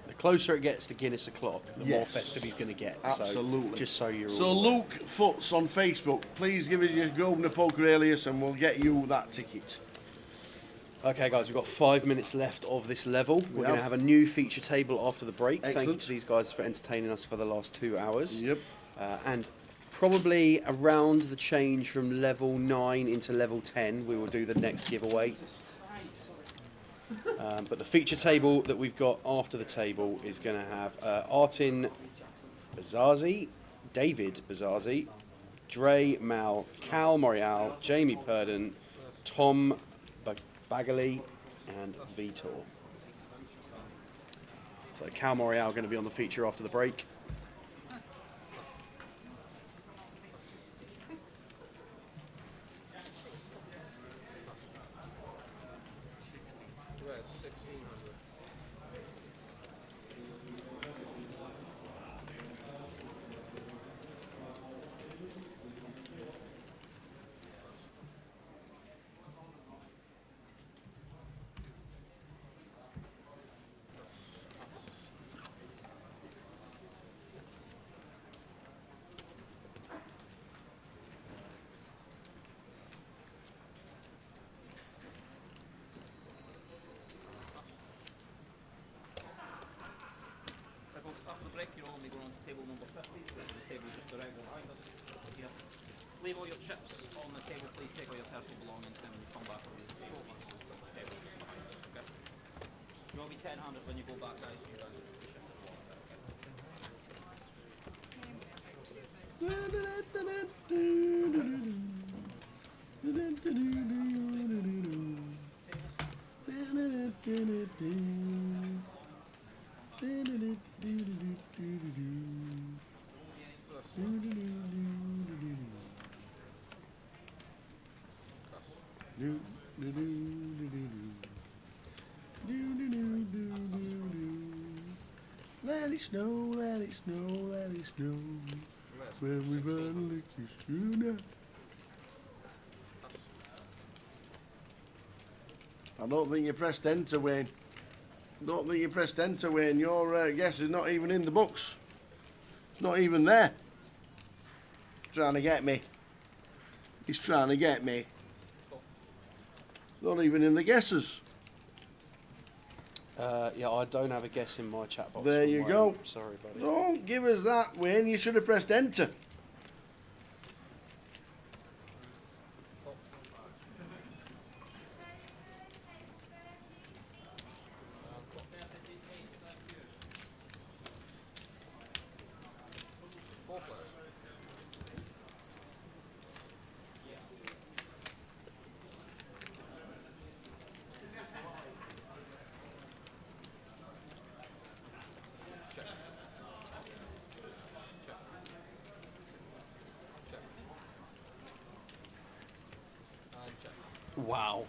The closer it gets to Guinness o'clock, the more festive he's going to get. Absolutely. So, just so you're So all aware. Luke Foots on Facebook, please give us your Grosvenor Poker alias and we'll get you that ticket. Okay, guys, we've got 5 minutes left of this level. We're going to have a new feature table after the break. Excellent. Thank you to these guys for entertaining us for the last 2 hours. Yep. And probably around the change from level 9 into level 10, we will do the next giveaway. But the feature table that we've got after the table is going to have Artin Bazzazi, David Bazzazi, Dre Mal, Cal Morial, Jamie Purden, Tom Bagley, and Vitor. So Cal Morial going to be on the feature after the break. Leave all your chips on the table, please take all your personal belongings, then when you come back we'll be the table just behind us, okay? You will be 10-handed when you go back, guys, so you don't lose the Let it snow, let it snow, let it snow. When we run like you sooner. I don't think you pressed enter, Wayne. Don't think you pressed enter, Wayne. Your guess is not even in the books. It's not even there. Trying to get me. He's trying to get me. Not even in the guesses. Yeah, I don't have a guess in my chat box. There you go. Sorry, buddy. Don't give us that, Wayne. You should have pressed enter. Wow.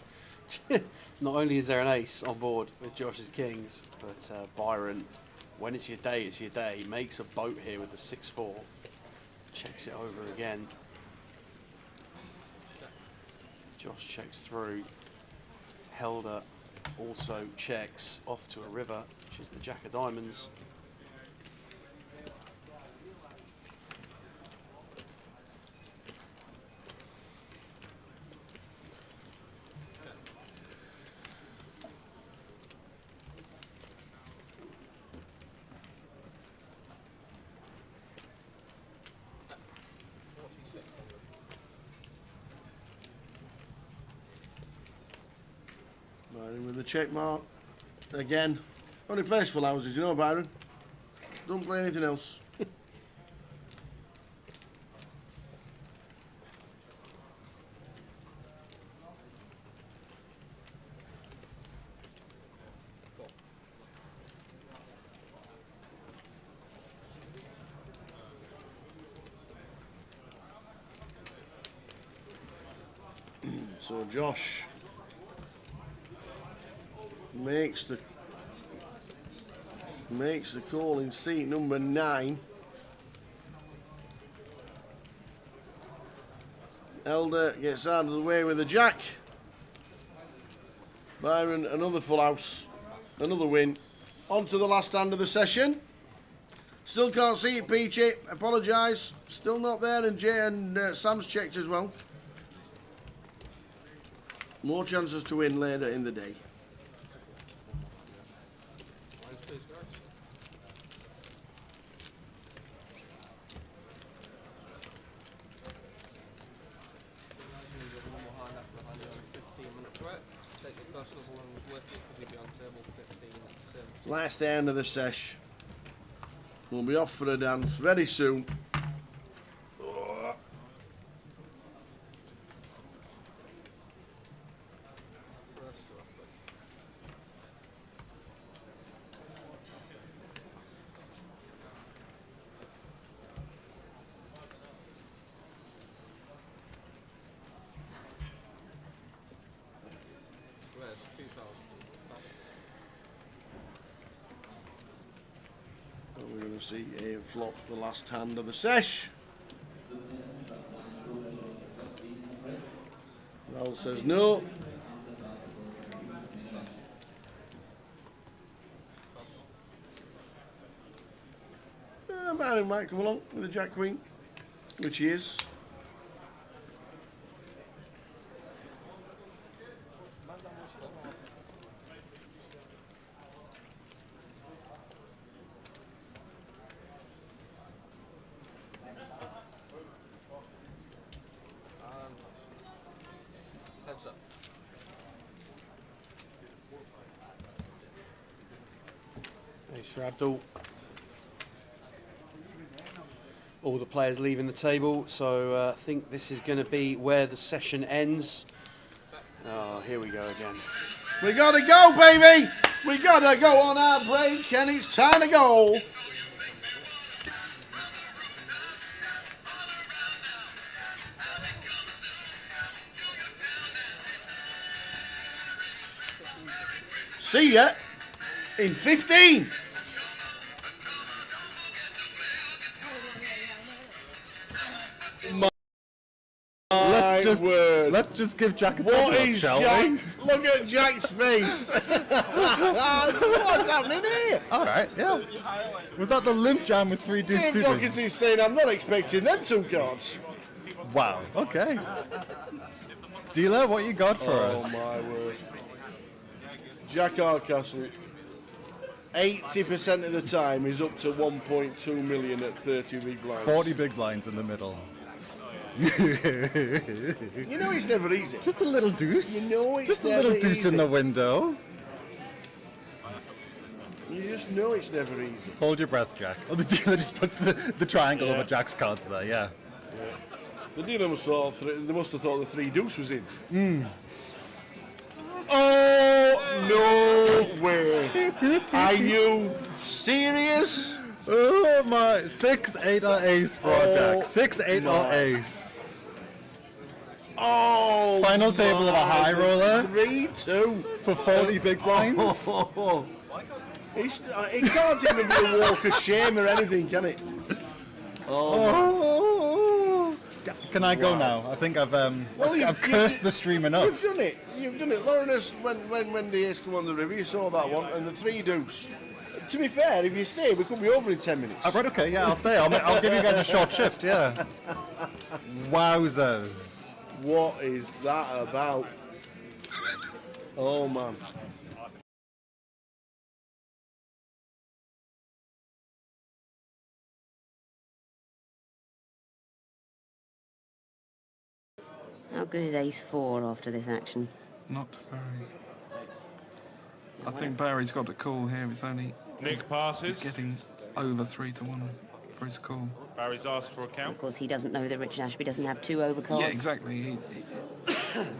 Not only is there an ace on board with Josh's kings, but Byron, when it's your day, it's your day. Makes a boat here with the 6-4. Checks it over again. Josh checks through. Helder also checks off to a river, which is the Jack of Diamonds. Byron with the check mark. Again. Only plays full houses, you know, Byron. Don't play anything else. So Josh makes the call in seat number 9. Elder gets out of the way with a jack. Byron, another full house, another win. On to the last hand of the session. Still can't see it, Peachy. Apologise. Still not there, and Jay and Sam's checked as well. More chances to win later in the day. Last end of the sesh. We'll be off for a dance very soon. We're going to see a flop the last hand of the sesh. Val says no. Byron might come along with a Jack Queen, which he is. Ace for Abdul. All the players leaving the table, so I think this is going to be where the session ends. Oh, here we go again. We gotta go, baby! We gotta go on our break, and it's time to go! See ya in 15! Let's just give Jack a what thumbs up, is shall Jack? we? Look at Jack's face. What's happening here? All right, yeah. Was that the limp jam with 3 deuce Dave suitors? Doherty's saying I'm not expecting them 2 cards. Wow. Okay. Dealer, what you got for us? Oh my word. Jack Hardcastle, 80% of the time is up to 1.2 million at 30 big blinds. 40 big blinds in the middle. You know it's never easy. Just a little deuce. You know it's just a never little deuce easy. in the window. You just know it's never easy. Hold your breath, Jack. Oh, the dealer just puts the triangle over Jack's cards there, yeah. The dealer must have thought, they must have thought the 3 deuce was in. Oh, no way. Are you serious? Oh my, 6, 8 or ace for Jack. 6, 8 or ace. Oh! Final table of a high roller. 3-2. For 40 big blinds. It can't even be a walk of shame or anything, can it? Can I go now? I think I've cursed the stream enough. You've done it. You've done it. Lawrence, when the ace come on the river, you saw that one, and the 3 deuce. To be fair, if you stay, we could be over in 10 minutes. Right, okay, yeah, I'll stay. I'll give you guys a short shift, yeah. Wowzers. What is that about? Oh, man. How good is ace 4 after this action? Not very. I think Barry's got a call here. It's only Nick passes. He's getting over 3-1 for his call. Barry's asked for a count. Of course, he doesn't know that Richard Ashby doesn't have 2 overcards. Yeah, exactly. He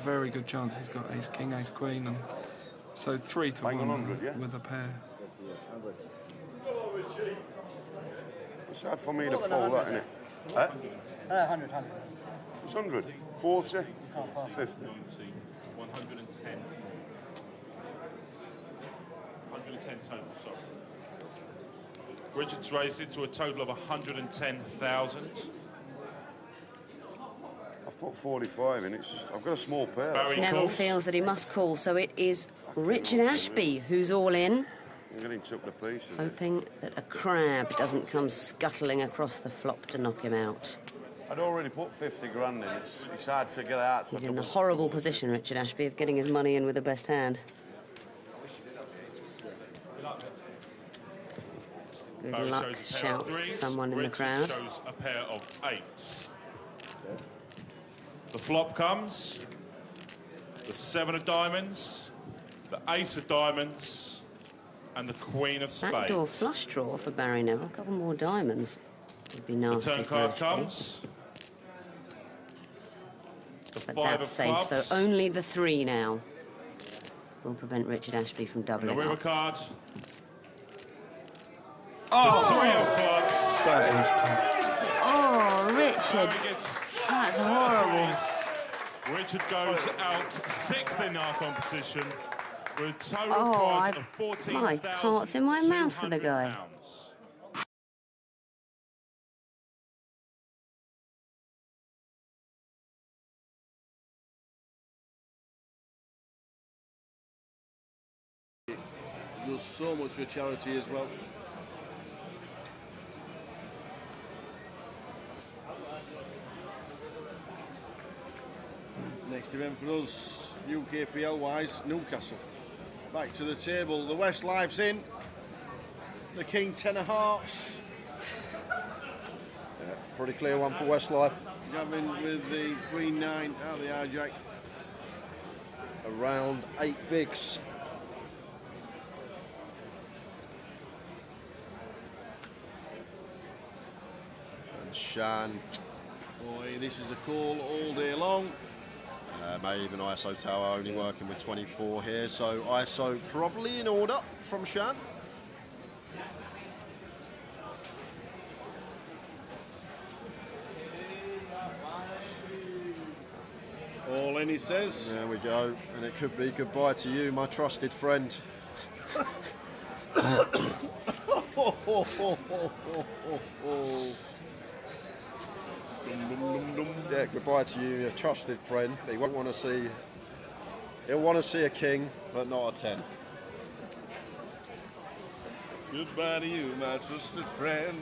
very good chance. He's got ace king, ace queen, and so 3-1 with a pair. It's hard for me to fold that, isn't it? 100. It's 100. 40. 50. 110. 110 total, sorry. Richard's raised it to a total of 110,000. I've put 45 in. I've got a small pair. Neville feels that he must call, so it is Richard Ashby who's all in. I'm getting took to pieces. Hoping that a crab doesn't come scuttling across the flop to knock him out. I'd already put 50 grand in. It's hard to get out. He's in the horrible position, Richard Ashby, of getting his money in with the best hand. Good luck, shouts someone in the crowd. Shows a pair of 8s. The flop comes, the 7 of diamonds, the ace of diamonds, and the queen of spades. Backdoor flush draw for Barry Neville. A couple more diamonds would be The nasty. turn for card Ashby. comes. The But 5 that's of safe, clubs. so only the 3 now will prevent Richard Ashby from The doubling river up. card. Oh! The 3 of clubs. That is tough. Oh, Richard. That's horrible. Richard goes out 6th in our competition with a total Oh, prize of my heart's in my mouth for the guy. £14,200. Does so much for charity as well. Next event for us, UKPL wise, Newcastle. Back to the table, the Westlife's in. The King 10 of hearts. Yeah, pretty clear one for Westlife. Gavin with the Queen 9 out of the hijack. Around 8 bigs. And Shan. Boy, this is a call all day long. May even ISO tower only working with 24 here, so ISO probably in order from Shan. All in, he says. There we go, and it could be goodbye to you, my trusted friend. Yeah, goodbye to you, your trusted friend. He won't want to see. He'll want to see a king, but not a 10. Goodbye to you, my trusted friend.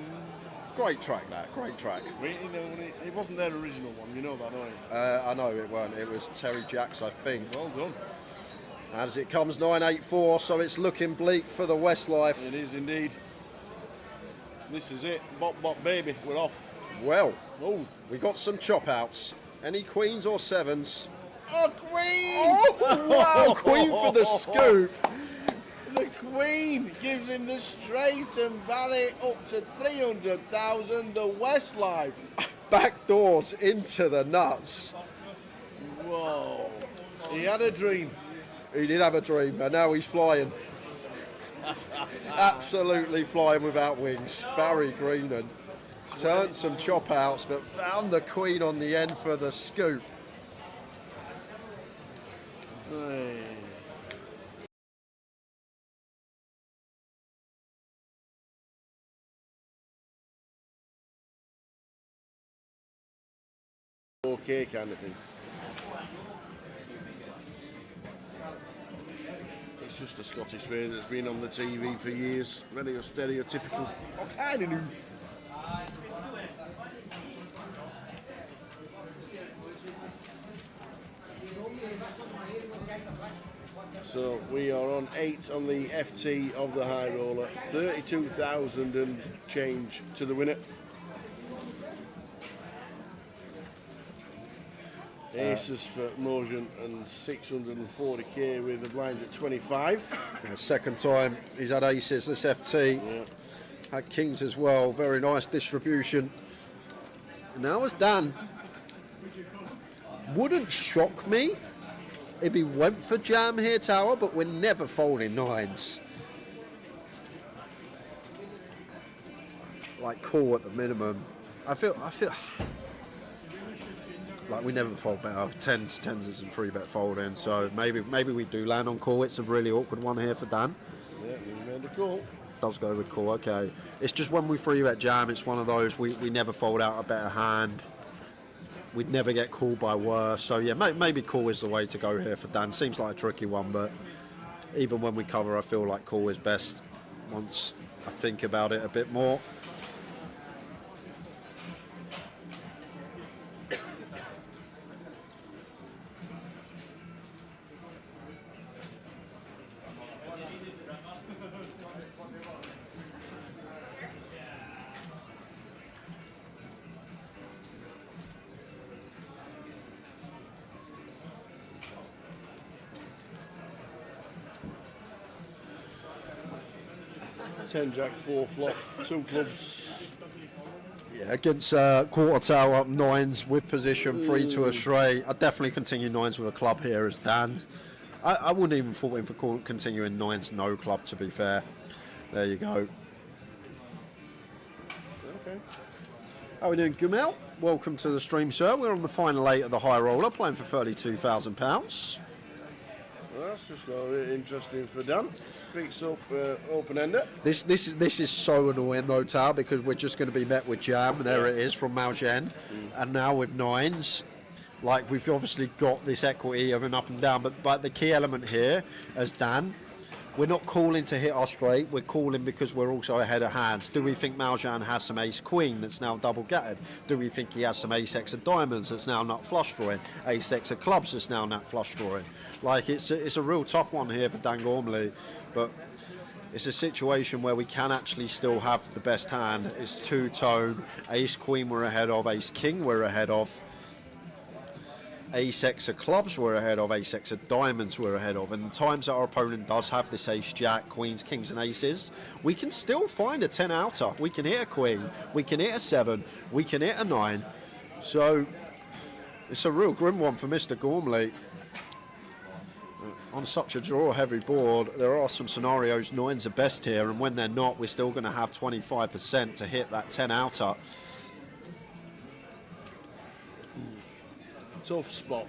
Great track, that. Great track. Wait, you know, it wasn't their original one. You know that, don't you? I know it weren't. It was Terry Jacks, I think. Well done. As it comes 9-8-4, so it's looking bleak for the Westlife. It is indeed. This is it. Bop, bop, baby. We're off. Well, we got some chop outs. Any queens or 7s? Oh, Queen! Oh, wow! Queen for the scoop. The Queen gives him the straight and Barry up to 300,000. The Westlife. Back doors into the nuts. Whoa. He had a dream. He did have a dream, and now he's flying. Absolutely flying without wings. Barry Greenan turned some chop outs, but found the Queen on the end for the scoop. Hey. Okay, kind of thing. It's just a Scottish phrase that's been on the TV for years. Very stereotypical. Oh, kind of new. So we are on 8 on the FT of the high roller. 32,000 and change to the winner. Aces for Mojan and 640k with the blinds at 25. Yeah, second time he's had aces this FT. Yeah. Had kings as well. Very nice distribution. Now as Dan. Wouldn't shock me if he went for jam here, Tower, but we're never folding nines. Like call at the minimum. I feel like we never fold better. Tens isn't free bet folding, so maybe we do land on call. It's a really awkward one here for Dan. Yeah, we made the call. Does go with call, okay. It's just when we free bet jam, it's one of those we never fold out a better hand. We'd never get called by worse. So yeah, maybe call is the way to go here for Dan. Seems like a tricky one, but even when we cover, I feel like call is best once I think about it a bit more. Ten jack, 4 flop, 2 clubs. Yeah, against quarter tower, nines with position, 3 to a straight. I'd definitely continue nines with a club here as Dan. I wouldn't even fault him for continuing nines, no club, to be fair. There you go. Okay. How are we doing, Gumel? Welcome to the stream, sir. We're on the final 8 of the high roller, playing for £32,000. Well, that's just got interesting for Dan. Picks up open-ender. This is so annoying though, Tao, because we're just going to be met with jam. There it is from Malgen, and now with nines. Like, we've obviously got this equity of an up and down, but the key element here, as Dan, we're not calling to hit our straight. We're calling because we're also ahead of hands. Do we think Maljan has some ace queen that's now double gutted? Do we think he has some ace x of diamonds that's now nut flush drawing? Ace x of clubs that's now nut flush drawing? Like, it's a real tough one here for Dan Gormley, but it's a situation where we can actually still have the best hand. It's two-tone. Ace queen we're ahead of. Ace king we're ahead of. Ace x of clubs we're ahead of. Ace x of diamonds we're ahead of. And the times that our opponent does have this ace jack, queens, kings and aces, we can still find a 10 outer. We can hit a queen. We can hit a 7. We can hit a 9. So it's a real grim one for Mr. Gormley. On such a draw-heavy board, there are some scenarios 9s are best here, and when they're not, we're still going to have 25% to hit that 10 outer. Tough spot.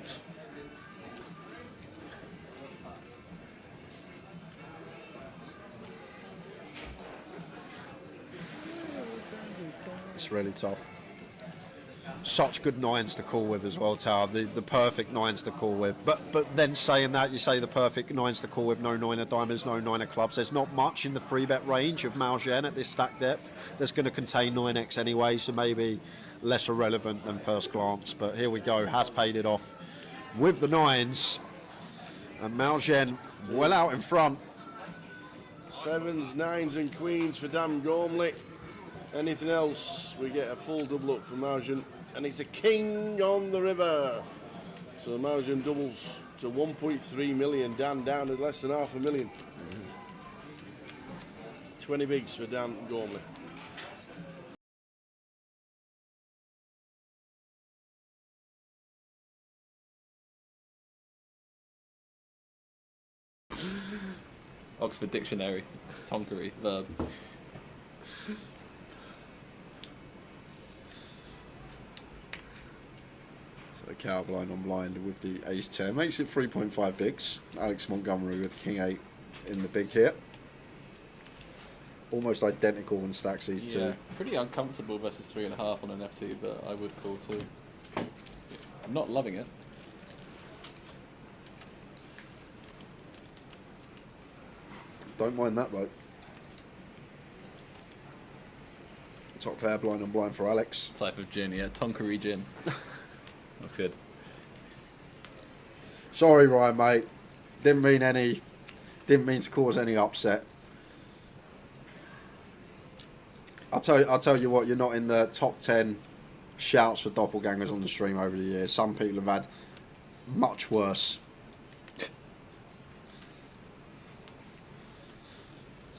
It's really tough. Such good 9s to call with as well, Tower. The perfect 9s to call with. But then saying that, you say the perfect 9s to call with, no 9 of diamonds, no 9 of clubs. There's not much in the free bet range of Malgen at this stack depth that's going to contain 9x anyway, so maybe less irrelevant than first glance. But here we go, has paid it off with the 9s. And Malgen well out in front. 7s, 9s and queens for Dan Gormley. Anything else, we get a full double up for Malgen. And it's a king on the river. So Malgen doubles to 1.3 million. Dan down at less than $500,000. 20 bigs for Dan Gormley. Oxford Dictionary, tonkery, verb. A cow blind on blind with the ace 10 makes it 3.5 bigs. Alex Montgomery with king 8 in the big here. Almost identical in stacks these two. Pretty uncomfortable versus 3.5 on an F2, but I would call 2. I'm not loving it. Don't mind that though. Top pair blind on blind for Alex. Type of gin, yeah. Tonkery gin. That's good. Sorry, Ryan, mate. Didn't mean to cause any upset. I'll tell you what. You're not in the top 10 shouts for doppelgangers on the stream over the years. Some people have had much worse.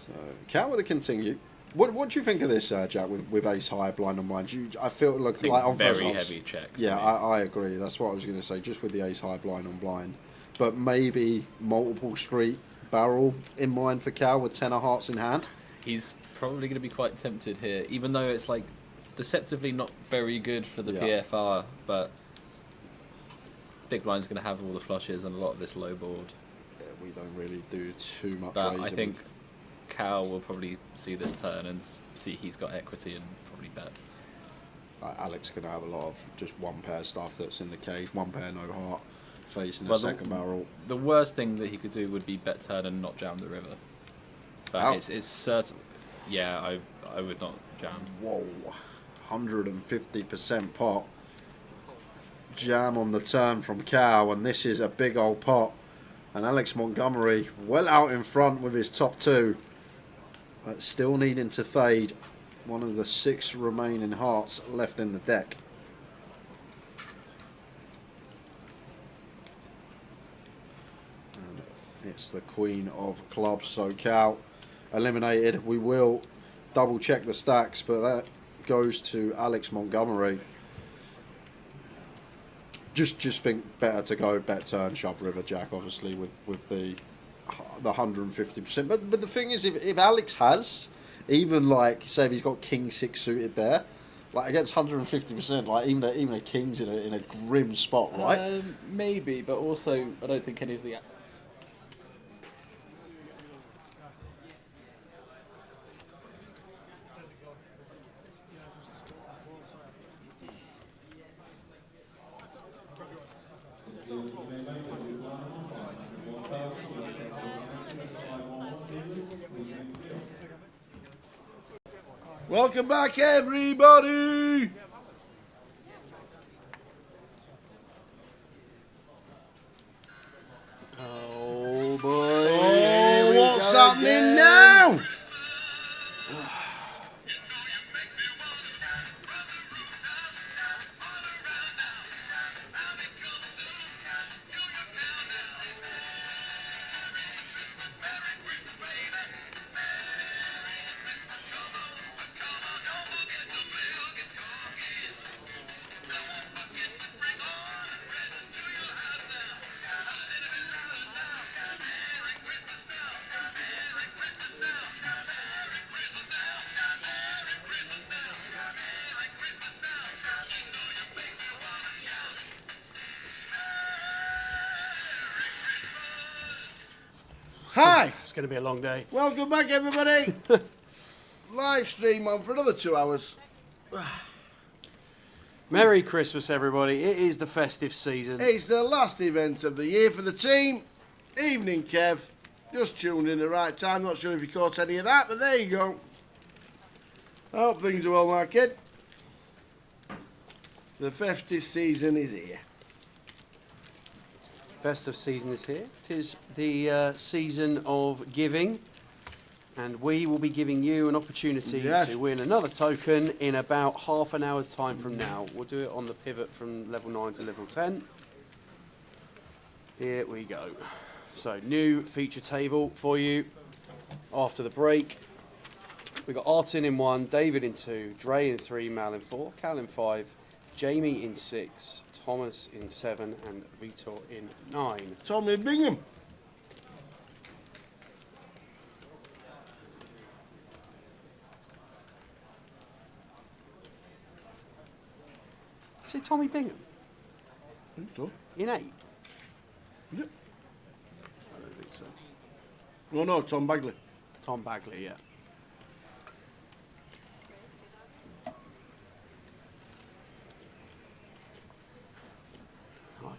So, Cat with a continue. What do you think of this, Jack, with ace high, blind on blind? I feel like on very first heavy check. Yeah, I agree. That's what I was going to say, just with the ace high, blind on blind. But maybe multiple street barrel in mind for Cal with 10 of hearts in hand. He's probably going to be quite tempted here, even though it's like deceptively not very good for the PFR, but big blind's going to have all the flushes and a lot of this low board. Yeah, we don't really do too much. But I think Cal will probably see this turn and see he's got equity and probably bet. Alex going to have a lot of just one pair stuff that's in the cage, one pair no heart, facing the second barrel. The worst thing that he could do would be bet turn and not jam the river. But it's certain. Yeah, I would not jam. Whoa, 150% pot. Jam on the turn from Cal, and this is a big old pot. And Alex Montgomery well out in front with his top 2. But still needing to fade one of the 6 remaining hearts left in the deck. And it's the queen of clubs, so Cal eliminated. We will double check the stacks, but that goes to Alex Montgomery. Just think better to go bet turn shove river jack, obviously with the 150%. But the thing is, if Alex has even like say if he's got king 6 suited there, like against 150%, like even a king's in a grim spot, right? Maybe, but also I don't think any of the. Welcome back, everybody! Oh boy! Oh, what's happening now? Hi! It's going to be a long day. Welcome back, everybody! Live stream on for another 2 hours. Merry Christmas, everybody. It is the festive season. It's the last event of the year for the team. Evening, Kev. Just tuned in the right time. Not sure if you caught any of that, but there you go. I hope things are well, my kid. The festive season is here. Festive season is here. It is the season of giving, and we will be giving you an opportunity to win another token in about half an hour's time from now. We'll do it on the pivot from level 9 to level 10. Here we go. So, new feature table for you after the break. We've got Artin in 1, David in 2, Dre in 3, Mal in 4, Cal in 5, Jamie in 6, Thomas in 7, and Vitor in 9. Tommy Bingham. Is it Tommy Bingham? think so. In 8? Yeah. I don't think so. Oh no, Tom Bagley. Tom Bagley, yeah.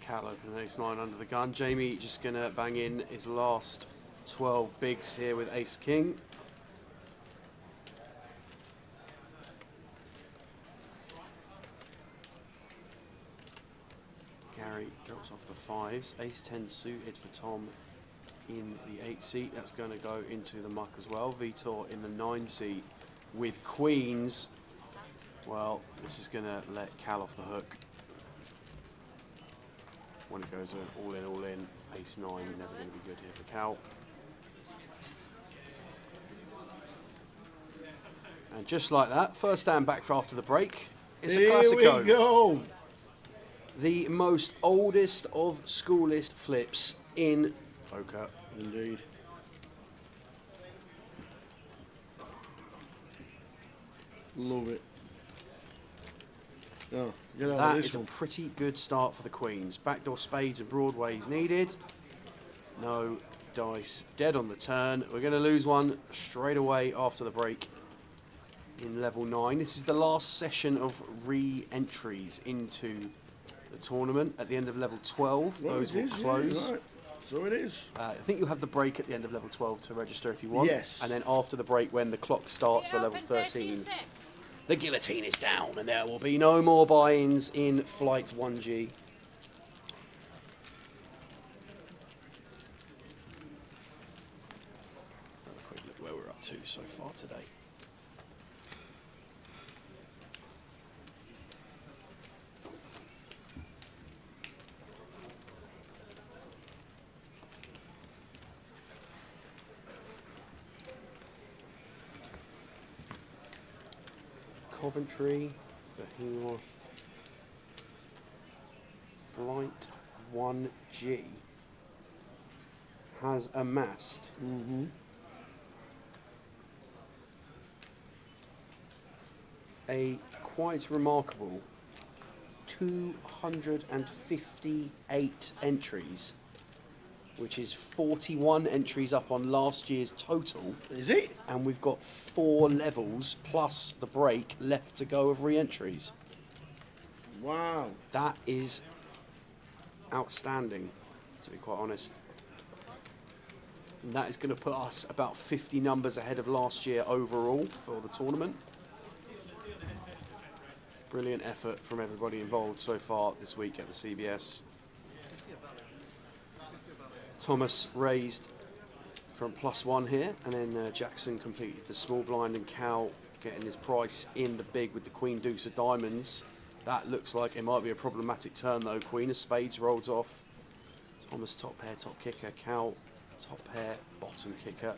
Cal opening ace 9 under the gun. Jamie just going to bang in his last 12 bigs here with ace king. Gary drops off the 5s. Ace 10 suited for Tom in the 8 seat. That's going to go into the muck as well. Vitor in the 9 seat with queens. Well, this is going to let Cal off the hook. When it goes all in, ace 9, never going to be good here for Cal. And just like that, first stand back for after the break. It's a Classico. Here we go. The most oldest of schoolist flips in poker. Indeed. Love it. Oh, get out That of this is a one. pretty good start for the queens. Backdoor spades and broadways needed. No dice, dead on the turn. We're going to lose one straight away after the break in level 9. This is the last session of re-entries into the tournament at the end of level 12. Right, Those it will is, yeah, close. right. So it is. I think you'll have the break at the end of level 12 to register if you want. Yes. And then after the break, when the clock starts for level 13, the guillotine is down and there will be no more buy-ins in Flight 1G. Have a quick look where we're up to so far today. Coventry, Behemoth, Flight 1G has amassed a quite remarkable 258 entries, which is 41 entries up on last year's total. Is it? And we've got 4 levels plus the break left to go of re-entries. Wow. That is outstanding, to be quite honest. And that is going to put us about 50 numbers ahead of last year overall for the tournament. Brilliant effort from everybody involved so far this week at the CBS. Thomas raised from +1 here, and then Jackson completed the small blind, and Cal getting his price in the big with the Queen Deuce of Diamonds. That looks like it might be a problematic turn though. Queen of Spades rolls off. Thomas top pair, top kicker. Cal top pair, bottom kicker.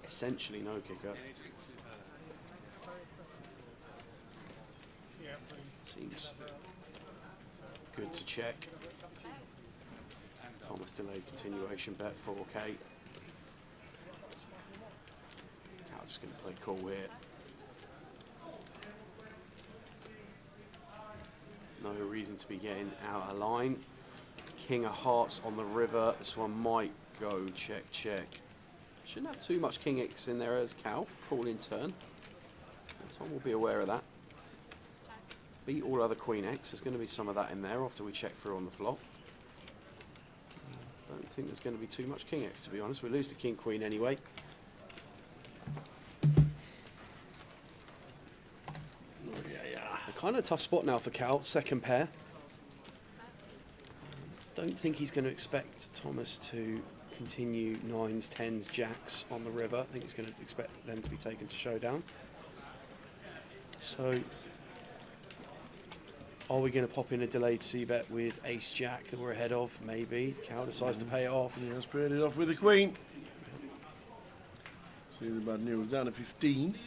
Essentially no kicker. Seems good to check. Thomas delayed continuation bet 4K. Cal just going to play cool here. No reason to be getting out of line. King of Hearts on the river. This one might go check, check. Shouldn't have too much King X in there as Cal. Call in turn. Tom will be aware of that. Beat all other Queen X. There's going to be some of that in there after we check through on the flop. Don't think there's going to be too much King X, to be honest. We lose to King Queen anyway. A kind of tough spot now for Cal, second pair. Don't think he's going to expect Thomas to continue 9s, 10s, jacks on the river. I think he's going to expect them to be taken to showdown. So, are we going to pop in a delayed c-bet with ace-jack that we're ahead of? Maybe. Cal decides to pay it off. Yeah, let's pay it off with the Queen. See the bad news, down to 15.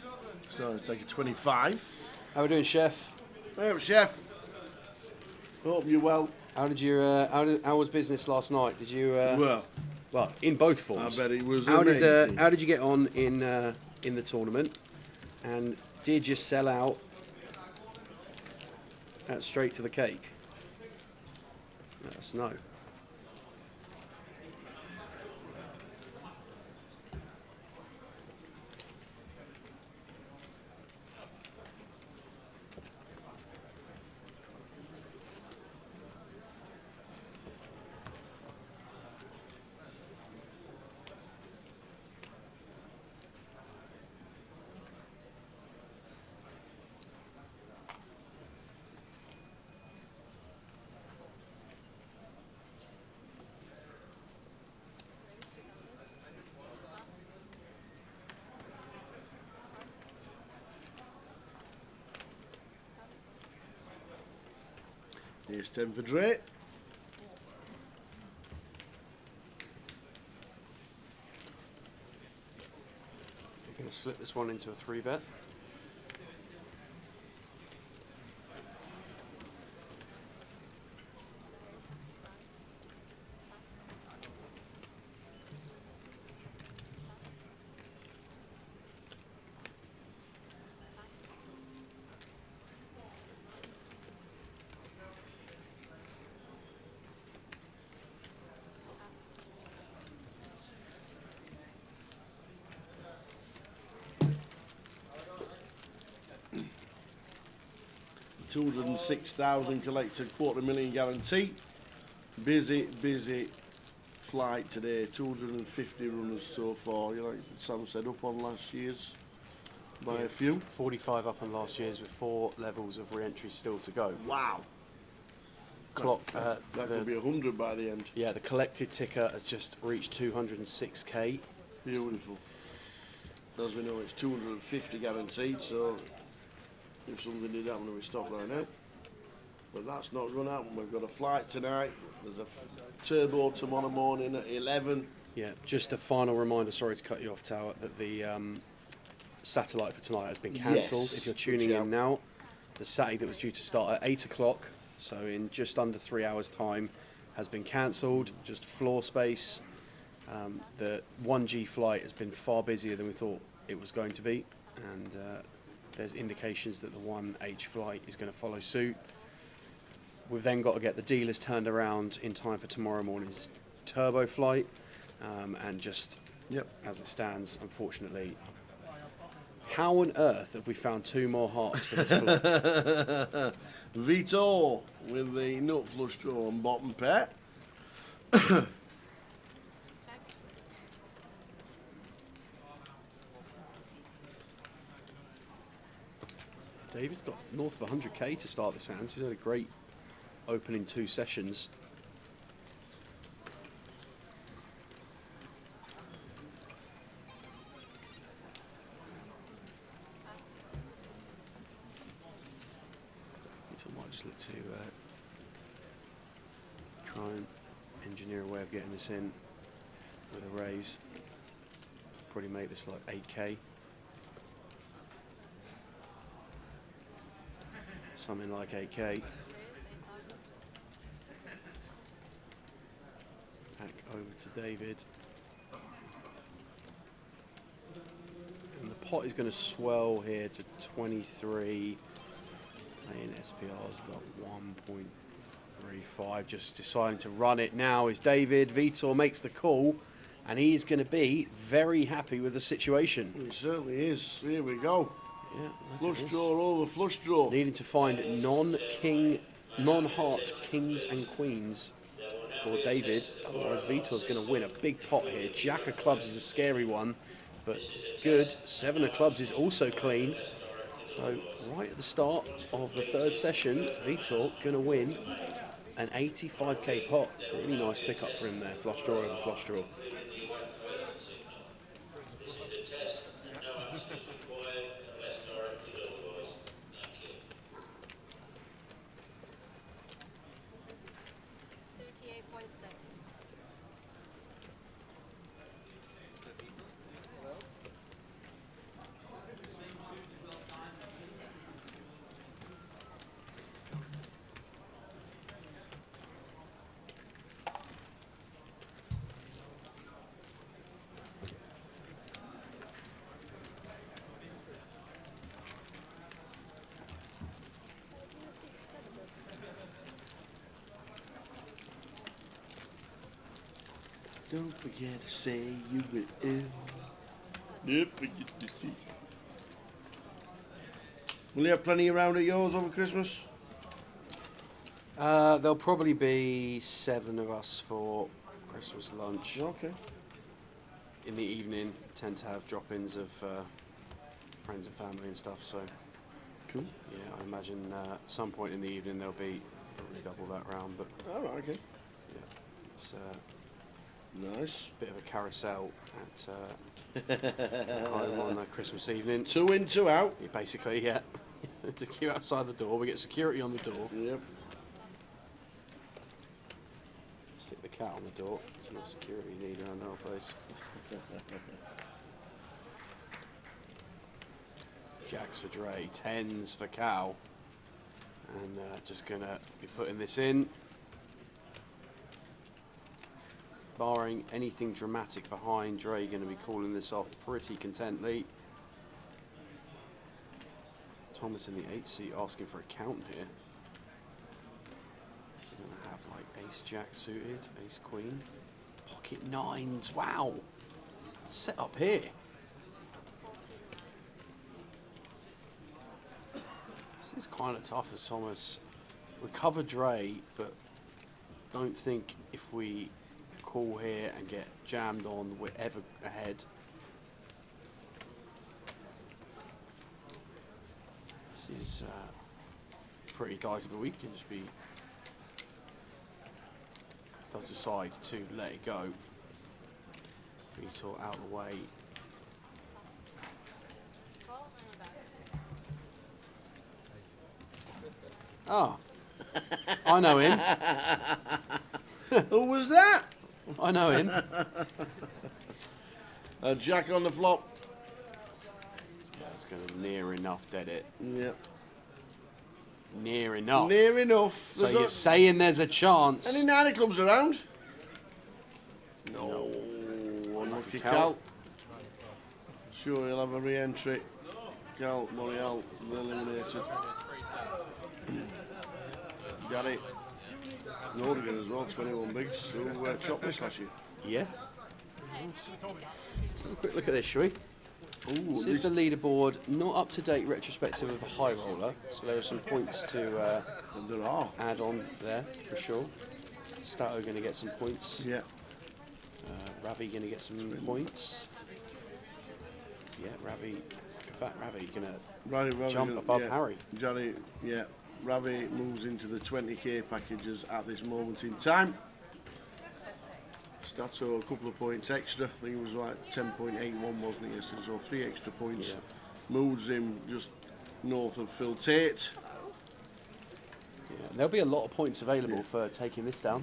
So let's take a 25. How are we doing, Chef? Hey, Chef. Hope you're well. How did you? How was business last night? Did you? Well, in both forms. I bet it was how amazing. How did you get on in the tournament? And did you sell out at straight to the cake? let us know. Here's 10 for Dre. We're going to slip this one into a 3-bet. $206,000 collected, $250,000 guarantee. Busy flight today. 250 runners so far. You know, like Sam said, up on last year's by a few. 45 up on last year's with 4 levels of re-entry still to go. Wow. Clock. That could be 100 by the end. Yeah, the collected ticker has just reached 206k. Beautiful. As we know, it's 250 guaranteed, so if something did happen, we stop right now. But that's not going to happen. We've got a flight tonight. There's a turbo tomorrow morning at 11. Yeah, just a final reminder, sorry to cut you off, Tower, that the satellite for tonight has been cancelled. Yes, If you're tuning in now, the Saturday that was due to start at 8 o'clock, so in just under 3 hours' time, has been cancelled. Just floor space. The 1G flight has been far busier than we thought it was going to be, and there's indications that the 1H flight is going to follow suit. We've then got to get the dealers turned around in time for tomorrow morning's turbo flight, and just, as it stands, unfortunately, how on earth have we found 2 more hearts for this flight? Vito with the nut flush draw on bottom pair. David's got north of 100k to start this hand. He's had a great opening 2 sessions. So I might just look to try and engineer a way of getting this in with a raise. Probably make this like 8k. Something like 8k. Back over to David. And the pot is going to swell here to 23. Playing SPR's about 1.35. Just deciding to run it now is David. Vitor makes the call, and he's going to be very happy with the situation. He certainly is. Here we go. Yeah, flush draw over flush draw. Needing to find non-heart kings and queens for David. Otherwise, Vitor's going to win a big pot here. Jack of clubs is a scary one, but it's good. 7 of clubs is also clean. So right at the start of the 3rd session, Vitor going to win an 85k pot. Really nice pickup for him there. Flush draw over flush draw. Don't forget to say you will. Never forget to say. Will you have plenty around at yours over Christmas? There'll probably be 7 of us for Christmas lunch. Okay. In the evening, tend to have drop-ins of friends and family and stuff. So, cool. Yeah, I imagine at some point in the evening there'll be probably double that round. But all right, okay. Yeah, it's nice. Bit of a carousel at home on Christmas evening. 2 in, 2 out. Yeah, basically, yeah. To queue outside the door, we get security on the door. Yep. Stick the cat on the door. There's no security need around our place. Jacks for Dre, 10s for Cal. And just gonna be putting this in. Barring anything dramatic behind, Dre gonna be calling this off pretty contently. Thomas in the 8 seat asking for a count here. So we're gonna have like ace jack suited, ace queen, pocket 9s. Wow, set up here. This is kind of tough as Thomas. We cover Dre, but don't think if we call here and get jammed on, we're ever ahead. This is pretty dicey, but we can just be. Does decide to let it go. Retail out of the way. Oh, I know him. Who was that? I know him. A jack on the flop. Yeah, it's going to near enough dead it. Yep. Near enough. Near enough. So you're saying there's a chance. Any 9 clubs around? No. Unlucky Cal. Sure, he'll have a re-entry. Cal, Morial, eliminated. Got it. Nordigan as well, 21 bigs, who chopped this last year. Yeah. Let's have a quick look at this, shall we? Ooh, this is the leaderboard, not up to date retrospective of the high roller, so there are some points to add on there for sure. Stato going to get some points. Yeah. Ravi going to get some points. Yeah, Ravi. In fact, Ravi going to jump above Harry. Johnny, yeah. Ravi moves into the 20k packages at this moment in time. Stato a couple of points extra. I think it was like 10.81, wasn't it yesterday? So 3 extra points. Yeah. Moves him just north of Phil Tate. Yeah, there'll be a lot of points available for taking this down.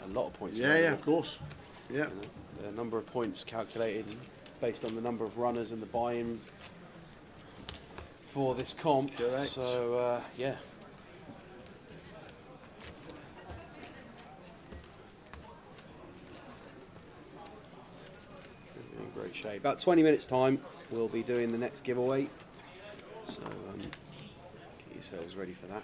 A lot of points. Yeah, yeah, of course. Yeah. You know, the number of points calculated based on the number of runners and the buy-in for this comp. Correct. So yeah. In great shape. About 20 minutes time, we'll be doing the next giveaway. So get yourselves ready for that.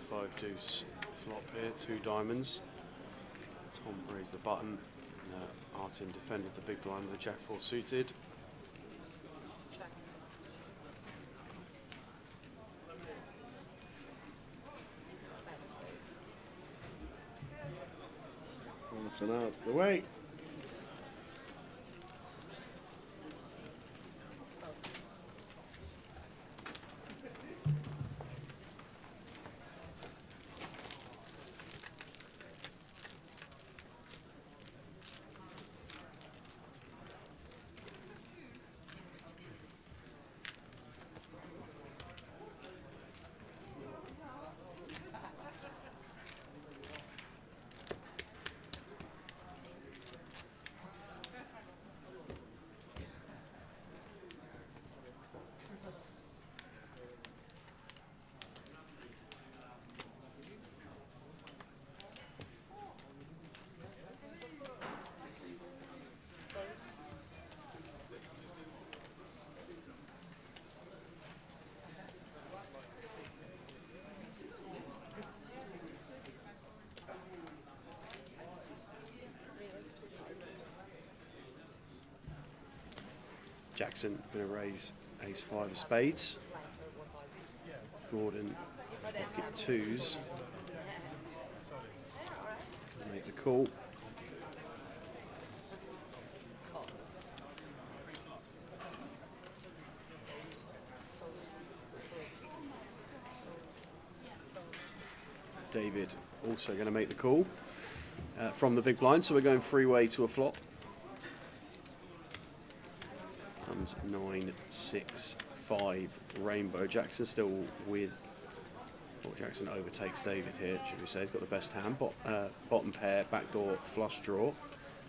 Five deuce flop here, 2 diamonds. Tom raised the button, and Artin defended the big blind with a jack 4 suited. Artin out the way. Jackson going to raise ace-5 of spades. Gordon, pocket 2s. Make the call. David also going to make the call from the big blind, so we're going three-way to a flop. Comes 9, 6, 5, rainbow. Jackson still with, well, Jackson overtakes David here, should we say. He's got the best hand. Bottom pair, backdoor flush draw.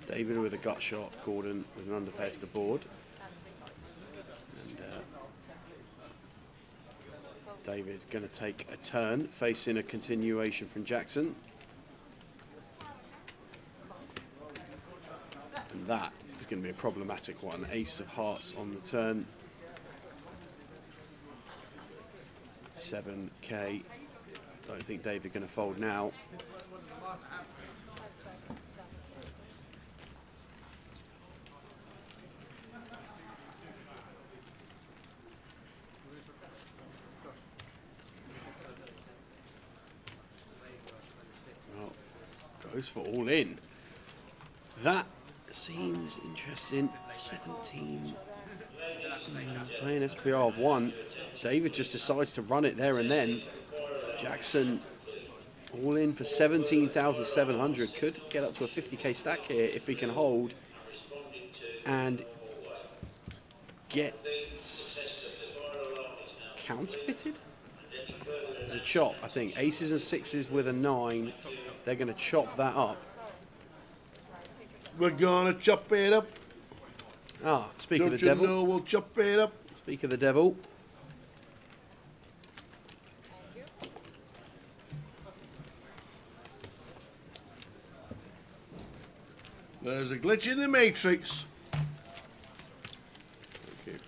David with a gut shot, Gordon with an underpair to the board. And David going to take a turn, facing a continuation from Jackson. And that is going to be a problematic one. Ace of hearts on the turn. 7k. Don't think David going to fold now. Well, goes for all in. That seems interesting. 17. Playing SPR of 1. David just decides to run it there and then. Jackson all in for 17,700. Could get up to a 50k stack here if he can hold and get counterfeited. There's a chop, I think. Aces and 6s with a 9. They're going to chop that up. We're going to chop it up. Ah, speak of the devil. Don't you know we'll chop it up? Speak of the devil. There's a glitch in the matrix. Thank you.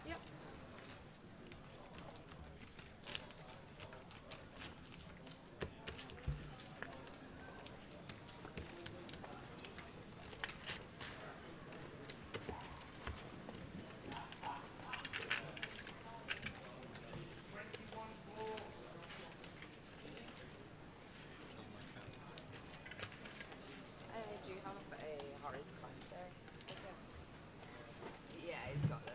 Yep. Do you have a Harry's card there? Okay. Yeah, he's got it.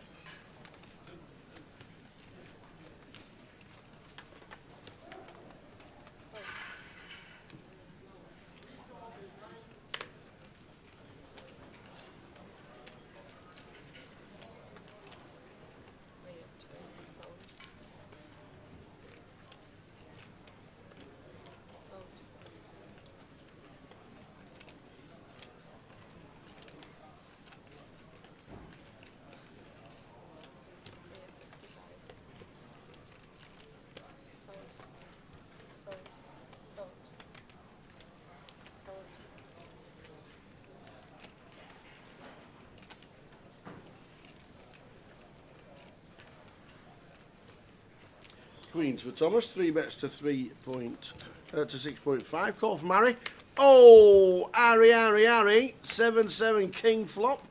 Raise to fold. Fold. Raise 65. Fold. Fold. Fold. Fold. Queens for Thomas. 3 bets to 6.5. Call from Harry. Oh, Harry. 7-7 king flop.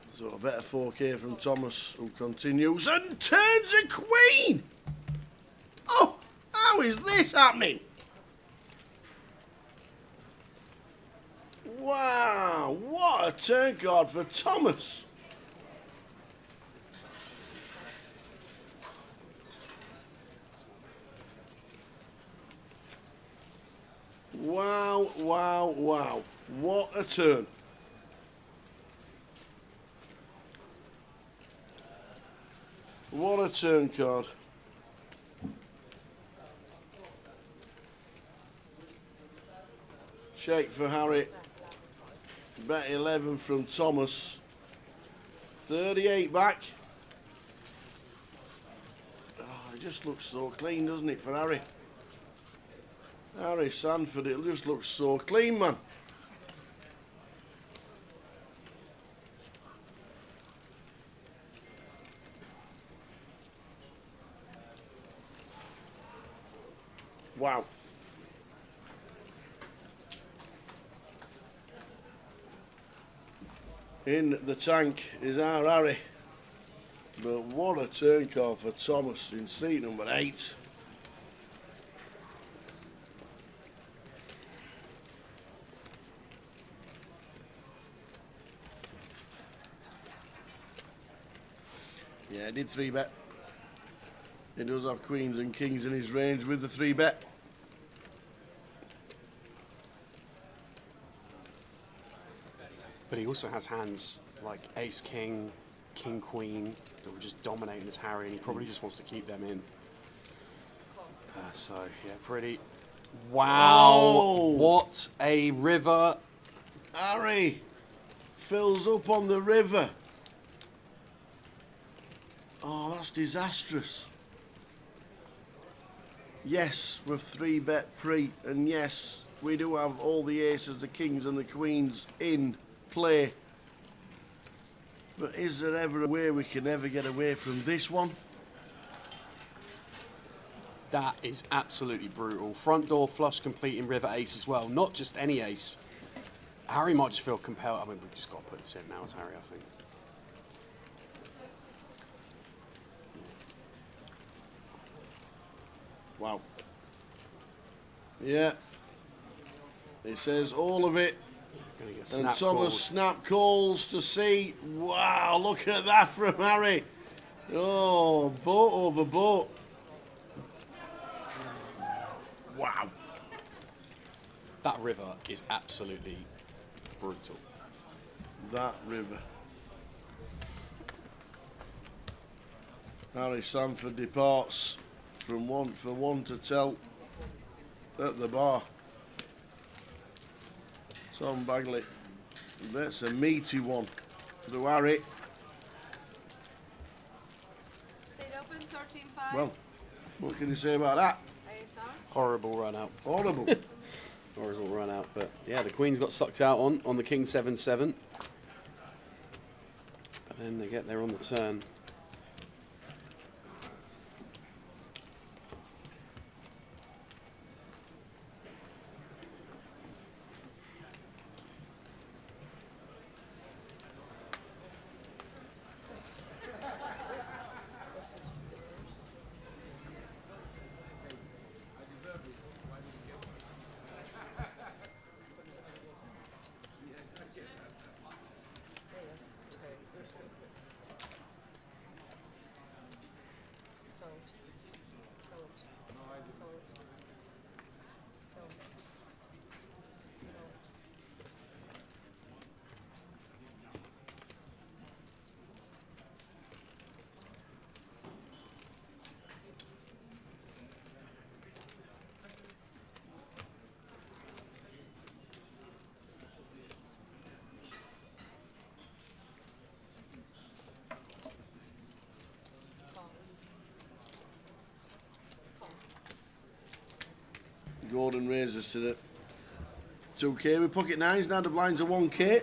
So a better 4k from Thomas, who continues and turns a queen. Oh, how is this happening? Wow, what a turn card for Thomas. Wow. What a turn. What a turn card. Check for Harry. Bet 11 from Thomas. 38 back. Oh, it just looks so clean, doesn't it, for Harry? Harry Sanford, it just looks so clean, man. Wow. In the tank is our Harry. But what a turn call for Thomas in seat number 8. Yeah, did 3-bet. He does have queens and kings in his range with the 3-bet. But he also has hands like ace king, king queen that will just dominate his Harry, and he probably just wants to keep them in. So yeah, pretty. Wow! Oh. What a river! Harry fills up on the river. Oh, that's disastrous. Yes, we're 3-bet pre, and yes, we do have all the aces, the kings and the queens in play. But is there ever a way we can ever get away from this one? That is absolutely brutal. Front door flush completing river ace as well, not just any ace. Harry might just feel compelled. I mean, we've just got to put this in now as Harry, I think. Wow. Yeah. It says all of it. Gonna get And snap Thomas called. snap calls to see. Wow, look at that from Harry. Oh, boat over boat. Wow. That river is absolutely brutal. That river. Harry Sanford departs from one to tell at the bar. Tom Bagley. That's a meaty one through Harry. Seat open, 13-5. Well, what can you say about that? Ace on. Horrible run out. Horrible. Horrible run out. But yeah, the Queen's got sucked out on the King 7-7. But then they get there on the turn. Gordon raises to the 2K with pocket nines. Now the blinds are 1K.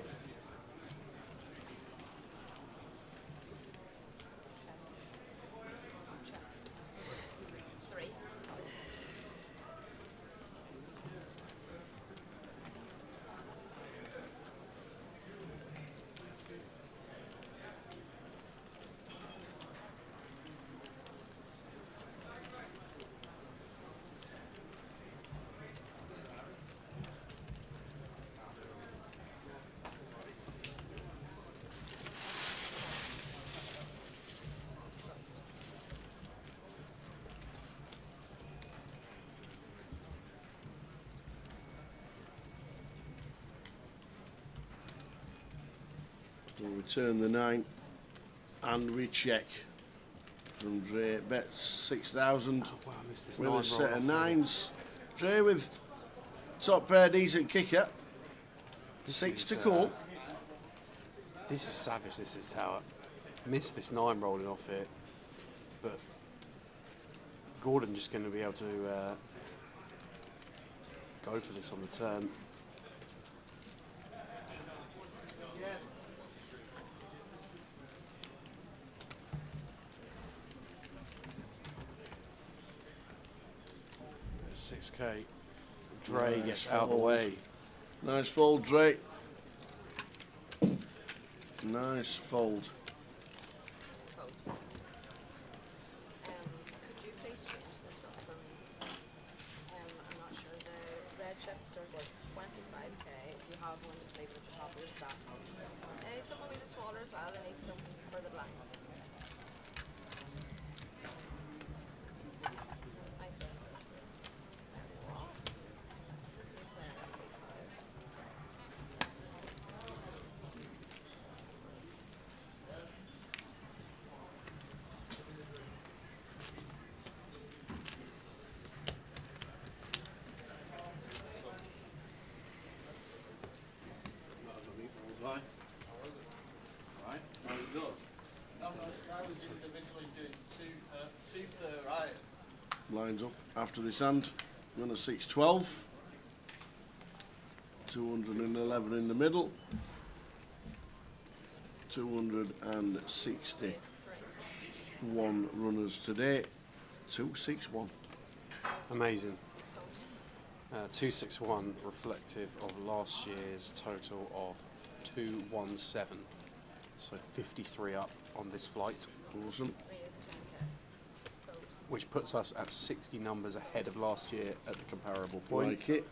We'll return the 9 and we check from Dre. Bet 6,000 Oh, wow, I missed this with nine a set of roll off. 9s. Dre with Top pair, decent kicker. Six to call. This is savage. This is how I missed this 9 rolling off here. But Gordon just going to be able to go for this on the turn. There's 6k. Dre gets out of the way. Nice fold, Dre. Nice fold. Could you please change this up for me? I'm not sure. The red chips are like 25k. If you have one, just leave it at the top of your stack. Some will be the smaller as well. I need some for the blinds. Thanks very much. Lines up after this hand. We're on a 6-12. 211 in the middle. 261 runners today. 261. Amazing. 261 reflective of last year's total of 217. So 53 up on this flight. Awesome. Which puts us at 60 numbers ahead of last year at the comparable point. Like it.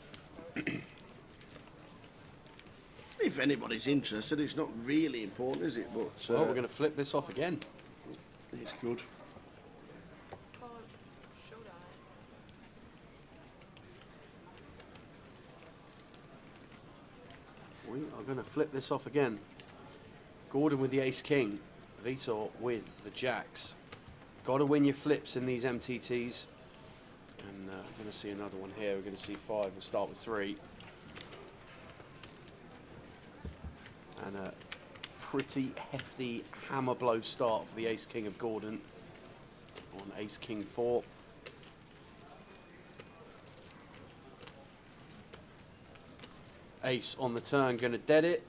If anybody's interested, it's not really important, is it? But well, we're going to flip this off again. It's good. We are going to flip this off again. Gordon with the ace-king. Vitor with the jacks. Got to win your flips in these MTTs. And we're going to see another one here. We're going to see 5. We'll start with 3. And a pretty hefty hammer blow start for the ace-king of Gordon on ace-king 4. Ace on the turn, going to dead it.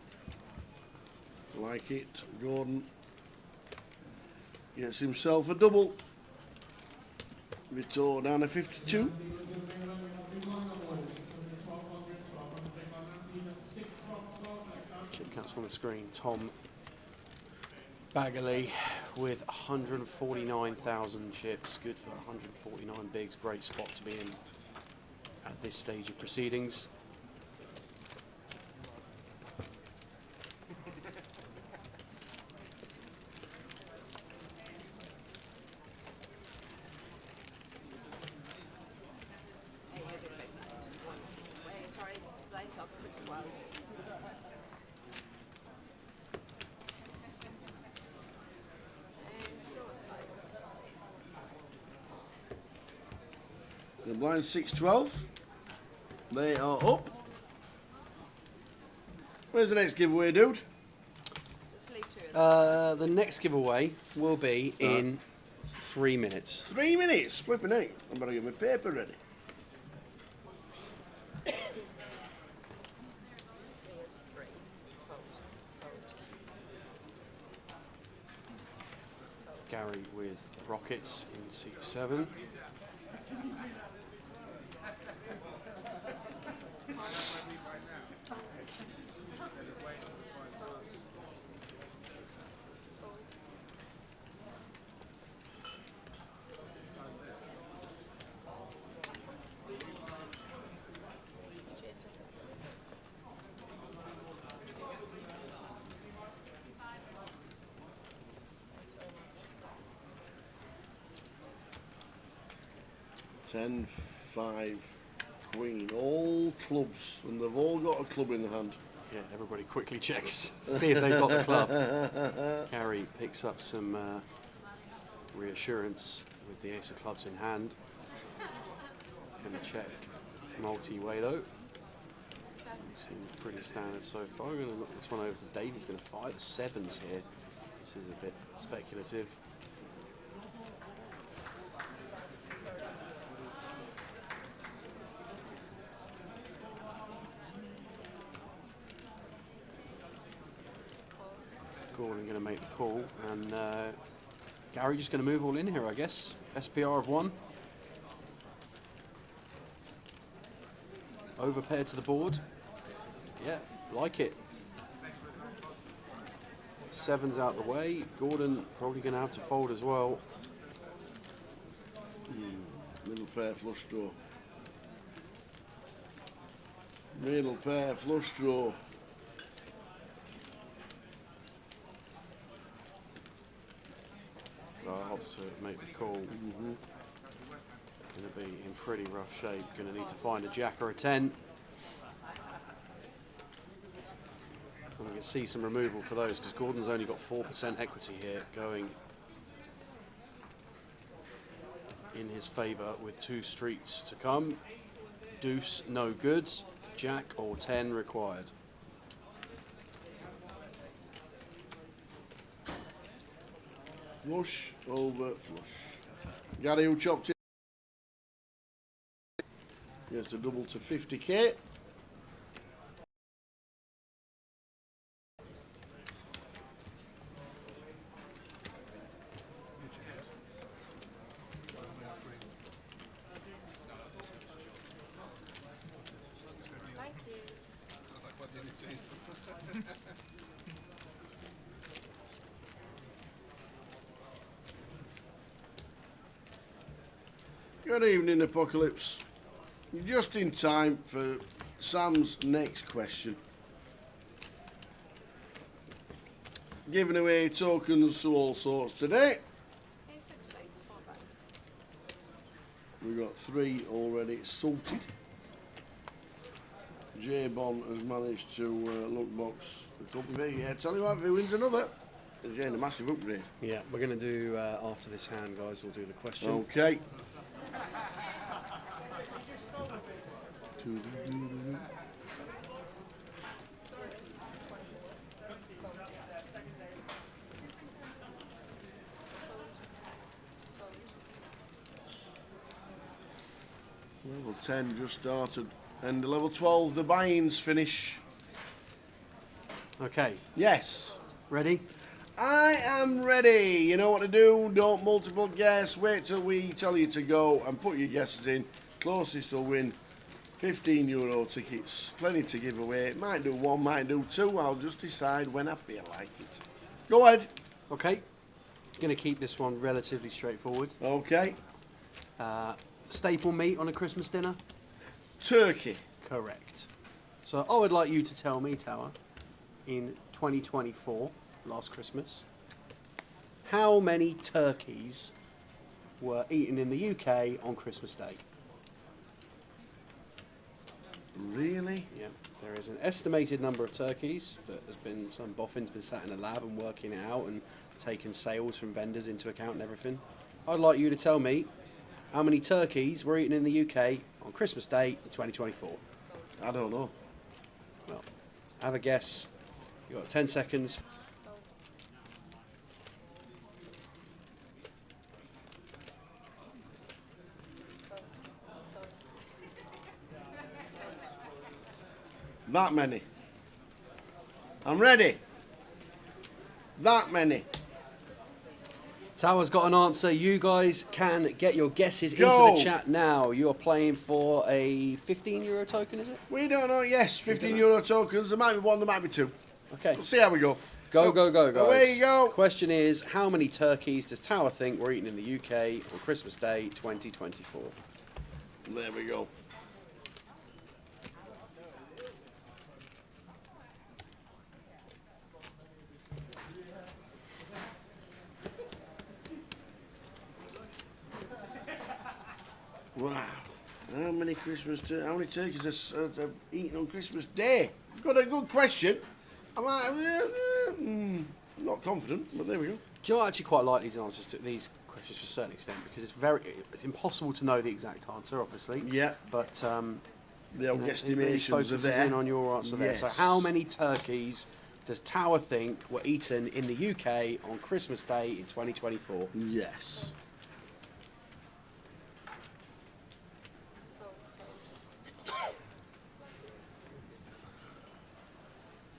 Like it, Gordon gets himself a double. Vitor down to 52. Chip counts on the screen. Tom Bagley with 149,000 chips. Good for 149 bigs. Great spot to be in at this stage of proceedings. The blind 6-12. They are up. Where's the next giveaway, dude? Just leave 2 of them. The next giveaway will be in 3 minutes. 3 minutes? Flipping eight. I'm going to get my paper ready. Is 3. Fold. Gary with rockets in seat 7. Ten, 5, queen, all clubs, and they've all got a club in the hand. Yeah, everybody quickly checks, see if they've got the club. Gary picks up some reassurance with the ace of clubs in hand. Gonna check multi-way though. Seems pretty standard so far. I'm going to look this one over to Dave. He's going to fire the 7s here. This is a bit speculative. Gormley going to make the call, and Gary just going to move all in here, I guess. SPR of 1. Overpair to the board. Yeah, like it. 7's out the way. Gordon probably going to have to fold as well. Middle pair flush draw. Middle pair flush draw. Hops to make the call. Going to be in pretty rough shape. Going to need to find a jack or a 10. And we can see some removal for those because Gordon's only got 4% equity here going in his favour with 2 streets to come. Deuce, no good. Jack or 10 required. Flush over flush. Gary, who chopped it? Yes, to double to 50k. Thank you. Good evening, Apocalypse. You're just in time for Sam's next question. Giving away tokens to all sorts today. A6 base, small back. We've got 3 already sorted. J-Bon has managed to lookbox the company. Yeah, tell you what, if he wins another, there's a massive upgrade. Yeah, we're going to do, after this hand, guys, we'll do the question. Okay. Level 10 just started, and level 12 the buy-ins finish. Okay. Yes. Ready? I am ready. You know what to do. Don't multiple guess. Wait till we tell you to go and put your guesses in. Closest will win €15 tickets. Plenty to give away. Might do 1, might do 2. I'll just decide when I feel like it. Go ahead. Okay. Going to keep this one relatively straightforward. Okay. Staple meat on a Christmas dinner? Turkey. Correct. So I would like you to tell me, Tower, in 2024, last Christmas, how many turkeys were eaten in the UK on Christmas Day? Really? Yeah. There is an estimated number of turkeys that has been, some boffin's been sat in a lab and working it out and taking sales from vendors into account and everything. I'd like you to tell me how many turkeys were eaten in the UK on Christmas Day in 2024. I don't know. Well, have a guess. You've got 10 seconds. That many. I'm ready. That many. Tower's got an answer. You guys can get your guesses Go. into the chat now. You are playing for a €15 token, is it? We don't know. Yes, €15 tokens. There might be 1, there might be 2. Okay. We'll see how we go. Go, guys. Away you go. Question is, how many turkeys does Tower think were eaten in the UK on Christmas Day 2024? There we go. Wow. How many turkeys are eaten on Christmas Day? Got a good question. I'm not confident, but there we go. Do you know, I actually quite like these answers to these questions to a certain extent because it's impossible to know the exact answer, obviously. Yeah. But The old It really guesstimations are focuses there. in on your answer there. So Yes. how many turkeys does Tower think were eaten in the UK on Christmas Day in 2024? Yes.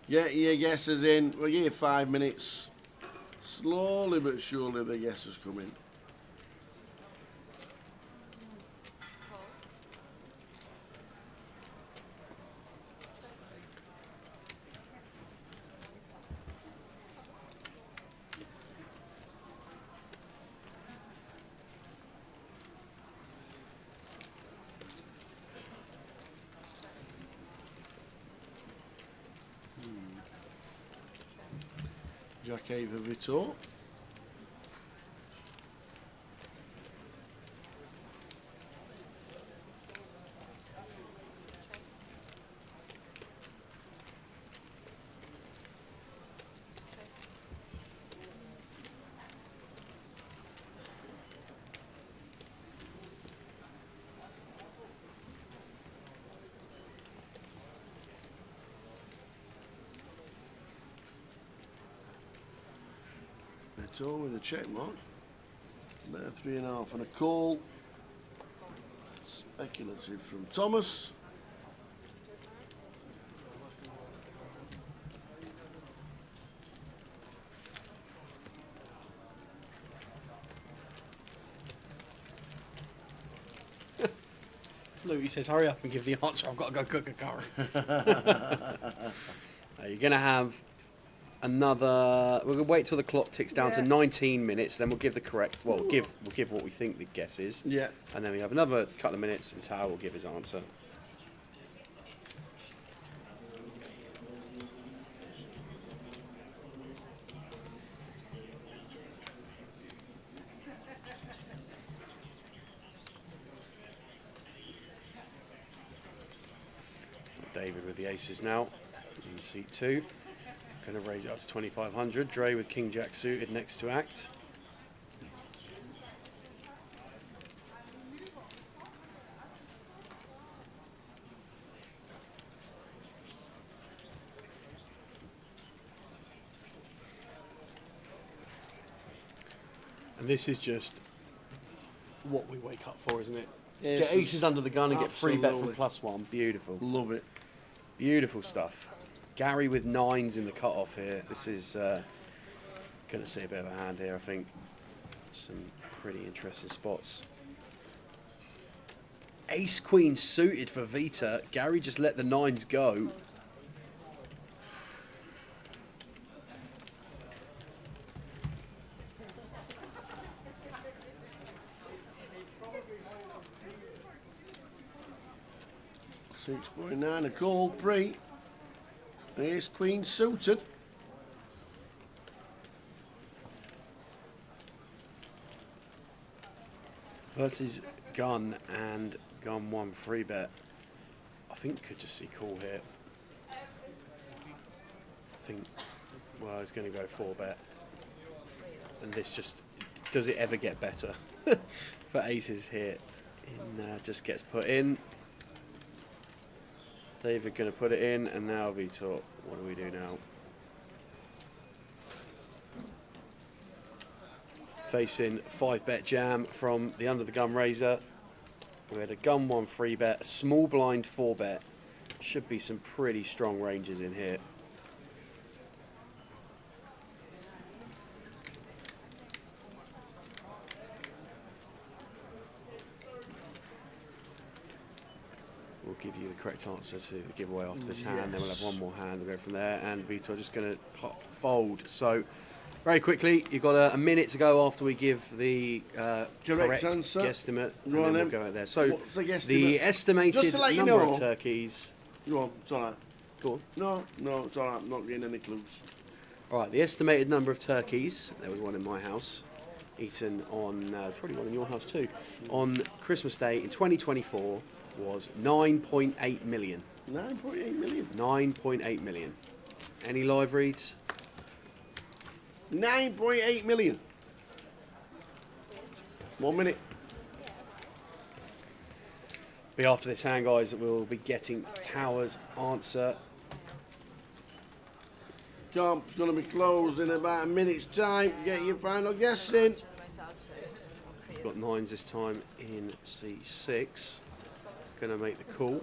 Get your guesses in. We'll give you 5 minutes. Slowly but surely the guesses come in. Jack Ava Vito. Vito with a check mark. There, 3.5 and a call. Speculative from Thomas. Louis says, hurry up and give the answer. I've got to go cook a curry. You're going to have another... We're going to wait till the clock ticks down to 19 minutes, then we'll give the correct... Well, we'll give what we think the guess is. Yeah. And then we have another couple of minutes and Tao will give his answer. David with the aces now in seat 2. Going to raise it up to 2,500. Dre with King Jack suited next to act. And this is just what we wake up for, isn't it? Yes, Get aces under the gun and get free bet absolutely. from +1. Beautiful. Love it. Beautiful stuff. Gary with 9s in the cutoff here. This is going to see a bit of a hand here, I think. Some pretty interesting spots. Ace Queen suited for Vita. Gary just let the 9s go. $6.9 a call, pre. Ace Queen suited. Versus Gun and Gun 1 free bet. I think could just see call here. I think, well, he's going to go 4 bet. And this just, does it ever get better for aces here? Just gets put in. David going to put it in, and now Vitor, what do we do now? Facing 5-bet jam from the under the gun raiser. We had a gun 1 free bet, a small blind 4-bet. Should be some pretty strong ranges in here. We'll give you the correct answer to the giveaway after this hand, then we'll have one more hand, we'll go from there, and Vitor just going to fold. So, very quickly, you've got a minute to go after we give the correct answer. guesstimate, and Go on then we'll then. go out there. So, What's the guesstimate? the estimated Just to let you number know. of turkeys... Go on, it's all right. Go on. No, it's all right. I'm not getting any clues. All right, the estimated number of turkeys, there was one in my house, eaten on, there's probably one in your house too, on Christmas Day in 2024 was 9.8 million. 9.8 million. 9.8 million. Any live reads? 9.8 million. 1 minute. Be after this hand, guys, that we'll be getting Tower's answer. Comp's going to be closed in about a minute's time. Get your final guess in. Got 9s this time in C6. Going to make the call.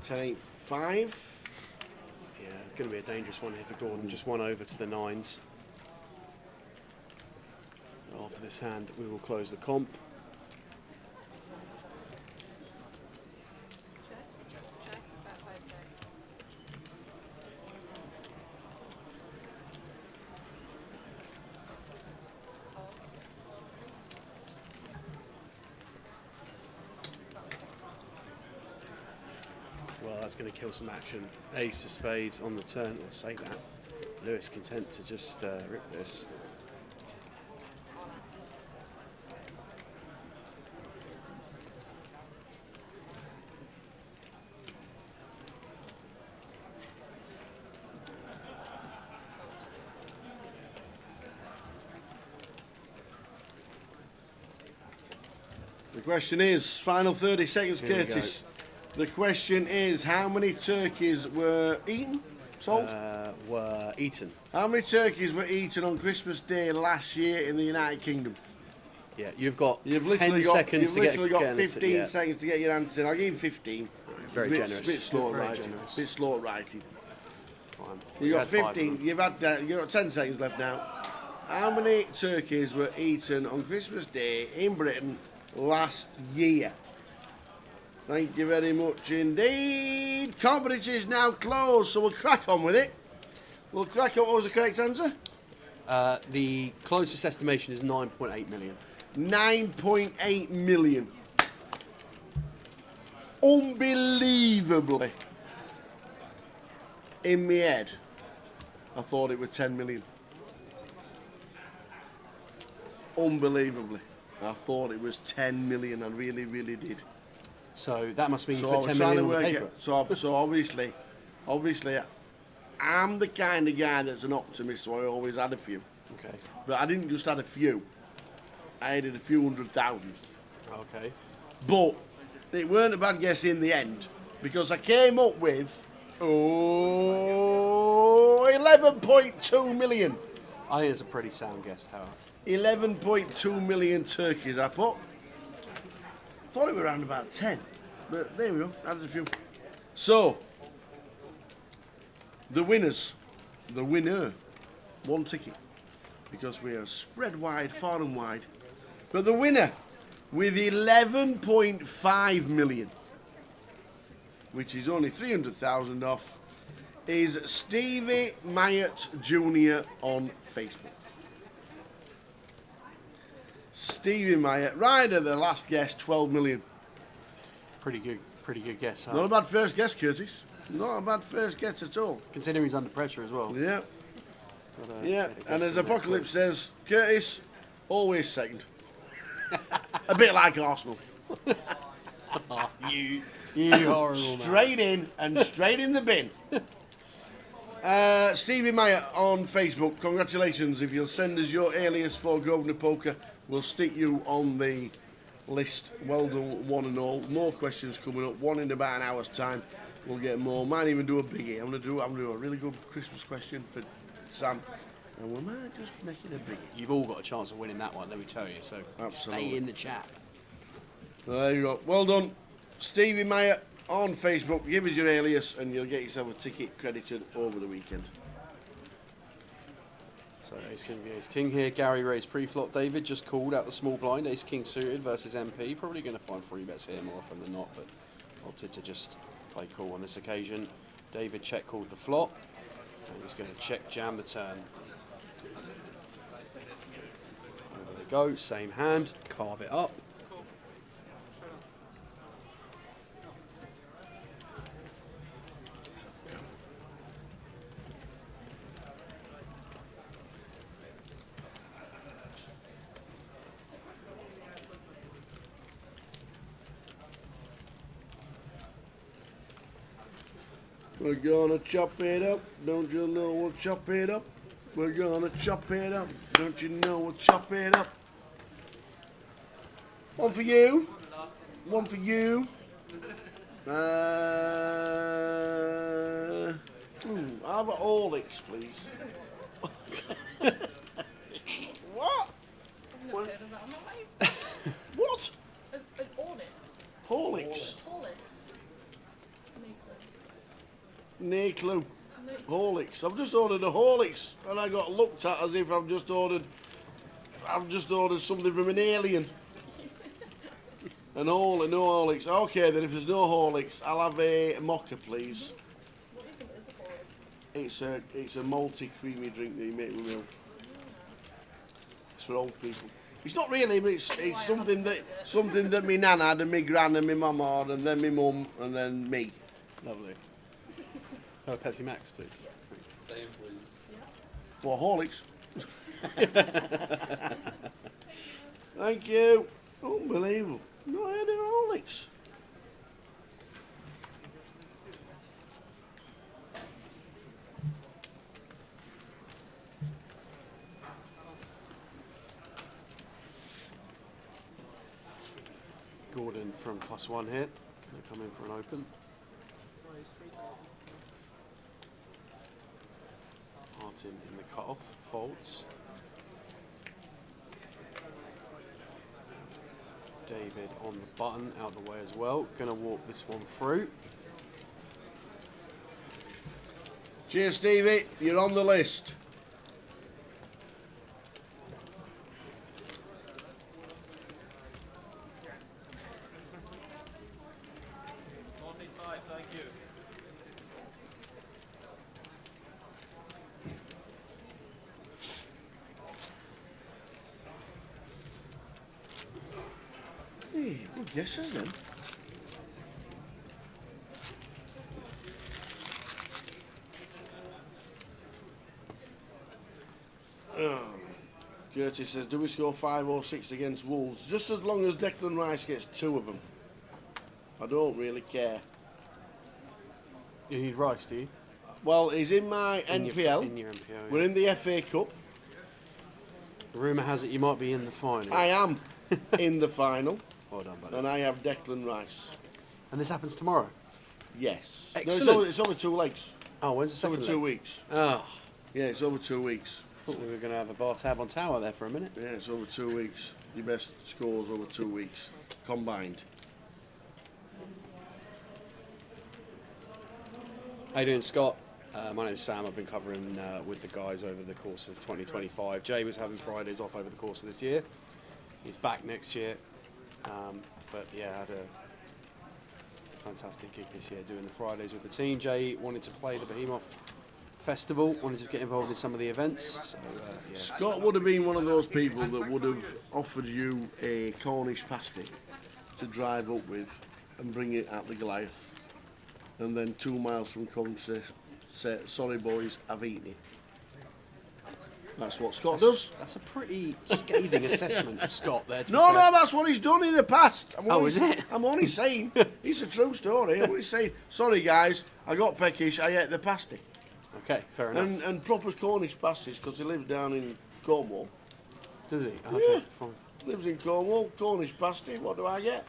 Take 5. Yeah, it's going to be a dangerous one here for Gordon. Just one over to the 9s. After this hand, we will close the comp. Well, that's going to kill some action. Ace of spades on the turn. I'll say that. Lewis content to just rip this. The question is, final 30 seconds, Here we Curtis. The question is, how many turkeys were eaten? Sold? Were eaten. How many turkeys were eaten on Christmas Day last year in the United Kingdom? Yeah, you've got You've 10 seconds to get You've literally got an answer, 15 yeah. seconds to get your answer in. I'll give you 15. Very generous. Bit slow Very writing. generous. Bit slow writing. Fine. You've got We had 5 of 15. them. You've got 10 seconds left now. How many turkeys were eaten on Christmas Day in Britain last year? Thank you very much indeed. Competition is now closed, so we'll crack on with it. We'll crack on. What was the correct answer? The closest estimation is 9.8 million. 9.8 million. Unbelievably. In my head, I thought it was 10 million. Unbelievably. I thought it was 10 million. I really, really did. So that must mean you So I put was 10 trying to million on work paper. it. So obviously, I'm the kind of guy that's an optimist, so I always had a few. Okay. But I didn't just add a few. I added a few 100,000. Okay. But it weren't a bad guess in the end, because I came up with 11.2 million. I think it's a pretty sound guess, Tower. 11.2 million turkeys I put. Thought it were around about 10, but there we go, added a few. So, the winner, one ticket, because we are spread wide, far and wide. But the winner, with 11.5 million, which is only 300,000 off, is Stevie Myatt Jr. on Facebook. Stevie Myatt, right at the last guess, 12 million. Pretty good guess, huh? Not a bad first guess, Curtis. Not a bad first guess at all. Considering he's under pressure as well. Yeah. But, Yeah, guess and as on that Apocalypse says, Curtis, always second. A bit like Arsenal. You horrible Straight in and straight in the bin. Stevie Meyer on Facebook, congratulations. If you'll send us your alias for Grosvenor Poker, we'll stick you on the list. Well done, one and all. More questions coming up. One in about an hour's time. We'll get more. Might even do a biggie. I'm gonna do a really good Christmas question for Sam, and we might just make it a biggie. You've all got a chance of winning that one, let me tell you. So Absolutely. stay in the chat. There you go. Well done, Stevie Meyer on Facebook. Give us your alias, and you'll get yourself a ticket credited over the weekend. So Ace King v Ace King here. Gary raised pre-flop. David just called out the small blind. Ace King suited versus MP. Probably going to find free bets here more often than not, but opted to just play cool on this occasion. David check called the flop, and he's going to check jam the turn. There we go. Same hand. Carve it up. We're gonna chop it up. Don't you know we'll chop it up? We're gonna chop it up. Don't you know we'll chop it up? One for you. One for you. How about Orthodox, please? What? I've never heard of that in my life. What? An Orthodox? Horlicks. Orthodox. No clue. Horlicks. I've just ordered a Horlicks and I got looked at as if I've just ordered something from an alien. No Horlicks. Okay then, if there's no Horlicks, I'll have a mocha, please. What do you think is a Horlicks? It's a malty creamy drink that you make with milk. It's for old people. It's not really, but it's something that me nan had and me gran and me mum had and then me mum and then me. Lovely. Pepsi Max, please. Thanks. Same, please. What, Horlicks? Thank you. Unbelievable. No, I had an Horlicks. Gordon from +1 here. Can I come in for an open? Martin in the cut-off, folds. David on the button, out the way as well. Gonna walk this one through. Cheers, Stevie. You're on the list. Thank you. Hey, good guesses then. Curtis says, do we score 5 or 6 against Wolves? Just as long as Declan Rice gets 2 of them. I don't really care. You need Rice, do you? Well, he's in my NPL. In your NPL, yeah. We're in the FA Cup. Rumour has it you might be in the final. I am in the final. Well done, buddy. And I have Declan Rice. And this happens tomorrow? Yes. Excellent. No, it's over 2 legs. Oh, when's the It's second over 2 leg? weeks. Oh. Yeah, it's over 2 weeks. Thought we were going to have a bar tab on Tower there for a minute. Yeah, it's over 2 weeks. Your best scores over 2 weeks combined. How you doing, Scott? My name's Sam. I've been covering with the guys over the course of 2025. Jay was having Fridays off over the course of this year. He's back next year. But yeah, had a fantastic gig this year doing the Fridays with the team. Jay wanted to play the Behemoth Festival, wanted to get involved in some of the events. So, yeah. Scott would have been one of those people that would have offered you a Cornish pasty to drive up with and bring it at the Goliath. And then 2 miles from Coventry say, sorry boys, I've eaten it. That's what Scott does. That's a pretty scathing assessment of Scott there. No, that's what he's done in the past. Is it? I'm only saying, it's a true story. I'm only saying, sorry guys, I got peckish, I ate the pasty. Okay, fair enough. And proper Cornish pasties, because he lives down in Cornwall. Does he? Okay, Yeah. fine. Lives in Cornwall, Cornish pasty, what do I get?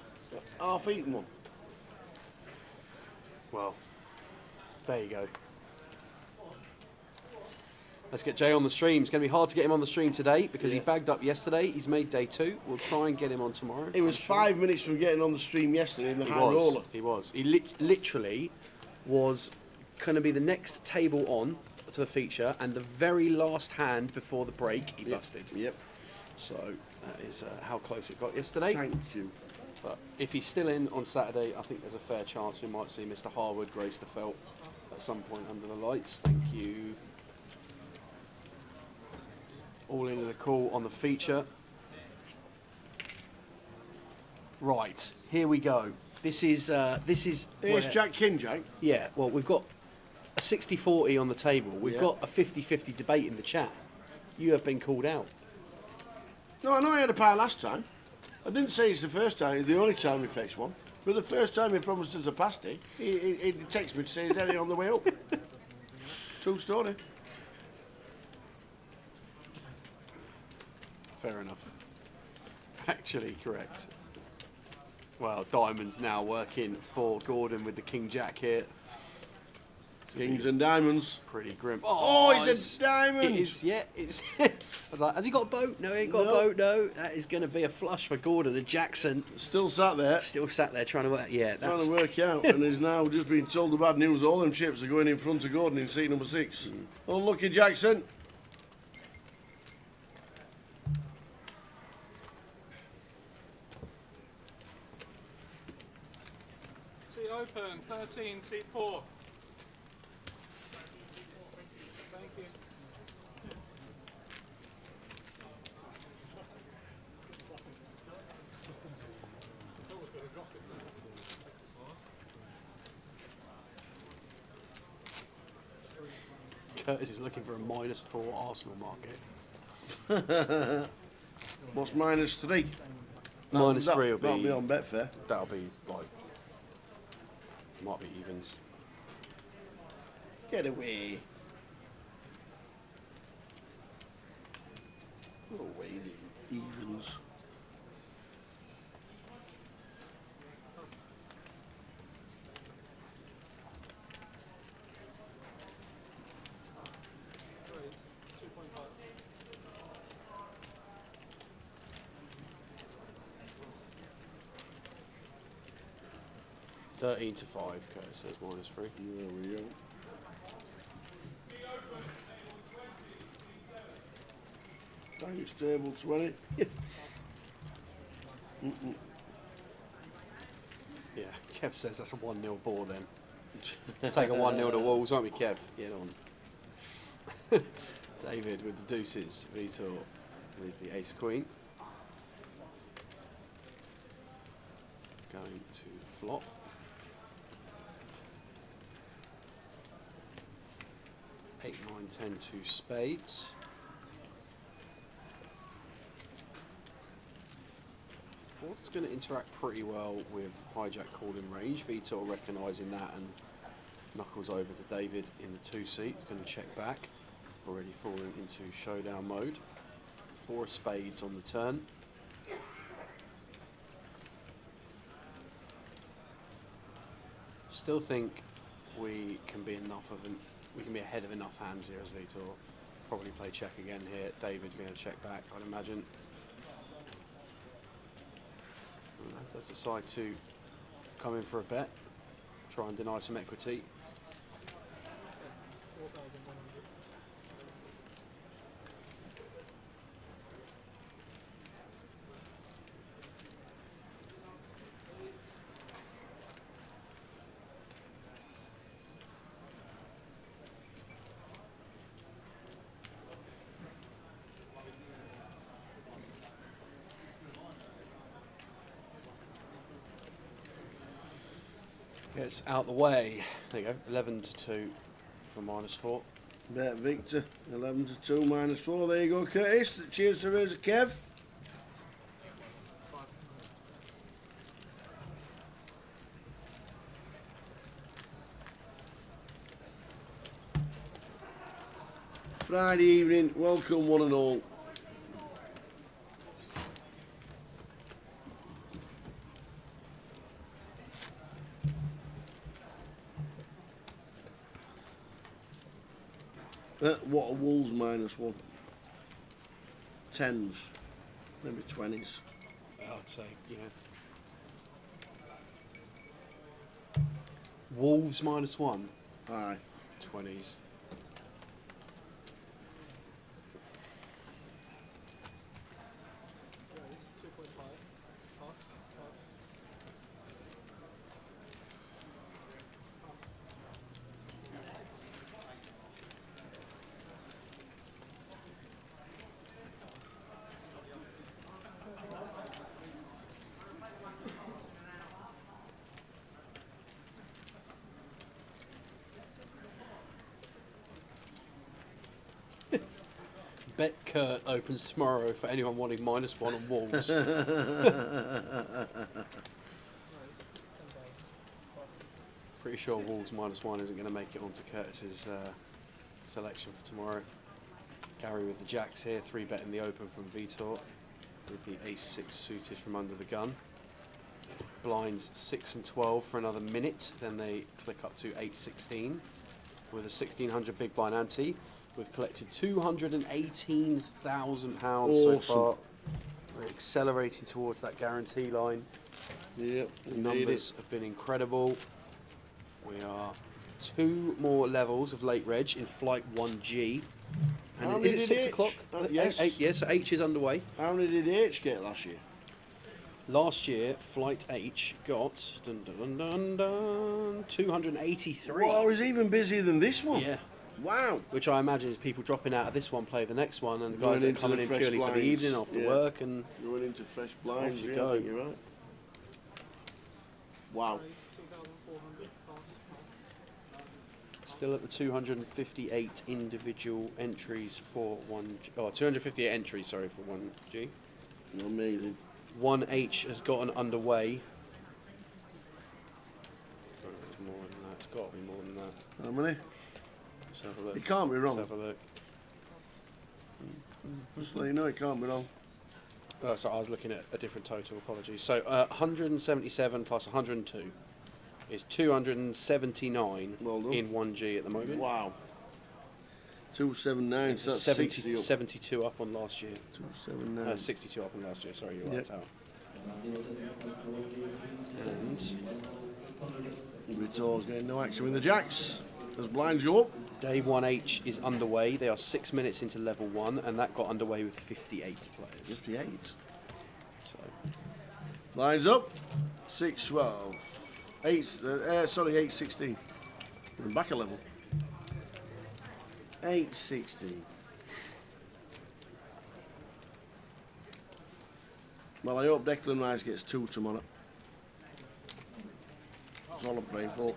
Half-eaten one. Well, there you go. Let's get Jay on the stream. It's going to be hard to get him on the stream today because he bagged up yesterday. He's made day 2. We'll try and get him on tomorrow. It was 5 minutes from getting on the stream yesterday in the high roller. He was. He literally was going to be the next table on to the feature, and the very last hand before the break, he busted. Yep. So that is how close it got yesterday. Thank you. But if he's still in on Saturday, I think there's a fair chance we might see Mr. Harwood grace the felt at some point under the lights. Thank you. All in the call on the feature. Right, here we go. This is Here's Jack Kinjack. Yeah, well, we've got a 60-40 on the table. We've got a 50-50 debate in the chat. You have been called out. No, I know I had a pie last time. I didn't say it's the first time, it's the only time we faced one. But the first time he promised us a pasty, he texted me to say he's heading on the way up. True story. Fair enough. Factually correct. Well, diamonds now working for Gordon with the King Jack here. Kings and diamonds. Pretty grim. Oh, it's a diamond! It is, yeah. It's I was like, has he got a boat? No, he ain't got a boat, no. That is going to be a flush for Gordon. And Jackson. Still sat there. Still sat there trying to work. Yeah, trying to work out. And he's now just been told the bad news. All them chips are going in front of Gordon in seat number 6. Unlucky Jackson. Seat open, 13, seat 4. Thank you. Curtis is looking for a -4 Arsenal market. What's -3? -3 will be. That'll be on Betfair. That'll be like. Might be evens. Get away. Go away, evens. $13 to 5, Curtis says -3. There we go. Thanks, table 20. Yeah, Kev says that's a 1-0 ball then. Take a 1-0 to Wolves, won't we, Kev? Get on. David with the deuces, Vitor with the ace-queen. Going to the flop. 8, 9, 10, 2 spades. Board's going to interact pretty well with hijack call in range. Vitor recognising that and knuckles over to David in the 2 seat. He's going to check back. Already falling into showdown mode. 4 spades on the turn. Still think we can be ahead of enough hands here as Vitor. Probably play check again here. David's going to check back, I'd imagine. Does decide to come in for a bet, try and deny some equity. Gets out the way. There you go. 11 to 2 for -4. Bet Victor. 11 to 2 -4. There you go, Curtis. Cheers to Razor Kev. Friday evening. Welcome, one and all. What are Wolves -1? 10s, maybe 20s. I'd say, yeah. Wolves -1. Aye. 20s. Bet Kurt opens tomorrow for anyone wanting -1 on Wolves. Pretty sure Wolves -1 isn't going to make it onto Curtis's selection for tomorrow. Gary with the jacks here, 3-betting the open from Vitor with the ace-6 suited from under the gun. Blinds 6 and 12 for another minute, then they click up to 8-16 with a 1600 big blind ante. We've collected £218,000 so far. We're accelerating towards that guarantee line. Yep, the numbers have been incredible. We are 2 more levels of late reg in flight 1G. And is it 6 o'clock? Yes. Yes, so H is underway. How many did H get last year? Last year, flight H got 283. Wow, he's even busier than this one. Yeah. Wow. Which I imagine is people dropping out of this one, play the next one, and the Going guys that are into coming the in fresh purely for the blinds. evening after Yeah. work and Going into fresh blinds. off you yeah, go. I think you're right. Wow. Still at the 258 individual entries for 1G. Oh, 258 entries, sorry, for 1G. Amazing. 1H has gotten underway. Oh, it's more than that. It's got to be more than that. How many? Let's have a look. It can't be wrong. Let's have a look. Just let you know it can't be wrong. Oh, so I was looking at a different total, apologies. So 177 plus 102 is 279 Well done. in 1G at the moment. Wow. 279, so that's 60 up. 72 up on last year. 279. 62 up on last year, sorry, you're Yep. right out. And Vitor's getting no action with the jacks. As blinds go up. day 1H is underway. They are 6 minutes into level 1, and that got underway with 58 players. 58. So Lines up. 6-12. 8-16. We're back a level. 8-16. Well, I hope Declan Rice gets 2 tomorrow. That's all I'm praying for.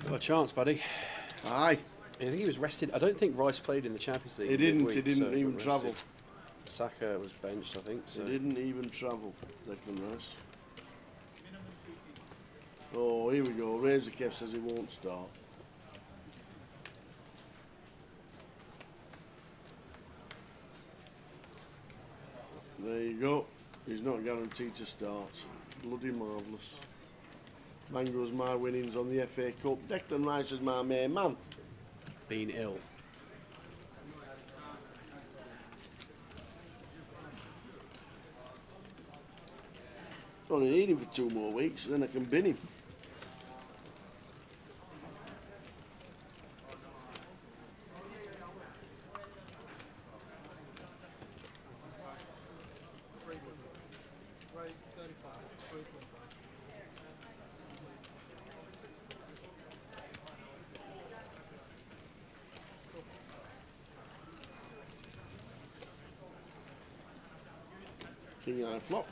got a chance, buddy. Aye. I think he was rested. I don't think Rice played in the Champions League. He didn't. midweek, He didn't so even got travel. rested. Saka was benched, I think. So. He didn't even travel, Declan Rice. Oh, here we go. Razor Kev says he won't start. There you go. He's not guaranteed to start. Bloody marvellous. Mango's my winnings on the FA Cup. Declan Rice is my main man. Been ill. Only need him for 2 more weeks, then I can bin him. King high flop.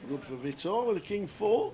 Good for Vitor with a king 4.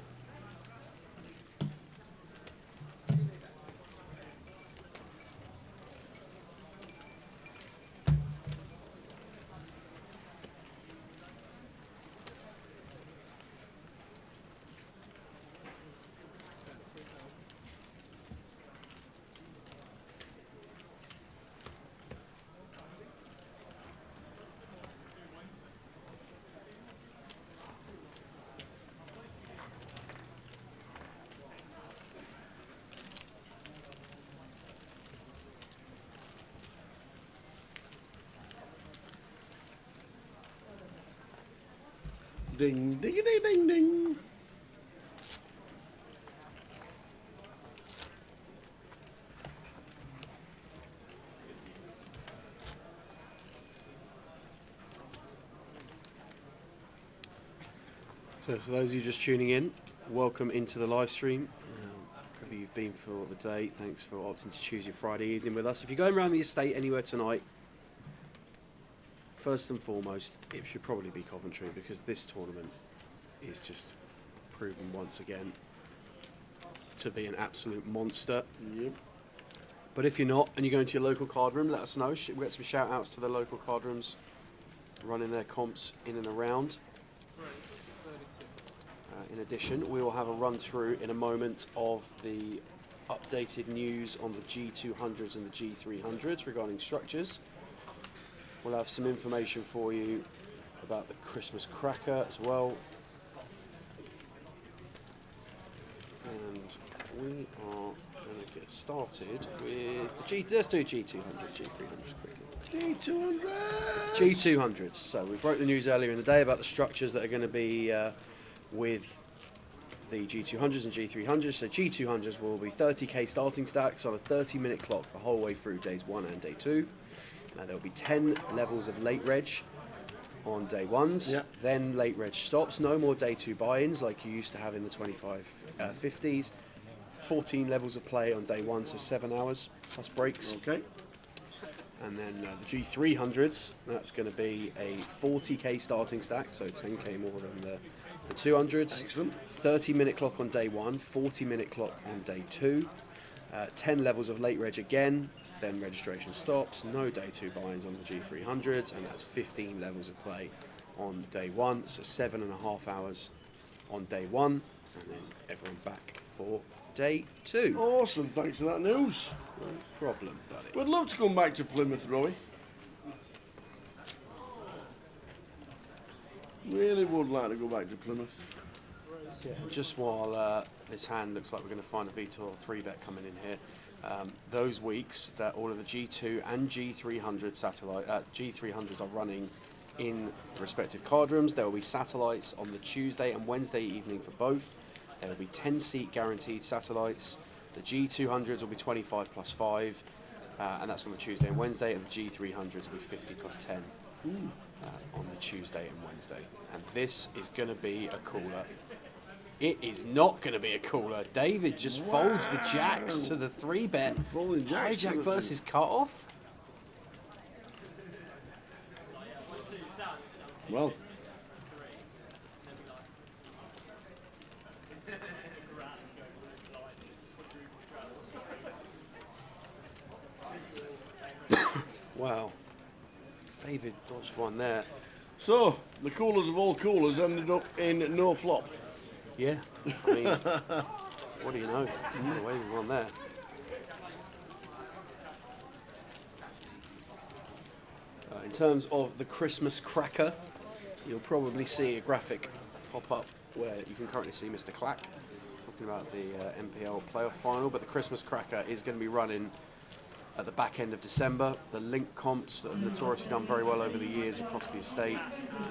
Ding, ding, ding, ding, ding. So for those of you just tuning in, welcome into the live stream. Wherever you've been for the day, thanks for opting to choose your Friday evening with us. If you're going around the estate anywhere tonight, first and foremost, it should probably be Coventry because this tournament is just proven once again to be an absolute monster. Yep. But if you're not and you're going to your local card room, let us know. We'll get some shout outs to the local card rooms running their comps in and around. In addition, we will have a run through in a moment of the updated news on the G200s and the G300s regarding structures. We'll have some information for you about the Christmas cracker as well. And we are going to get started with the let's do G200s, G300s quickly. G200s. So we broke the news earlier in the day about the structures that are going to be with the G200s and G300s. So G200s will be 30k starting stacks on a 30-minute clock the whole way through days 1 and day 2. There will be 10 levels of late reg on day 1s. Yep. Then late reg stops. No more day 2 buy-ins like you used to have in the 2550s. 14 levels of play on day 1, so 7 hours plus breaks. Okay. And then the G300s, that's going to be a 40k starting stack, so 10k more than the 200s. Excellent. 30-minute clock on day 1, 40-minute clock on day 2. 10 levels of late reg again, then registration stops. No day 2 buy-ins on the G300s, and that's 15 levels of play on day 1, so 7.5 hours on day 1, and then everyone back for day 2. Awesome, thanks for that news. No problem, buddy. We'd love to come back to Plymouth, Roy. Really would like to go back to Plymouth. Yeah, just while this hand looks like we're going to find a Vitor 3-bet coming in here, those weeks that all of the G2 and G300 G300s are running in the respective card rooms, there will be satellites on the Tuesday and Wednesday evening for both. There will be 10-seat guaranteed satellites. The G200s will be 25 plus 5, and that's on the Tuesday and Wednesday, and the G300s will be 50 plus 10 on the Tuesday and Wednesday. And this is going to be a cooler. It is not going to be a cooler. David just folds the jacks to the 3-bet. Hijack versus cut-off. Well. Wow. David dodged one there. So, the coolers of all coolers ended up in no flop. Yeah. I mean, what do you know? Got away with one there. In terms of the Christmas cracker, you'll probably see a graphic pop up where you can currently see Mr. Clack talking about the MPL playoff final, but the Christmas cracker is going to be running at the back end of December. The link comps that have notoriously done very well over the years across the estate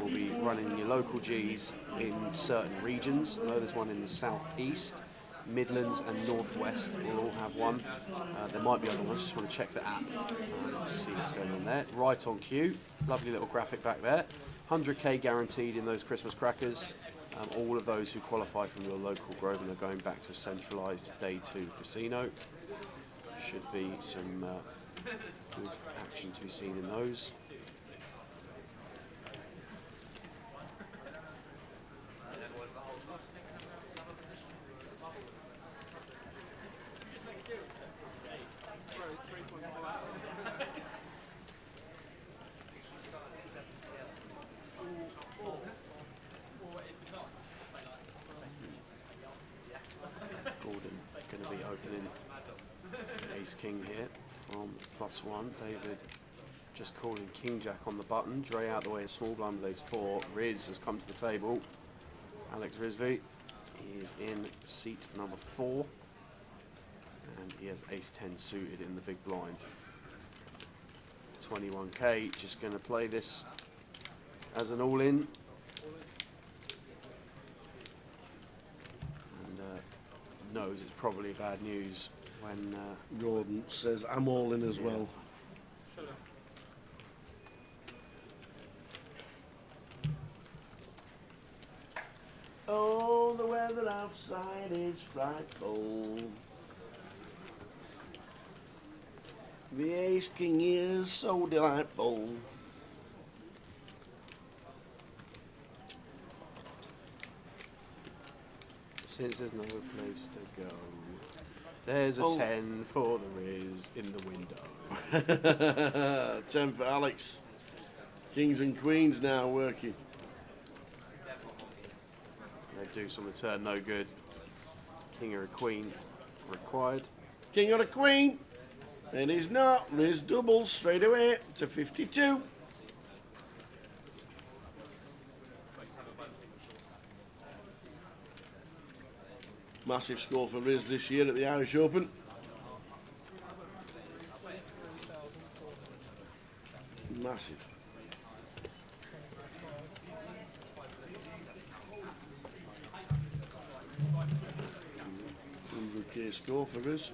will be running in your local Gs in certain regions. I know there's one in the southeast, Midlands and Northwest will all have one. There might be other ones, just want to check the app to see what's going on there. Right on cue, lovely little graphic back there. 100k guaranteed in those Christmas crackers. All of those who qualify from your local Grosvenor are going back to a centralised day 2 casino. Should be some good action to be seen in those. Gordon going to be opening Ace-King here from +1. David just calling King-Jack on the button. Dre out the way, a small blind with Ace-4. Riz has come to the table. Alex Rizvi, he is in seat number 4. And he has Ace-10 suited in the big blind. 21k, just going to play this as an all-in. And knows it's probably bad news when Gordon says, I'm all in as well. Oh, the weather outside is frightful. The Ace-King is so delightful. Since there's no place to go, there's a 10 for the Riz in the window. 10 for Alex. Kings and Queens now working. They're deuce on the turn, no good. King or a queen required. King or a queen. It is not. Riz doubles straight away to 52. Massive score for Riz this year at the Irish Open. Massive. 100k score for Riz.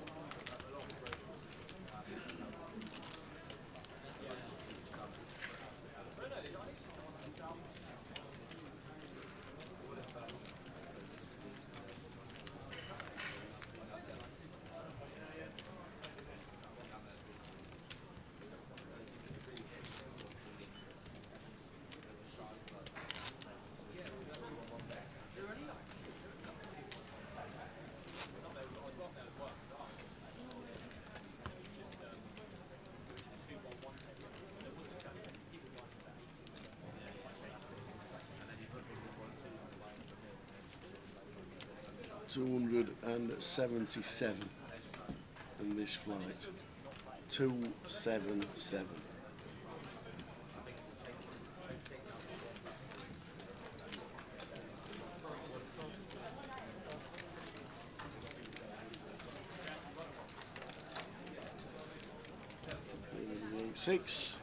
$277 in this flight. 277. Six.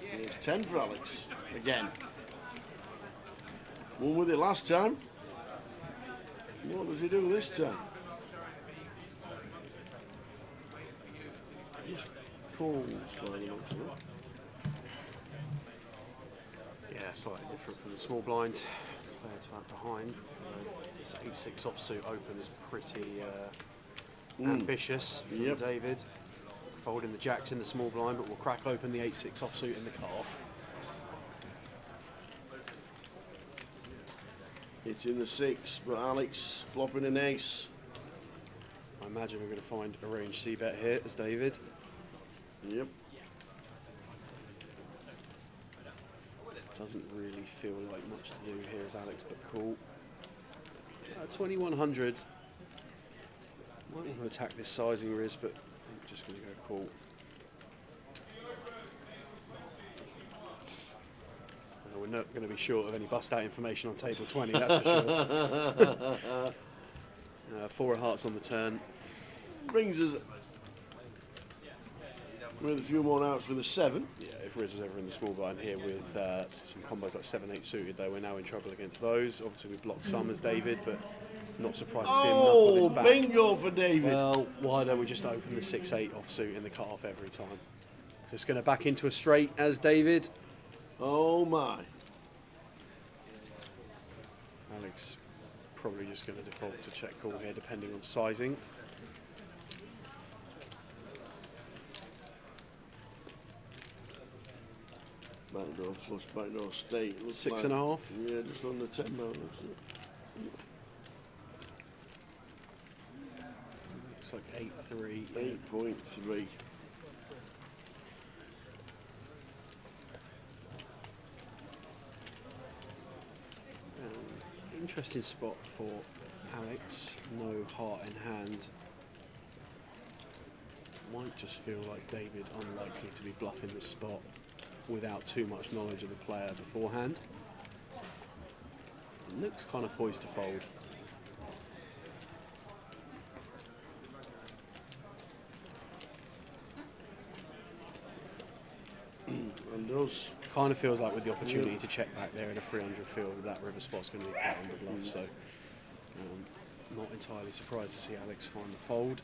There's 10 for Alex again. Won with it last time. What does he do this time? Just calls by the looks of it. Yeah, slightly different from the small blind. Player to out behind. This 8-6 offsuit open is pretty ambitious from David. Folding the jacks in the small blind, but we'll crack open the 8-6 offsuit in the cut-off. It's in the 6, but Alex flopping an ace. I imagine we're going to find a range c-bet here as David. Yep. Doesn't really feel like much to do here as Alex, but cool. 2100. Might want to attack this sizing Riz, but I'm just going to go cool. We're not going to be short of any bust-out information on table 20, that's for sure. 4 of hearts on the turn. Brings us with a few more outs with a 7. Yeah, if Riz was ever in the small blind here with some combos like 7-8 suited, though, we're now in trouble against those. Obviously, we blocked some as David, but not surprised to see him knuckle this back. Bingo for David. Well, why don't we just open the 6-8 offsuit in the cut-off every time? Just going to back into a straight as David. Oh my. Alex probably just going to default to check call here, depending on sizing. Backdoor flush, backdoor state. 6.5. Yeah, just under 10 now. Looks like 8.3. 8.3. Interesting spot for Alex. No heart in hand. Might just feel like David unlikely to be bluffing this spot without too much knowledge of the player beforehand. It looks kind of poised to fold. And does. Kind of feels like with the opportunity to check back there in a 300 field, that river spot's going to be quite under bluff, so not entirely surprised to see Alex find the fold.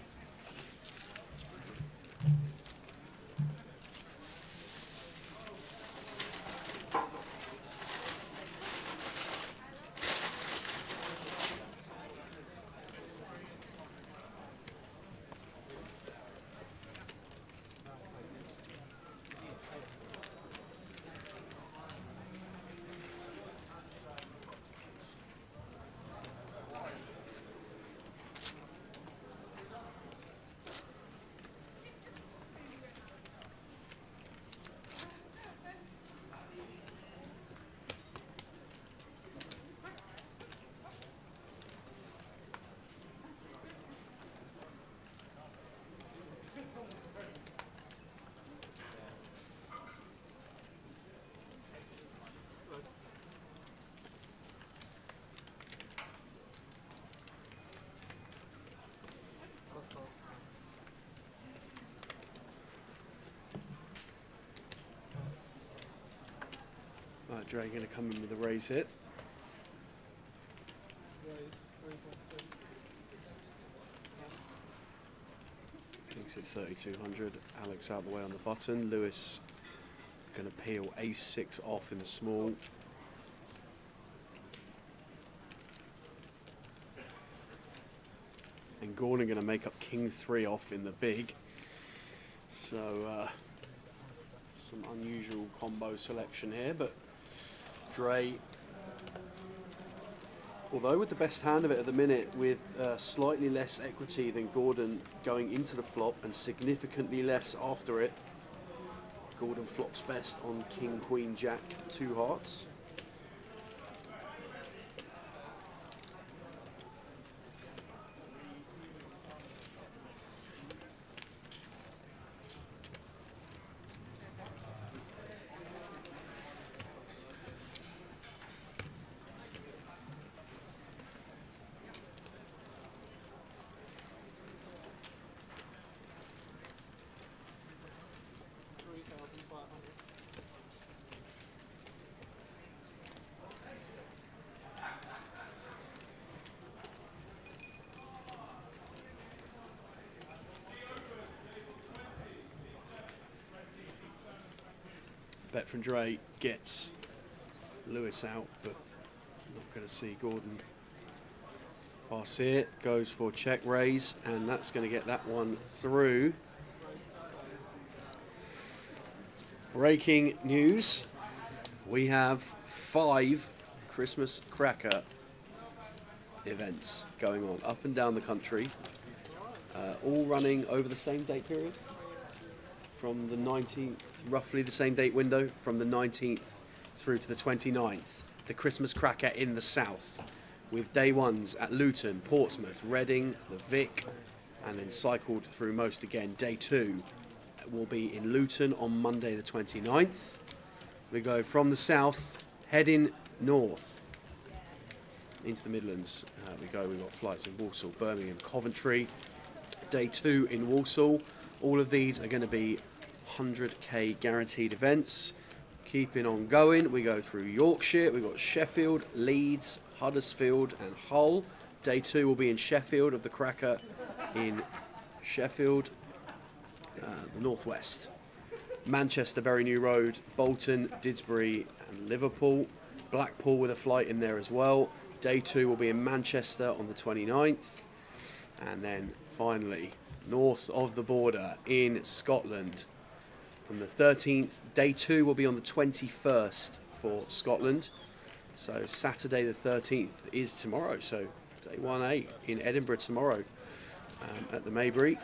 Right, Dre going to come in with a raise hit. Makes it 3,200. Alex out the way on the button. Lewis going to peel ace-6 off in the small. And Gordon going to make up king-3 off in the big. So some unusual combo selection here, but Dre, although with the best hand of it at the minute, with slightly less equity than Gordon going into the flop and significantly less after it, Gordon flops best on king, queen, jack, 2 hearts. Bet from Dre gets Lewis out, but not going to see Gordon pass here. Goes for check raise, and that's going to get that one through. Breaking news. We have 5 Christmas cracker events going on up and down the country, all running over the same date period. From the 19th, roughly the same date window, from the 19th through to the 29th. The Christmas cracker in the south, with day ones at Luton, Portsmouth, Reading, the Vic, and then cycled through most again. Day 2 will be in Luton on Monday the 29th. We go from the south, heading north into the Midlands. We've got flights in Walsall, Birmingham, Coventry. Day 2 in Walsall. All of these are going to be 100k guaranteed events. Keeping on going, we go through Yorkshire, we've got Sheffield, Leeds, Huddersfield and Hull. Day 2 will be in Sheffield, of the cracker in Sheffield, the northwest. Manchester, Bury New Road, Bolton, Didsbury and Liverpool. Blackpool with a flight in there as well. Day 2 will be in Manchester on the 29th. And then finally, north of the border in Scotland from the 13th. Day 2 will be on the 21st for Scotland. So Saturday the 13th is tomorrow. So day 1A in Edinburgh tomorrow at the Maybury.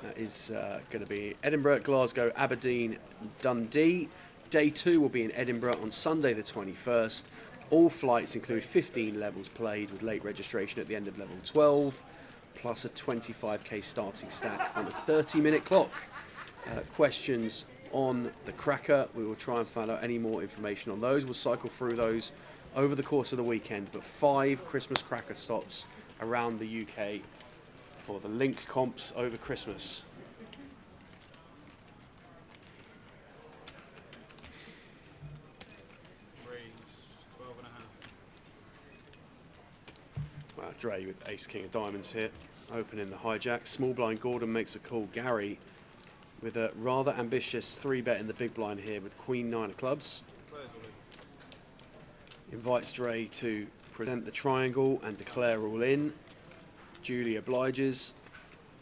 That is going to be Edinburgh, Glasgow, Aberdeen, Dundee. Day 2 will be in Edinburgh on Sunday the 21st. All flights include 15 levels played with late registration at the end of level 12, plus a 25k starting stack on a 30-minute clock. Questions on the cracker, we will try and find out any more information on those. We'll cycle through those over the course of the weekend, but 5 Christmas cracker stops around the UK for the link comps over Christmas. Dre with ace king of diamonds here, opening the hijack. Small blind Gordon makes a call. Gary with a rather ambitious 3-bet in the big blind here with queen 9 of clubs. Invites Dre to present the triangle and declare all in. Julie obliges.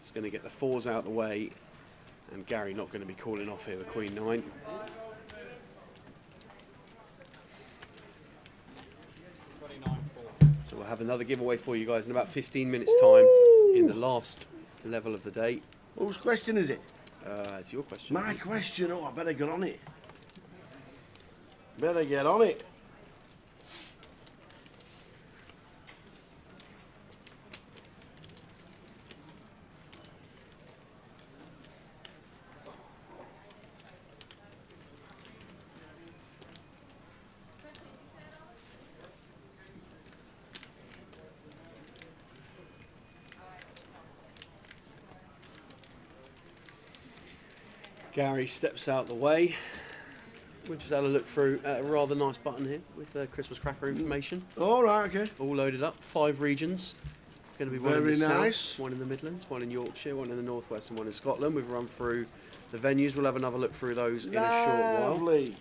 He's going to get the 4s out of the way, and Gary not going to be calling off here with queen 9. So we'll have another giveaway for you guys in about 15 minutes time in the last level of the day. Whose question is it? It's your question. My question? Oh, I better get on it. Better get on it. Gary steps out the way. We just had a look through a rather nice button here with Christmas cracker information. All right, okay. All loaded up. 5 regions. Going to be one in Very the nice. south, one in the Midlands, one in Yorkshire, one in the northwest, and one in Scotland. We've run through the venues. We'll have another look through those in a short while. Lovely.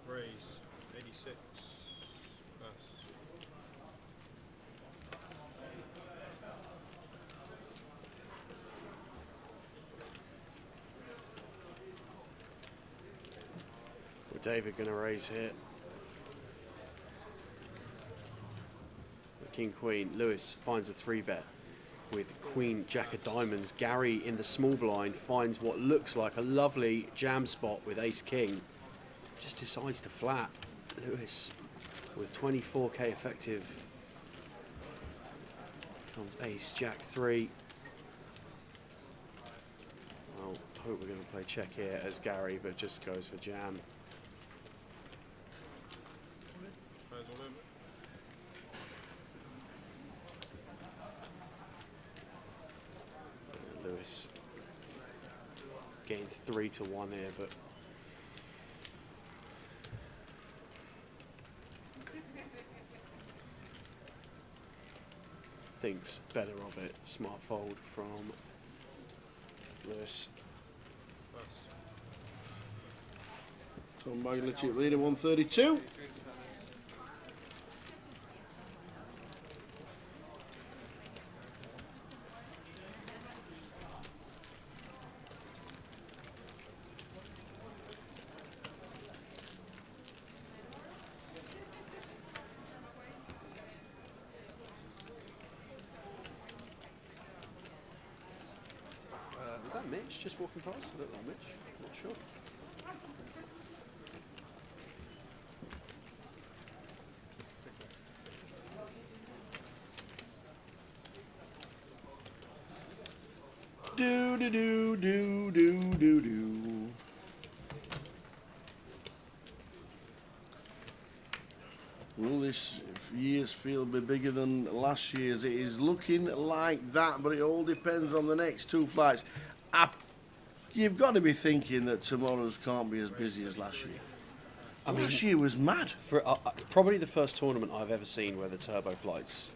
Raise 86 plus. Well, David going to raise here. King Queen. Lewis finds a 3-bet with Queen Jack of Diamonds. Gary in the small blind finds what looks like a lovely jam spot with Ace King. Just decides to flat. Lewis with 24k effective. Comes Ace Jack 3. Well, I hope we're going to play check here as Gary, but just goes for jam. Lewis getting 3-1 here, but thinks better of it. Smart fold from Lewis. Tom Baglic leading 132. Was that Mitch just walking past? I looked like Mitch. Not sure. Do do do do do do do. Will this year's field be bigger than last year's? It is looking like that, but it all depends on the next 2 flights. You've got to be thinking that tomorrow's can't be as busy as last year. Last year was mad. For probably the first tournament I've ever seen where the turbo flight's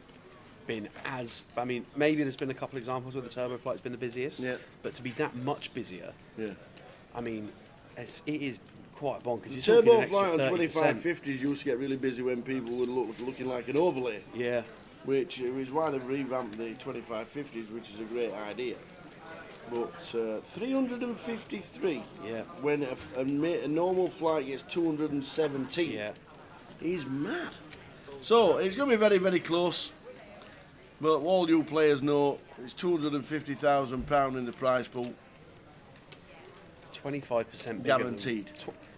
been as. I mean, maybe there's been a couple of examples where the turbo flight's been the busiest. Yeah. But to be that much busier. Yeah. I mean, it is quite bonkers. The You're turbo talking flight on an extra 2550s used to get really busy when people were looking like an overlay. Yeah. Which is why they've revamped the 2550s, which is a great idea. But 353. Yeah. When a normal flight gets 217. Yeah. He's mad. So it's going to be very, very close. But all you players know it's £250,000 in the prize pool. 25% bigger. Guaranteed.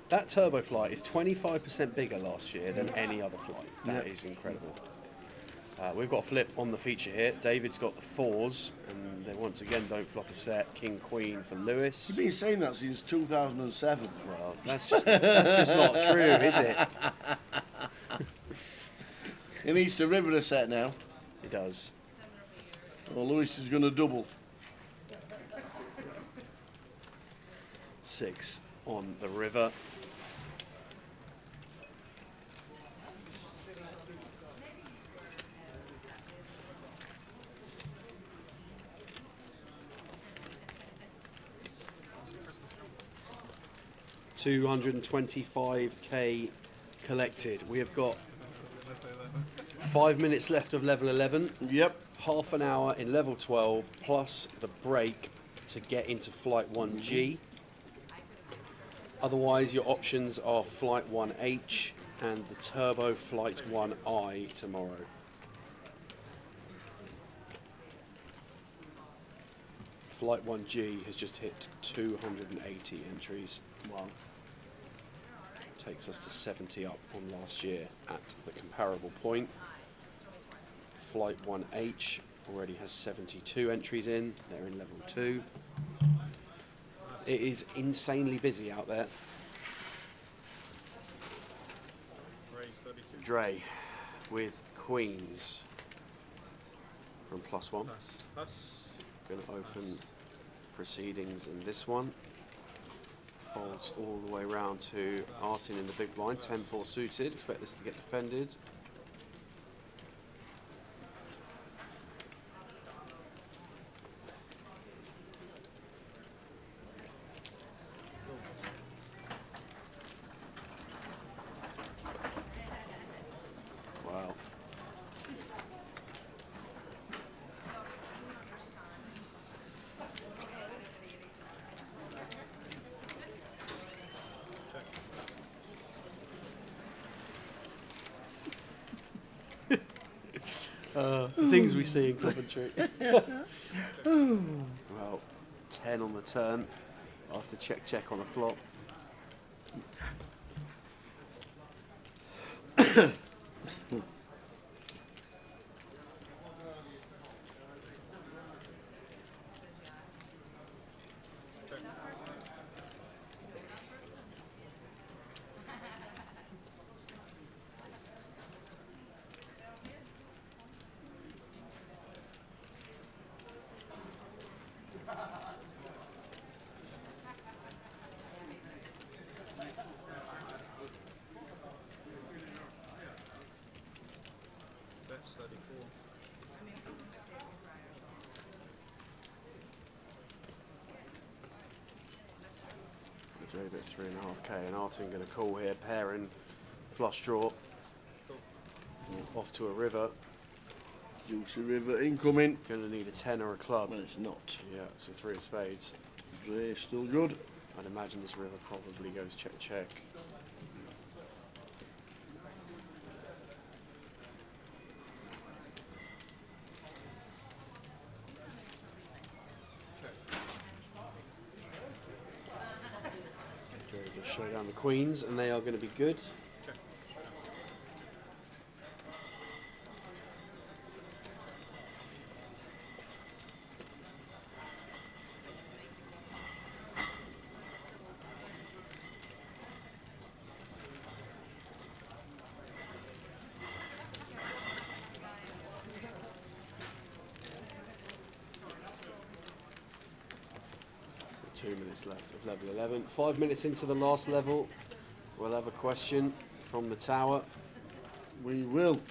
That turbo flight is 25% bigger last year than any other flight. That is incredible. We've got a flip on the feature here. David's got the 4s, and they once again don't flop a set. King Queen for Lewis. You've been saying that since 2007. Well, that's just not true, is it? He needs to river a set now. He does. Well, Lewis is going to double. 6 on the river. 225k collected. We have got 5 minutes left of level 11. Yep. Half an hour in level 12 plus the break to get into flight 1G. Otherwise, your options are flight 1H and the turbo flight 1I tomorrow. Flight 1G has just hit 280 entries. Wow. Takes us to 70 up on last year at the comparable point. Flight 1H already has 72 entries in. They're in level 2. It is insanely busy out there. Dre with queens from +1. Going to open proceedings in this one. Folds all the way around to Artin in the big blind, 10-4 suited. Expect this to get defended. Wow. The things we see in Coventry. Well, 10 on the turn after check on the flop. That's 34. The J bit's 3.5k, and Artin going to call here, pairing flush draw. Off to a river. Juicy river incoming. Going to need a 10 or a club. Well, it's not. Yeah, it's a 3 of spades. Dre still good. I'd imagine this river probably goes check. Just show down the queens, and they are going to be good. So 2 minutes left of level 11. 5 minutes into the last level, we'll have a question from the tower. We will.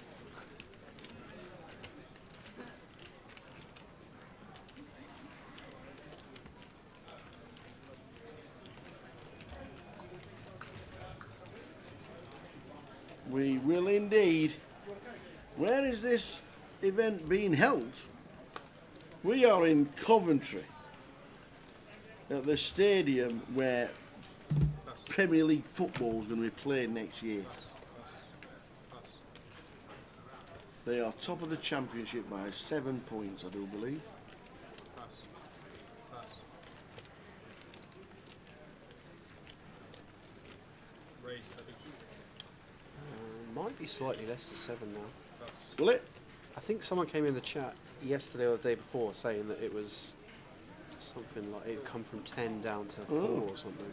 We will indeed. Where is this event being held? We are in Coventry, at the stadium where Premier League football is going to be played next year. They are top of the championship by 7 points, I do believe. Raise 32. Might be slightly less than 7 now. Will it? I think someone came in the chat yesterday or the day before saying that it was something like it'd come from 10 down to 4 or something.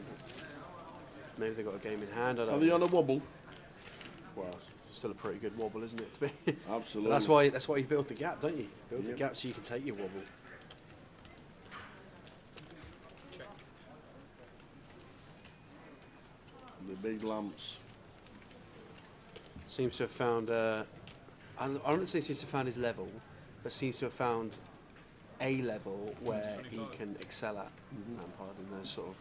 Maybe they got a game in hand. I don't Are they know. on a wobble? Well, it's still a pretty good wobble, isn't it? To be Absolutely. that's why you build the gap, don't you? Build the gap so you can take your wobble. The big lamps. Seems to have found. I don't say seems to have found his level, but seems to have found a level where he can excel at. Lampard in those sort of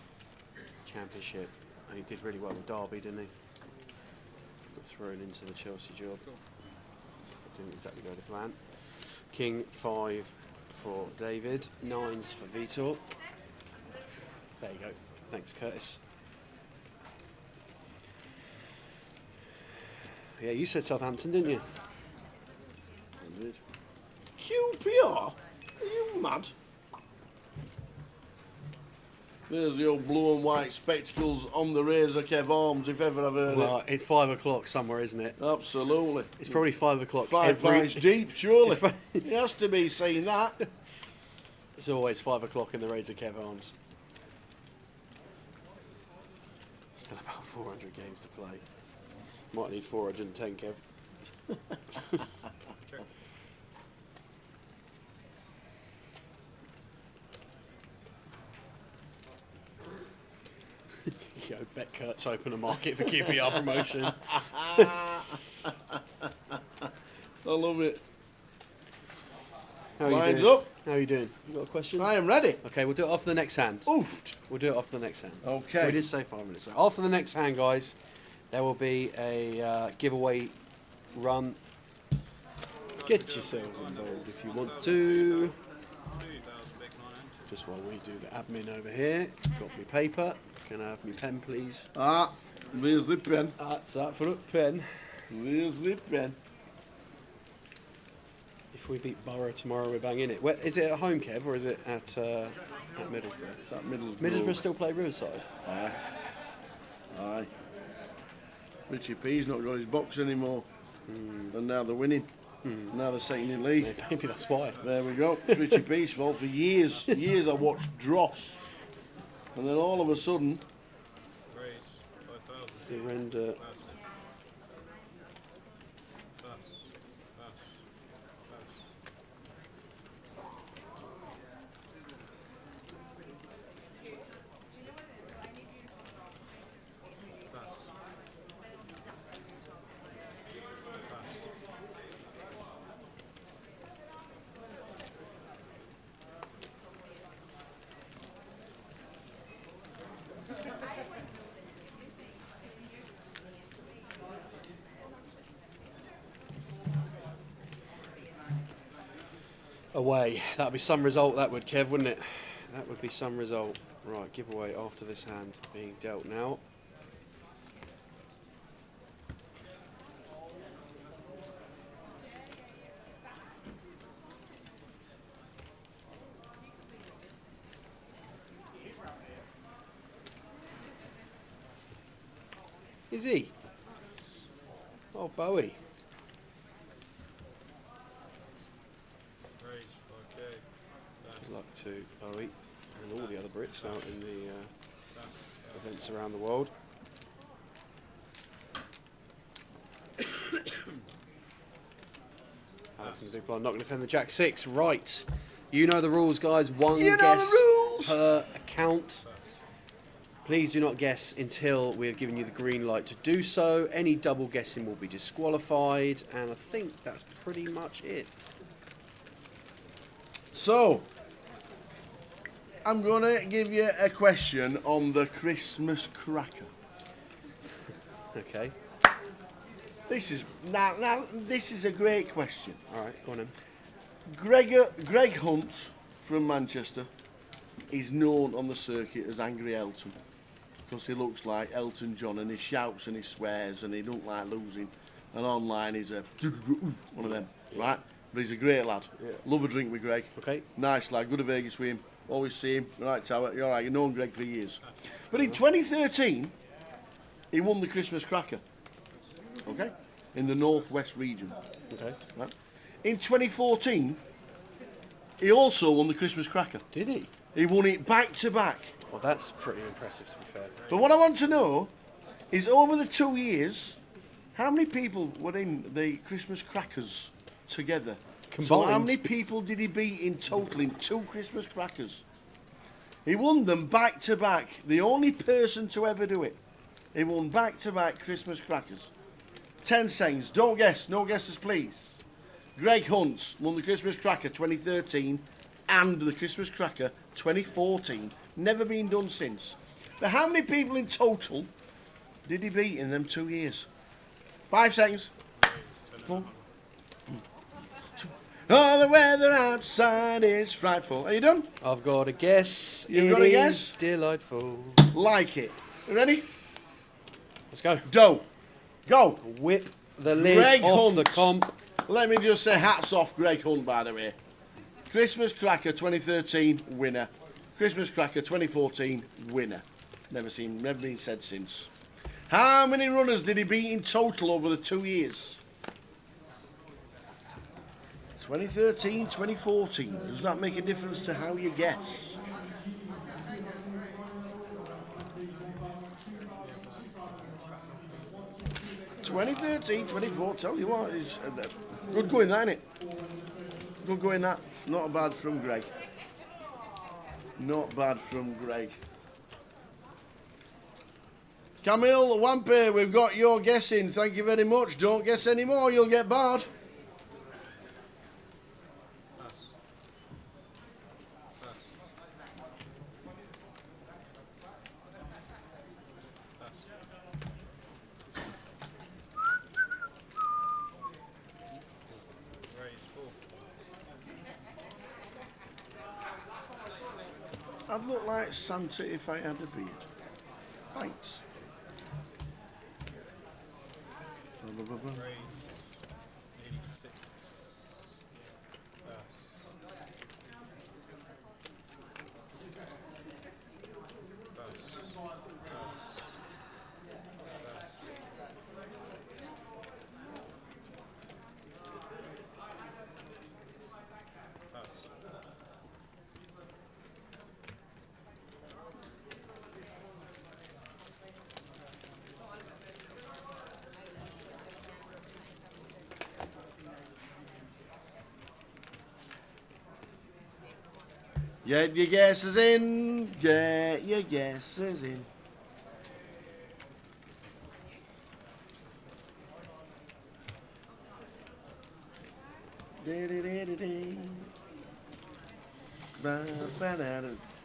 championship And he did really well with Derby, didn't he? Got thrown into the Chelsea job. Didn't exactly go to plan. King 5 for David, 9s for Vitor. There you go. Thanks, Curtis. Yeah, you said Southampton, didn't you? I did. QPR? Are you mad? There's the old blue and white spectacles on the razor Kev Arms, if ever I've heard Well, it. it's 5 o'clock somewhere, isn't it? Absolutely. It's probably 5 o'clock. Five pints deep, surely. He has to be saying that. It's always 5 o'clock in the Razor Kev Arms. Still about 400 games to play. Might need 410, Kev. Go, bet Kurt's open a market for QPR promotion. I love it. How are you Lines doing? up. How are you doing? You got a question? I am ready. Okay, we'll do it after the next hand. Oofed. We'll do it after the next hand. Okay. We did say 5 minutes. So after the next hand, guys, there will be a giveaway run. Get yourselves involved if you want to. Just while we do the admin over here. Got me paper. Can I have my pen, please? Ah, there's the pen. That's that for the pen. There's the pen. If we beat Borough tomorrow, we're banging it. Where, is it at home, Kev, or is it at Middlesbrough? It's at Middlesbrough. Middlesbrough still play Riverside? Aye. Aye. Richie P's not got his box anymore. And now they're winning. Now they're second in league. Maybe that's why. There we go. It's Richie P's fault. For years I watched Dross. And then all of a sudden... Surrender. Away. That would be some result, that would, Kev, wouldn't it? That would be some result. Right, giveaway after this hand being dealt now. Is he? Oh, Bowie. Good luck to Bowie and all the other Brits out in the events around the world. Alex in the big blind, not going to defend the Jack 6. Right. You know the rules, guys. One guess per account. Please do not guess until we have given you the green light to do so. Any double guessing will be disqualified. And I think that's pretty much it. So, I'm going to give you a question on the Christmas cracker. Okay. This is this is a great question. All right, go on then. Greg Hunt from Manchester is known on the circuit as Angry Elton because he looks like Elton John and he shouts and he swears and he don't like losing. And online he's a one of them, right? But he's a great lad. Yeah. Love a drink with Greg. Okay. Nice lad. Good to Vegas with him. Always see him. Right, Tower. You're all right. You've known Greg for years. But in 2013, he won the Christmas cracker. Okay. In the Northwest region. Okay. Right. In 2014, he also won the Christmas cracker. Did he? He won it back to back. Well, that's pretty impressive, to be fair. But what I want to know is over the 2 years, how many people were in the Christmas crackers together? Combined. So how many people did he beat in total in 2 Christmas crackers? He won them back to back. The only person to ever do it. He won back to back Christmas crackers. 10 seconds. Don't guess. No guesses, please. Greg Hunt won the Christmas cracker 2013 and the Christmas cracker 2014. Never been done since. Now, how many people in total did he beat in them 2 years? 5 seconds. 4, 2. Oh, the weather outside is frightful. Are you done? I've got a guess. You've got a It guess? is delightful. Like it. You ready? Let's go. Dough. Go. Whip the lid Greg off Hunt. the comp. Let me just say hats off Greg Hunt, by the way. Christmas Cracker 2013 winner. Christmas Cracker 2014 winner. Never been said since. How many runners did he beat in total over the 2 years? 2013, 2014. Does that make a difference to how you guess? (2013, 2014). Tell you what, it's good going, that, ain't it? Good going, that. Not bad from Greg. Not bad from Greg. Camille Wampe, we've got your guessing. Thank you very much. Don't guess any more, you'll get barred. I'd look like Santa if I had a beard. Thanks. Get your guesses in. Get your guesses in.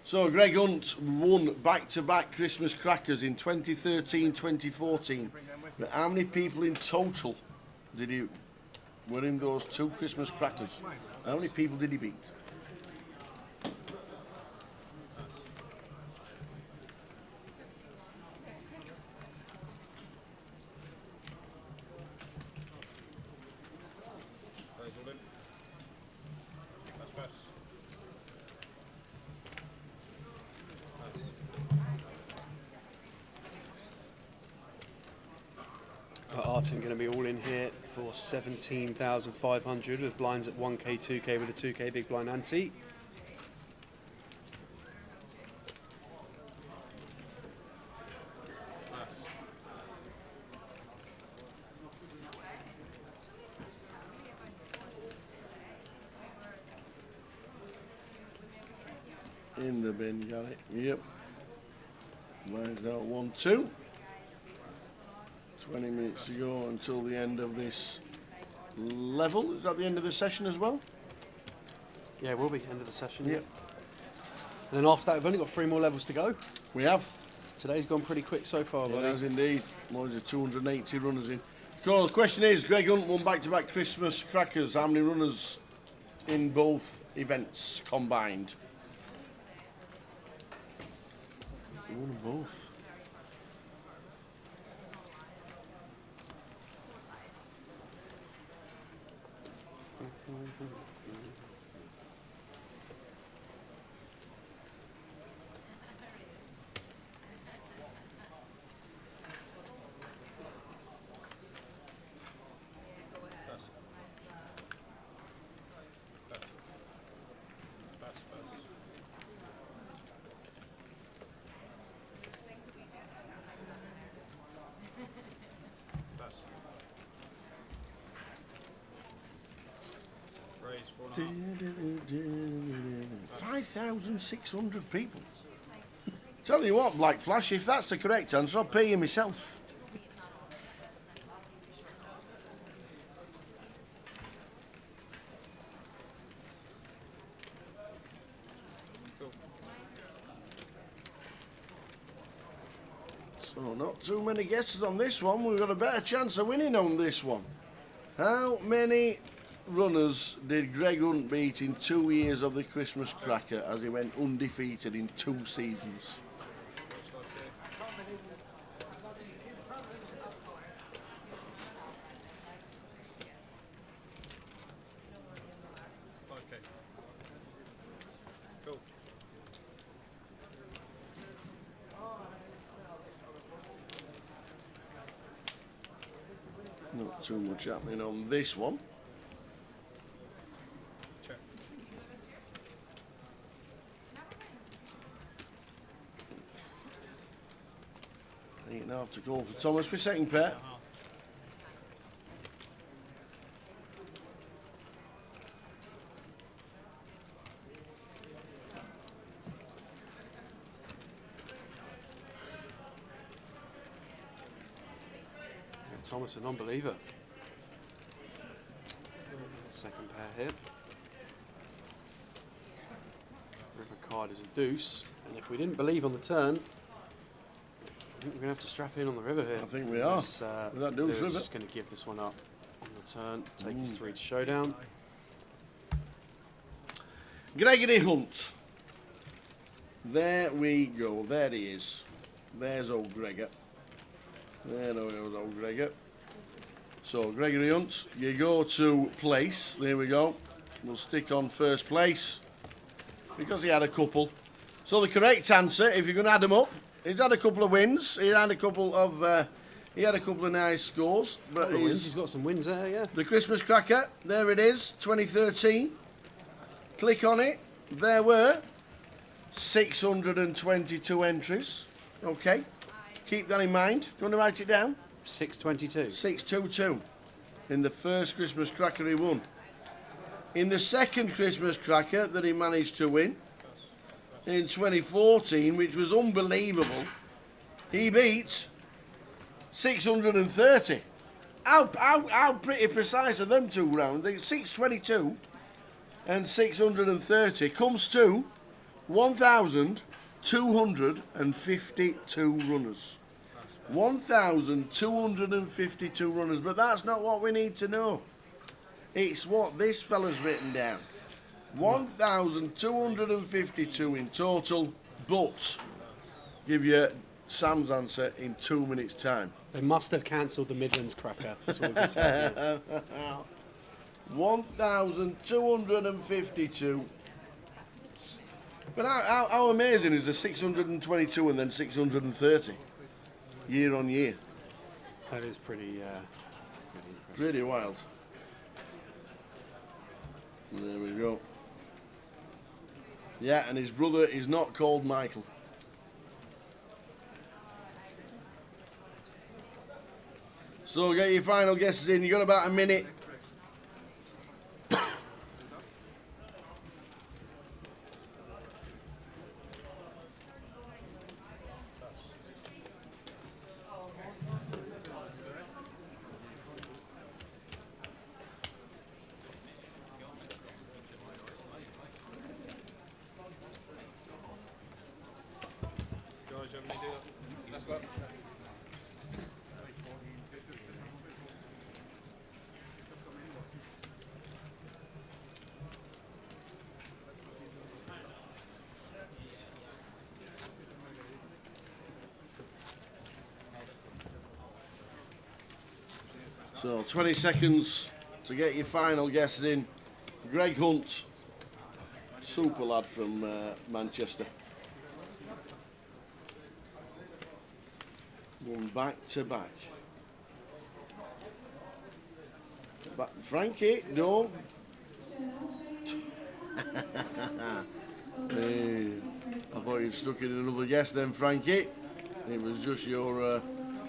So Greg Hunt won back-to-back Christmas crackers in 2013, 2014. But how many people in total did he were in those 2 Christmas crackers? How many people did he beat? Artin going to be all in here for 17,500 with blinds at 1k, 2k with a 2k big blind ante. In the bin, got it. Yep. Lines out 1, 2. 20 minutes to go until the end of this level. Is that the end of the session as well? Yeah, it will be end of the session. Yep. And then after that, we've only got 3 more levels to go. We have. Today's gone pretty quick so far, It buddy. has indeed. More than 280 runners in. So the question is, Greg Hunt won back-to-back Christmas crackers. How many runners in both events combined? He won them both. Raise 5,600 people. Tell you what, Black Flash, if that's the correct answer, I'll pay you myself. Oh, not too many guesses on this one. We've got a better chance of winning on this one. How many runners did Greg Hunt beat in 2 years of the Christmas Cracker as he went undefeated in 2 seasons? Okay. Cool. Not too much happening on this one. Check. Ain't enough to call for Thomas for second pair. Thomas, a non-believer. Second pair here. River card is a deuce, and if we didn't believe on the turn, I think we're going to have to strap in on the river here. I think we are. With that deuce river. just going to give this one up on the turn, take his 3 to showdown. Gregory Hunt. There we go. There he is. There's old Gregor. There goes old Gregor. So, Gregory Hunt, you go to place. There we go. We'll stick on first place because he had a couple. So, the correct answer, if you're going to add them up, he's had a couple of wins. He had a couple of nice scores. But He's got some wins there, yeah. The Christmas Cracker, there it is, 2013. Click on it. There were 622 entries. Okay. Keep that in mind. Do you want to write it down? 622. 622. In the first Christmas Cracker he won. In the second Christmas Cracker that he managed to win, in 2014, which was unbelievable, he beat 630. How pretty precise are them two rounds? 622 and 630 comes to 1,252 runners. 1,252 runners, but that's not what we need to know. It's what this fella's written down. 1,252 in total, but give you Sam's answer in 2 minutes' time. They must have cancelled the Midlands Cracker. That's what we said. 1,252. But how amazing is the 622 and then 630 year on year? That is pretty impressive. Pretty wild. There we go. Yeah, and his brother is not called Michael. So get your final guesses in. You've got about a minute. Guys, you have any idea? That's that. So 20 seconds to get your final guesses in. Greg Hunt, super lad from Manchester. Won back to back. But Frankie, don't. Hey, I thought you'd stuck in another guess then, Frankie. It was just your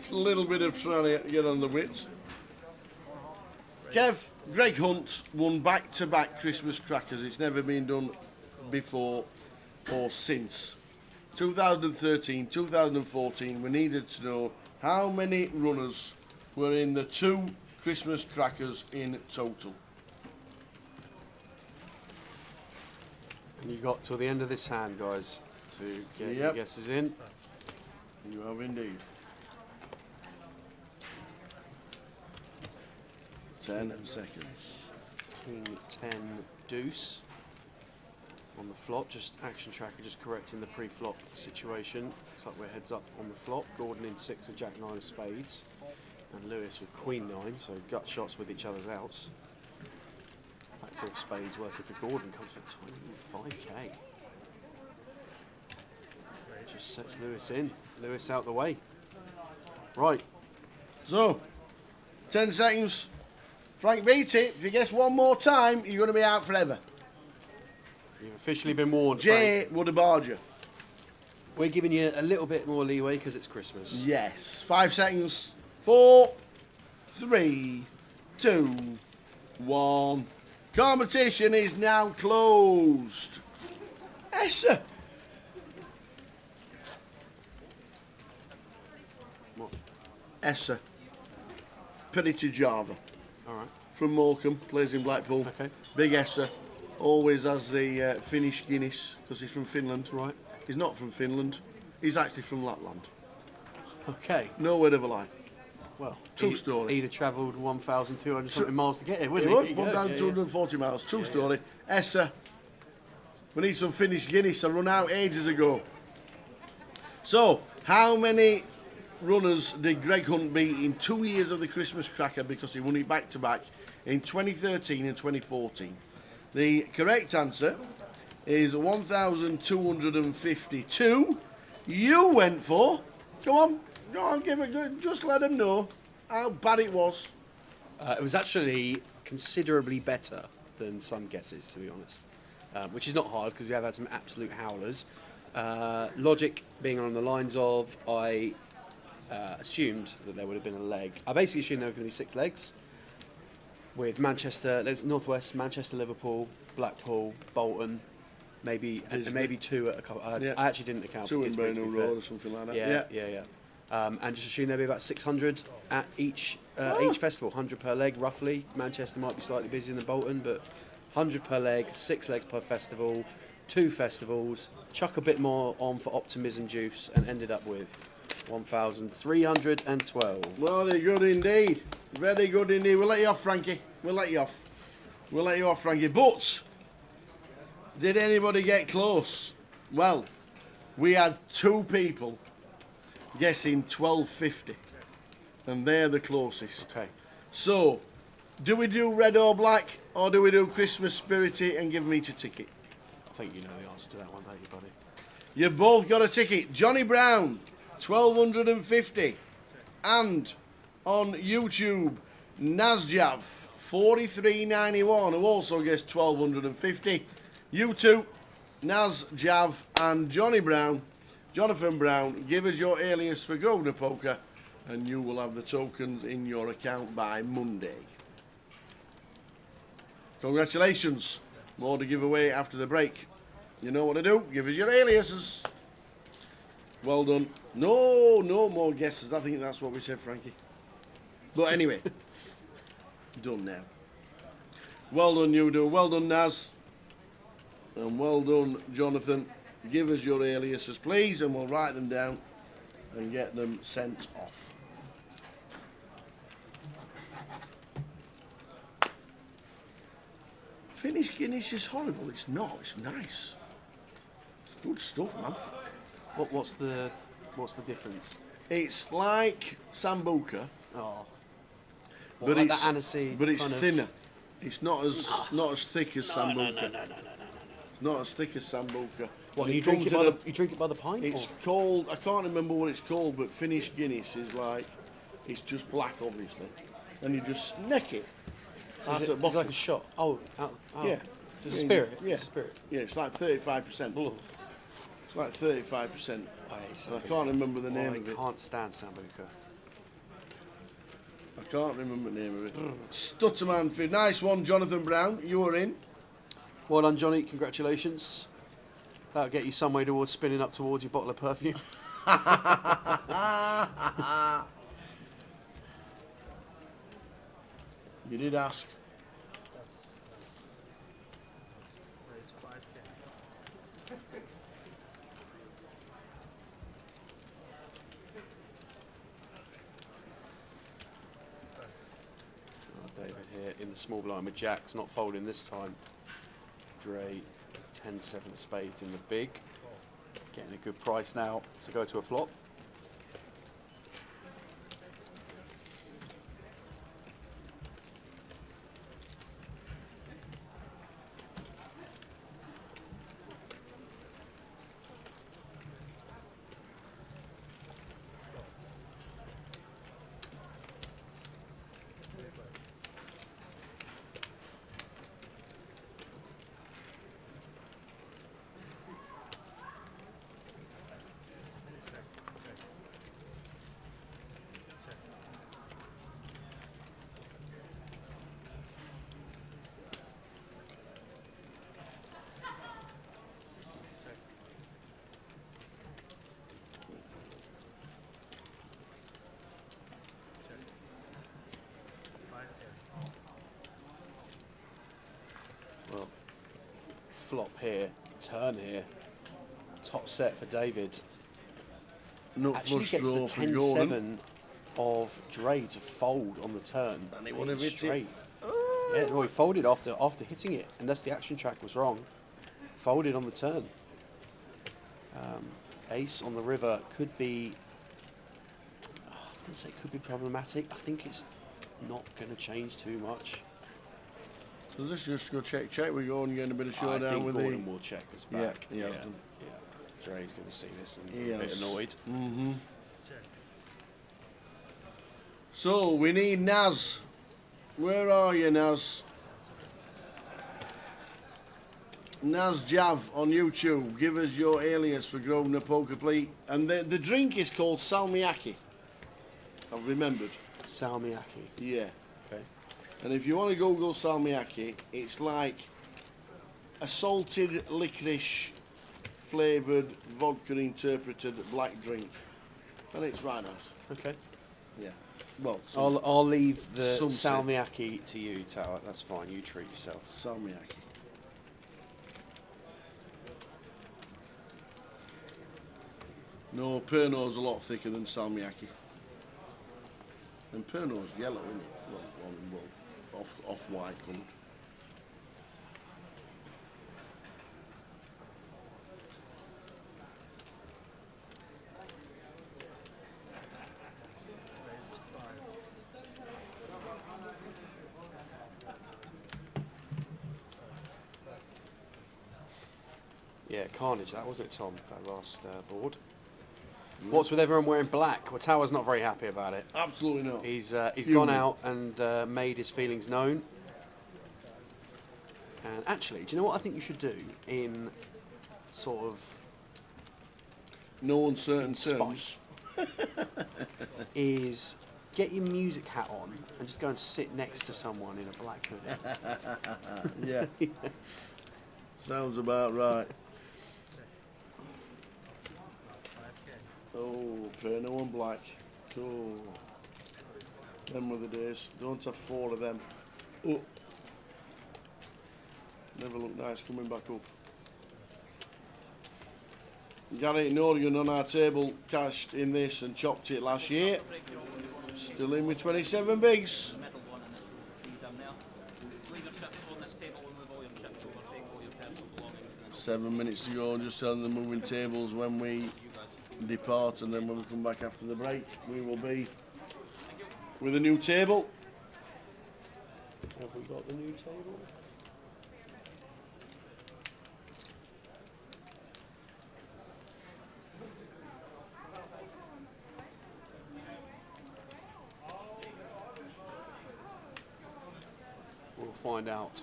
little bit of trying to get on the wits. Kev, Greg Hunt won back-to-back Christmas Crackers. It's never been done before or since. 2013, 2014, we needed to know how many runners were in the 2 Christmas Crackers in total. And you got till the end of this hand, guys, to get your guesses in. You have indeed. 10 seconds. King 10 deuce on the flop. Just action tracker, just correcting the pre-flop situation. Looks like we're heads up on the flop. Gordon in 6 with Jack 9 of spades, and Lewis with Queen 9. So gut shots with each other's outs. Backdoor spades working for Gordon comes for 25k. Just sets Lewis in. Lewis out the way. Right. So, 10 seconds. Frank beat it. If you guess one more time, you're going to be out forever. You've officially been warned, Jay Frank. would have barred you. We're giving you a little bit more leeway because it's Christmas. Yes. 5 seconds. 4, 3, 2, 1. Competition is now closed. Yes, sir. What? Essa. Penny to Java. All right. From Morecambe, plays in Blackpool. Okay. Big Essa. Always has the Finnish Guinness because he's from Finland. Right. He's not from Finland. He's actually from Lapland. Okay. No word of a lie. Well, true story. He'd have travelled 1,200 something miles to get here, He wouldn't would. he? 1,240 miles. True story. Essa. We need some Finnish Guinness. I run out ages ago. So, how many runners did Greg Hunt beat in 2 years of the Christmas Cracker because he won it back to back in 2013 and 2014? The correct answer is 1,252. You went for. Go on, give it good. Just let them know how bad it was. It was actually considerably better than some guesses, to be honest. Which is not hard because we have had some absolute howlers. Logic being on the lines of, I assumed that there would have been a leg. I basically assumed there were going to be 6 legs. With Manchester, there's Northwest, Manchester, Liverpool, Blackpool, Bolton, maybe and maybe 2 at a couple. I actually didn't account 2 for in Gisborne, Burnham to be fair. Road or something like that. Yeah. And just assume there'll be about 600 at each festival, 100 per leg roughly. Manchester might be slightly busier than Bolton, but 100 per leg, 6 legs per festival, 2 festivals. Chuck a bit more on for optimism juice, and ended up with 1,312. Very good indeed. Very good indeed. We'll let you off, Frankie. We'll let you off. We'll let you off, Frankie. But did anybody get close? Well, we had 2 people guessing 12.50, and they're the closest. Okay. So, do we do red or black, or do we do Christmas spirity and give them each a ticket? I think you know the answer to that one, don't you, buddy? You've both got a ticket. Johnny Brown, 1,250. And on YouTube, Nazjav, 43.91, who also guessed 1,250. You two, Naz, Jav, and Johnny Brown, Jonathan Brown, give us your alias for Grosvenor Poker, and you will have the tokens in your account by Monday. Congratulations. More to give away after the break. You know what to do. Give us your aliases. Well done. No more guesses. I think that's what we said, Frankie. But anyway, done now. Well done, you do. Well done, Naz. And well done, Jonathan. Give us your aliases, please, and we'll write them down and get them sent off. Finnish Guinness is horrible. It's not. It's nice. Good stuff, man. What's the difference? It's like Sambuca. Oh. But like it's that aniseed but it's kind of- thinner. It's not as thick as Sambuca. No. It's not as thick as Sambuca. What, And you drink comes it in by a- you drink it by the pint? It's or? called. I can't remember what it's called, but Finnish Guinness is like. It's just black, obviously, and you just neck it. So out is of it the it's like bottle. a shot. Oh. Yeah. It's a spirit. Yeah. It's a spirit. Yeah, it's like 35%. It's like 35%. I can't remember the name of it. I can't stand Sambuca. I can't remember the name of it. Stutterman, nice one, Jonathan Brown. You were in. Well done, Johnny. Congratulations. That'll get you some way towards spinning up towards your bottle of perfume. You did ask. David here. the small blind with jacks, not folding this time. Dre, 10-7 spades in the big. Getting a good price now to go to a flop. Well, flop here, turn here, top set for David. Not Actually flush gets the draw for Gordon. 10-7 of Dre to fold on the turn. And he would have hit it. straight. Yeah, no, he folded after hitting it, unless the action track was wrong. Folded on the turn. Ace on the river could be, I was going to say could be problematic. I think it's not going to change too much. So let's just go check. We're going getting a bit of I showdown think with Gordon will check this back. Yeah. Dre's going to see this and He be a bit has. annoyed. Mm-hmm. So we need Naz. Where are you, Naz? Naz Jav on YouTube. Give us your alias for Grosvenor Poker Plate. And the drink is called salmiakki. I've remembered. Salmiakki. Yeah. Okay. And if you want to Google salmiakki, it's like a salted licorice flavoured vodka interpreted black drink. And it's right nice. Okay. Yeah. Well, I'll leave the some salmiakki to you, Tower. That's fine. You treat yourself. salmiakki. No, Pernod's a lot thicker than salmiakki. And Pernod's yellow, isn't it? Well, off-white coloured. Yeah, carnage. That wasn't it, Tom. That last board. What's with everyone wearing black? Well, Tower's not very happy about it. Absolutely not. He's Fuming. gone out and made his feelings known. And actually, do you know what I think you should do in sort of no uncertain spite? Is get your music hat on and just go and sit next to someone in a black hoodie. Yeah. Sounds about right. Oh, Pernod and black. Cool. Them were the days. Don't have four of them. Oh. Never looked nice coming back up. Gary in Oregon on our table cashed in this and chopped it last year. Still in with 27 bigs. 7 minutes to go, just telling the moving tables when we depart, and then when we come back after the break, we will be with a new table. Have we got the new table? We'll find out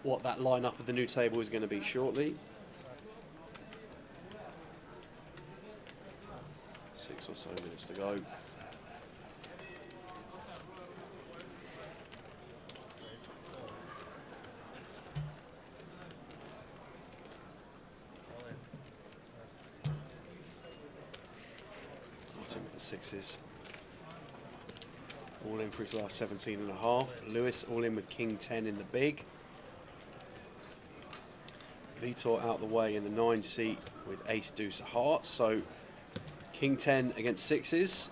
what that lineup of the new table is going to be shortly. 6 or so minutes to go. Martin with the sixes. All in for his last 17 and a half. Lewis all in with King 10 in the big. Vitor out the way in the 9 seat with ace deuce of hearts. So King 10 against sixes.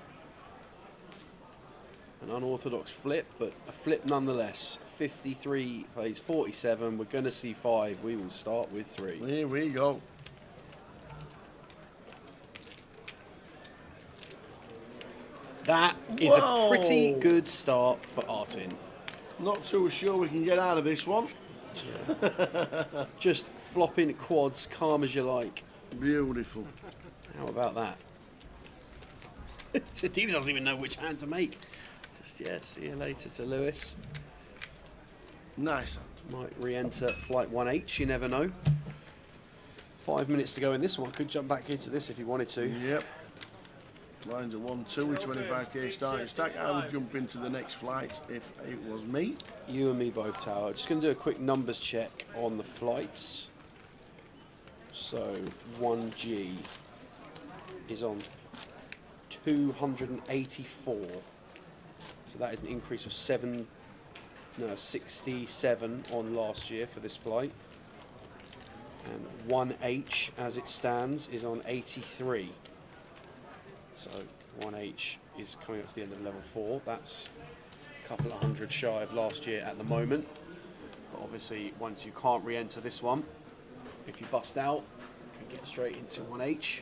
An unorthodox flip, but a flip nonetheless. 53 plays 47. We're going to see 5. We will start with 3. Here we go. That is a pretty good start for Artin. Not too sure we can get out of this one. Just flopping quads, calm as you like. Beautiful. How about that? He doesn't even know which hand to make. Just, yeah, see you later to Lewis. Nice hand. Might re-enter flight 1H, you never know. 5 minutes to go in this one. Could jump back into this if he wanted to. Yep. Lines are 1-2 with 25k starting stack. I would jump into the next flight if it was me. You and me both, Tower. Just going to do a quick numbers check on the flights. So 1G is on 284. So that is an increase of 67 on last year for this flight. And 1H, as it stands, is on 83. So 1H is coming up to the end of level 4. That's a couple of hundred shy of last year at the moment. But obviously, once you can't re-enter this one, if you bust out, you can get straight into 1H.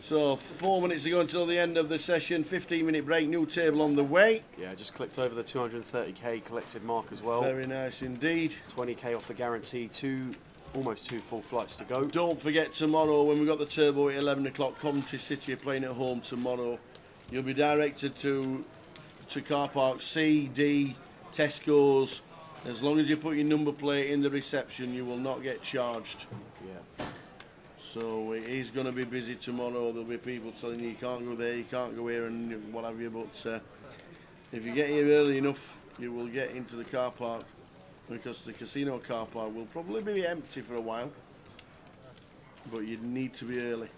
So 4 minutes to go until the end of the session. 15-minute break. New table on the way. Yeah, just clicked over the 230k collected mark as well. Very nice indeed. 20k off the guarantee. Almost two full flights to go. Don't forget tomorrow when we've got the turbo at 11 o'clock. Coventry City are playing at home tomorrow. You'll be directed to car park C, D, Tesco's. As long as you put your number plate in the reception, you will not get charged. Yeah. So it is going to be busy tomorrow. There'll be people telling you can't go there, you can't go here, and what have you. But if you get here early enough, you will get into the car park, because the casino car park will probably be empty for a while. But you need to be early,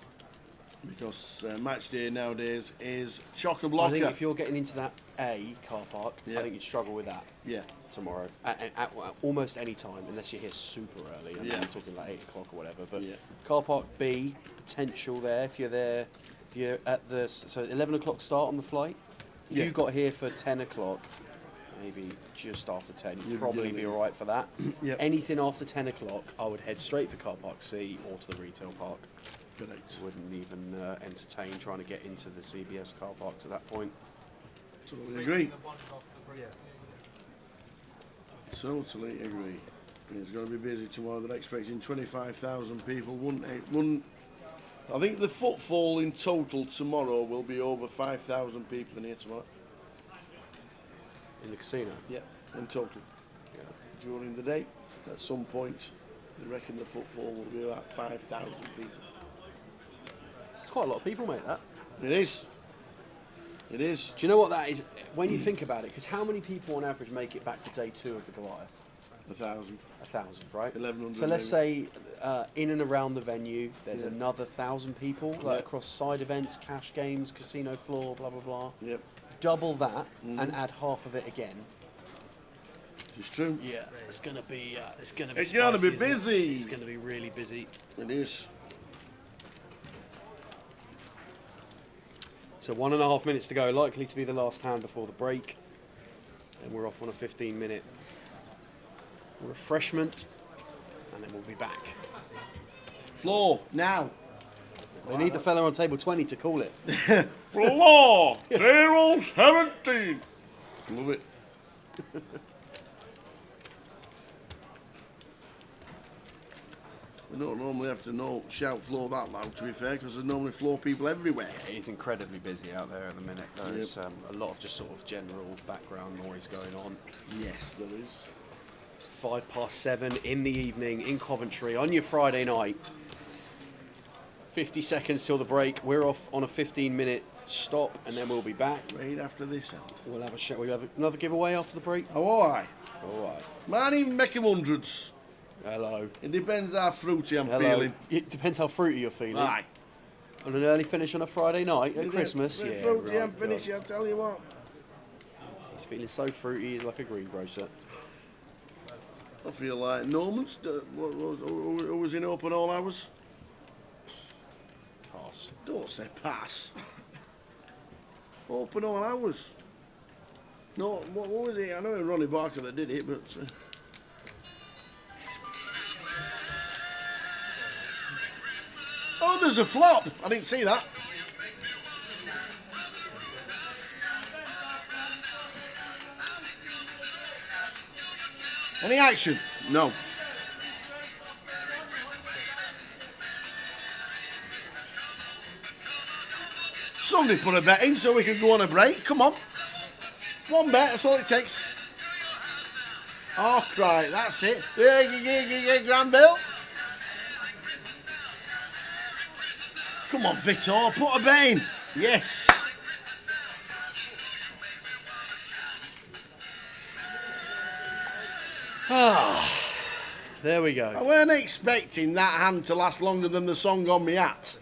because match day nowadays is chock-a-blocker. I think if you're getting into that A car park, I think you'd struggle with that. Yeah. Tomorrow at almost any time, unless you're here super early. And I'm talking like 8 o'clock or whatever. But car park B, potential there. If you're there, you're at the 11 o'clock start on the flight. If you got here for 10 o'clock, maybe just after 10, you'd probably be all right for that. Anything after 10 o'clock, I would head straight for car park C or to the retail park. Correct. Wouldn't even entertain trying to get into the CBS car parks at that point. Totally agree. Totally agree. It's going to be busy tomorrow. They're expecting 25,000 people. I think the footfall in total tomorrow will be over 5,000 people in here tomorrow. In the casino? Yeah, in total. Yeah. During the day, at some point, they reckon the footfall will be about 5,000 people. It's quite a lot of people, mate, that. It is. It is. Do you know what that is? When you think about it, because how many people on average make it back for day 2 of the Goliath? 1,000. 1,000, right? 1,100. So let's say in and around the venue, there's another 1,000 people, like across side events, cash games, casino floor, blah blah blah. Yep. Double that and add half of it again. It's true. Yeah, it's gonna be. It's gonna be spicy, busy. It's gonna be really busy. It is. So 1.5 minutes to go, likely to be the last hand before the break. And we're off on a 15-minute refreshment, and then we'll be back. Floor, now. They need the fella on table 20 to call it. Floor, table 17. Love it. We don't normally have to shout floor that loud, to be fair, because there's normally floor people everywhere. It is incredibly busy out there at the minute. There's a lot of just sort of general background noise going on. Yes, there is. 7:05 in the evening in Coventry on your Friday night. 50 seconds till the break. We're off on a 15-minute stop, and then we'll be back. Right after this out. We'll have a show. We'll have another giveaway after the break. Oh, all right. All right. Might even make him hundreds. Hello. It depends how fruity I'm Hello. feeling. It depends how fruity you're feeling. Aye. On an early finish on a Friday night at Christmas. Fruity, Yeah, fruity, right, I'm finished, I'll tell you what. He's feeling so fruity, he's like a greengrocer. I feel like Norman's. Who was in open all hours? Pass. Don't say pass. Open all hours. No, what was it? I know it was Ronnie Barker that did it, but. Oh, there's a flop. I didn't see that. Any action? No. Somebody put a bet in so we could go on a break. Come on. One bet, that's all it takes. Oh, right, that's it. Yeah, Granville. Come on, Victor, put a bet in. Yes. There we go. I weren't expecting that hand to last longer than the song on me hat.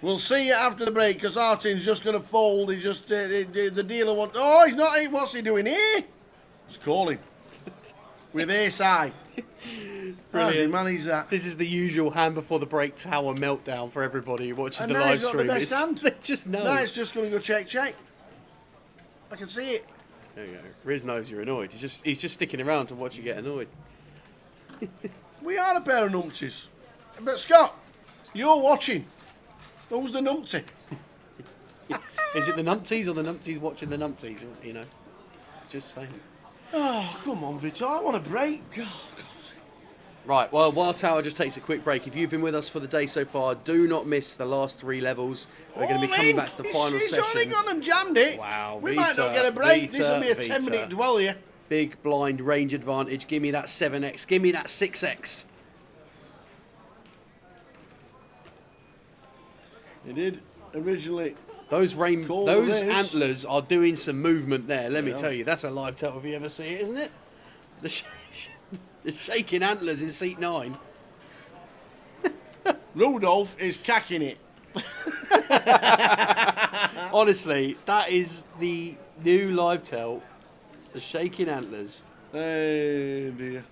We'll see it after the break, because Artin's just going to fold. He's just, the dealer wants... Oh, he's not... What's he doing here? He's calling. With ace high. Brilliant. Man, he's that. This is the usual hand before the break tower meltdown for everybody who watches And the now live he's got stream. the best hand. They just know. Now it's just going to go check. I can see it. There you go. Riz knows you're annoyed. He's just sticking around to watch you get annoyed. We are a pair of numpties. But Scott, you're watching. Who's the numpty? Is it the numpties or the numpties watching the numpties? You know, just saying. Oh, come on, Victor. I want a break. Oh, God. Right, well, while Tower just takes a quick break, if you've been with us for the day so far, do not miss the last 3 levels. We're going to be coming back to the final He's session. only gone and jammed it. Wow, We might not get a break. This will be a Vita. 10-minute dwell here. Big blind range advantage. Give me that 7x. Give me that 6x. He did originally. Those Riz. antlers are doing some movement there. Let me Yeah. tell you, that's a live tell if you ever see it, isn't it? The shaking antlers in seat 9. Rudolph is cacking it. Honestly, that is the new live tell. The shaking antlers. Hey, dear.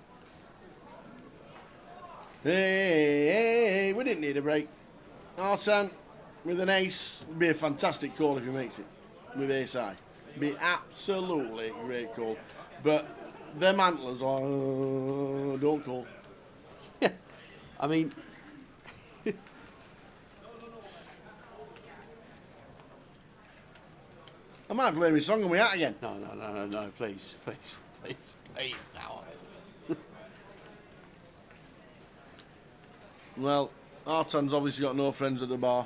Hey, we didn't need a break. Artan with an ace would be a fantastic call if he makes it. With ace high. Be absolutely a great call. But them antlers are... don't call. I mean... I might play my song on my hat again. No, please, Tower. Well, Artan's obviously got no friends at the bar.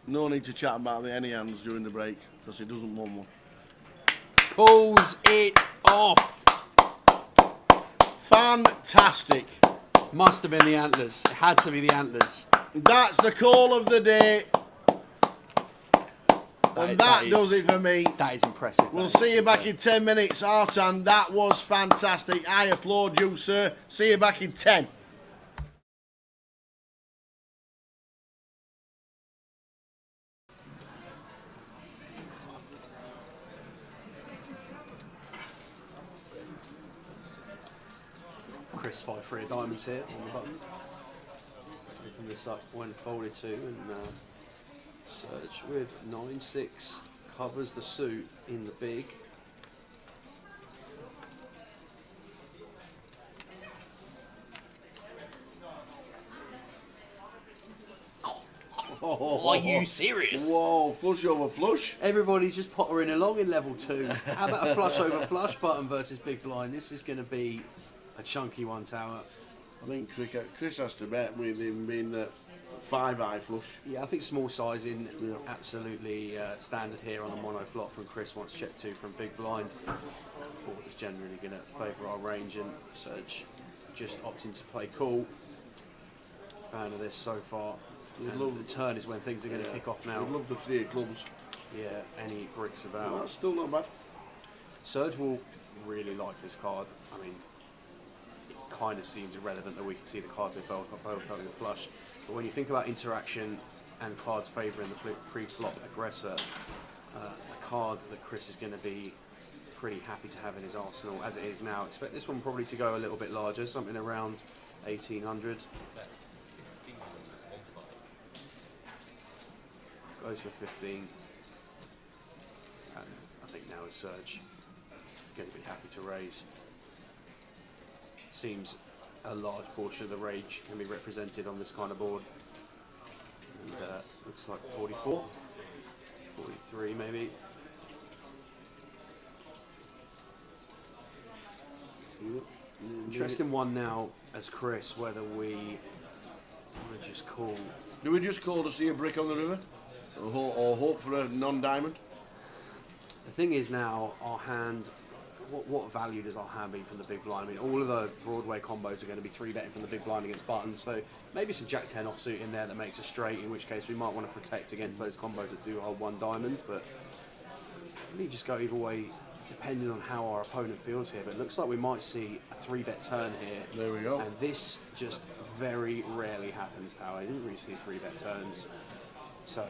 No need to chat about the any hands during the break, because he doesn't want one. Calls it off. Fantastic. Must have been the antlers. It had to be the antlers. That's the call of the day. And that does it for me. That is impressive. We'll see you back in 10 minutes, Artan. That was fantastic. I applaud you, sir. See you back in 10. Chris 5-3 of diamonds here on the button. Open this up when folded to and search with 9-6 covers the suit in the big. Are you serious? Whoa, flush over flush. Everybody's just pottering along in level 2. How about a flush over flush button versus big blind? This is going to be a chunky one, Tower. I think Chris has to bet with him being 5-eye flush. Yeah, I think small sizing, absolutely standard here on a mono flop from Chris. Wants check 2 from big blind. Board is generally going to favour our range, and Serge just opting to play cool. Fan of this so far. The turn is when things are going to kick off now. I'd love the 3 of clubs. Yeah, any bricks about. Well, that's still not bad. Serge will really like this card. I mean, it kind of seems irrelevant that we can see the cards they're both having a flush. But when you think about interaction and cards favouring the pre-flop aggressor, a card that Chris is going to be pretty happy to have in his arsenal as it is now. Expect this one probably to go a little bit larger, something around 1800. Goes for 15. And I think now is Serge going to be happy to raise. Seems a large portion of the rage can be represented on this kind of board. And looks like 44, 43 maybe. Interesting one now as Chris, whether we just call. Do we just call to see a brick on the river? Or hope for a non-diamond? The thing is now, our hand, what value does our hand mean from the big blind? I mean, all of the Broadway combos are going to be 3-betting from the big blind against buttons, so maybe some Jack 10 offsuit in there that makes a straight, in which case we might want to protect against those combos that do hold 1 diamond, but maybe just go either way, depending on how our opponent feels here. But it looks like we might see a 3-bet turn here. There we go. And this just very rarely happens now. I didn't really see 3-bet turns. So,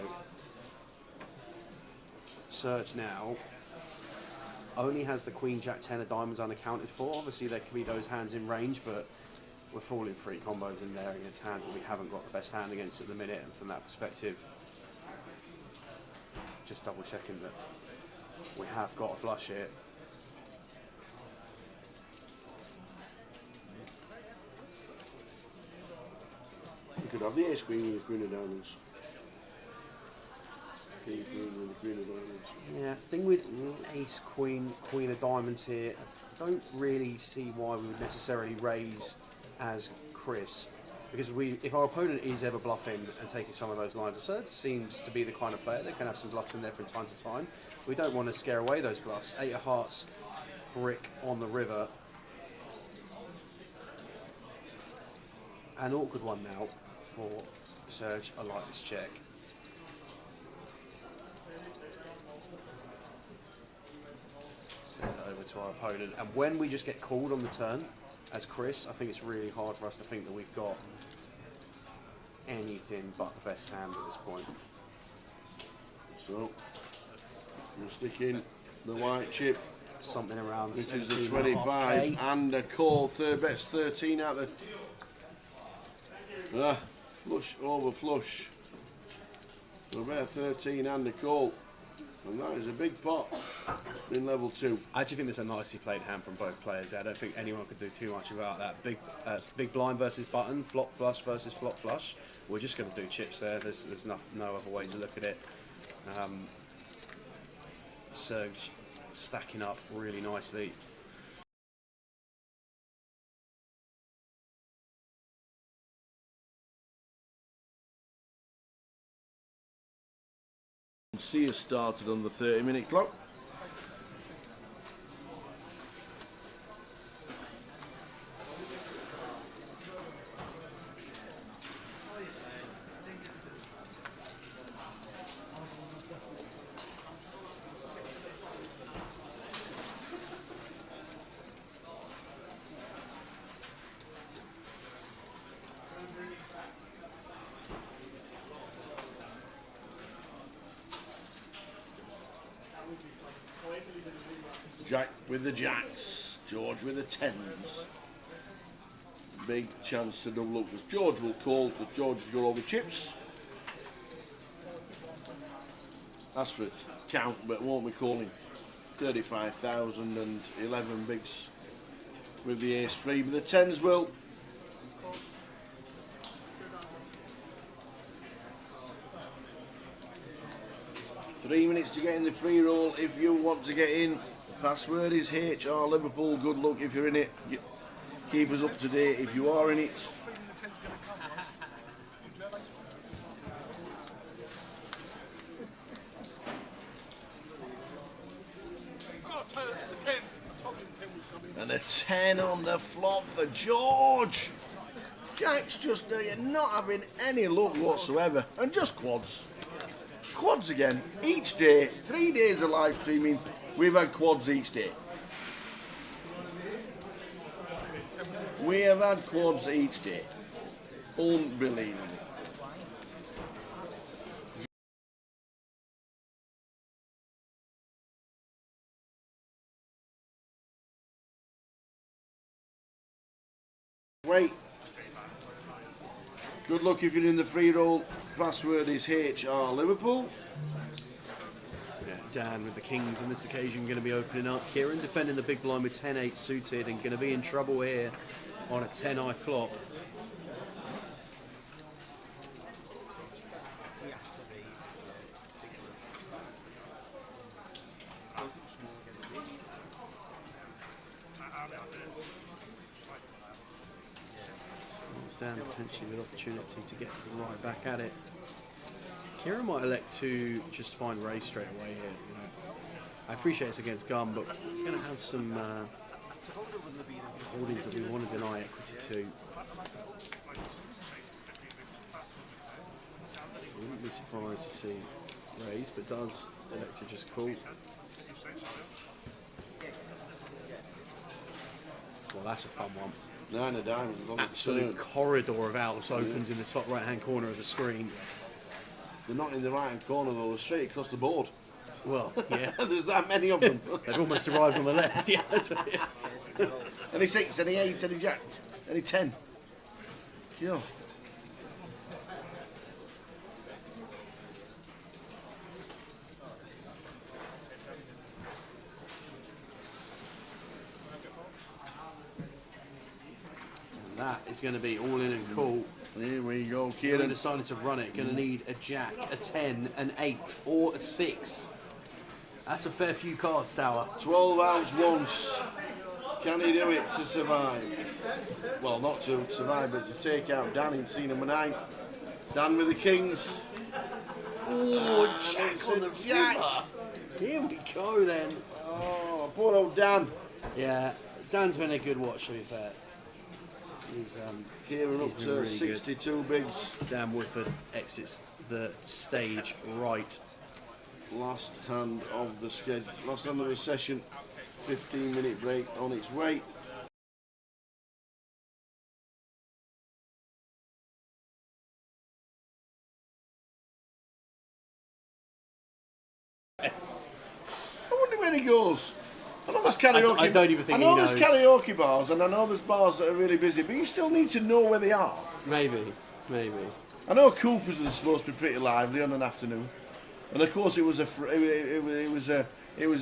Serge now only has the Queen Jack 10 of diamonds unaccounted for. Obviously there could be those hands in range, but we're falling 3 combos in there against hands that we haven't got the best hand against at the minute, and from that perspective, just double checking that we have got a flush here. You could have the ace queen with the queen of diamonds. King queen with the queen of diamonds. Yeah, thing with ace queen, queen of diamonds here, I don't really see why we would necessarily raise as Chris, because if our opponent is ever bluffing and taking some of those lines, the Serge seems to be the kind of player that can have some bluffs in there from time to time. We don't want to scare away those bluffs. 8 of hearts, brick on the river. An awkward one now for Serge. I like this check. Send it over to our opponent. And when we just get called on the turn, as Chris, I think it's really hard for us to think that we've got anything but the best hand at this point. So, we'll stick in the white chip. Something around which is a 25 and a call. Third bet's 13 out the flush over flush. So bet 13 and a call. And that is a big pot in level 2. I actually think there's a nicely played hand from both players. I don't think anyone could do too much about that. Big blind versus button, flop flush versus flop flush. We're just going to do chips there. There's no other way to look at it. Serge stacking up really nicely. See us started on the 30-minute clock. Jack with the jacks, George with the tens. Big chance to double up because George will call because George has got all the chips. That's for count, but won't be calling 35,000 and 11 bigs with the ace free, but the tens will. Three minutes to get in the free roll if you want to get in. Password is HR Liverpool. Good luck if you're in it. Keep us up to date if you are in it. And a 10 on the flop for George. Jack's just not having any luck whatsoever. And just quads. Quads again. Each day. 3 days of live streaming. We've had quads each day. We have had quads each day. Unbelievable. Wait. Good luck if you're in the free roll. Password is HR Liverpool. Yeah, Dan with the Kings on this occasion going to be opening up. Kieran defending the big blind with 10-8 suited and going to be in trouble here on a 10-eye flop. Dan potentially with opportunity to get right back at it. Kieran might elect to just find raise straight away here. You know, I appreciate it's against gun, but we're going to have some holdings that we want to deny equity to. Wouldn't be surprised to see raise, but does elect to just call. Well, that's a fun one. 9 of diamonds. Absolute corridor of outs opens in the top right-hand corner of the screen. They're not in the right-hand corner though, they're straight across the board. Well, yeah. There's that many of them. They've almost arrived on the left, yeah. Any 6, any 8, any jack, any 10. Yeah. That is going to be all in and cool. Here we go, Kieran Kieran. decided to run it. Going to need a jack, a 10, an 8, or a 6. That's a fair few cards, Tower. 12 outs once. Can he do it to survive? Well, not to survive, but to take out Dan in scene number 9. Dan with the Kings. Oh, jack on the jack. river. Here we go then. Oh, poor old Dan. Yeah, Dan's been a good watch, to be fair. Kieran up to really 62 bigs. Dan Woodford exits the stage right. Last hand of the schedule. Last hand of the session. 15-minute break on its way. I wonder where he goes. I know there's karaoke. I don't even think I know he there's knows. karaoke bars, and I know there's bars that are really busy, but you still need to know where they are. Maybe. I know Cooper's is supposed to be pretty lively on an afternoon, and of course it was a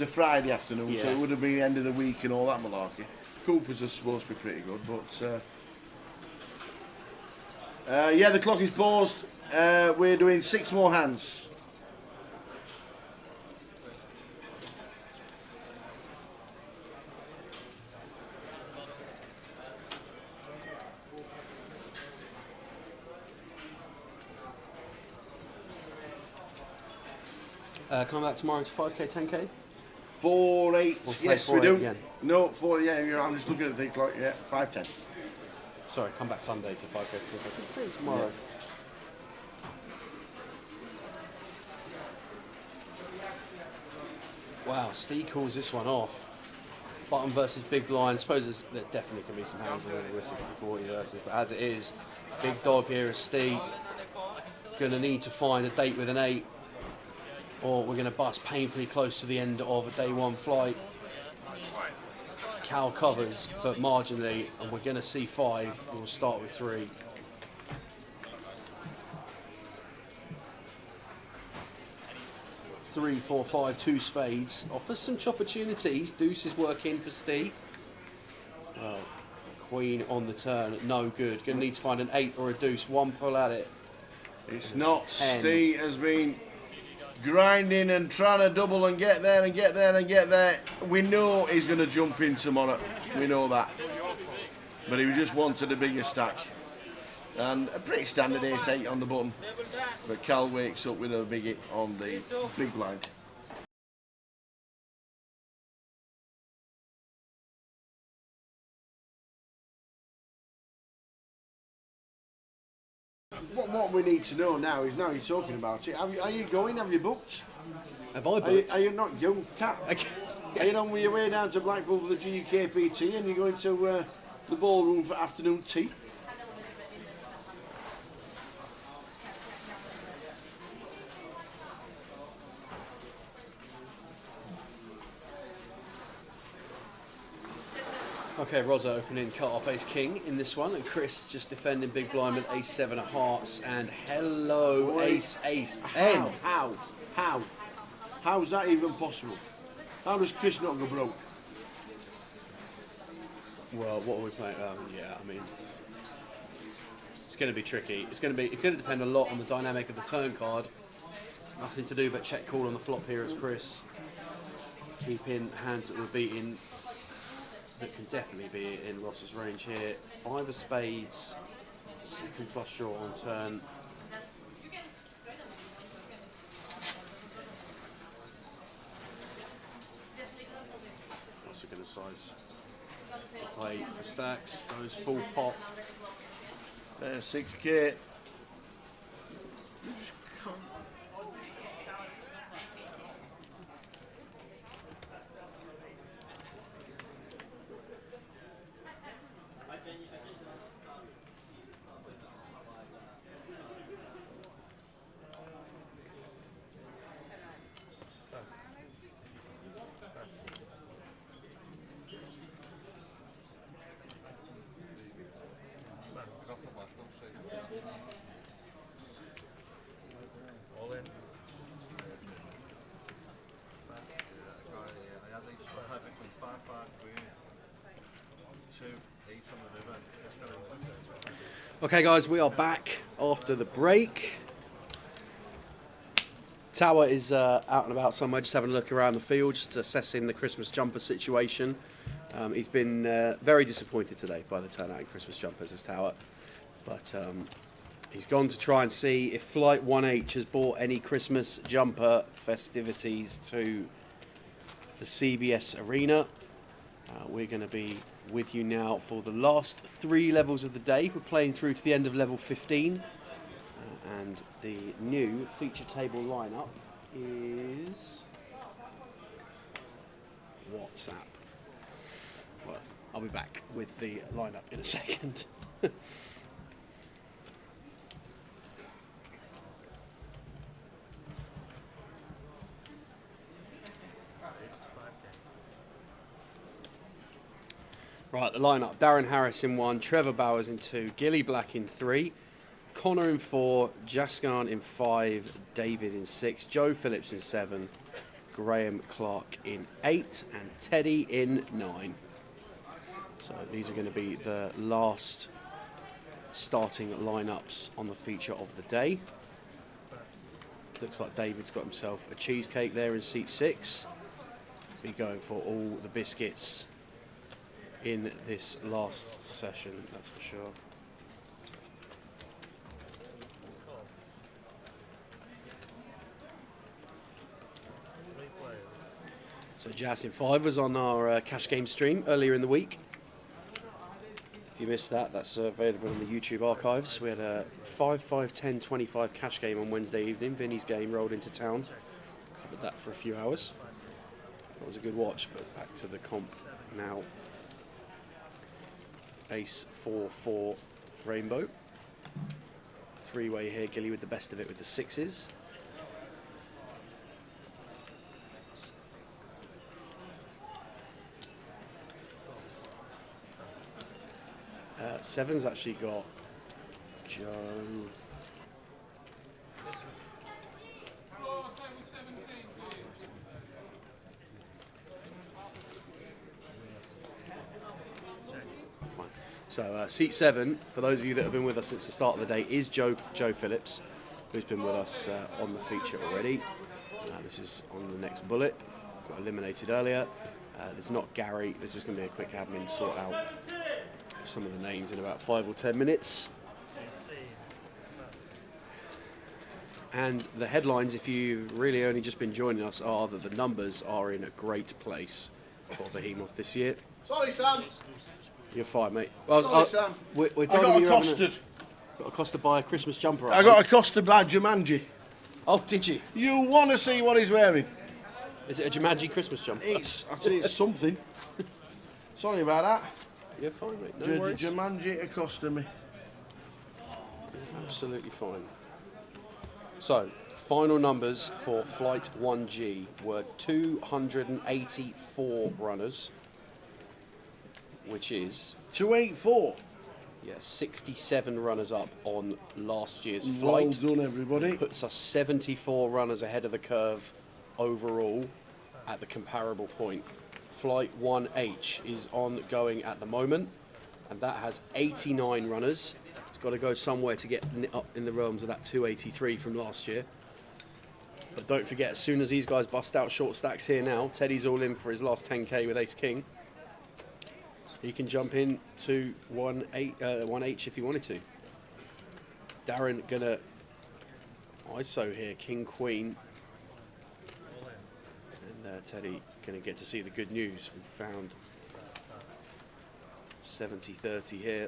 Friday afternoon, so Yeah. it would have been the end of the week and all that malarkey. Cooper's is supposed to be pretty good, but yeah, the clock is paused. We're doing 6 more hands. Come back tomorrow to 5k, 10k? 4-8, yes, we 4-8 do. again. No, 4, yeah, I'm just looking at the clock, yeah, 5-10. Sorry, come back Sunday to 5k. See you tomorrow. Wow, Steve calls this one off. Bottom versus big blind. I suppose there's definitely can be some hands in it with 60-40 versus, but as it is, big dog here is Steve. Going to need to find a date with an 8, or we're going to bust painfully close to the end of a day 1 flight. Cal covers, but marginally, and we're going to see 5. We'll start with 3. Three, 4, 5, 2 spades. Offers some opportunities. Deuce is working for Steve. Queen on the turn, no good. Going to need to find an 8 or a deuce. 1 pull at it. It's not. 10. Steve has been grinding and trying to double and get there and get there and get there. We know he's going to jump in tomorrow. We know that. but he just wanted a bigger stack. And a pretty standard ace-8 on the button, but Cal wakes up with a big hit on the big blind. What we need to know now is, now you're talking about it, are you going? Have you booked? Have I booked? Are you not young cat? Are you on your way down to Blackpool for the GUKPT and you're going to the ballroom for afternoon tea? Okay, Rosa opening cut off ace king in this one, and Chris just defending big blind with ace 7 of hearts, and hello ace 10. How's that even possible? How does Chris not go broke? Well, what are we playing? Yeah, I mean, it's going to be tricky. It's going to depend a lot on the dynamic of the turn card. Nothing to do but check call on the flop here as Chris. Keeping hands that were beating. That can definitely be in Ross's range here. 5 of spades, second flush draw on turn. Also going to size to play for stacks. Goes full pot. There's 6k. Okay guys, we are back after the break. Tower is out and about somewhere, just having a look around the field, just assessing the Christmas jumper situation. He's been very disappointed today by the turnout in Christmas jumpers as Tower. But he's gone to try and see if Flight 1H has brought any Christmas jumper festivities to the CBS Arena. We're going to be with you now for the last 3 levels of the day. We're playing through to the end of level 15. And the new feature table lineup is WhatsApp. Well, I'll be back with the lineup in a second. Right, the lineup. Darren Harris in 1, Trevor Bowers in 2, Gilly Black in 3, Connor in 4, Jaskan in 5, David in 6, Joe Phillips in 7, Graham Clark in 8, and Teddy in 9. So these are going to be the last starting lineups on the feature of the day. Looks like David's got himself a cheesecake there in seat 6. Be going for all the biscuits in this last session, that's for sure. So Jazz in 5 was on our cash game stream earlier in the week. If you missed that, that's available in the YouTube archives. We had a 5, 5, 10, 25 cash game on Wednesday evening. Vinny's game rolled into town. Covered that for a few hours. That was a good watch, but back to the comp now. Ace 4, 4, rainbow. 3-way here, Gilly with the best of it with the 6s. Seven's actually got Joe. Fine. So seat 7, for those of you that have been with us since the start of the day, is Joe Phillips, who's been with us on the feature already. This is on the next bullet. Got eliminated earlier. There's not Gary. There's just going to be a quick admin sort out some of the names in about 5 or 10 minutes. And the headlines, if you've really only just been joining us, are that the numbers are in a great place for Behemoth this year. Sorry, Sam. You're fine, mate. Well, Sorry, Sam. We're I told got you were having accosted. Got accosted by a Christmas jumper. I got accosted by Jumanji. Oh, did you? You want to see what he's wearing? Is it a Jumanji Christmas jumper? Actually, it's something. Sorry about that. You're fine, mate. No worries. Jumanji accosted me. Absolutely fine. So, final numbers for Flight 1G were 284 runners, which is 284. Yeah, 67 runners up on last year's Well flight. done, everybody. Puts us 74 runners ahead of the curve overall at the comparable point. Flight 1H is ongoing at the moment, and that has 89 runners. It's got to go somewhere to get up in the realms of that 283 from last year. But don't forget, as soon as these guys bust out short stacks here now, Teddy's all in for his last 10k with Ace King. He can jump in to 1H if he wanted to. Darren gonna ISO here, King Queen. And Teddy gonna get to see the good news. We found 70-30 here.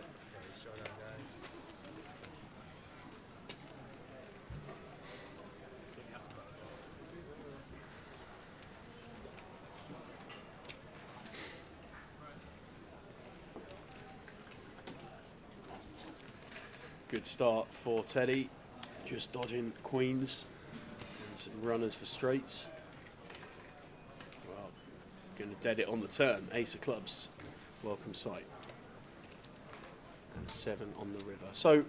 Good start for Teddy, just dodging queens and some runners for straights. Well, going to dead it on the turn. Ace of clubs, welcome sight. And 7 on the river. So,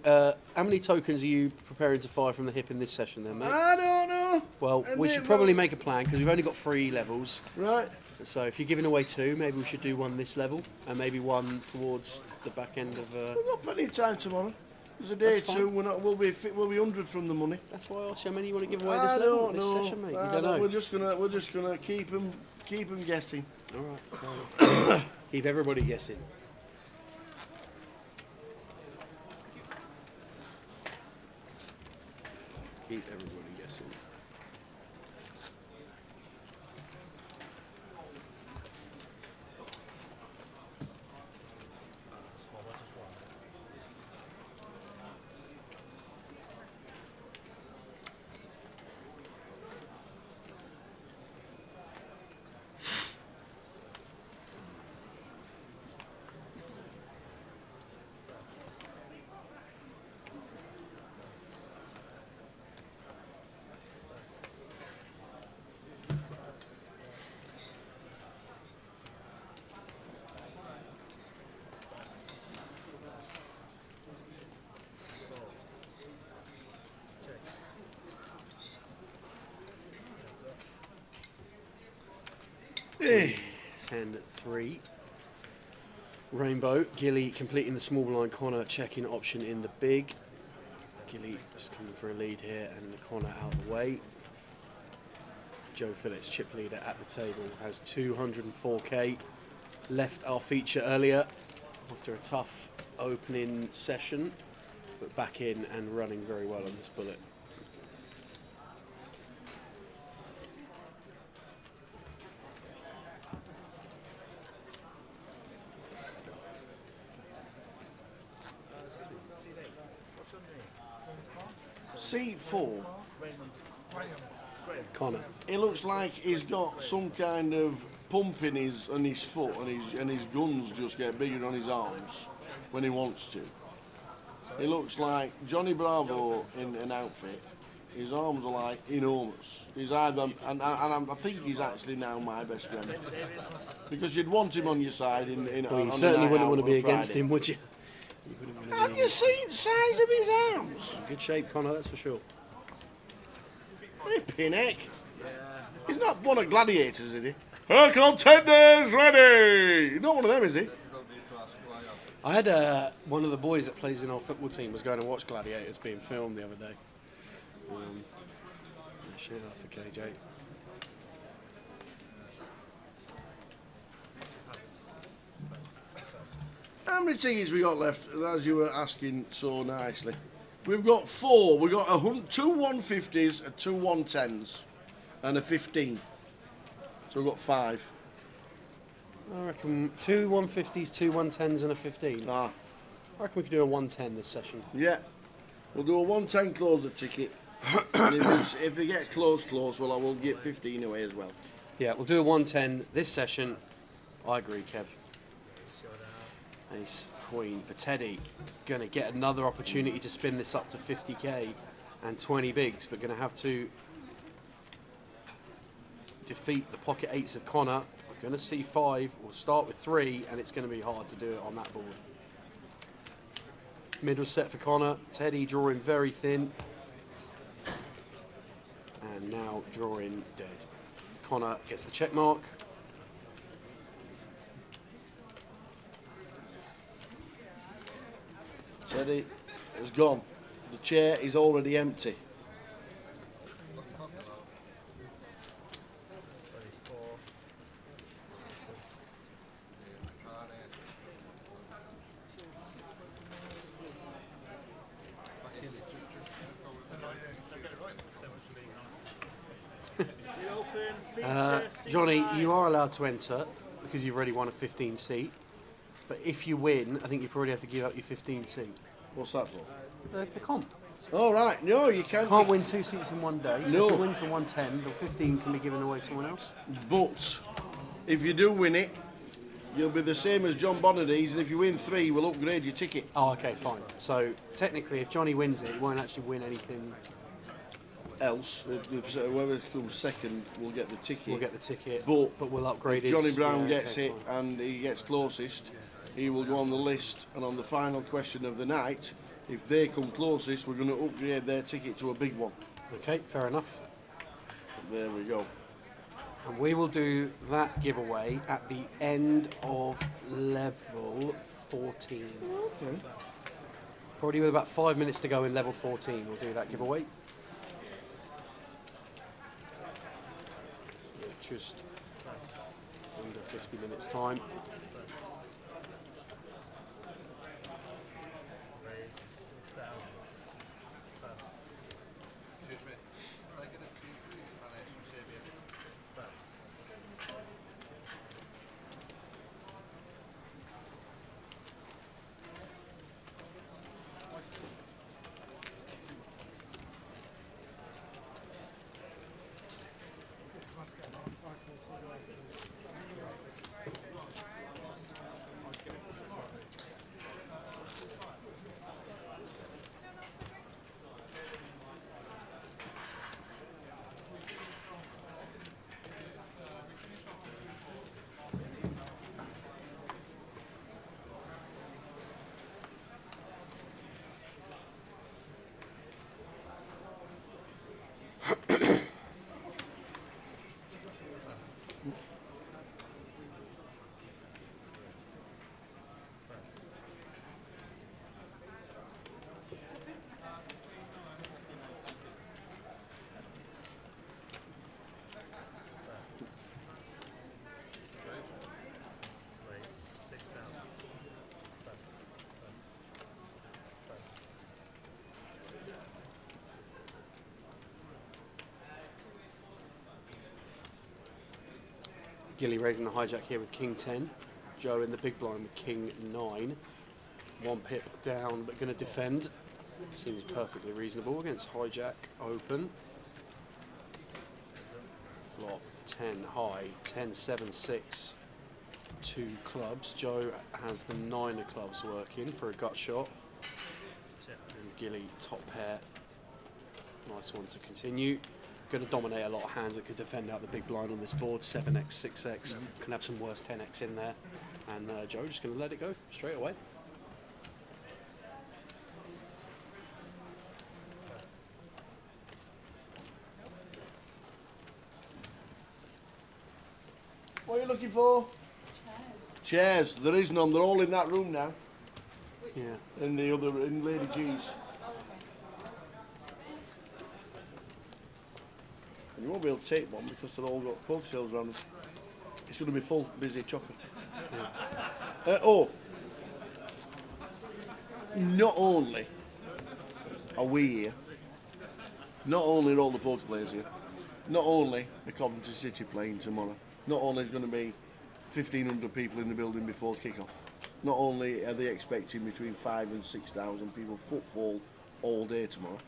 how many tokens are you preparing to fire from the hip in this session then, mate? I don't know. Well, we should probably make a plan because we've only got 3 levels. Right. So if you're giving away 2, maybe we should do 1 this level and maybe 1 towards the back end of... We've got plenty of time tomorrow. There's a day too. We'll be 100 from the money. That's why I asked you how many you want to give away this level, this session, mate. You don't know. We're just gonna keep them guessing. All right. Keep everybody guessing. Keep everybody guessing. Hey. 10-3. Rainbow. Gilly completing the small blind. Connor checking option in the big. Gilly just coming for a lead here and Connor out of the way. Joe Phillips, chip leader at the table, has 204k. Left our feature earlier after a tough opening session, but back in and running very well on this bullet. C4. Connor. It looks like he's got some kind of pump in his foot, and his guns just get bigger on his arms when he wants to. It looks like Johnny Bravo in an outfit. His arms are like enormous. He's either, I think he's actually now my best friend, because you'd want him on your side Well, you certainly wouldn't want to be against him, would you? Have you seen the size of his arms? Good shape, Connor, that's for sure. Hey, Pinnock. He's not one of Gladiators, is he? Her contenders ready! He's not one of them, is he? I had one of the boys that plays in our football team was going to watch Gladiators being filmed the other day. Shout out to KJ. How many tickets we got left? As you were asking so nicely. We've got 4. We've got two 150s, two 110s, and a 15. So we've got 5. I reckon 2 150s, 2 110s, and a 15. Ah. I reckon we could do a 110 this session. Yeah. We'll do a 110 closer ticket. And if it gets close, well, I will get 15 away as well. Yeah, we'll do a 110 this session. I agree, Kev. Ace, Queen for Teddy. Going to get another opportunity to spin this up to 50k and 20 bigs, but going to have to defeat the pocket 8s of Connor. We're going to see 5. We'll start with 3, and it's going to be hard to do it on that board. Middle set for Connor. Teddy drawing very thin. And now drawing dead. Connor gets the check mark. Teddy has gone. The chair is already empty. Johnny, you are allowed to enter because you've already won a 15 seat. But if you win, I think you probably have to give up your 15 seat. What's that for? The comp. Oh, right. No, you can't. Can't win 2 seats in one day. So No. if he wins the 110, the 15 can be given away to someone else. But if you do win it, you'll be the same as John Bonadies, and if you win 3, we'll upgrade your ticket. Oh, okay, fine. So technically, if Johnny wins it, he won't actually win anything else. Whoever comes second will get the ticket. We'll get the ticket, but we'll upgrade if his... Johnny Brown yeah, gets okay, it fine. and he gets closest, he will go on the list, and on the final question of the night, if they come closest, we're going to upgrade their ticket to a big one. Okay, fair enough. There we go. And we will do that giveaway at the end of level 14. Okay. Probably with about 5 minutes to go in level 14, we'll do that giveaway. Just under 50 minutes time. Gilly raising the hijack here with King 10. Joe in the big blind with King 9. 1 pip down, but going to defend. Seems perfectly reasonable against hijack open. Flop 10 high, 10, 7, 6. 2 clubs. Joe has the 9 of clubs working for a gut shot. And Gilly top pair. Nice one to continue. Going to dominate a lot of hands that could defend out the big blind on this board. 7x, 6x, can have some worse 10x in there. And Joe just going to let it go straight away. What are you looking for? Chairs. There is none. They're all in that room now. Yeah. In the other, in Lady G's. And you won't be able to take one because they've all got poker sales around us. It's going to be full, busy, chocker. Yeah. not only are we here, not only are all the poker players here, not only are Coventry City playing tomorrow, not only is going to be 1,500 people in the building before kick-off, not only are they expecting between 5,000 and 6,000 people footfall all day tomorrow,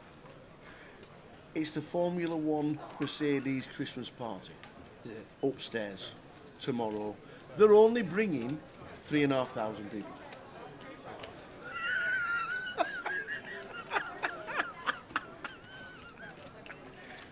it's the Formula One Mercedes Christmas party upstairs tomorrow. They're only bringing 3,500 people.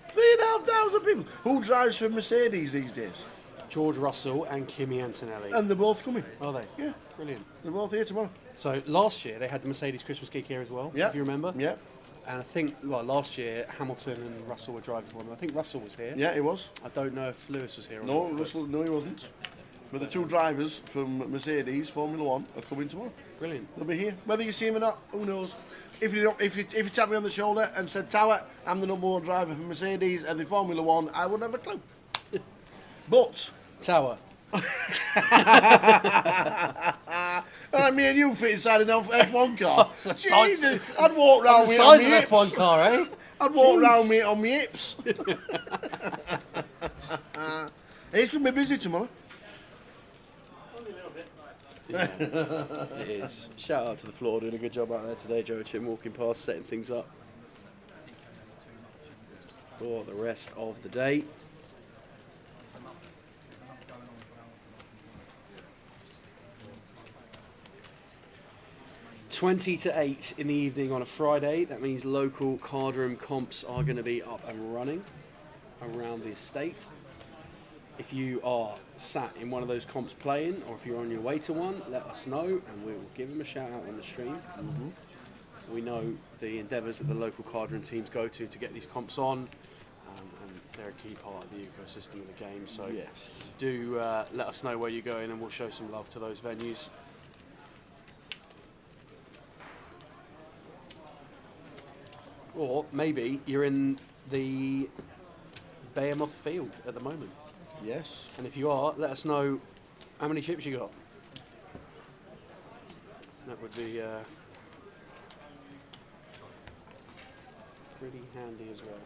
3,500 people. Who drives for Mercedes these days? George Russell and Kimi Antonelli. And they're both coming. Are they? Yeah. Brilliant. They're both here tomorrow. So last year they had the Mercedes Christmas gig here as well, if you remember. Yeah. And I think, well, last year Hamilton and Russell were driving for them. I think Russell was here. Yeah, he was. I don't know if Lewis was here or No, not. Russell, no, he wasn't. But the two drivers from Mercedes Formula One are coming tomorrow. Brilliant. They'll be here. Whether you see them or not, who knows? If you tapped me on the shoulder and said, Tower, I'm the number one driver for Mercedes and the Formula One, I wouldn't have a clue. But Tower. Me and you fit inside an F1 car. Jesus, I'd The walk round with it on size my of hips. F1 car, eh? I'd walk round with it on my hips. It's going to be busy tomorrow. Yeah, it is. Shout out to the floor, doing a good job out there today. Joe Chim walking past, setting things up for the rest of the day. $20 to 8 in the evening on a Friday. That means local card room comps are going to be up and running around the estate. If you are sat in one of those comps playing, or if you're on your way to one, let us know and we will give them a shout out on the stream. We know the endeavours that the local card room teams go to get these comps on, and they're a key part of the ecosystem of the game. So do let us know where you're going and we'll show some love to those venues. Or maybe you're in the Behemoth field at the moment. Yes. And if you are, let us know how many chips you got. That would be pretty handy as well.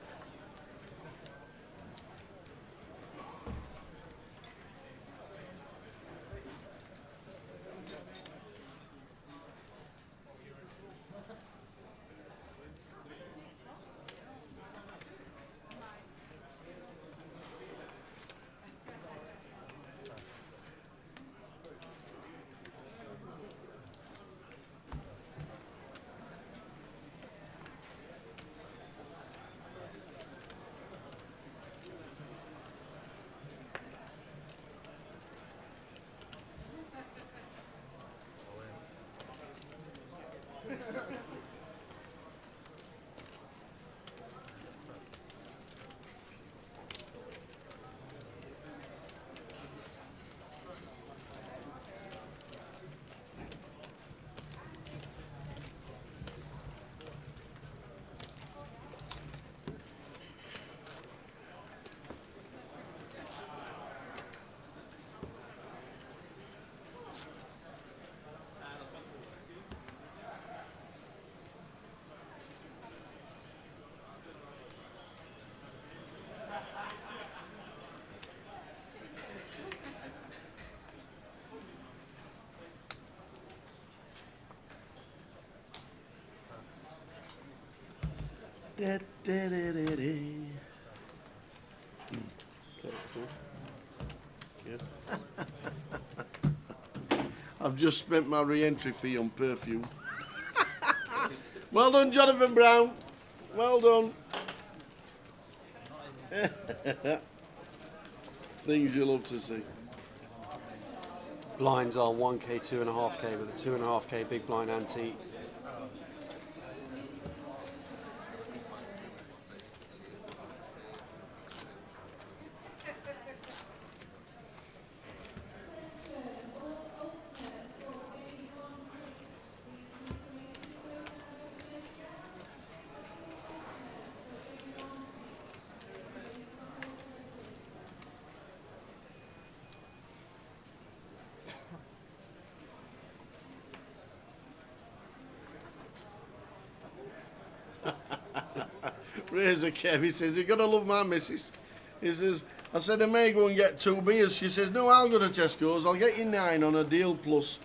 I've just spent my re-entry fee on perfume. Well done, Jonathan Brown. Well done. Things you love to see. Blinds are 1k, 2.5k with a 2.5k big blind ante. Razor Kev, he says, you're going to love my missus. He says, I said, I may go and get 2 beers. She says, no, I'll go to Tesco's. I'll get you 9 on a deal plus.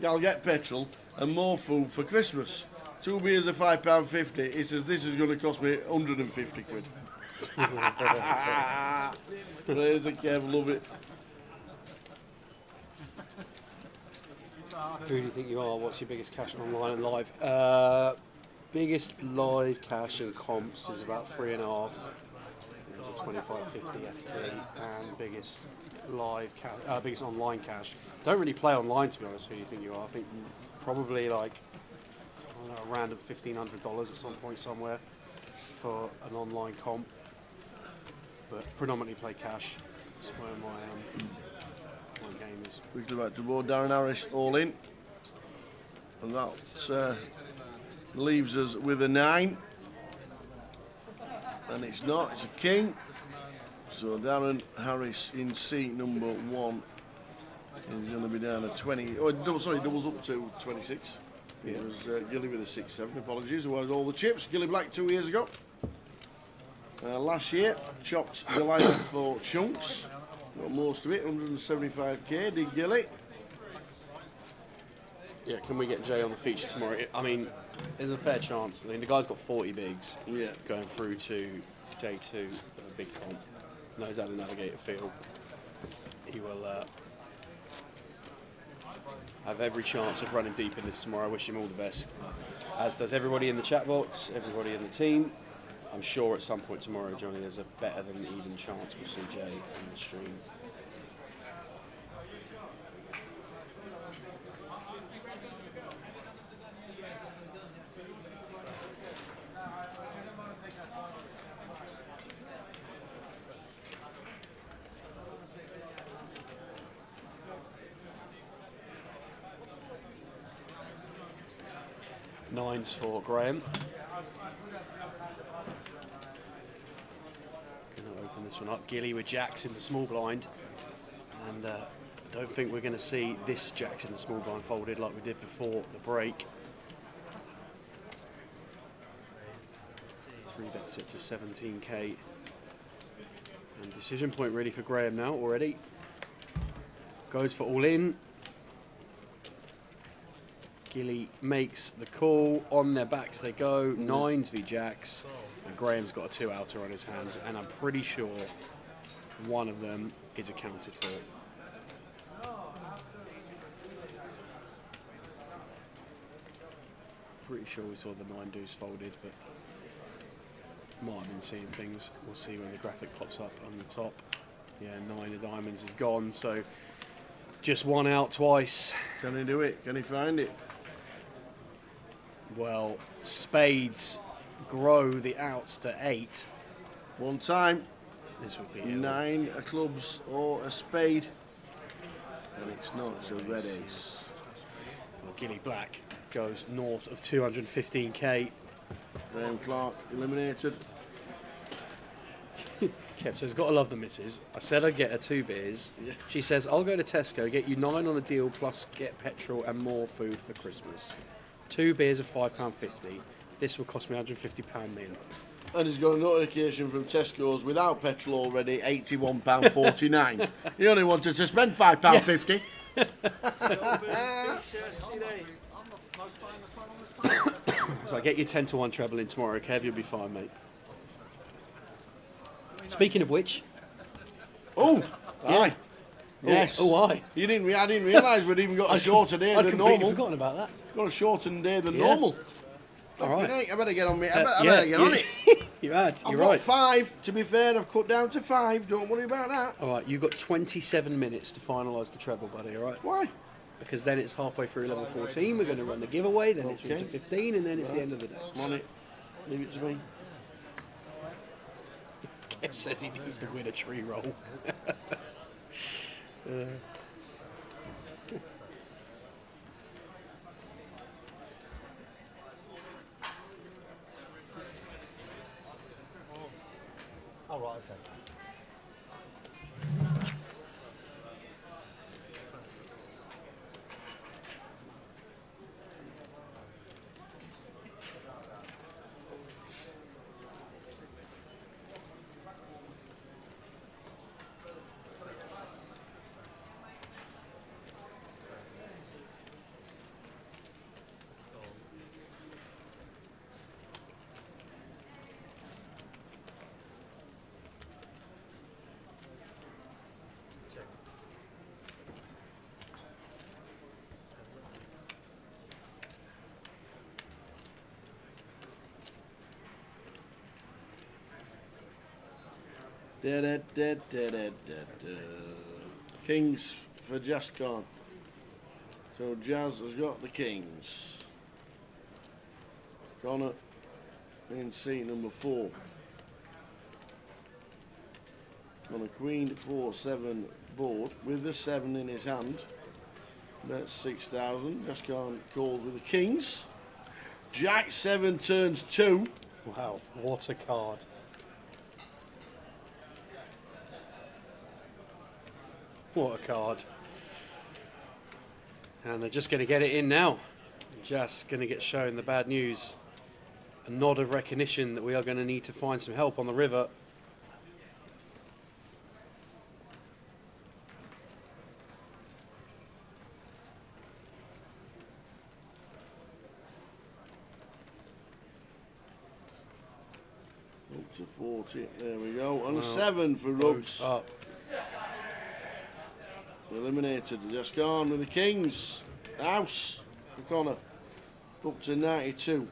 I'll get petrol and more food for Christmas. 2 beers are £5.50. He says, this is going to cost me 150 quid. Razor Kev, love it. Who do you think you are? What's your biggest cash online and live? Biggest live cash and comps is about 3.5. It was a 25.50 FT, and biggest live cash, biggest online cash. Don't really play online, to be honest. Who do you think you are? I think probably like I don't know, a random $1,500 at some point somewhere for an online comp, but predominantly play cash. That's where my game is. Quickly back to board, Darren Harris all in, and that leaves us with a 9, and it's not, it's a king. So Darren Harris in seat number 1 is going to be down at 20. Oh, doubles up to 26. It was Gilly with a 6-7. Apologies. It was all the chips. Gilly Black 2 years ago. Last year, chopped Goliath for chunks. Got most of it, 175k. Did Gilly? Yeah, can we get Jay on the feature tomorrow? I mean, there's a fair chance. I mean, the guy's got 40 bigs going through to J2, a big comp. Knows how to navigate a field. He will have every chance of running deep in this tomorrow. I wish him all the best. As does everybody in the chat box, everybody in the team. I'm sure at some point tomorrow, Johnny, there's a better than even chance we'll see Jay in the stream. Nines for Graham. Going to open this one up. Gilly with jacks in the small blind. And don't think we're going to see this jacks in the small blind folded like we did before the break. 3 bets it to 17k. And decision point ready for Graham now already. Goes for all in. Gilly makes the call. On their backs they go. Nines v jacks. And Graham's got a 2-outer on his hands, and I'm pretty sure one of them is accounted for. Pretty sure we saw the 9 deuce folded, but might have been seeing things. We'll see when the graphic pops up on the top. Yeah, 9 of diamonds is gone, so just 1 out twice. Can he do it? Can he find it? Well, spades grow the outs to 8. One time. This would be 9 of clubs or a spade. And it's not, it's a red ace. Well, Gilly Black goes north of 215k. Graham Clark eliminated. Kev says, gotta love the missus. I said I'd get her 2 beers. Yeah. She says, I'll go to Tesco, get you 9 on a deal, plus get petrol and more food for Christmas. 2 beers of £5.50. This will cost me £150 min. And he's got a notification from Tesco's without petrol already, £81.49. He only wanted to spend £5.50. So I get you 10 to 1 treble in tomorrow, Kev, you'll be fine, mate. Speaking of which. Oh, aye. Yes. Oh, aye. I didn't realise we'd even got a shorter day than normal. I'd completely forgotten about that. Got a shortened day than normal. All right. I better get on me. I better get on it. You had. You're I've right. got 5. To be fair, I've cut down to 5. Don't worry about that. All right. You've got 27 minutes to finalise the treble, buddy. All right. Why? Because then it's halfway through level 14. We're going to run the giveaway. Then it's into 15, and then it's the end of the day. On it. Leave it to me. Kev says he needs to win a tree roll. Oh, right, okay. Kings for Jascon. So Jazz has got the kings. Connor in seat number 4. On a queen 4-7 board with the 7 in his hand. That's 6,000. Jascon calls with the kings. Jack 7 turns 2. Wow, what a card. What a card. And they're just going to get it in now. Just going to get shown the bad news. A nod of recognition that we are going to need to find some help on the river. Up to 40. There we go. And a 7 for Ruggs. Up. Eliminated. Just gone with the kings. House for Connor. Up to 92.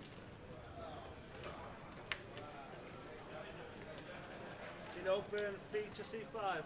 Seat open, feature C5.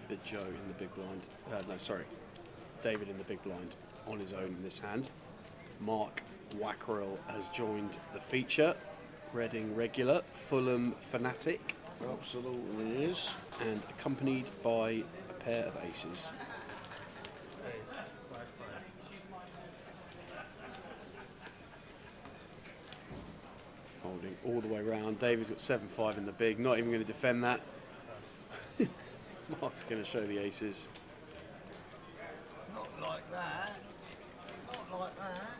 Bit Joe in the big blind. No, sorry. David in the big blind on his own in this hand. Mark Wackrell has joined the feature. Reading regular, Fulham fanatic. Absolutely is. And accompanied by a pair of aces. Ace, 5-5. Folding all the way around. David's got 7-5 in the big. Not even going to defend that. Mark's going to show the aces. Not like that. Not like that.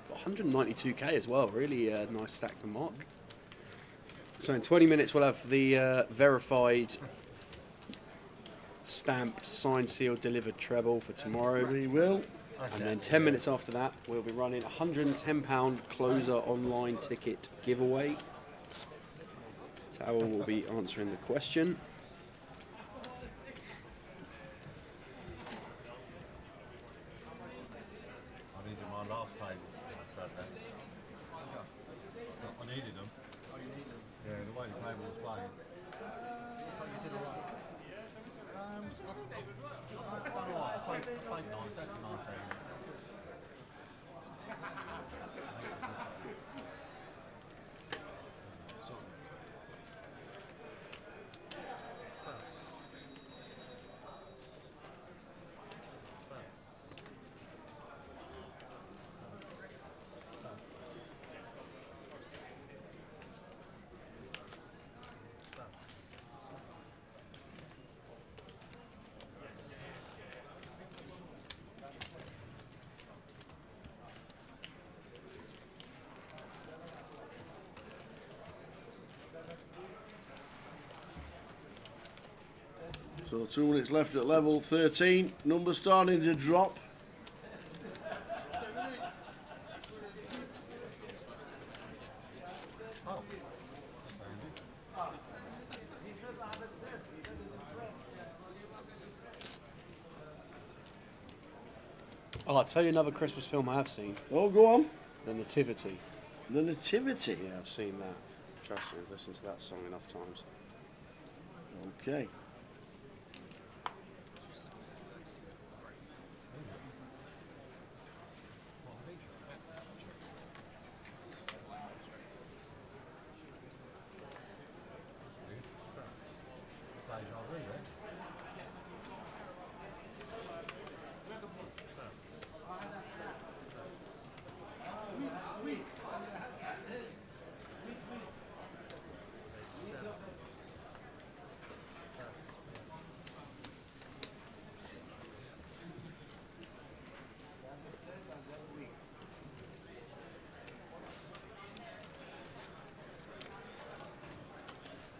Got 192k as well. Really nice stack for Mark. So in 20 minutes we'll have the verified, stamped, signed, sealed, delivered treble for tomorrow. We will. And then 10 minutes after that we'll be running a £110 closer online ticket giveaway. Tower will be answering the question. I needed my last table. I needed them. Yeah, the way the table was playing. I've done all right. I played nice. That's a nice game. So 2 minutes left at level 13. Numbers starting to drop. Oh, I'll tell you another Christmas film I have seen. Oh, go on. The Nativity. The Nativity? Yeah, I've seen that. Trust me, I've listened to that song enough times. Okay.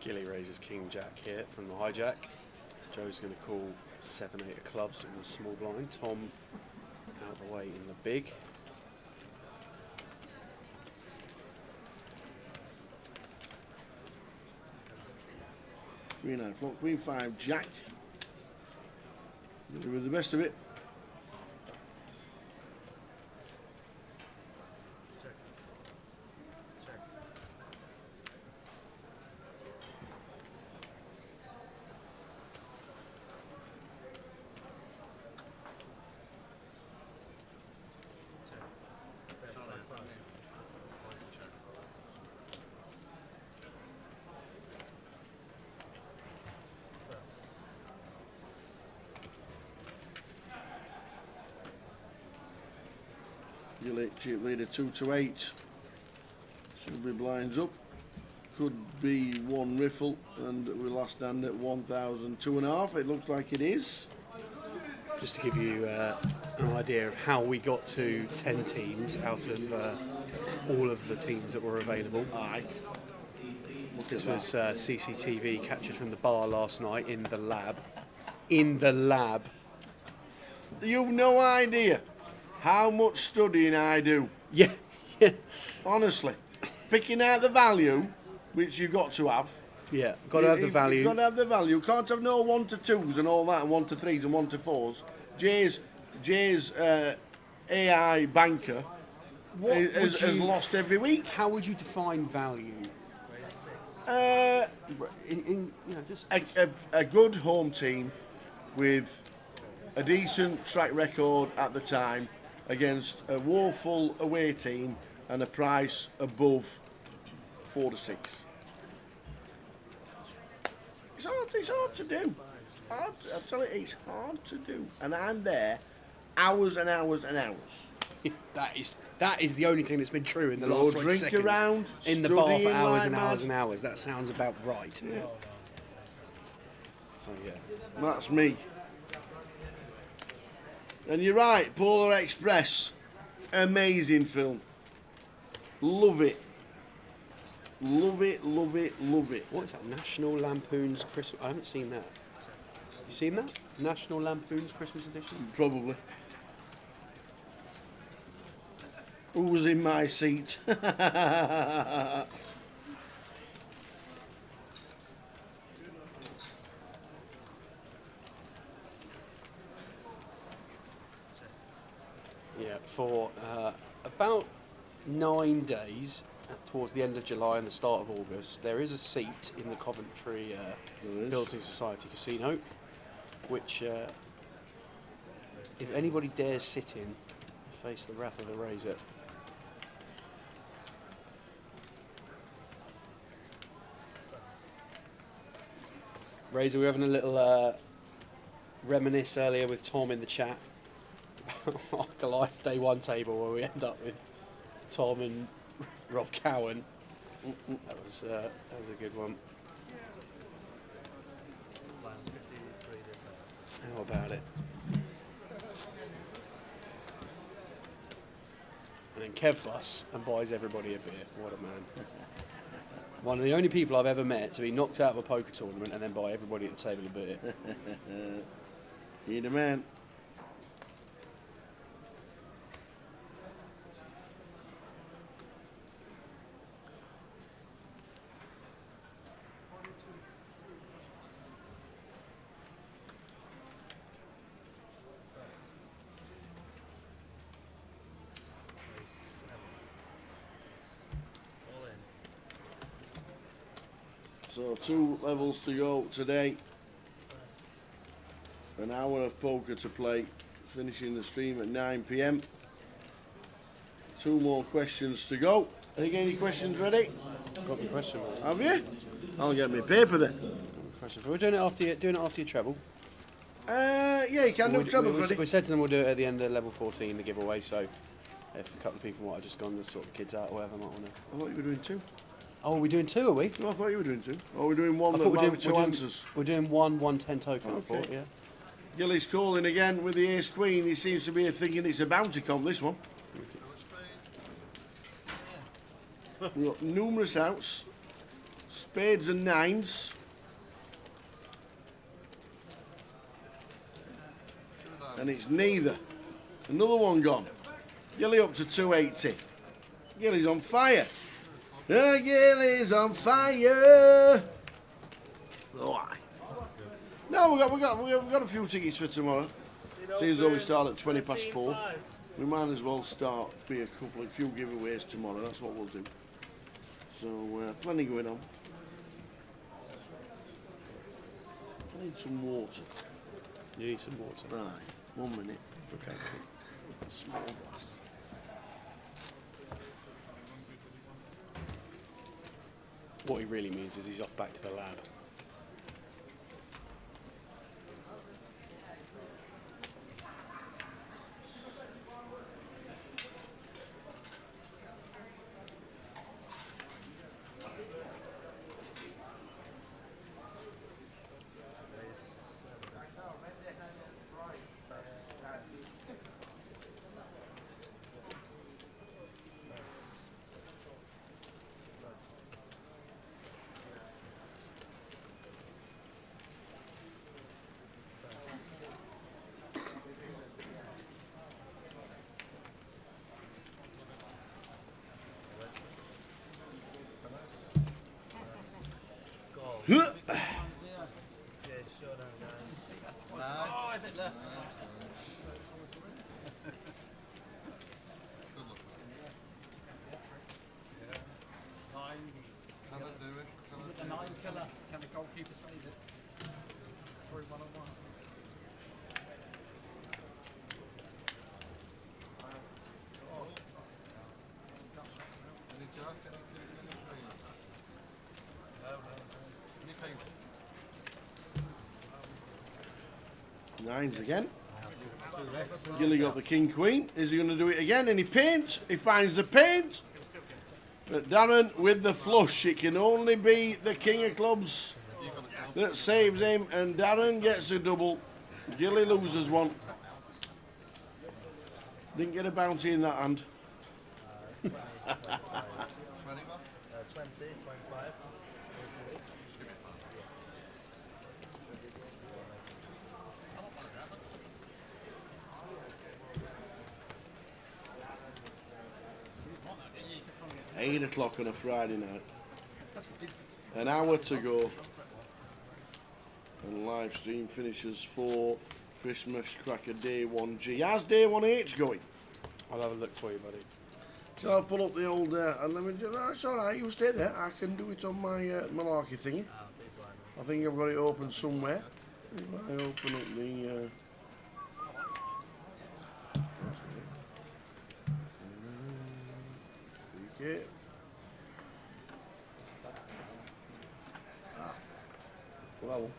Gilly raises King Jack here from the hijack. Joe's going to call 7-8 of clubs in the small blind. Tom out the way in the big. Queen 9 flop, Queen 5 Jack. With the best of it. Cheap leader 2 to 8. Should be blinds up. Could be one riffle, and we last stand at 1,000, 2.5. It looks like it is. Just to give you an idea of how we got to 10 teams out of all of the teams that were available. Aye. This was CCTV captured from the bar last night in the lab. In the lab. You've no idea how much studying I do. Yeah. Honestly. Picking out the value, which you've got to have. Yeah, got to have the value. You've got to have the value. Can't have no 1 to 2s and all that, and 1 to 3s and 1 to 4s. Jay's AI banker has lost every week. How would you define value? Just a good home team with a decent track record at the time against a woeful away team and a price above 4 to 6. It's hard to do. I tell you, it's hard to do. And I'm there hours and hours and hours. That is the only thing that's been true in the last 20 drink seconds. around, in the bar for hours like and hours mad. and hours. That sounds about right. Yeah. So yeah. That's me. And you're right, Polar Express, amazing film. Love it. Love it, love it, love it. What is that? National Lampoon's Christmas. I haven't seen that. You seen that? National Lampoon's Christmas edition? Probably. Who was in my seat? Yeah, for about 9 days, towards the end of July and the start of August, there is a seat in the Coventry Building Society Casino, which, if anybody dares sit in, face the wrath of the razor. Razor, we were having a little reminisce earlier with Tom in the chat. Our Goliath Day 1 table where we end up with Tom and Rob Cowan. That was a good one. How about it? And then Kev busts and buys everybody a beer. What a man. One of the only people I've ever met to be knocked out of a poker tournament and then buy everybody at the table a beer. You're the man. So 2 levels to go today. An hour of poker to play. Finishing the stream at 9 PM. 2 more questions to go. Have you got any questions ready? Got my question, mate. Have you? I'll get my paper then. We're doing it after your treble. Yeah, you can do trebles ready. We said to them we'll do it at the end of level 14, the giveaway. So if a couple of people might have just gone to sort of kids out or whatever, might want to. I thought you were doing 2. Oh, are we doing 2, are we? No, I thought you were doing 2. Oh, we're doing 1 I that thought might be 2 answers. We're doing 1 110 token, I thought, yeah. Gilly's calling again with the ace queen. He seems to be thinking it's a bounty comp, this one. We've got numerous outs. Spades and nines. And it's neither. Another one gone. Gilly up to 280. Gilly's on fire. Gilly's on fire. Oh. No, we've got a few tickets for tomorrow. Seems though we start at 20 past 4. We might as well start be a few giveaways tomorrow. That's what we'll do. So plenty going on. I need some water. You need some water. Right, 1 minute. Okay. Small glass. What he really means is he's off back to the lab. Can the goalkeeper save it? Through 1-on-1. Nines again. Gilly got the king queen. Is he going to do it again? And he paints. He finds the paint. But Darren with the flush. It can only be the king of clubs that saves him. And Darren gets a double. Gilly loses one. Didn't get a bounty in that hand. 20, 25. 8 o'clock on a Friday night. An hour to go. And live stream finishes for Christmas Cracker Day 1G. How's Day 1H going? I'll have a look for you, buddy. So I'll pull up the old, and let me do, it's alright, you stay there. I can do it on my malarkey thingy. I think I've got it open somewhere. If I open up the, okay. Well.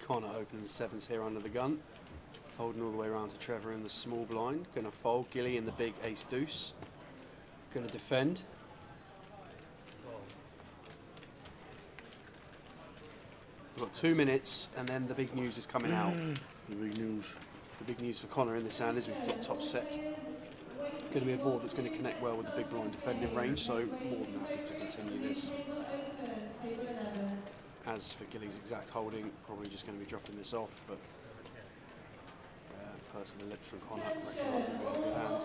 Connor opening the sevens here under the gun. Folding all the way around to Trevor in the small blind. Going to fold. Gilly in the big ace deuce. Going to defend. We've got 2 minutes and then the big news is coming out. The big news. The big news for Connor in this hand is we've got top set. Going to be a board that's going to connect well with the big blind defending range, so more than happy to continue this. As for Gilly's exact holding, probably just going to be dropping this off, but person the lips from Connor recognising being a good hand.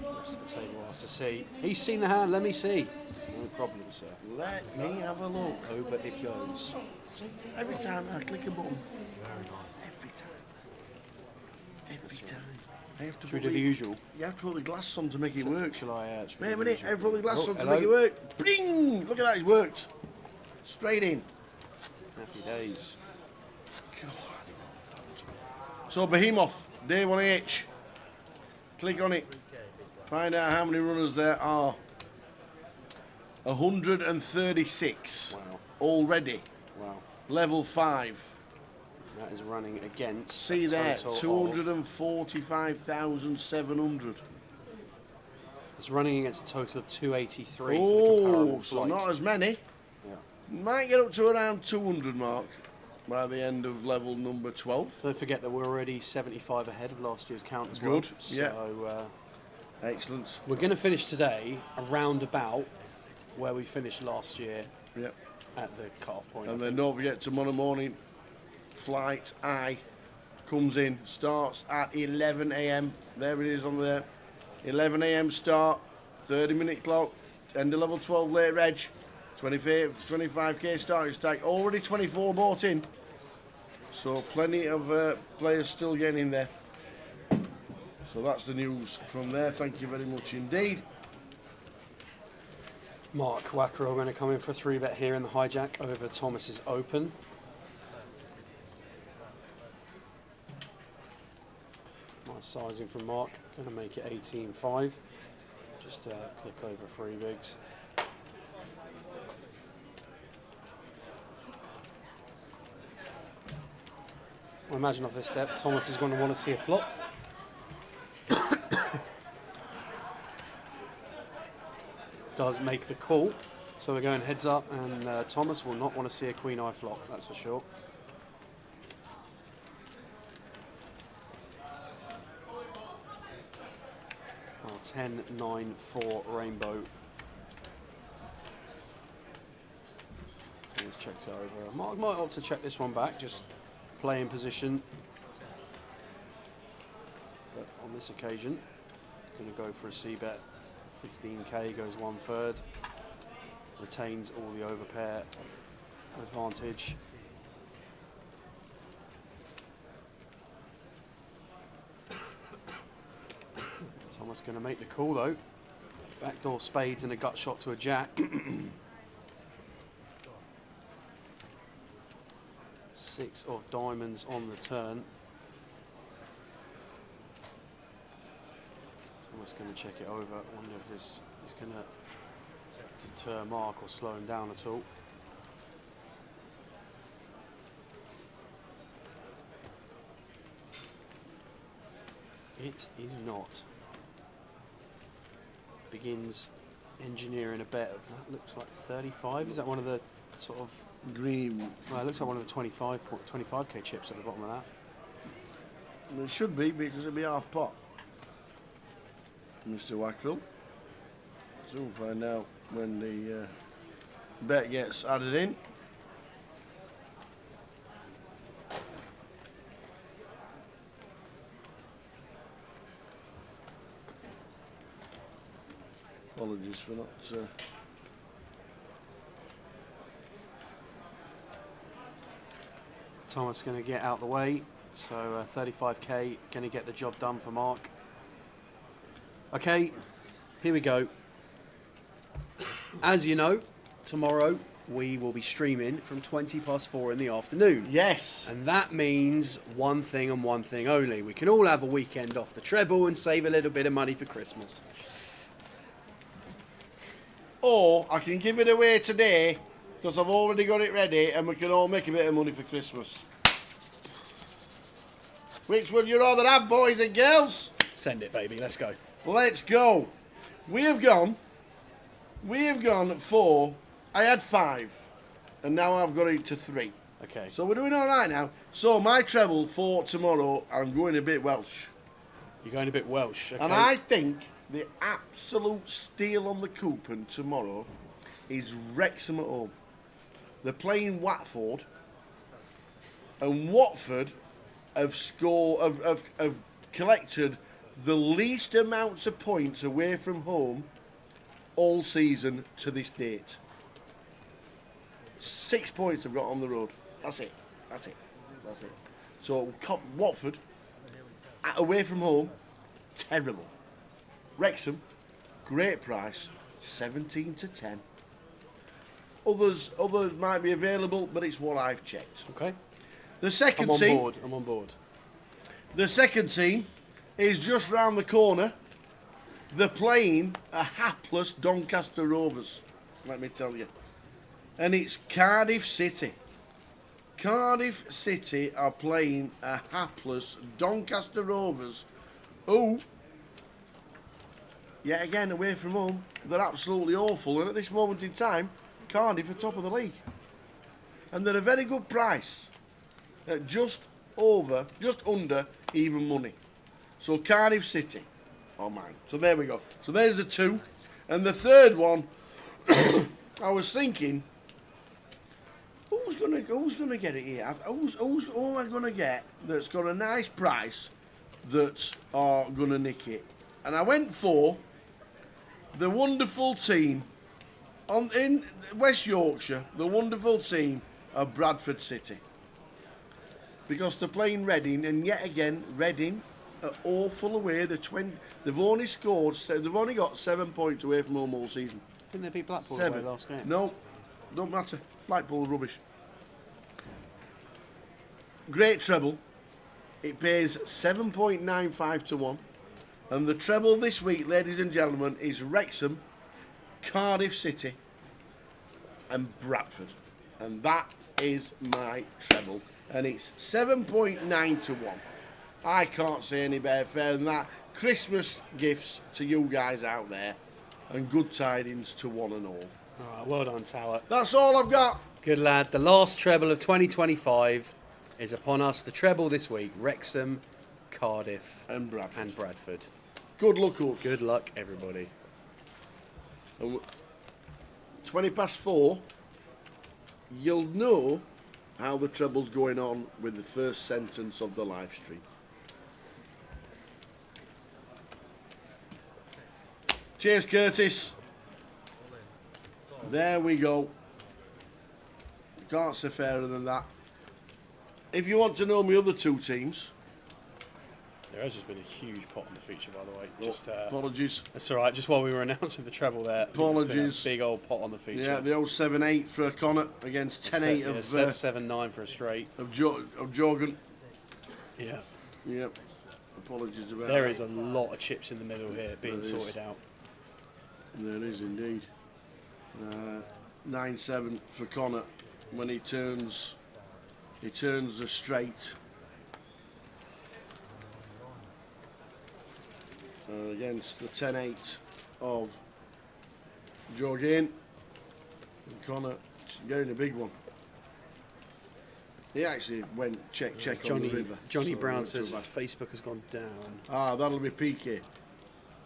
The rest of the table has to see. He's seen the hand, let me see. No problem, sir. Let me have a look. Over it goes. Every time I click a button. Every time. Every time. I have to Should we do the usual? You have to put the glass on to make it work. Shall I? Wait a minute, I have to put the glass on to hello? make it work. Bring! Look at that, it's worked. Straight in. Happy days. God. So Behemoth, day 1H. Click on it. Find out how many runners there are. 136 already. Wow. Level 5. That is running against. See there, 245,700. As It's running against a total of 283 for the Oh, comparable so flight. not as many. Yeah. Might get up to around 200 mark by the end of level number 12. Don't forget that we're already 75 ahead of last year's count as well. Good, So, excellent. we're going to finish today around about where we finished last year at the cut-off point. And then don't forget, tomorrow morning, flight I comes in, starts at 11 a.m. There it is on there. 11 a.m. start, 30-minute clock, end of level 12 late reg, 25k starting stake, already 24 bought in. So plenty of players still getting in there. So that's the news from there. Thank you very much indeed. Mark Wacker are going to come in for a 3-bet here in the hijack over Thomas's open. Nice sizing from Mark. Going to make it 18.5. Just click over 3 bigs. I imagine off this depth, Thomas is going to want to see a flop. Does make the call, so we're going heads up, and Thomas will not want to see a queen eye flop, that's for sure. Well, 10, 9, 4 rainbow. Thomas checks it over. Mark might opt to check this one back, just play in position. But on this occasion, going to go for a c-bet. 15k goes 1/3, retains all the overpair advantage. Thomas going to make the call though. Backdoor spades and a gut shot to a jack. 6 of diamonds on the turn. Thomas going to check it over. I wonder if this is going to deter Mark or slow him down at all. It is not. Begins engineering a bet of, that looks like 35. Is that one of the sort of green? Well, it looks like one of the 25k chips at the bottom of that. It should be, because it'll be half pot. Mr. Wackville. So we'll find out when the bet gets added in. Apologies for not. Thomas going to get out the way, so 35k going to get the job done for Mark. Okay, here we go. As you know, tomorrow we will be streaming from 4:20 in the afternoon. Yes. And that means one thing and one thing only. We can all have a weekend off the treble and save a little bit of money for Christmas. Or I can give it away today, because I've already got it ready, and we can all make a bit of money for Christmas. Which would you rather have, boys and girls? Send it, baby. Let's go. Let's go. We have gone for, I had 5, and now I've got it to 3. Okay. So we're doing all right now. So my treble for tomorrow, I'm going a bit Welsh. You're going a bit Welsh, okay. And I think the absolute steal on the coupon tomorrow is Wrexham at home. They're playing Watford, and Watford have collected the least amounts of points away from home all season to this date. 6 points they've got on the road. That's it. That's it. That's it. So Watford away from home, terrible. Wrexham, great price, 17 to 10. Others might be available, but it's what I've checked. Okay. The second I'm team. I'm on board. The second team is just round the corner. They're playing a hapless Doncaster Rovers, let me tell you. And it's Cardiff City. Cardiff City are playing a hapless Doncaster Rovers, who yet again, away from home, they're absolutely awful. And at this moment in time, Cardiff are top of the league. And they're a very good price at just under even money. So Cardiff City on mine. So there we go. So there's the two. And the third one, I was thinking, who's gonna get it here? Who am I gonna get that's got a nice price that are gonna nick it? And I went for the wonderful team in West Yorkshire, the wonderful team of Bradford City. Because they're playing Reading, and yet again, Reading are awful away. They've only got 7 points away from home all season. Didn't they beat Blackpool 7. away last game? No, don't matter. Blackpool rubbish. Great treble. It pays 7.95 to 1. And the treble this week, ladies and gentlemen, is Wrexham, Cardiff City, and Bradford. And that is my treble. And it's 7.9 to 1. I can't say any better fair than that. Christmas gifts to you guys out there, and good tidings to one and all. All right, well done, Tower. That's all I've got. Good lad. The last treble of 2025 is upon us. The treble this week: Wrexham, Cardiff, and Bradford. Good luck, us. Good luck, everybody. 4:20, you'll know how the treble's going on with the first sentence of the live stream. Cheers, Curtis. There we go. Can't say fairer than that. If you want to know my other two teams... There has just been a huge pot on the feature, by the way. Apologies. That's all right. Just while we were announcing the treble there. Apologies. Big old pot on the feature. Yeah, the old 7-8 for Connor against 10-8 of... 7-9 for a straight. Of Jorgen. Yeah. Yep. Apologies about There that. is a lot of chips in the middle here being sorted out. There is indeed. 9-7 for Connor when he turns the straight. Against the 10-8 of Jorgen. And Connor getting a big one. He actually went check on the river. Johnny so Brown not too says bad. Facebook has gone down. That'll be PK.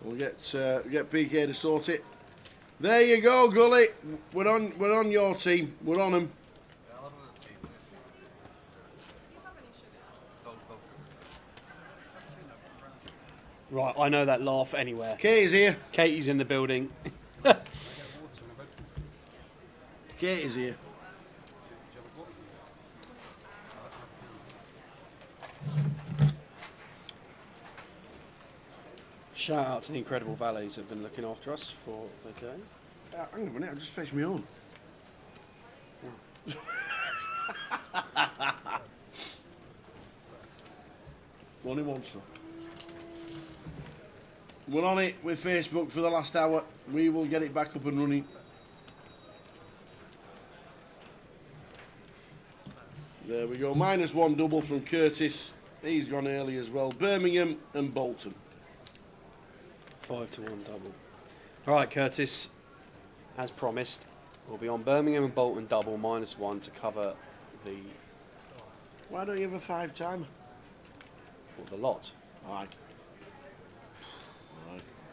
We'll get PK to sort it. There you go, Gully. We're on your team. We're on them. Right, I know that laugh anywhere. Katie's here. Katie's in the building. Katie's here. Shout out to the incredible valets who have been looking after us for the day. Hang on a minute, I've just fetched my own. Only one, sir. We're on it with Facebook for the last hour. We will get it back up and running. There we go. -1 double from Curtis. He's gone early as well. Birmingham and Bolton. 5 to 1 double. All right, Curtis. As promised, we'll be on Birmingham and Bolton double -1 to cover the... Why don't you have a 5-timer? Well, the lot. Aye.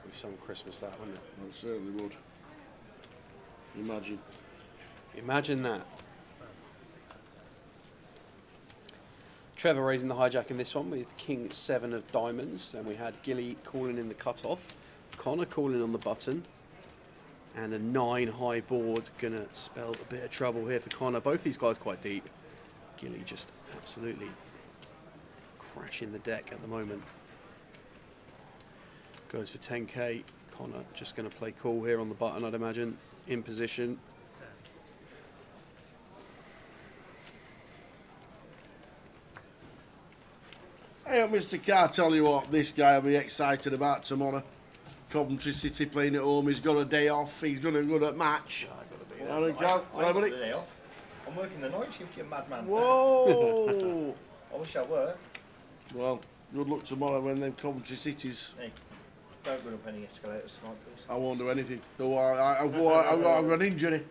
We sung Christmas that, wouldn't it? I certainly would. Imagine. Imagine that. Trevor raising the hijack in this one with King 7 of diamonds. Then we had Gilly calling in the cut-off. Connor calling on the button. And a 9 high board. Gonna spell a bit of trouble here for Connor. Both these guys quite deep. Gilly just absolutely crashing the deck at the moment. Goes for 10k. Connor just going to play cool here on the button, I'd imagine. In position. Hey, Mr. Carr, tell you what, this guy will be excited about tomorrow. Coventry City playing at home. He's got a day off. He's going to go to match. I got the day off. I'm working the night shift, you madman. Whoa! I wish I were. Well, good luck tomorrow when them Coventry Cities Don't run up any escalators tonight, please. I won't do anything. I've got an injury.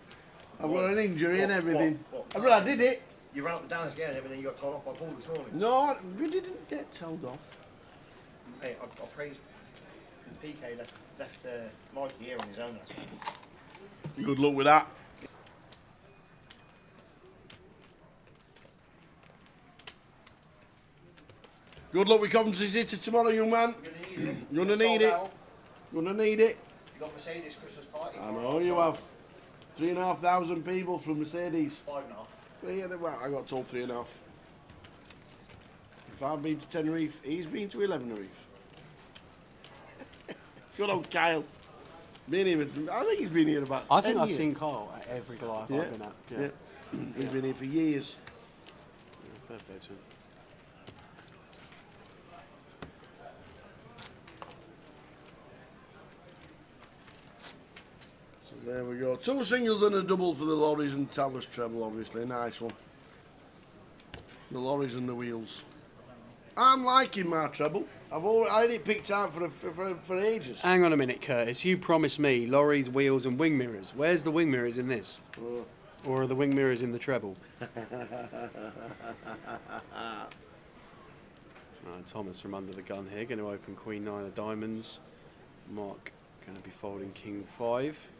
I've got an injury and everything. I did it. You ran up and down again and everything, you got told off by Paul this morning. No, we didn't get told off. Hey, I praised because PK left Mikey here on his own last night. Good luck with that. Good luck with Coventry City tomorrow, young man. You're gonna need it. You're gonna need it. You got Mercedes Christmas party. I know you have. 3,500 people from Mercedes. 5.5. Well, I got told 3.5. If I've been to Tenerife, he's been to 11 Reef. Good old Kyle. Been here, I think he's been here about 10 I think I've years. seen Kyle at every Goliath I've been at. Yeah. He's been here for years. Fair play to him. There we go. 2 singles and a double for the lorries and Talus treble, obviously. Nice one. The lorries and the wheels. I'm liking my treble. I had it picked out for ages. Hang on a minute, Curtis. You promised me lorries, wheels, and wing mirrors. Where's the wing mirrors in this? Or are the wing mirrors in the treble? Thomas from under the gun here, going to open Queen 9 of diamonds. Mark going to be folding King 5.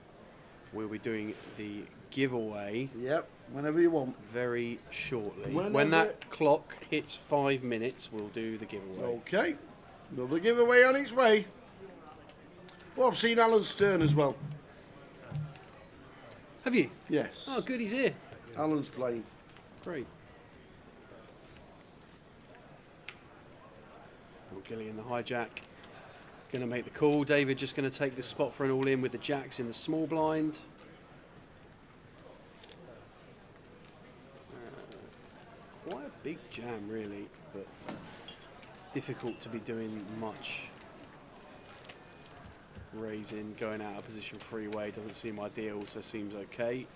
We'll be doing the giveaway. Yep, whenever you want. Very shortly. Whenever. When that clock hits 5 minutes, we'll do the giveaway. Okay. Another giveaway on its way. Well, I've seen Alan Stern as well. Have you? Yes. Oh, good, he's here. Alan's playing. Great. Gillian the hijack. Going to make the call. David just going to take this spot for an all-in with the jacks in the small blind. Quite a big jam, really, but difficult to be doing much raising. Going out of position three-way doesn't seem ideal, so seems okay.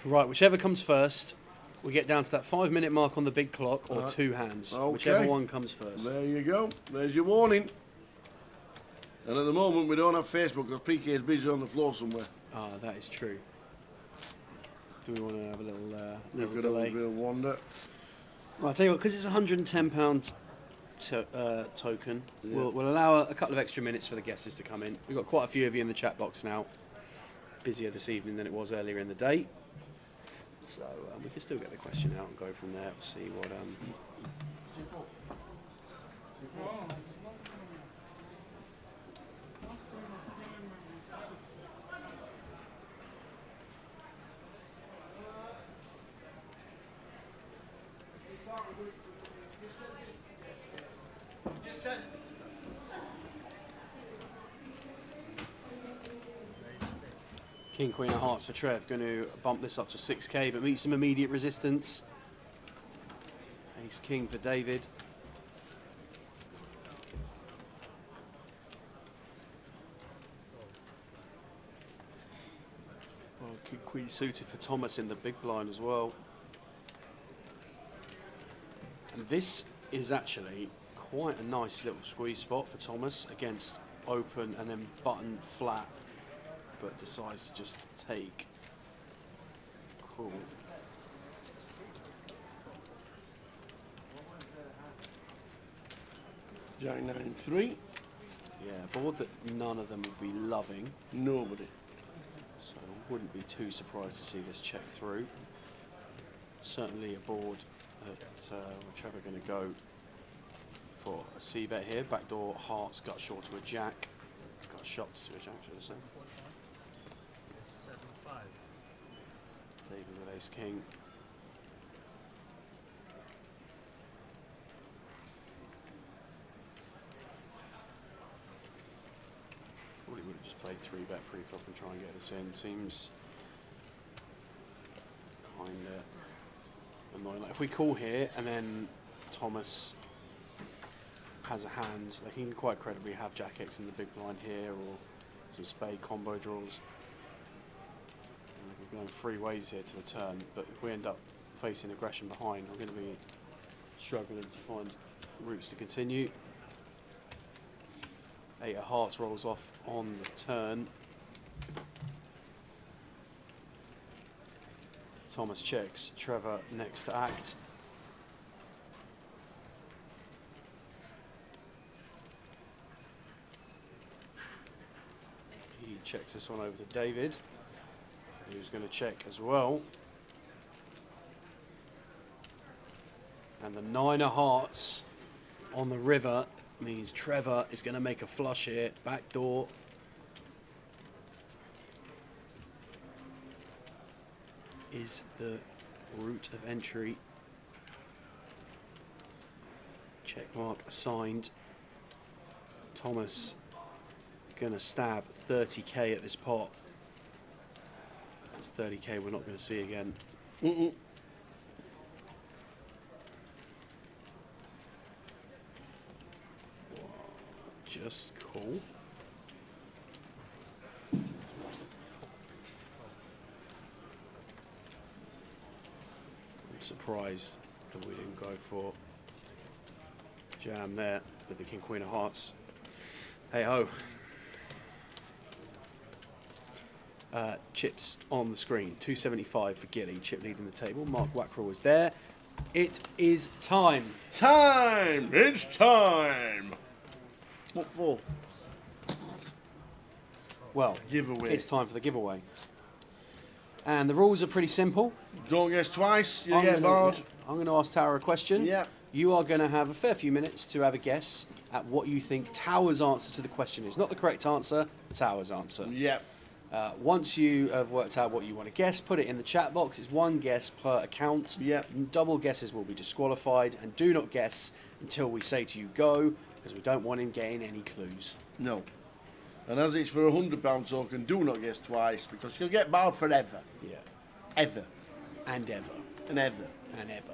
Right, whichever comes first. We get down to that 5-minute mark on the big clock, or 2 hands, whichever one comes first. There you go. There's your warning. And at the moment, we don't have Facebook because PK is busy on the floor somewhere. Ah, that is true. Do we want to have a little, We've got delay? a real wonder. Well, I'll tell you what, because it's a £110 token, we'll allow a couple of extra minutes for the guesses to come in. We've got quite a few of you in the chat box now. Busier this evening than it was earlier in the day. So we can still get the question out and go from there. We'll see what. King, Queen of Hearts for Trev, going to bump this up to 6k, but meet some immediate resistance. Ace King for David. Well, King Queen suited for Thomas in the big blind as well. And this is actually quite a nice little squeeze spot for Thomas against open and then button flat, but decides to just take. Cool. Jack 9-3. Yeah, a board that none of them would be loving. Nobody. So wouldn't be too surprised to see this check through. Certainly a board that we're Trevor going to go for a C-bet here. Backdoor hearts got short to a jack. Got shocked to a jack, should I say. 7-5. David with ace king. Probably would have just played 3-bet pre-flop and try and get this in. Seems kind of annoying. Like if we call here and then Thomas has a hand, like he can quite credibly have Jack X in the big blind here, or some spade combo draws. We're going 3 ways here to the turn, but if we end up facing aggression behind, we're going to be struggling to find routes to continue. 8 of hearts rolls off on the turn. Thomas checks. Trevor next to act. He checks this one over to David, who's going to check as well. And the 9 of hearts on the river means Trevor is going to make a flush here. Back door. Is the route of entry. Check mark assigned. Thomas gonna stab 30k at this pot. That's 30k we're not gonna see again. Just cool. Surprised that we didn't go for jam there with the King Queen of Hearts. Hey ho. Chips on the screen. 275 for Gilly. Chip leading the table. Mark Wackrell is there. It is time. Time! It's time! What for? Well, giveaway. It's time for the giveaway. And the rules are pretty simple. Don't guess twice, you get barred. I'm going to ask Tower a question. Yeah. You are going to have a fair few minutes to have a guess at what you think Tower's answer to the question is. Not the correct answer, Tower's answer. Yep. Once you have worked out what you want to guess, put it in the chat box. It's one guess per account. Yep. Double guesses will be disqualified. And do not guess until we say to you go, because we don't want him getting any clues. No. And as it's for a £100 token, do not guess twice, because you'll get barred forever. Yeah. Ever. And ever. And ever. And ever.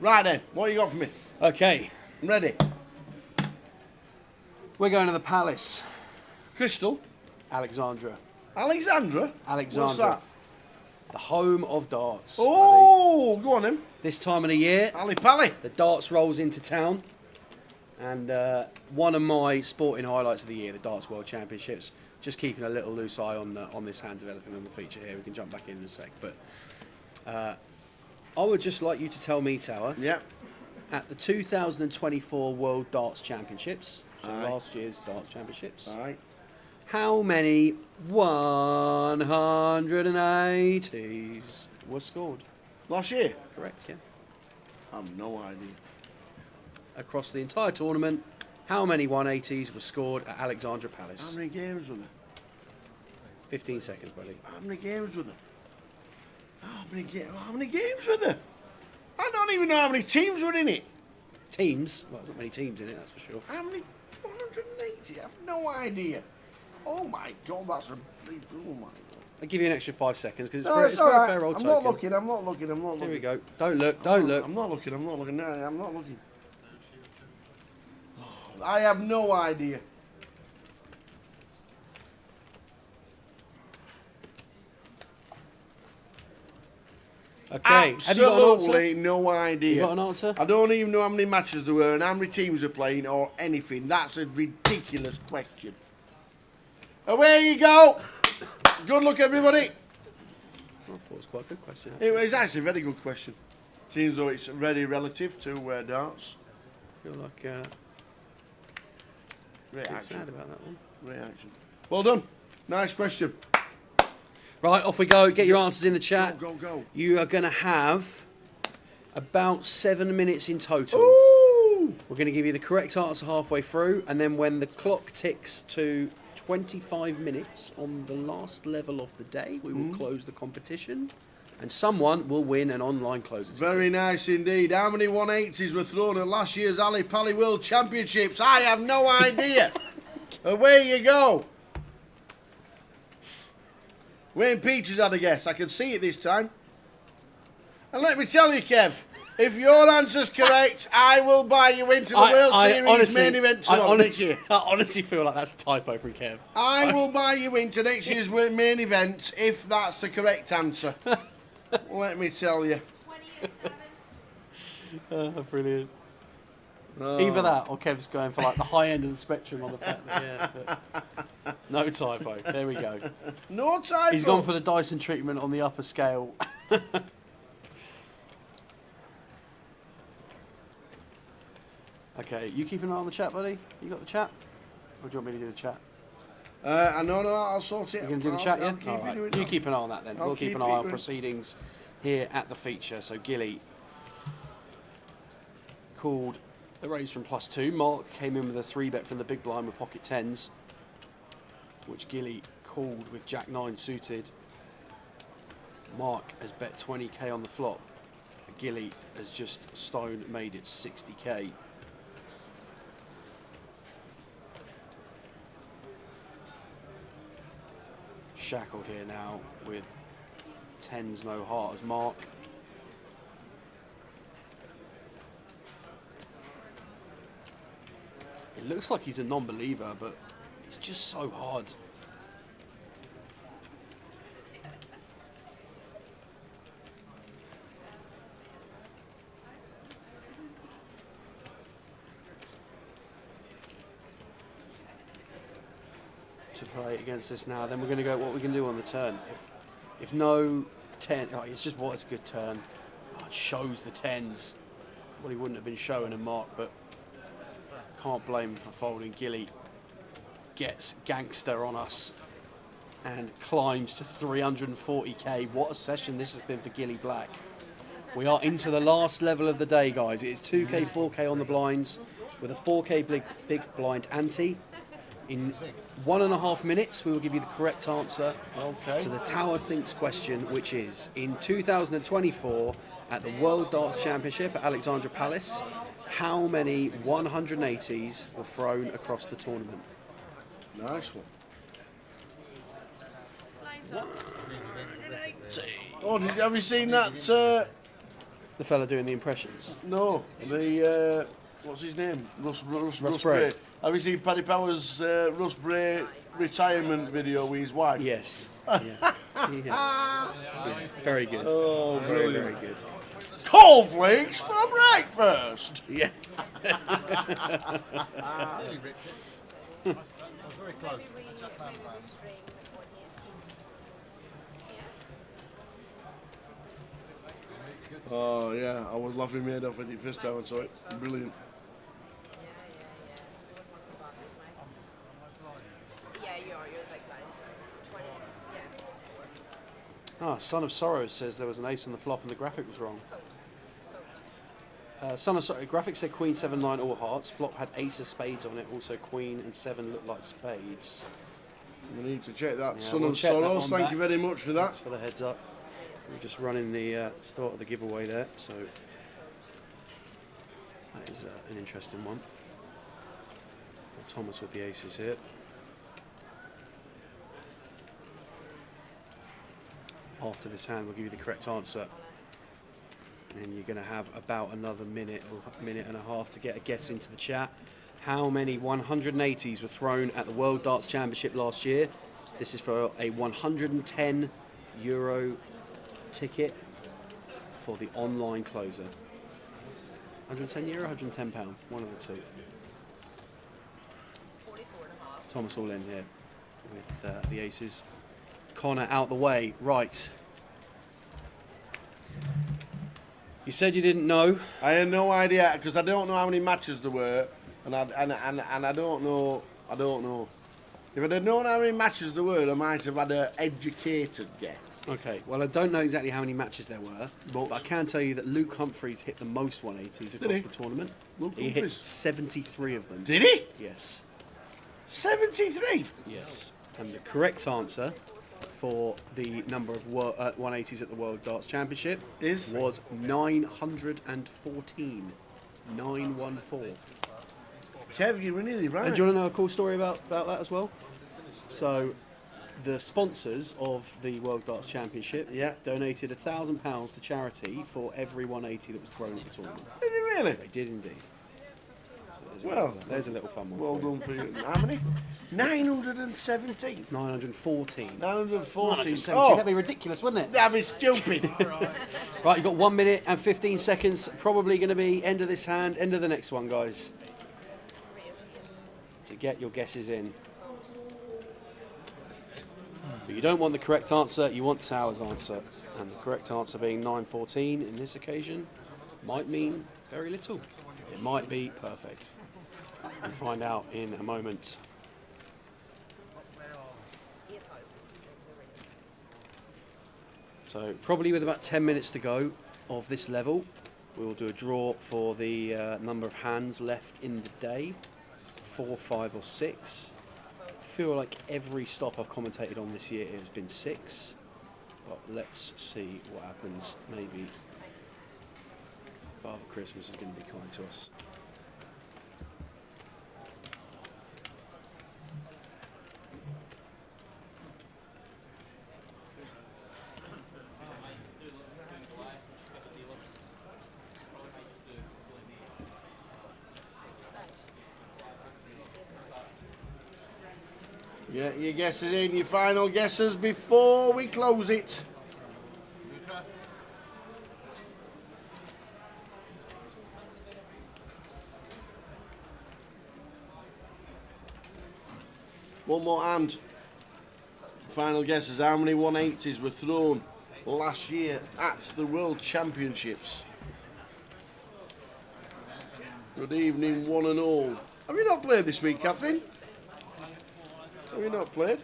Right then, what you got for me? Okay. I'm ready. We're going to the Palace. Crystal? Alexandra. Alexandra? Alexandra. What's that? The home of darts. Oh, go on then. This time of the year, Ali Pally. the darts rolls into town. And one of my sporting highlights of the year, the Darts World Championships. Just keeping a little loose eye on this hand developing on the feature here. We can jump back in a sec. But I would just like you to tell me, Tower. Yep. At the 2024 World Darts Championships, so Aye. last year's Darts Championships, Aye. how many 180s were scored? Last year? Correct, yeah. I have no idea. Across the entire tournament, how many 180s were scored at Alexandra Palace? How many games were there? 15 seconds, buddy. How many games were there? How many games were there? I don't even know how many teams were in it. Teams? Well, there's not many teams in it, that's for sure. How many? 180? I have no idea. Oh my God, that's a big... Oh my God. I'll give you an extra 5 seconds because No, it's it's for all a right. fair old I'm token. not looking. Here we go. Don't look, don't look. I'm not looking. No, I'm not looking. I have no idea. Okay, have you got an answer? Absolutely no idea. You got an answer? I don't even know how many matches there were and how many teams are playing or anything. That's a ridiculous question. Away you go. Good luck, everybody. I thought it was quite a good question. It was actually a very good question. Seems though it's very relative to darts. I feel like Great a bit action. sad about that one. Great action. Well done. Nice question. Right, off we go. Get your answers in the chat. Go. You are going to have about 7 minutes in total. Ooh. We're going to give you the correct answer halfway through, and then when the clock ticks to 25 minutes on the last level of the day, we will close the competition, and someone will win an online closer ticket. Very nice indeed. How many 180s were thrown at last year's Ali Pally World Championships? I have no idea. Away you go. Wayne Peaches had a guess. I can see it this time. And let me tell you, Kev, if your answer's correct, I will buy you into the World Series main event tomorrow next year. I honestly feel like that's a typo from Kev. I will buy you into next year's main event if that's the correct answer. Let me tell you. Brilliant. Either that or Kev's going for like the high end of the spectrum on the fact that, but no typo. There we go. No typo. He's gone for the Dyson treatment on the upper scale. Okay, you keep an eye on the chat, buddy? You got the chat? Or do you want me to do the chat? No, I'll sort it. You going to do the chat, yeah? Keep All right. it You keep an eye on that then. We'll keep an eye on going. proceedings here at the feature. So Gilly called a raise from +2. Mark came in with a 3-bet from the big blind with pocket tens, which Gilly called with Jack 9 suited. Mark has bet 20k on the flop. Gilly has just stone made it 60k. Shackled here now with tens no heart as Mark. It looks like he's a non-believer, but it's just so hard. To play against this now, then we're going to go what we can do on the turn. If no 10, oh, it's just what a good turn. Oh, it shows the tens. Well, he wouldn't have been showing a Mark, but can't blame him for folding. Gilly gets gangster on us and climbs to 340k. What a session this has been for Gilly Black. We are into the last level of the day, guys. It is 2k, 4k on the blinds with a 4k big blind ante. In 1.5 minutes, we will give you the correct answer to the Tower Thinks question, which is, in 2024, at the World Darts Championship at Alexandra Palace, how many 180s were thrown across the tournament? Nice one. Oh, have you seen that? The fella doing the impressions? No, the what's his name? Russ Bray. Have you seen Paddy Power's Russ Bray retirement video with his wife? Yes. Yeah. Yeah. Very good. Oh, very, brilliant. very good. Cornflakes for breakfast. Yeah. Very close. Oh yeah, I was laughing my head off at it first time I saw it. Brilliant. Yeah, you are. You're like blind. 20. Yeah. Son of Sorrows says there was an ace on the flop and the graphic was wrong. Son of Sorrows, graphic said Queen 7-9 all hearts. Flop had ace of spades on it. Also Queen and 7 looked like spades. We need to check that. Yeah, Son we'll of check that Sorrows, one thank back. you very much for that. Thanks for the heads up. We're just running the start of the giveaway there, so that is an interesting one. Thomas with the aces here. After this hand, we'll give you the correct answer. And you're going to have about another minute or minute and a half to get a guess into the chat. How many 180s were thrown at the World Darts Championship last year? This is for a €110 ticket for the online closer. €110, £110, one of the two. Thomas all in here with the aces. Connor out the way, right. You said you didn't know. I had no idea because I don't know how many matches there were, and I don't know. If I'd have known how many matches there were, I might have had an educated guess. Okay, well I don't know exactly how many matches there were, but I can tell you that Luke Humphreys hit the most 180s across the tournament. He hit 73 of them. Did he? Yes. 73? Yes. And the correct answer for the number of 180s at the World Darts Championship was 914. 914. Kev, you were nearly right. And do you want to know a cool story about that as well? So, the sponsors of the World Darts Championship donated £1,000 to charity for every 180 that was thrown at the tournament. Did they really? They did indeed. So There's a little fun one. Well done for you. How many? 917. 914. 914. 970. Oh, That'd be ridiculous, wouldn't it? that'd be stupid. Right, you've got 1 minute and 15 seconds. Probably going to be end of this hand, end of the next one, guys. To get your guesses in. But you don't want the correct answer, you want Tower's answer. And the correct answer being 914 in this occasion might mean very little. It might be perfect. We'll find out in a moment. So probably with about 10 minutes to go of this level, we will do a draw for the number of hands left in the day. 4, 5 or 6. I feel like every stop I've commentated on this year has been 6. But let's see what happens. Maybe Father Christmas is going to be kind to us. Get your guesses in, your final guesses before we close it. One more hand. Final guesses, how many 180s were thrown last year at the World Championships? Good evening, one and all. Have you not played this week, Catherine? Have you not played?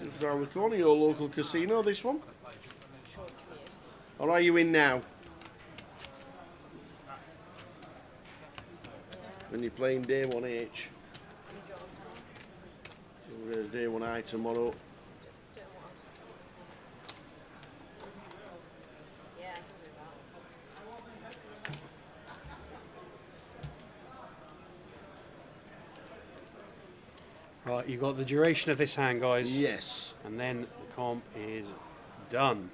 Just around the corner, your local casino, this one? Or are you in now? When you're playing day 1H. We're going to day 1I tomorrow. Right, you've got the duration of this hand, guys. Yes. And then the comp is done.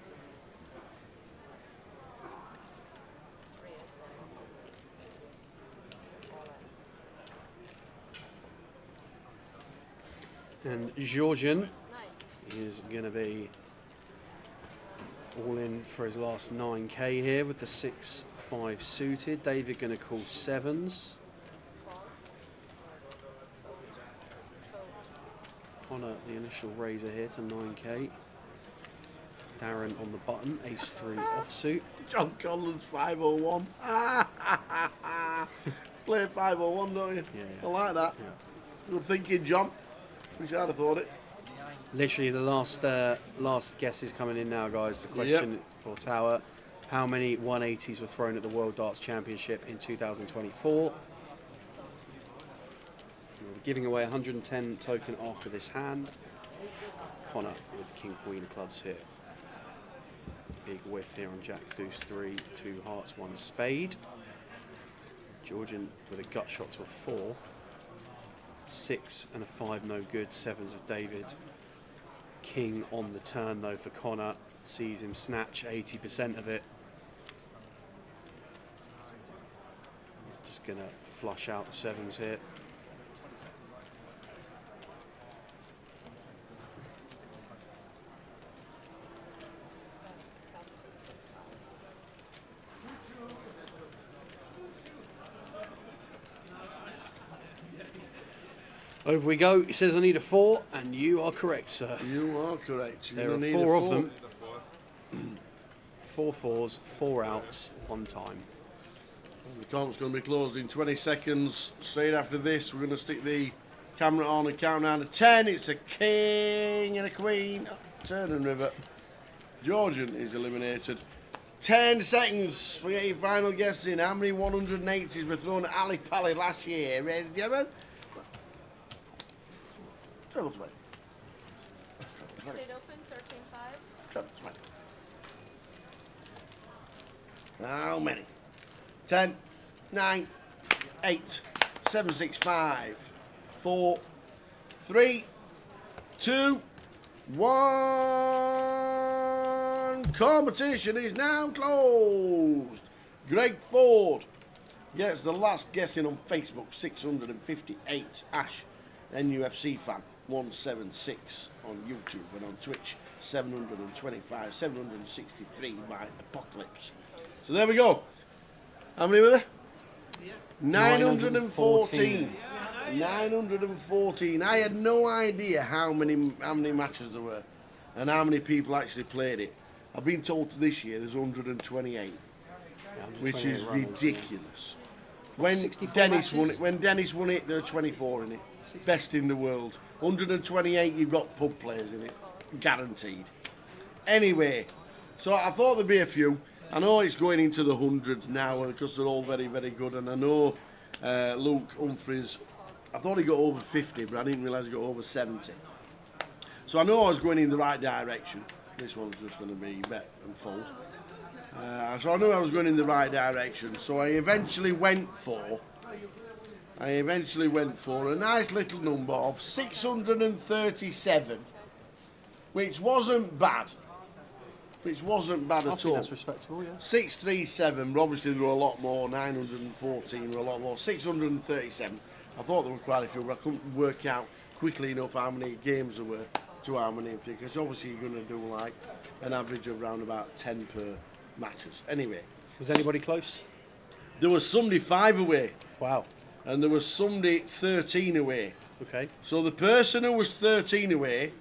And Georgian is going to be all in for his last 9k here with the 6-5 suited. David going to call 7s. Connor, the initial raiser here to 9k. Darren on the button, ace-3 offsuit. John Collins 501. Play 501, don't you? Yeah. I like that. Yeah. Good thinking, John. Wish I'd have thought it. Literally the last guess is coming in now, guys. The question for Tower: how many 180s were thrown at the World Darts Championship in 2024? We're giving away 110 token after this hand. Connor with King Queen of clubs here. Big whiff here on Jack Deuce 3, 2 hearts, 1 spade. Georgian with a gut shot to a 4. 6 and a 5 no good. 7s of David. King on the turn though for Connor. Sees him snatch 80% of it. Just gonna flush out the 7s here. Over we go. He says I need a 4, and you are correct, sir. You are correct. There are 4 of them. 4 4s, 4 outs, 1 time. The comp's going to be closed in 20 seconds. Straight after this, we're going to stick the camera on and count down to 10. It's a king and a queen. Turn and river. Georgian is eliminated. 10 seconds for your final guesses in. How many 180s were thrown at Ali Pally last year? Ready, gentlemen? Treble 20. Stayed open, 13-5. Treble 20. How many? 10, 9, 8, 7, 6, 5, 4, 3, 2, 1. Competition is now closed. Greg Ford Yes, the last guessing on Facebook, 658. Ash, NUFC fan, 176 on YouTube, and on Twitch, 725, 763 by Apocalypse. So there we go. How many were there? 914. 914. I had no idea how many matches there were and how many people actually played it. I've been told this year there's 128, which is ridiculous. When Dennis won it, there were 24 in it. Best in the world. 128, you've got pub players in it, guaranteed. Anyway, so I thought there'd be a few. I know it's going into the hundreds now because they're all very, very good. And I know Luke Humphries, I thought he got over 50, but I didn't realise he got over 70. So I know I was going in the right direction. This one's just going to be bet and fold. So I knew I was going in the right direction. So I eventually went for a nice little number of 637, which wasn't bad. Which wasn't bad at all. That's respectable, yeah. 637, but obviously there were a lot more. 914 were a lot more. 637. I thought there were quite a few, but I couldn't work out quickly enough how many games there were to how many, because obviously you're going to do like an average of around about 10 per matches. Anyway. Was anybody close? There was somebody 5 away. Wow. And there was somebody 13 away. Okay. So the person who was 13 away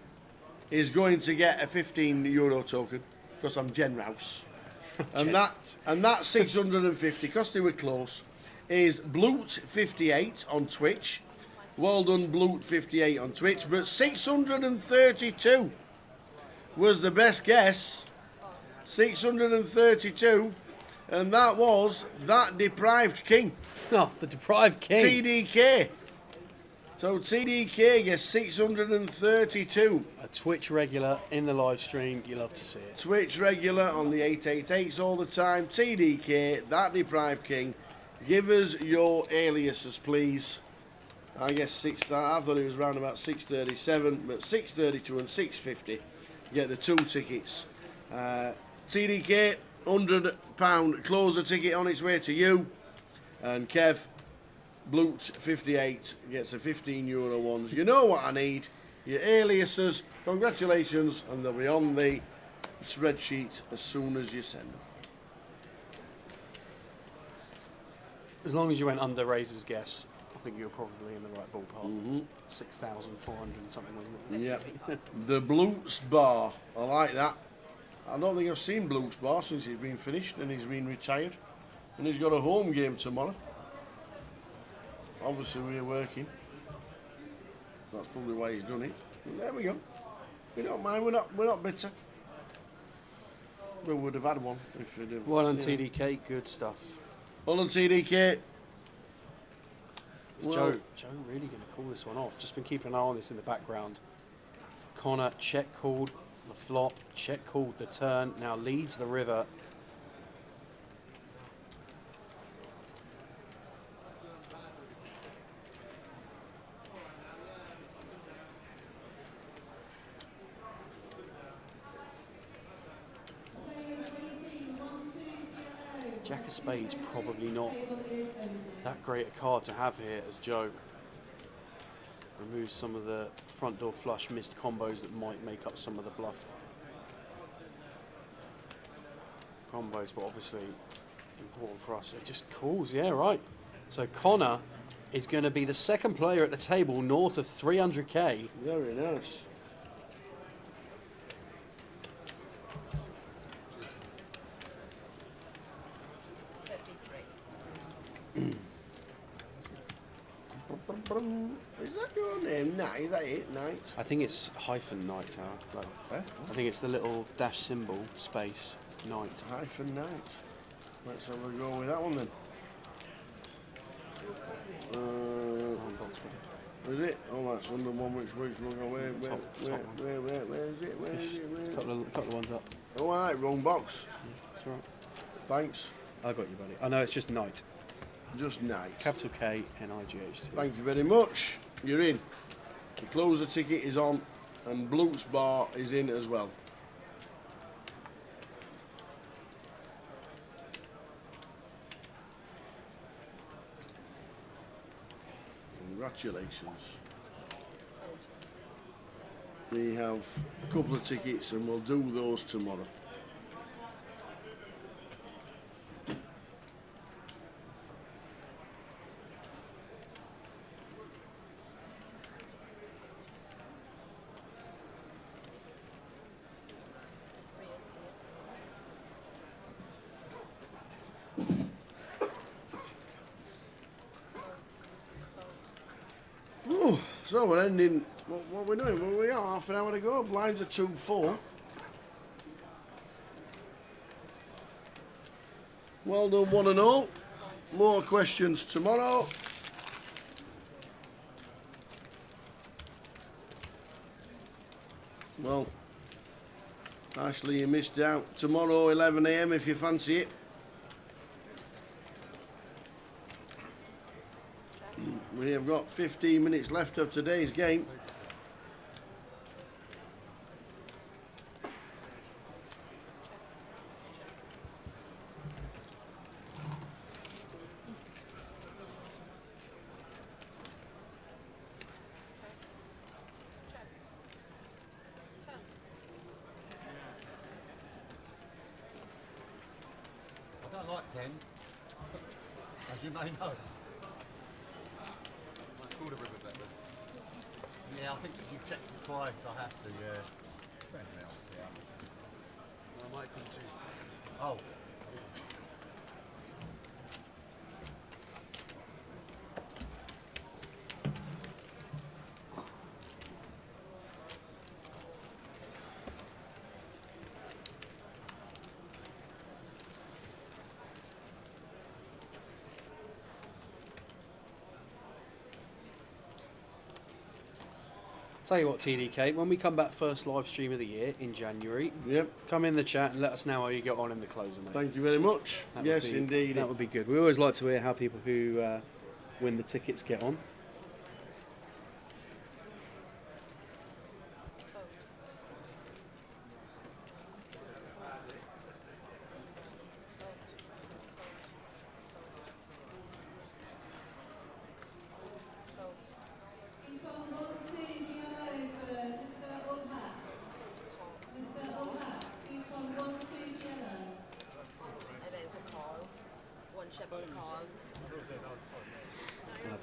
is going to get a €15 token, because I'm generous. and that 650, because they were close, is Bloot58 on Twitch. Well done, Bloot58 on Twitch. But 632 was the best guess. 632, and that was that deprived king. No, the deprived king. TDK. So TDK gets 632. A Twitch regular in the live stream, you love to see it. Twitch regular on the 888s all the time. TDK, that deprived king. Give us your aliases, please. I guess I thought it was around about 637, but 632 and 650 get the 2 tickets. TDK, £100 closer ticket on its way to you. And Kev, Bloot58 gets a €15 ones. You know what I need. Your aliases, congratulations, and they'll be on the spreadsheet as soon as you send them. As long as you went under Razor's guess, I think you're probably in the right ballpark. 6,400 and something, wasn't it? Yep. The Bloots Bar. I like that. I don't think I've seen Bloots Bar since he's been finished and he's been retired. And he's got a home game tomorrow. Obviously we're working. That's probably why he's done it. But there we go. We don't mind. We're not bitter. We would have had one if we'd have. Well on TDK, good stuff. Well on TDK. Is Joe really going to call this one off? Just been keeping an eye on this in the background. Connor check called the flop, check called the turn. Now leads the river. Jack of Spades probably not that great a card to have here as Joe removes some of the front door flush missed combos that might make up some of the bluff combos, but obviously important for us. It just calls, yeah, right. So Connor is going to be the second player at the table north of 300k. Very nice. Is that your name? Night? Is that it? Night? I think it's hyphen night hour. Like, I think it's the little dash symbol space night. Hyphen night. Let's have a go with that one then. Is it? Oh, that's on the one which where is it? Where is it? Couple of ones up. Oh, all right, wrong box. Yeah, that's right. Thanks. I got you, buddy. I know it's just night. Just night. Capital K N-I-G-H-T. Thank you very much. You're in. The closer ticket is on, and Bloot's Bar is in as well. Congratulations. We have a couple of tickets and we'll do those tomorrow. Oh, so we're ending. What we're doing? Well, we are half an hour to go. Blinds are 2-4. Well done, 1 and 0. More questions tomorrow. Well, Ashley, you missed out. Tomorrow, 11 AM if you fancy it. We have got 15 minutes left of today's game. I don't like 10, as you may know. Called a river better. Yeah, I think because you've checked it twice, I have to, yeah. I might come to. Oh. Tell you what, TDK, when we come back first live stream of the year in January, come in the chat and let us know how you get on in the closer, mate. Thank you very much. Yes, indeed. That would be good. We always like to hear how people who win the tickets get on.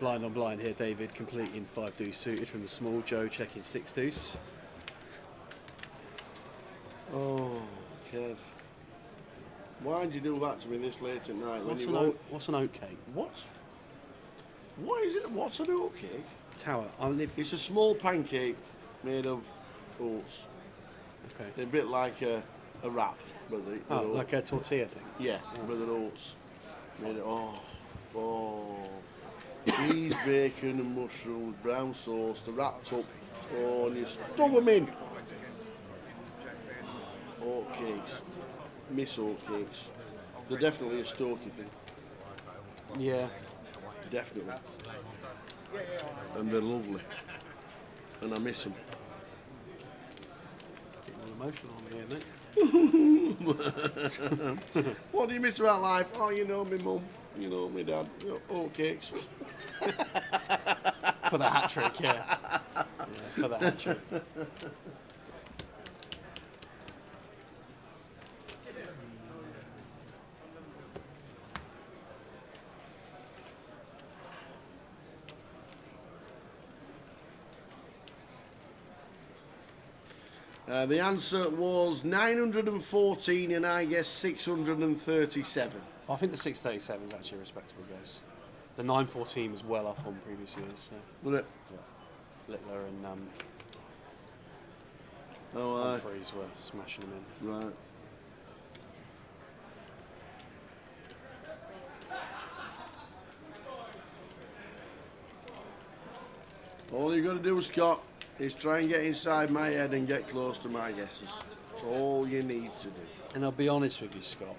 Blind on blind here, David completing 5 deuce suited from the small. Joe checking 6 deuce. Oh, Kev. Why'd you do that to me this late at night? What's an oat cake? What? What is it? What's an oat cake? Tower. It's a small pancake made of oats. Okay. A bit like a wrap, but like a tortilla thing. Yeah, but they're oats. Made it. Cheese, bacon and mushrooms, brown sauce, the wrapped up. Oh, and you stuff them in. Oat cakes. Miss oat cakes. They're definitely a Stokey thing. Yeah. Definitely. And they're lovely. And I miss them. Getting all emotional on me, mate. What do you miss about life? Oh, you know me mum. You know me dad. You know, oat cakes. For the hat trick, yeah. For the hat trick. The answer was 914 and I guess 637. I think the 637 is actually a respectable guess. The 914 was well up on previous years. So. Was it? Yeah. Littler and Humphreys were smashing them in. Right. All you got to do, Scott, is try and get inside my head and get close to my guesses. That's all you need to do. And I'll be honest with you, Scott.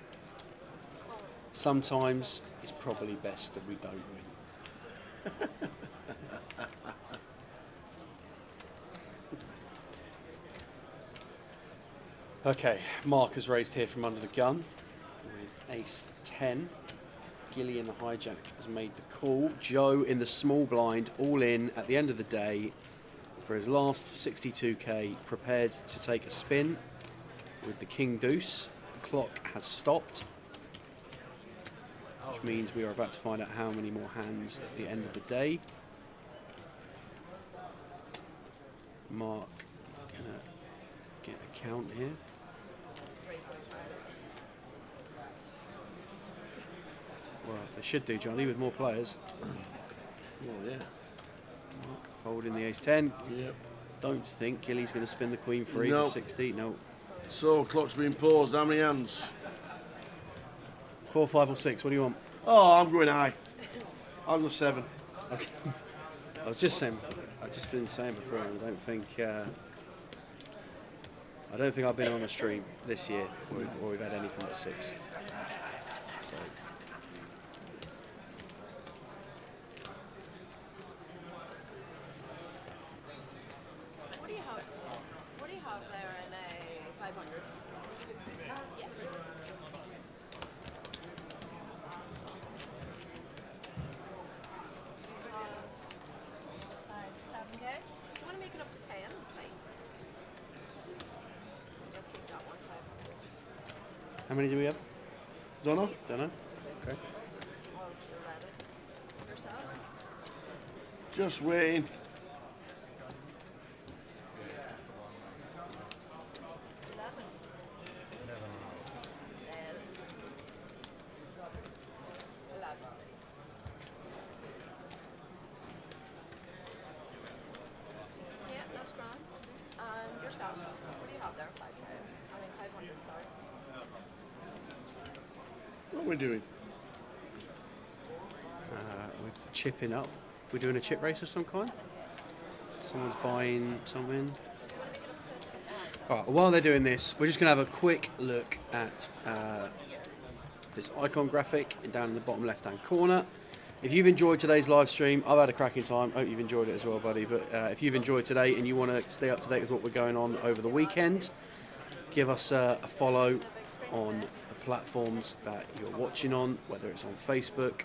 Sometimes it's probably best that we don't win. Okay, Mark has raised here from under the gun with ace 10. Gilly in the hijack has made the call. Joe in the small blind, all in at the end of the day for his last 62k, prepared to take a spin with the king deuce. The clock has stopped, which means we are about to find out how many more hands at the end of the day. Mark gonna get a count here. Well, they should do, Johnny, with more players. Oh, yeah. Mark folding the ace-10. Yep. Don't think Gilly's going to spin the queen free No. for 60. No. So, clock's been paused. How many hands? 4, 5 or 6. What do you want? Oh, I'm going high. I'll go 7. I was just saying, I've just been saying before, I don't think I've been on a stream this year where we've had anything but 6. So. What do you have there in a 500s? Yeah. 7k. Do you want to make it up to 10, please? Just keep that one 500. How many do we have? Don't know. Don't know. Okay. Oh, you're ready. Yourself? Just waiting. 11. 11, please. Yeah, that's grand. And yourself? What do you have there? 5k? I mean 500, sorry. What are we doing? We're chipping up. We're doing a chip race of some kind. Someone's buying something. All right, while they're doing this, we're just going to have a quick look at this icon graphic down in the bottom left-hand corner. If you've enjoyed today's live stream, I've had a cracking time. Hope you've enjoyed it as well, buddy. But if you've enjoyed today and you want to stay up to date with what we're going on over the weekend, give us a follow on the platforms that you're watching on, whether it's on Facebook,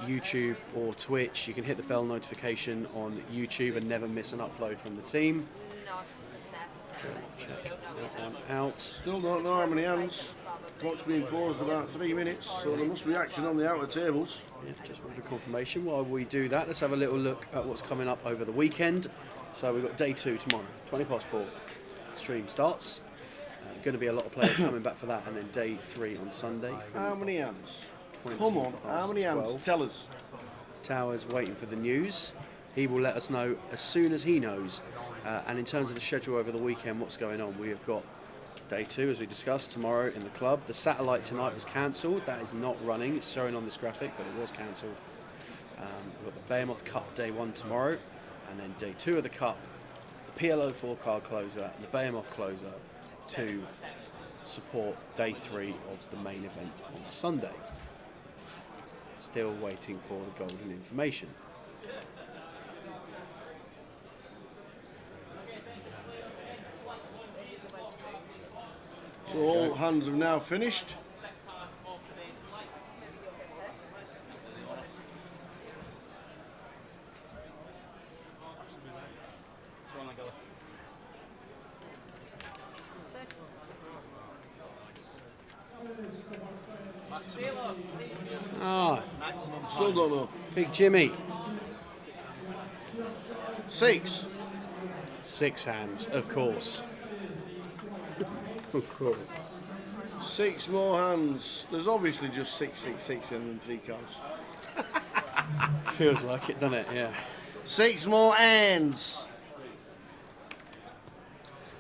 YouTube or Twitch. You can hit the bell notification on YouTube and never miss an upload from the team. Not necessarily. So check that one out. Still don't know how many hands. Clock's been paused about 3 minutes, so there must be action on the outer tables. Yeah, just with a confirmation. While we do that, let's have a little look at what's coming up over the weekend. So we've got day 2 tomorrow, 4:20. Stream starts. Going to be a lot of players coming back for that, and then day 3 on Sunday. How many hands? Come on, how many hands? 12. Tell us. Tower's waiting for the news. He will let us know as soon as he knows. And in terms of the schedule over the weekend, what's going on? We have got day 2, as we discussed, tomorrow in the club. The satellite tonight was cancelled. That is not running. It's showing on this graphic, but it was cancelled. We've got the Behemoth Cup day 1 tomorrow, and then day 2 of the Cup, the PLO 4-card closer, and the Behemoth closer to support day 3 of the main event on Sunday. Still waiting for the golden information. So all hands have now finished. Ah, still don't know. Big Jimmy. 6. 6 hands, of course. Of course. 6 more hands. There's obviously just 666 in them 3 cards. Feels like it, doesn't it? Yeah. 6 more hands.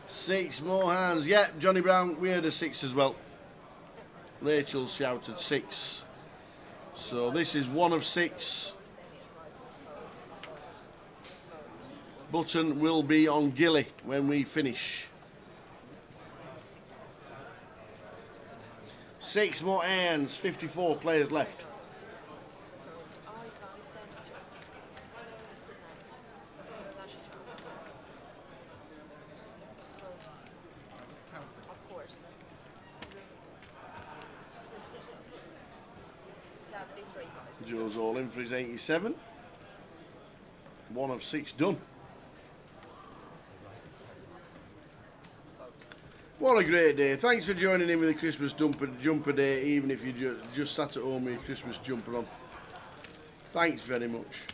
6 more hands. Yeah, Johnny Brown, we heard a 6 as well. Rachel shouted 6. So this is 1 of 6. Button will be on Gilly when we finish. 6 more hands, 54 players left. Of course. 70 43,000. Joe's all in for his 87. 1 of 6 done. What a great day. Thanks for joining in with the Christmas jumper day, even if you just sat at home with your Christmas jumper on. Thanks very much.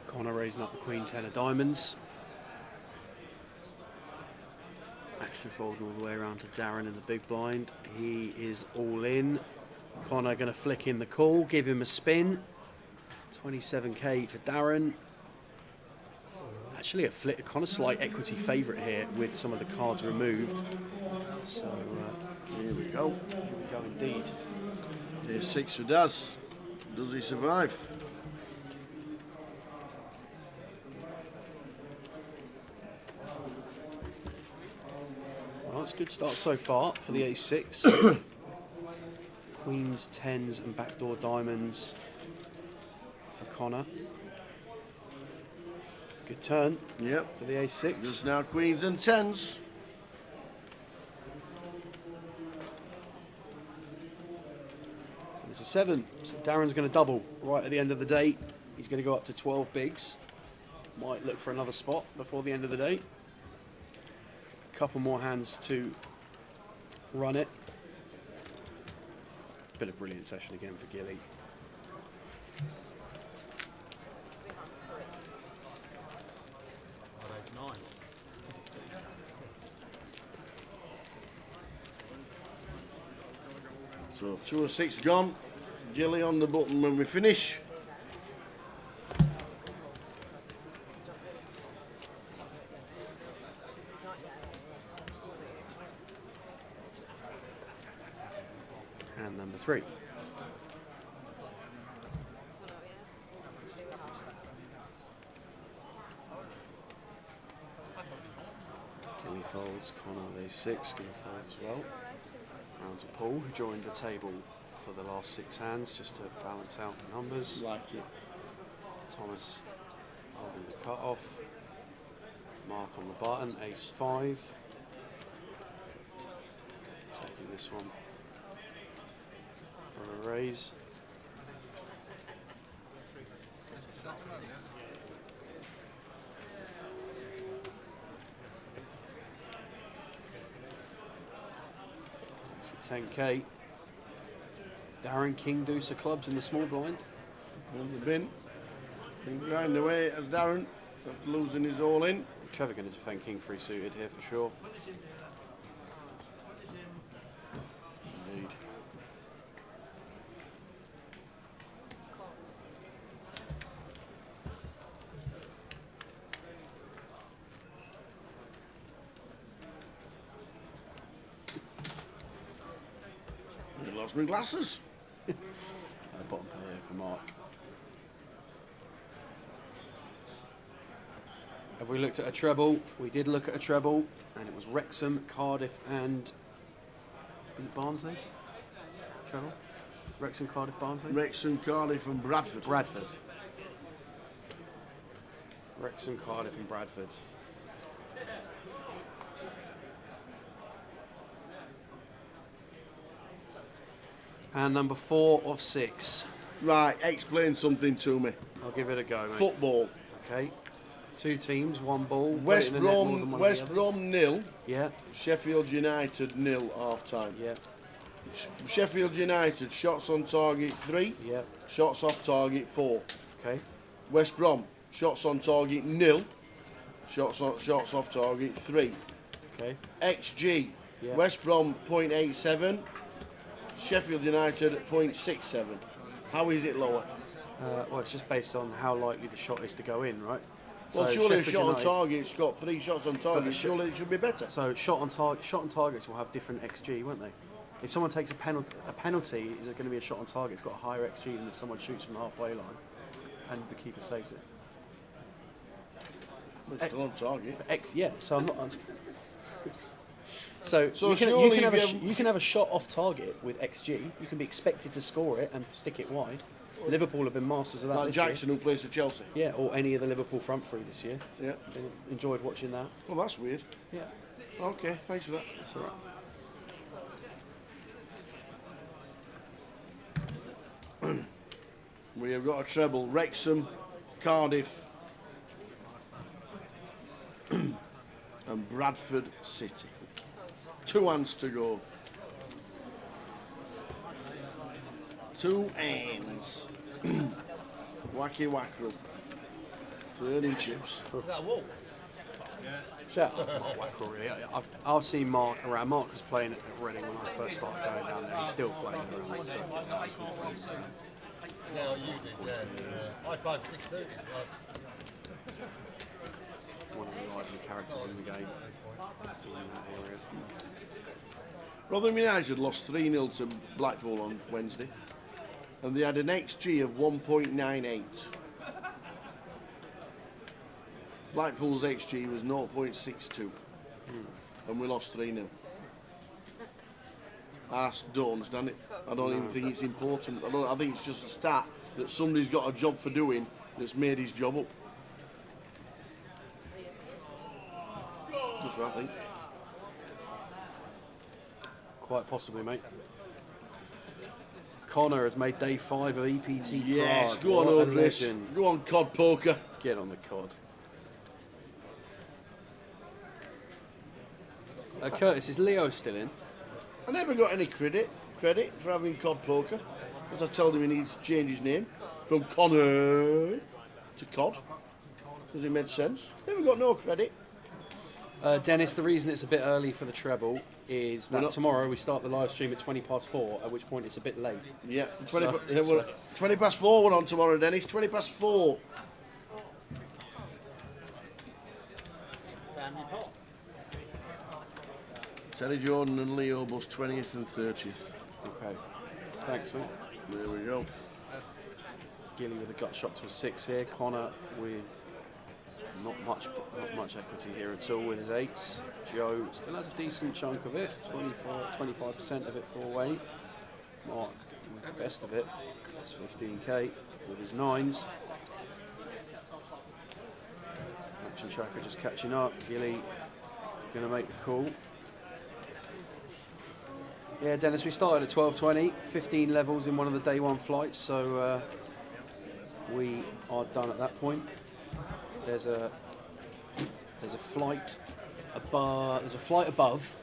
Connor raising up the Queen 10 of diamonds. Action folding all the way around to Darren in the big blind. He is all in. Connor going to flick in the call, give him a spin. 27k for Darren. Actually, Connor's slight equity favourite here with some of the cards removed. So here we go. Here we go indeed. Here's 6 for Daz. Does he survive? Well, it's a good start so far for the ace-6. Queens, 10s and backdoor diamonds for Connor. Good turn. Yep. For the ace-6. Just now Queens and 10s. And it's a 7. So Darren's going to double right at the end of the day. He's going to go up to 12 bigs. Might look for another spot before the end of the day. Couple more hands to run it. Bit of brilliant session again for Gilly. So 2 of 6 gone. Gilly on the button when we finish. And number 3. Gilly folds, Connor with a6, going to fold as well. Round to Paul, who joined the table for the last 6 hands, just to balance out the numbers. Like it. Thomas holding the cut off. Mark on the button, ace-5. Taking this one for a raise. That's a 10k. Darren King deuce of clubs in the small blind. On the bin. Been grinding away as Darren. After losing his all in. Trevor going to defend King 3 suited here for sure. Indeed. I lost my glasses. Bottom pair for Mark. Have we looked at a treble? We did look at a treble, and it was Wrexham, Cardiff, and was it Barnsley? Treble? Wrexham, Cardiff, Barnsley? Wrexham, Cardiff, and Bradford. Bradford. Wrexham, Cardiff, and Bradford. And number 4 of 6. Right, explain something to me. I'll give it a go, mate. Football. Okay. 2 teams, 1 ball. West Brom 0. Yeah. Sheffield United 0 half time. Yeah. Sheffield United shots on target 3. Yeah. Shots off target 4. Okay. West Brom shots on target 0. Shots off target, 3. Okay. XG, Yeah. West Brom 0.87, Sheffield United at 0.67. How is it lower? Well, it's just based on how likely the shot is to go in, right? Well, So surely Sheffield a shot on United- target's got 3 shots on target. But Surely it should be better. So shot on targets will have different XG, won't they? If someone takes a penalty is going to be a shot on target. It's got a higher XG than if someone shoots from the halfway line, and the keeper saves it. It's still on target. Yeah. So I'm not. So you surely can have a shot off target with XG. You can be expected to score it and stick it wide. Liverpool have been masters of that Like this Jackson, year. who plays for Chelsea. Yeah, or any of the Liverpool front three this year. Yeah. Enjoyed watching that. Well, that's weird. Yeah. Okay, thanks for that. That's all right. We have got a treble. Wrexham, Cardiff, and Bradford City. 2 hands to go. 2 hands. Wacky wackerel. 30 chips. Shout out to Mark Wackrell, really. I've seen Mark around. Mark was playing at Reading when I first started going down there. He's still playing around. So, Yeah, you did, yeah. I 5'6" one of the lively characters in the game in that area. Rotherham United lost 3-0 to Blackpool on Wednesday, and they had an XG of 1.98. Blackpool's XG was 0.62, and we lost 3-0. I don't understand it. I don't even think it's important. I think it's just a stat that somebody's got a job for doing that's made his job up. That's what I think. Quite possibly, mate. Connor has made day 5 of EPT. Yes, Prague. go on, What a Odris. legend. Go on, Cod Poker. Get on the cod. Curtis, is Leo still in? I never got any credit for having Cod Poker, because I told him he needs to change his name from Connor to Cod, because it made sense. Never got no credit. Dennis, the reason it's a bit early for the treble is that tomorrow we start the live stream at 4:20, at which point it's a bit late. Yeah, 20 past 4 we're on tomorrow, Dennis. 20 past 4. Terry Jordan and Leo bus 20th and 30th. Okay. Thanks, mate. There we go. Gilly with a gut shot to a 6 here. Connor with not much equity here at all with his 8s. Joe still has a decent chunk of it, 25% of it for away. Mark with the best of it, that's 15k with his 9s. Action tracker just catching up. Gilly going to make the call. Yeah, Dennis, we started at 12:20, 15 levels in one of the day 1 flights, so we are done at that point. There's a flight above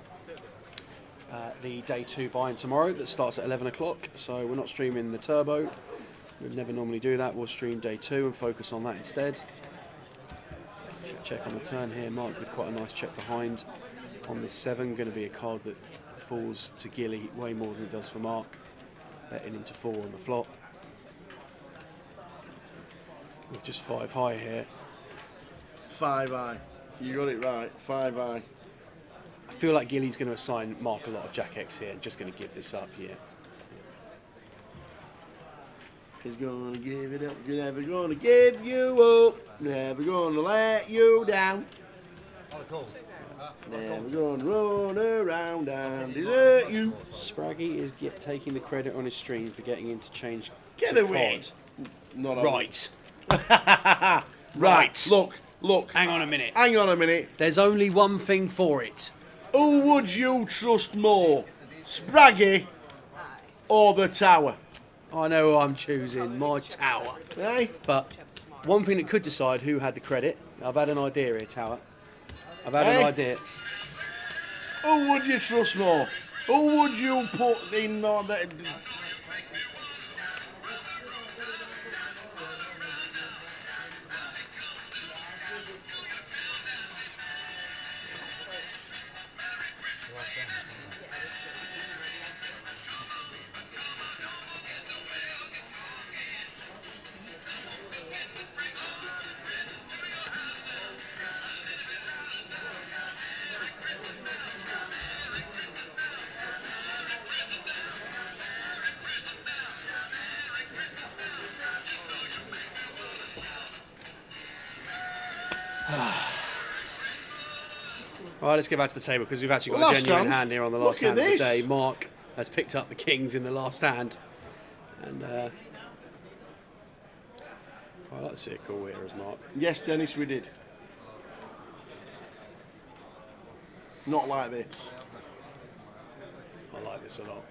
the day 2 buy-in tomorrow that starts at 11 o'clock. So we're not streaming the turbo. We'd never normally do that. We'll stream day 2 and focus on that instead. Check on the turn here. Mark with quite a nice check behind on this 7. Going to be a card that falls to Gilly way more than it does for Mark. Betting into 4 on the flop. With just 5 high here. 5 high. You got it right. 5 high. I feel like Gilly's going to assign Mark a lot of Jack X here and just going to give this up here. He's gonna give it up. You're never gonna give you up. Never gonna let you down. Never gonna run around and desert you. Spraggy is taking the credit on his stream for getting him to change. Get to away. COD. Not right. Right. Look. Hang on a minute. Hang on a minute. There's only one thing for it. Who would you trust more, Spraggy or the Tower? I know who I'm choosing, my Tower. Hey? But one thing that could decide who had the credit, I've had an idea here, Tower. I've had an idea. Who would you trust more? Who would you put in more? Right, let's get back to the table because we've actually got Last a genuine hand. hand here on the last Look at hand of the this. day. Mark has picked up the kings in the last hand. And I'd like to see a call here as Mark. Yes, Dennis, we did. Not like this. I like this a lot.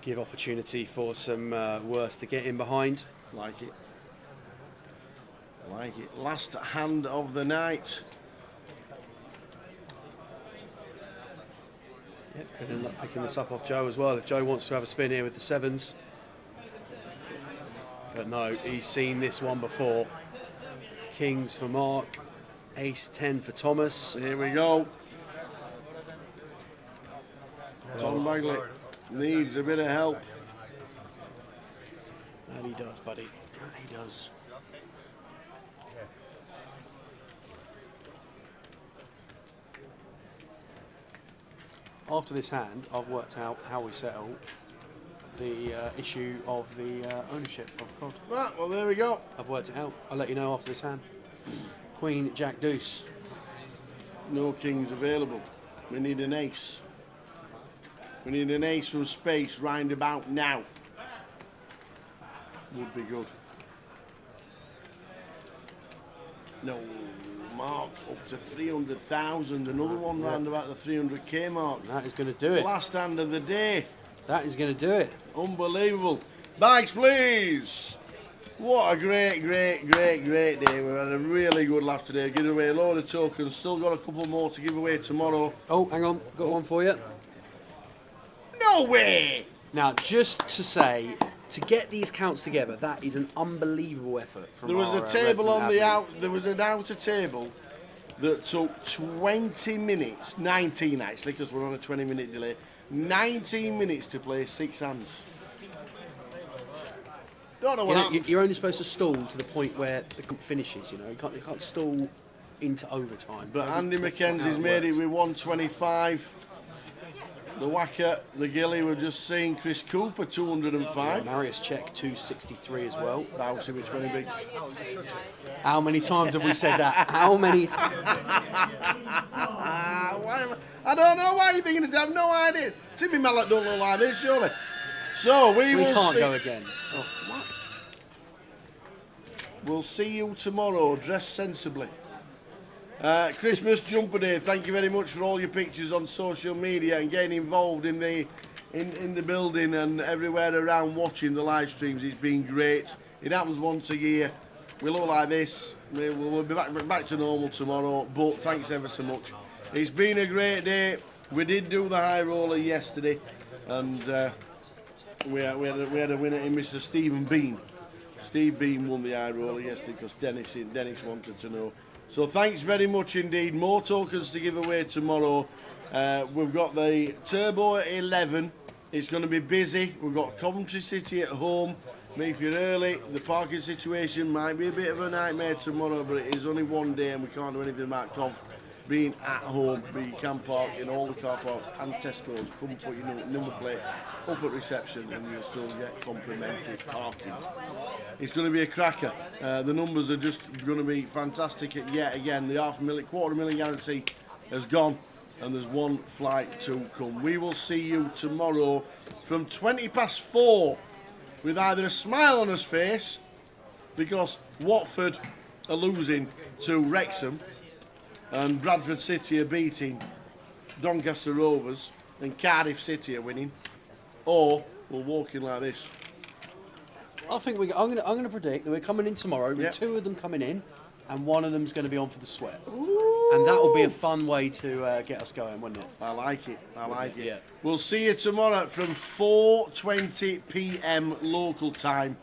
Give opportunity for some worse to get in behind. Like it. Like it. Last hand of the night. Yep, could end up picking this up off Joe as well if Joe wants to have a spin here with the sevens. But no, he's seen this one before. Kings for Mark, ace 10 for Thomas. Here we go. Tom Bagley needs a bit of help. And he does, buddy. That he does. After this hand, I've worked out how we settle the issue of the ownership of COD. Right, well, there we go. I've worked it out. I'll let you know after this hand. Queen, Jack, Deuce. No kings available. We need an ace. We need an ace from space round about now. Would be good. No, Mark, up to 300,000. Another one round about the 300k mark. That is going to do it. Last hand of the day. That is going to do it. Unbelievable. Bikes, please. What a great day. We've had a really good laugh today. Giving away a load of tokens. Still got a couple more to give away tomorrow. Oh, hang on. Got one for you. No way! Now, just to say, to get these counts together, that is an unbelievable effort from There was our, a table resident on the admin. out. There was an outer table that took 20 minutes, 19 actually, because we're on a 20-minute delay. 19 minutes to play 6 hands. Don't know what happened. You're only supposed to stall to the point where the comp finishes. You know, you can't stall into overtime. But That's Andy not Mackenzie's how made it works. with 125. The Wacker, the Gilly, we're just seeing Chris Cooper 205. Marius Check 263 as well. Bouncing with 20 bigs. How many times have we said that? How many? I don't know why you're thinking it. I have no idea. Timmy Mallet don't look like this, surely. So we will can't see. go again. Oh, what? We'll see you tomorrow. Dress sensibly. Christmas Jumper Day. Thank you very much for all your pictures on social media and getting involved in the building and everywhere around watching the live streams. It's been great. It happens once a year. We look like this. We'll be back to normal tomorrow. But thanks ever so much. It's been a great day. We did do the high roller yesterday, and we had a winner in Mr. Stephen Bean. Steve Bean won the high roller yesterday because Dennis wanted to know. So thanks very much indeed. More tokens to give away tomorrow. We've got the Turbo at 11. It's going to be busy. We've got Coventry City at home. If you're early, the parking situation might be a bit of a nightmare tomorrow, but it is only one day and we can't do anything about Cov being at home. But you can park in all the car parks and Tesco's. Come put your number plate up at reception and you'll still get complimentary parking. It's going to be a cracker. The numbers are just going to be fantastic yet again. The $500,000 guarantee has gone and there's one flight to come. We will see you tomorrow from 4:20 with either a smile on his face because Watford are losing to Wrexham and Bradford City are beating Doncaster Rovers and Cardiff City are winning, or we're walking like this. I think I'm going to predict that we're coming in tomorrow with 2 of them coming in, and one of them's going to be on for the sweat. And that will be a fun way to get us going, wouldn't it? I like it. Yeah. We'll see you tomorrow from 4:20 p.m. local time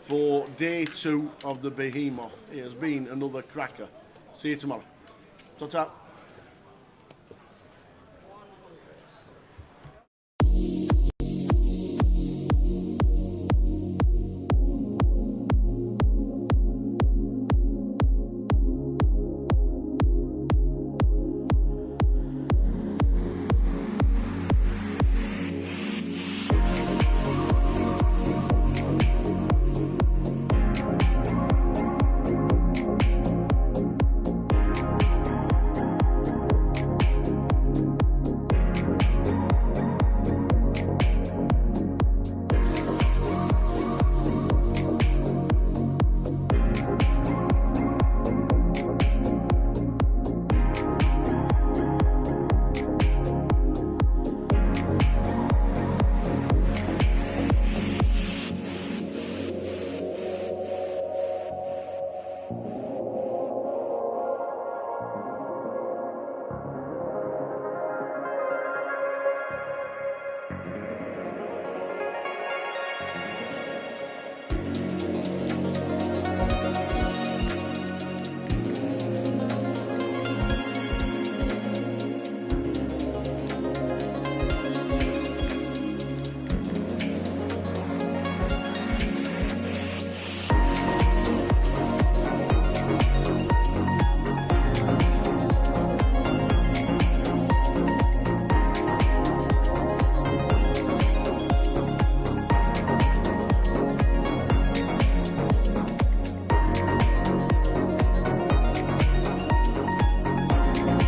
for day 2 of the Behemoth. It has been another cracker. See you tomorrow. Ta-ta.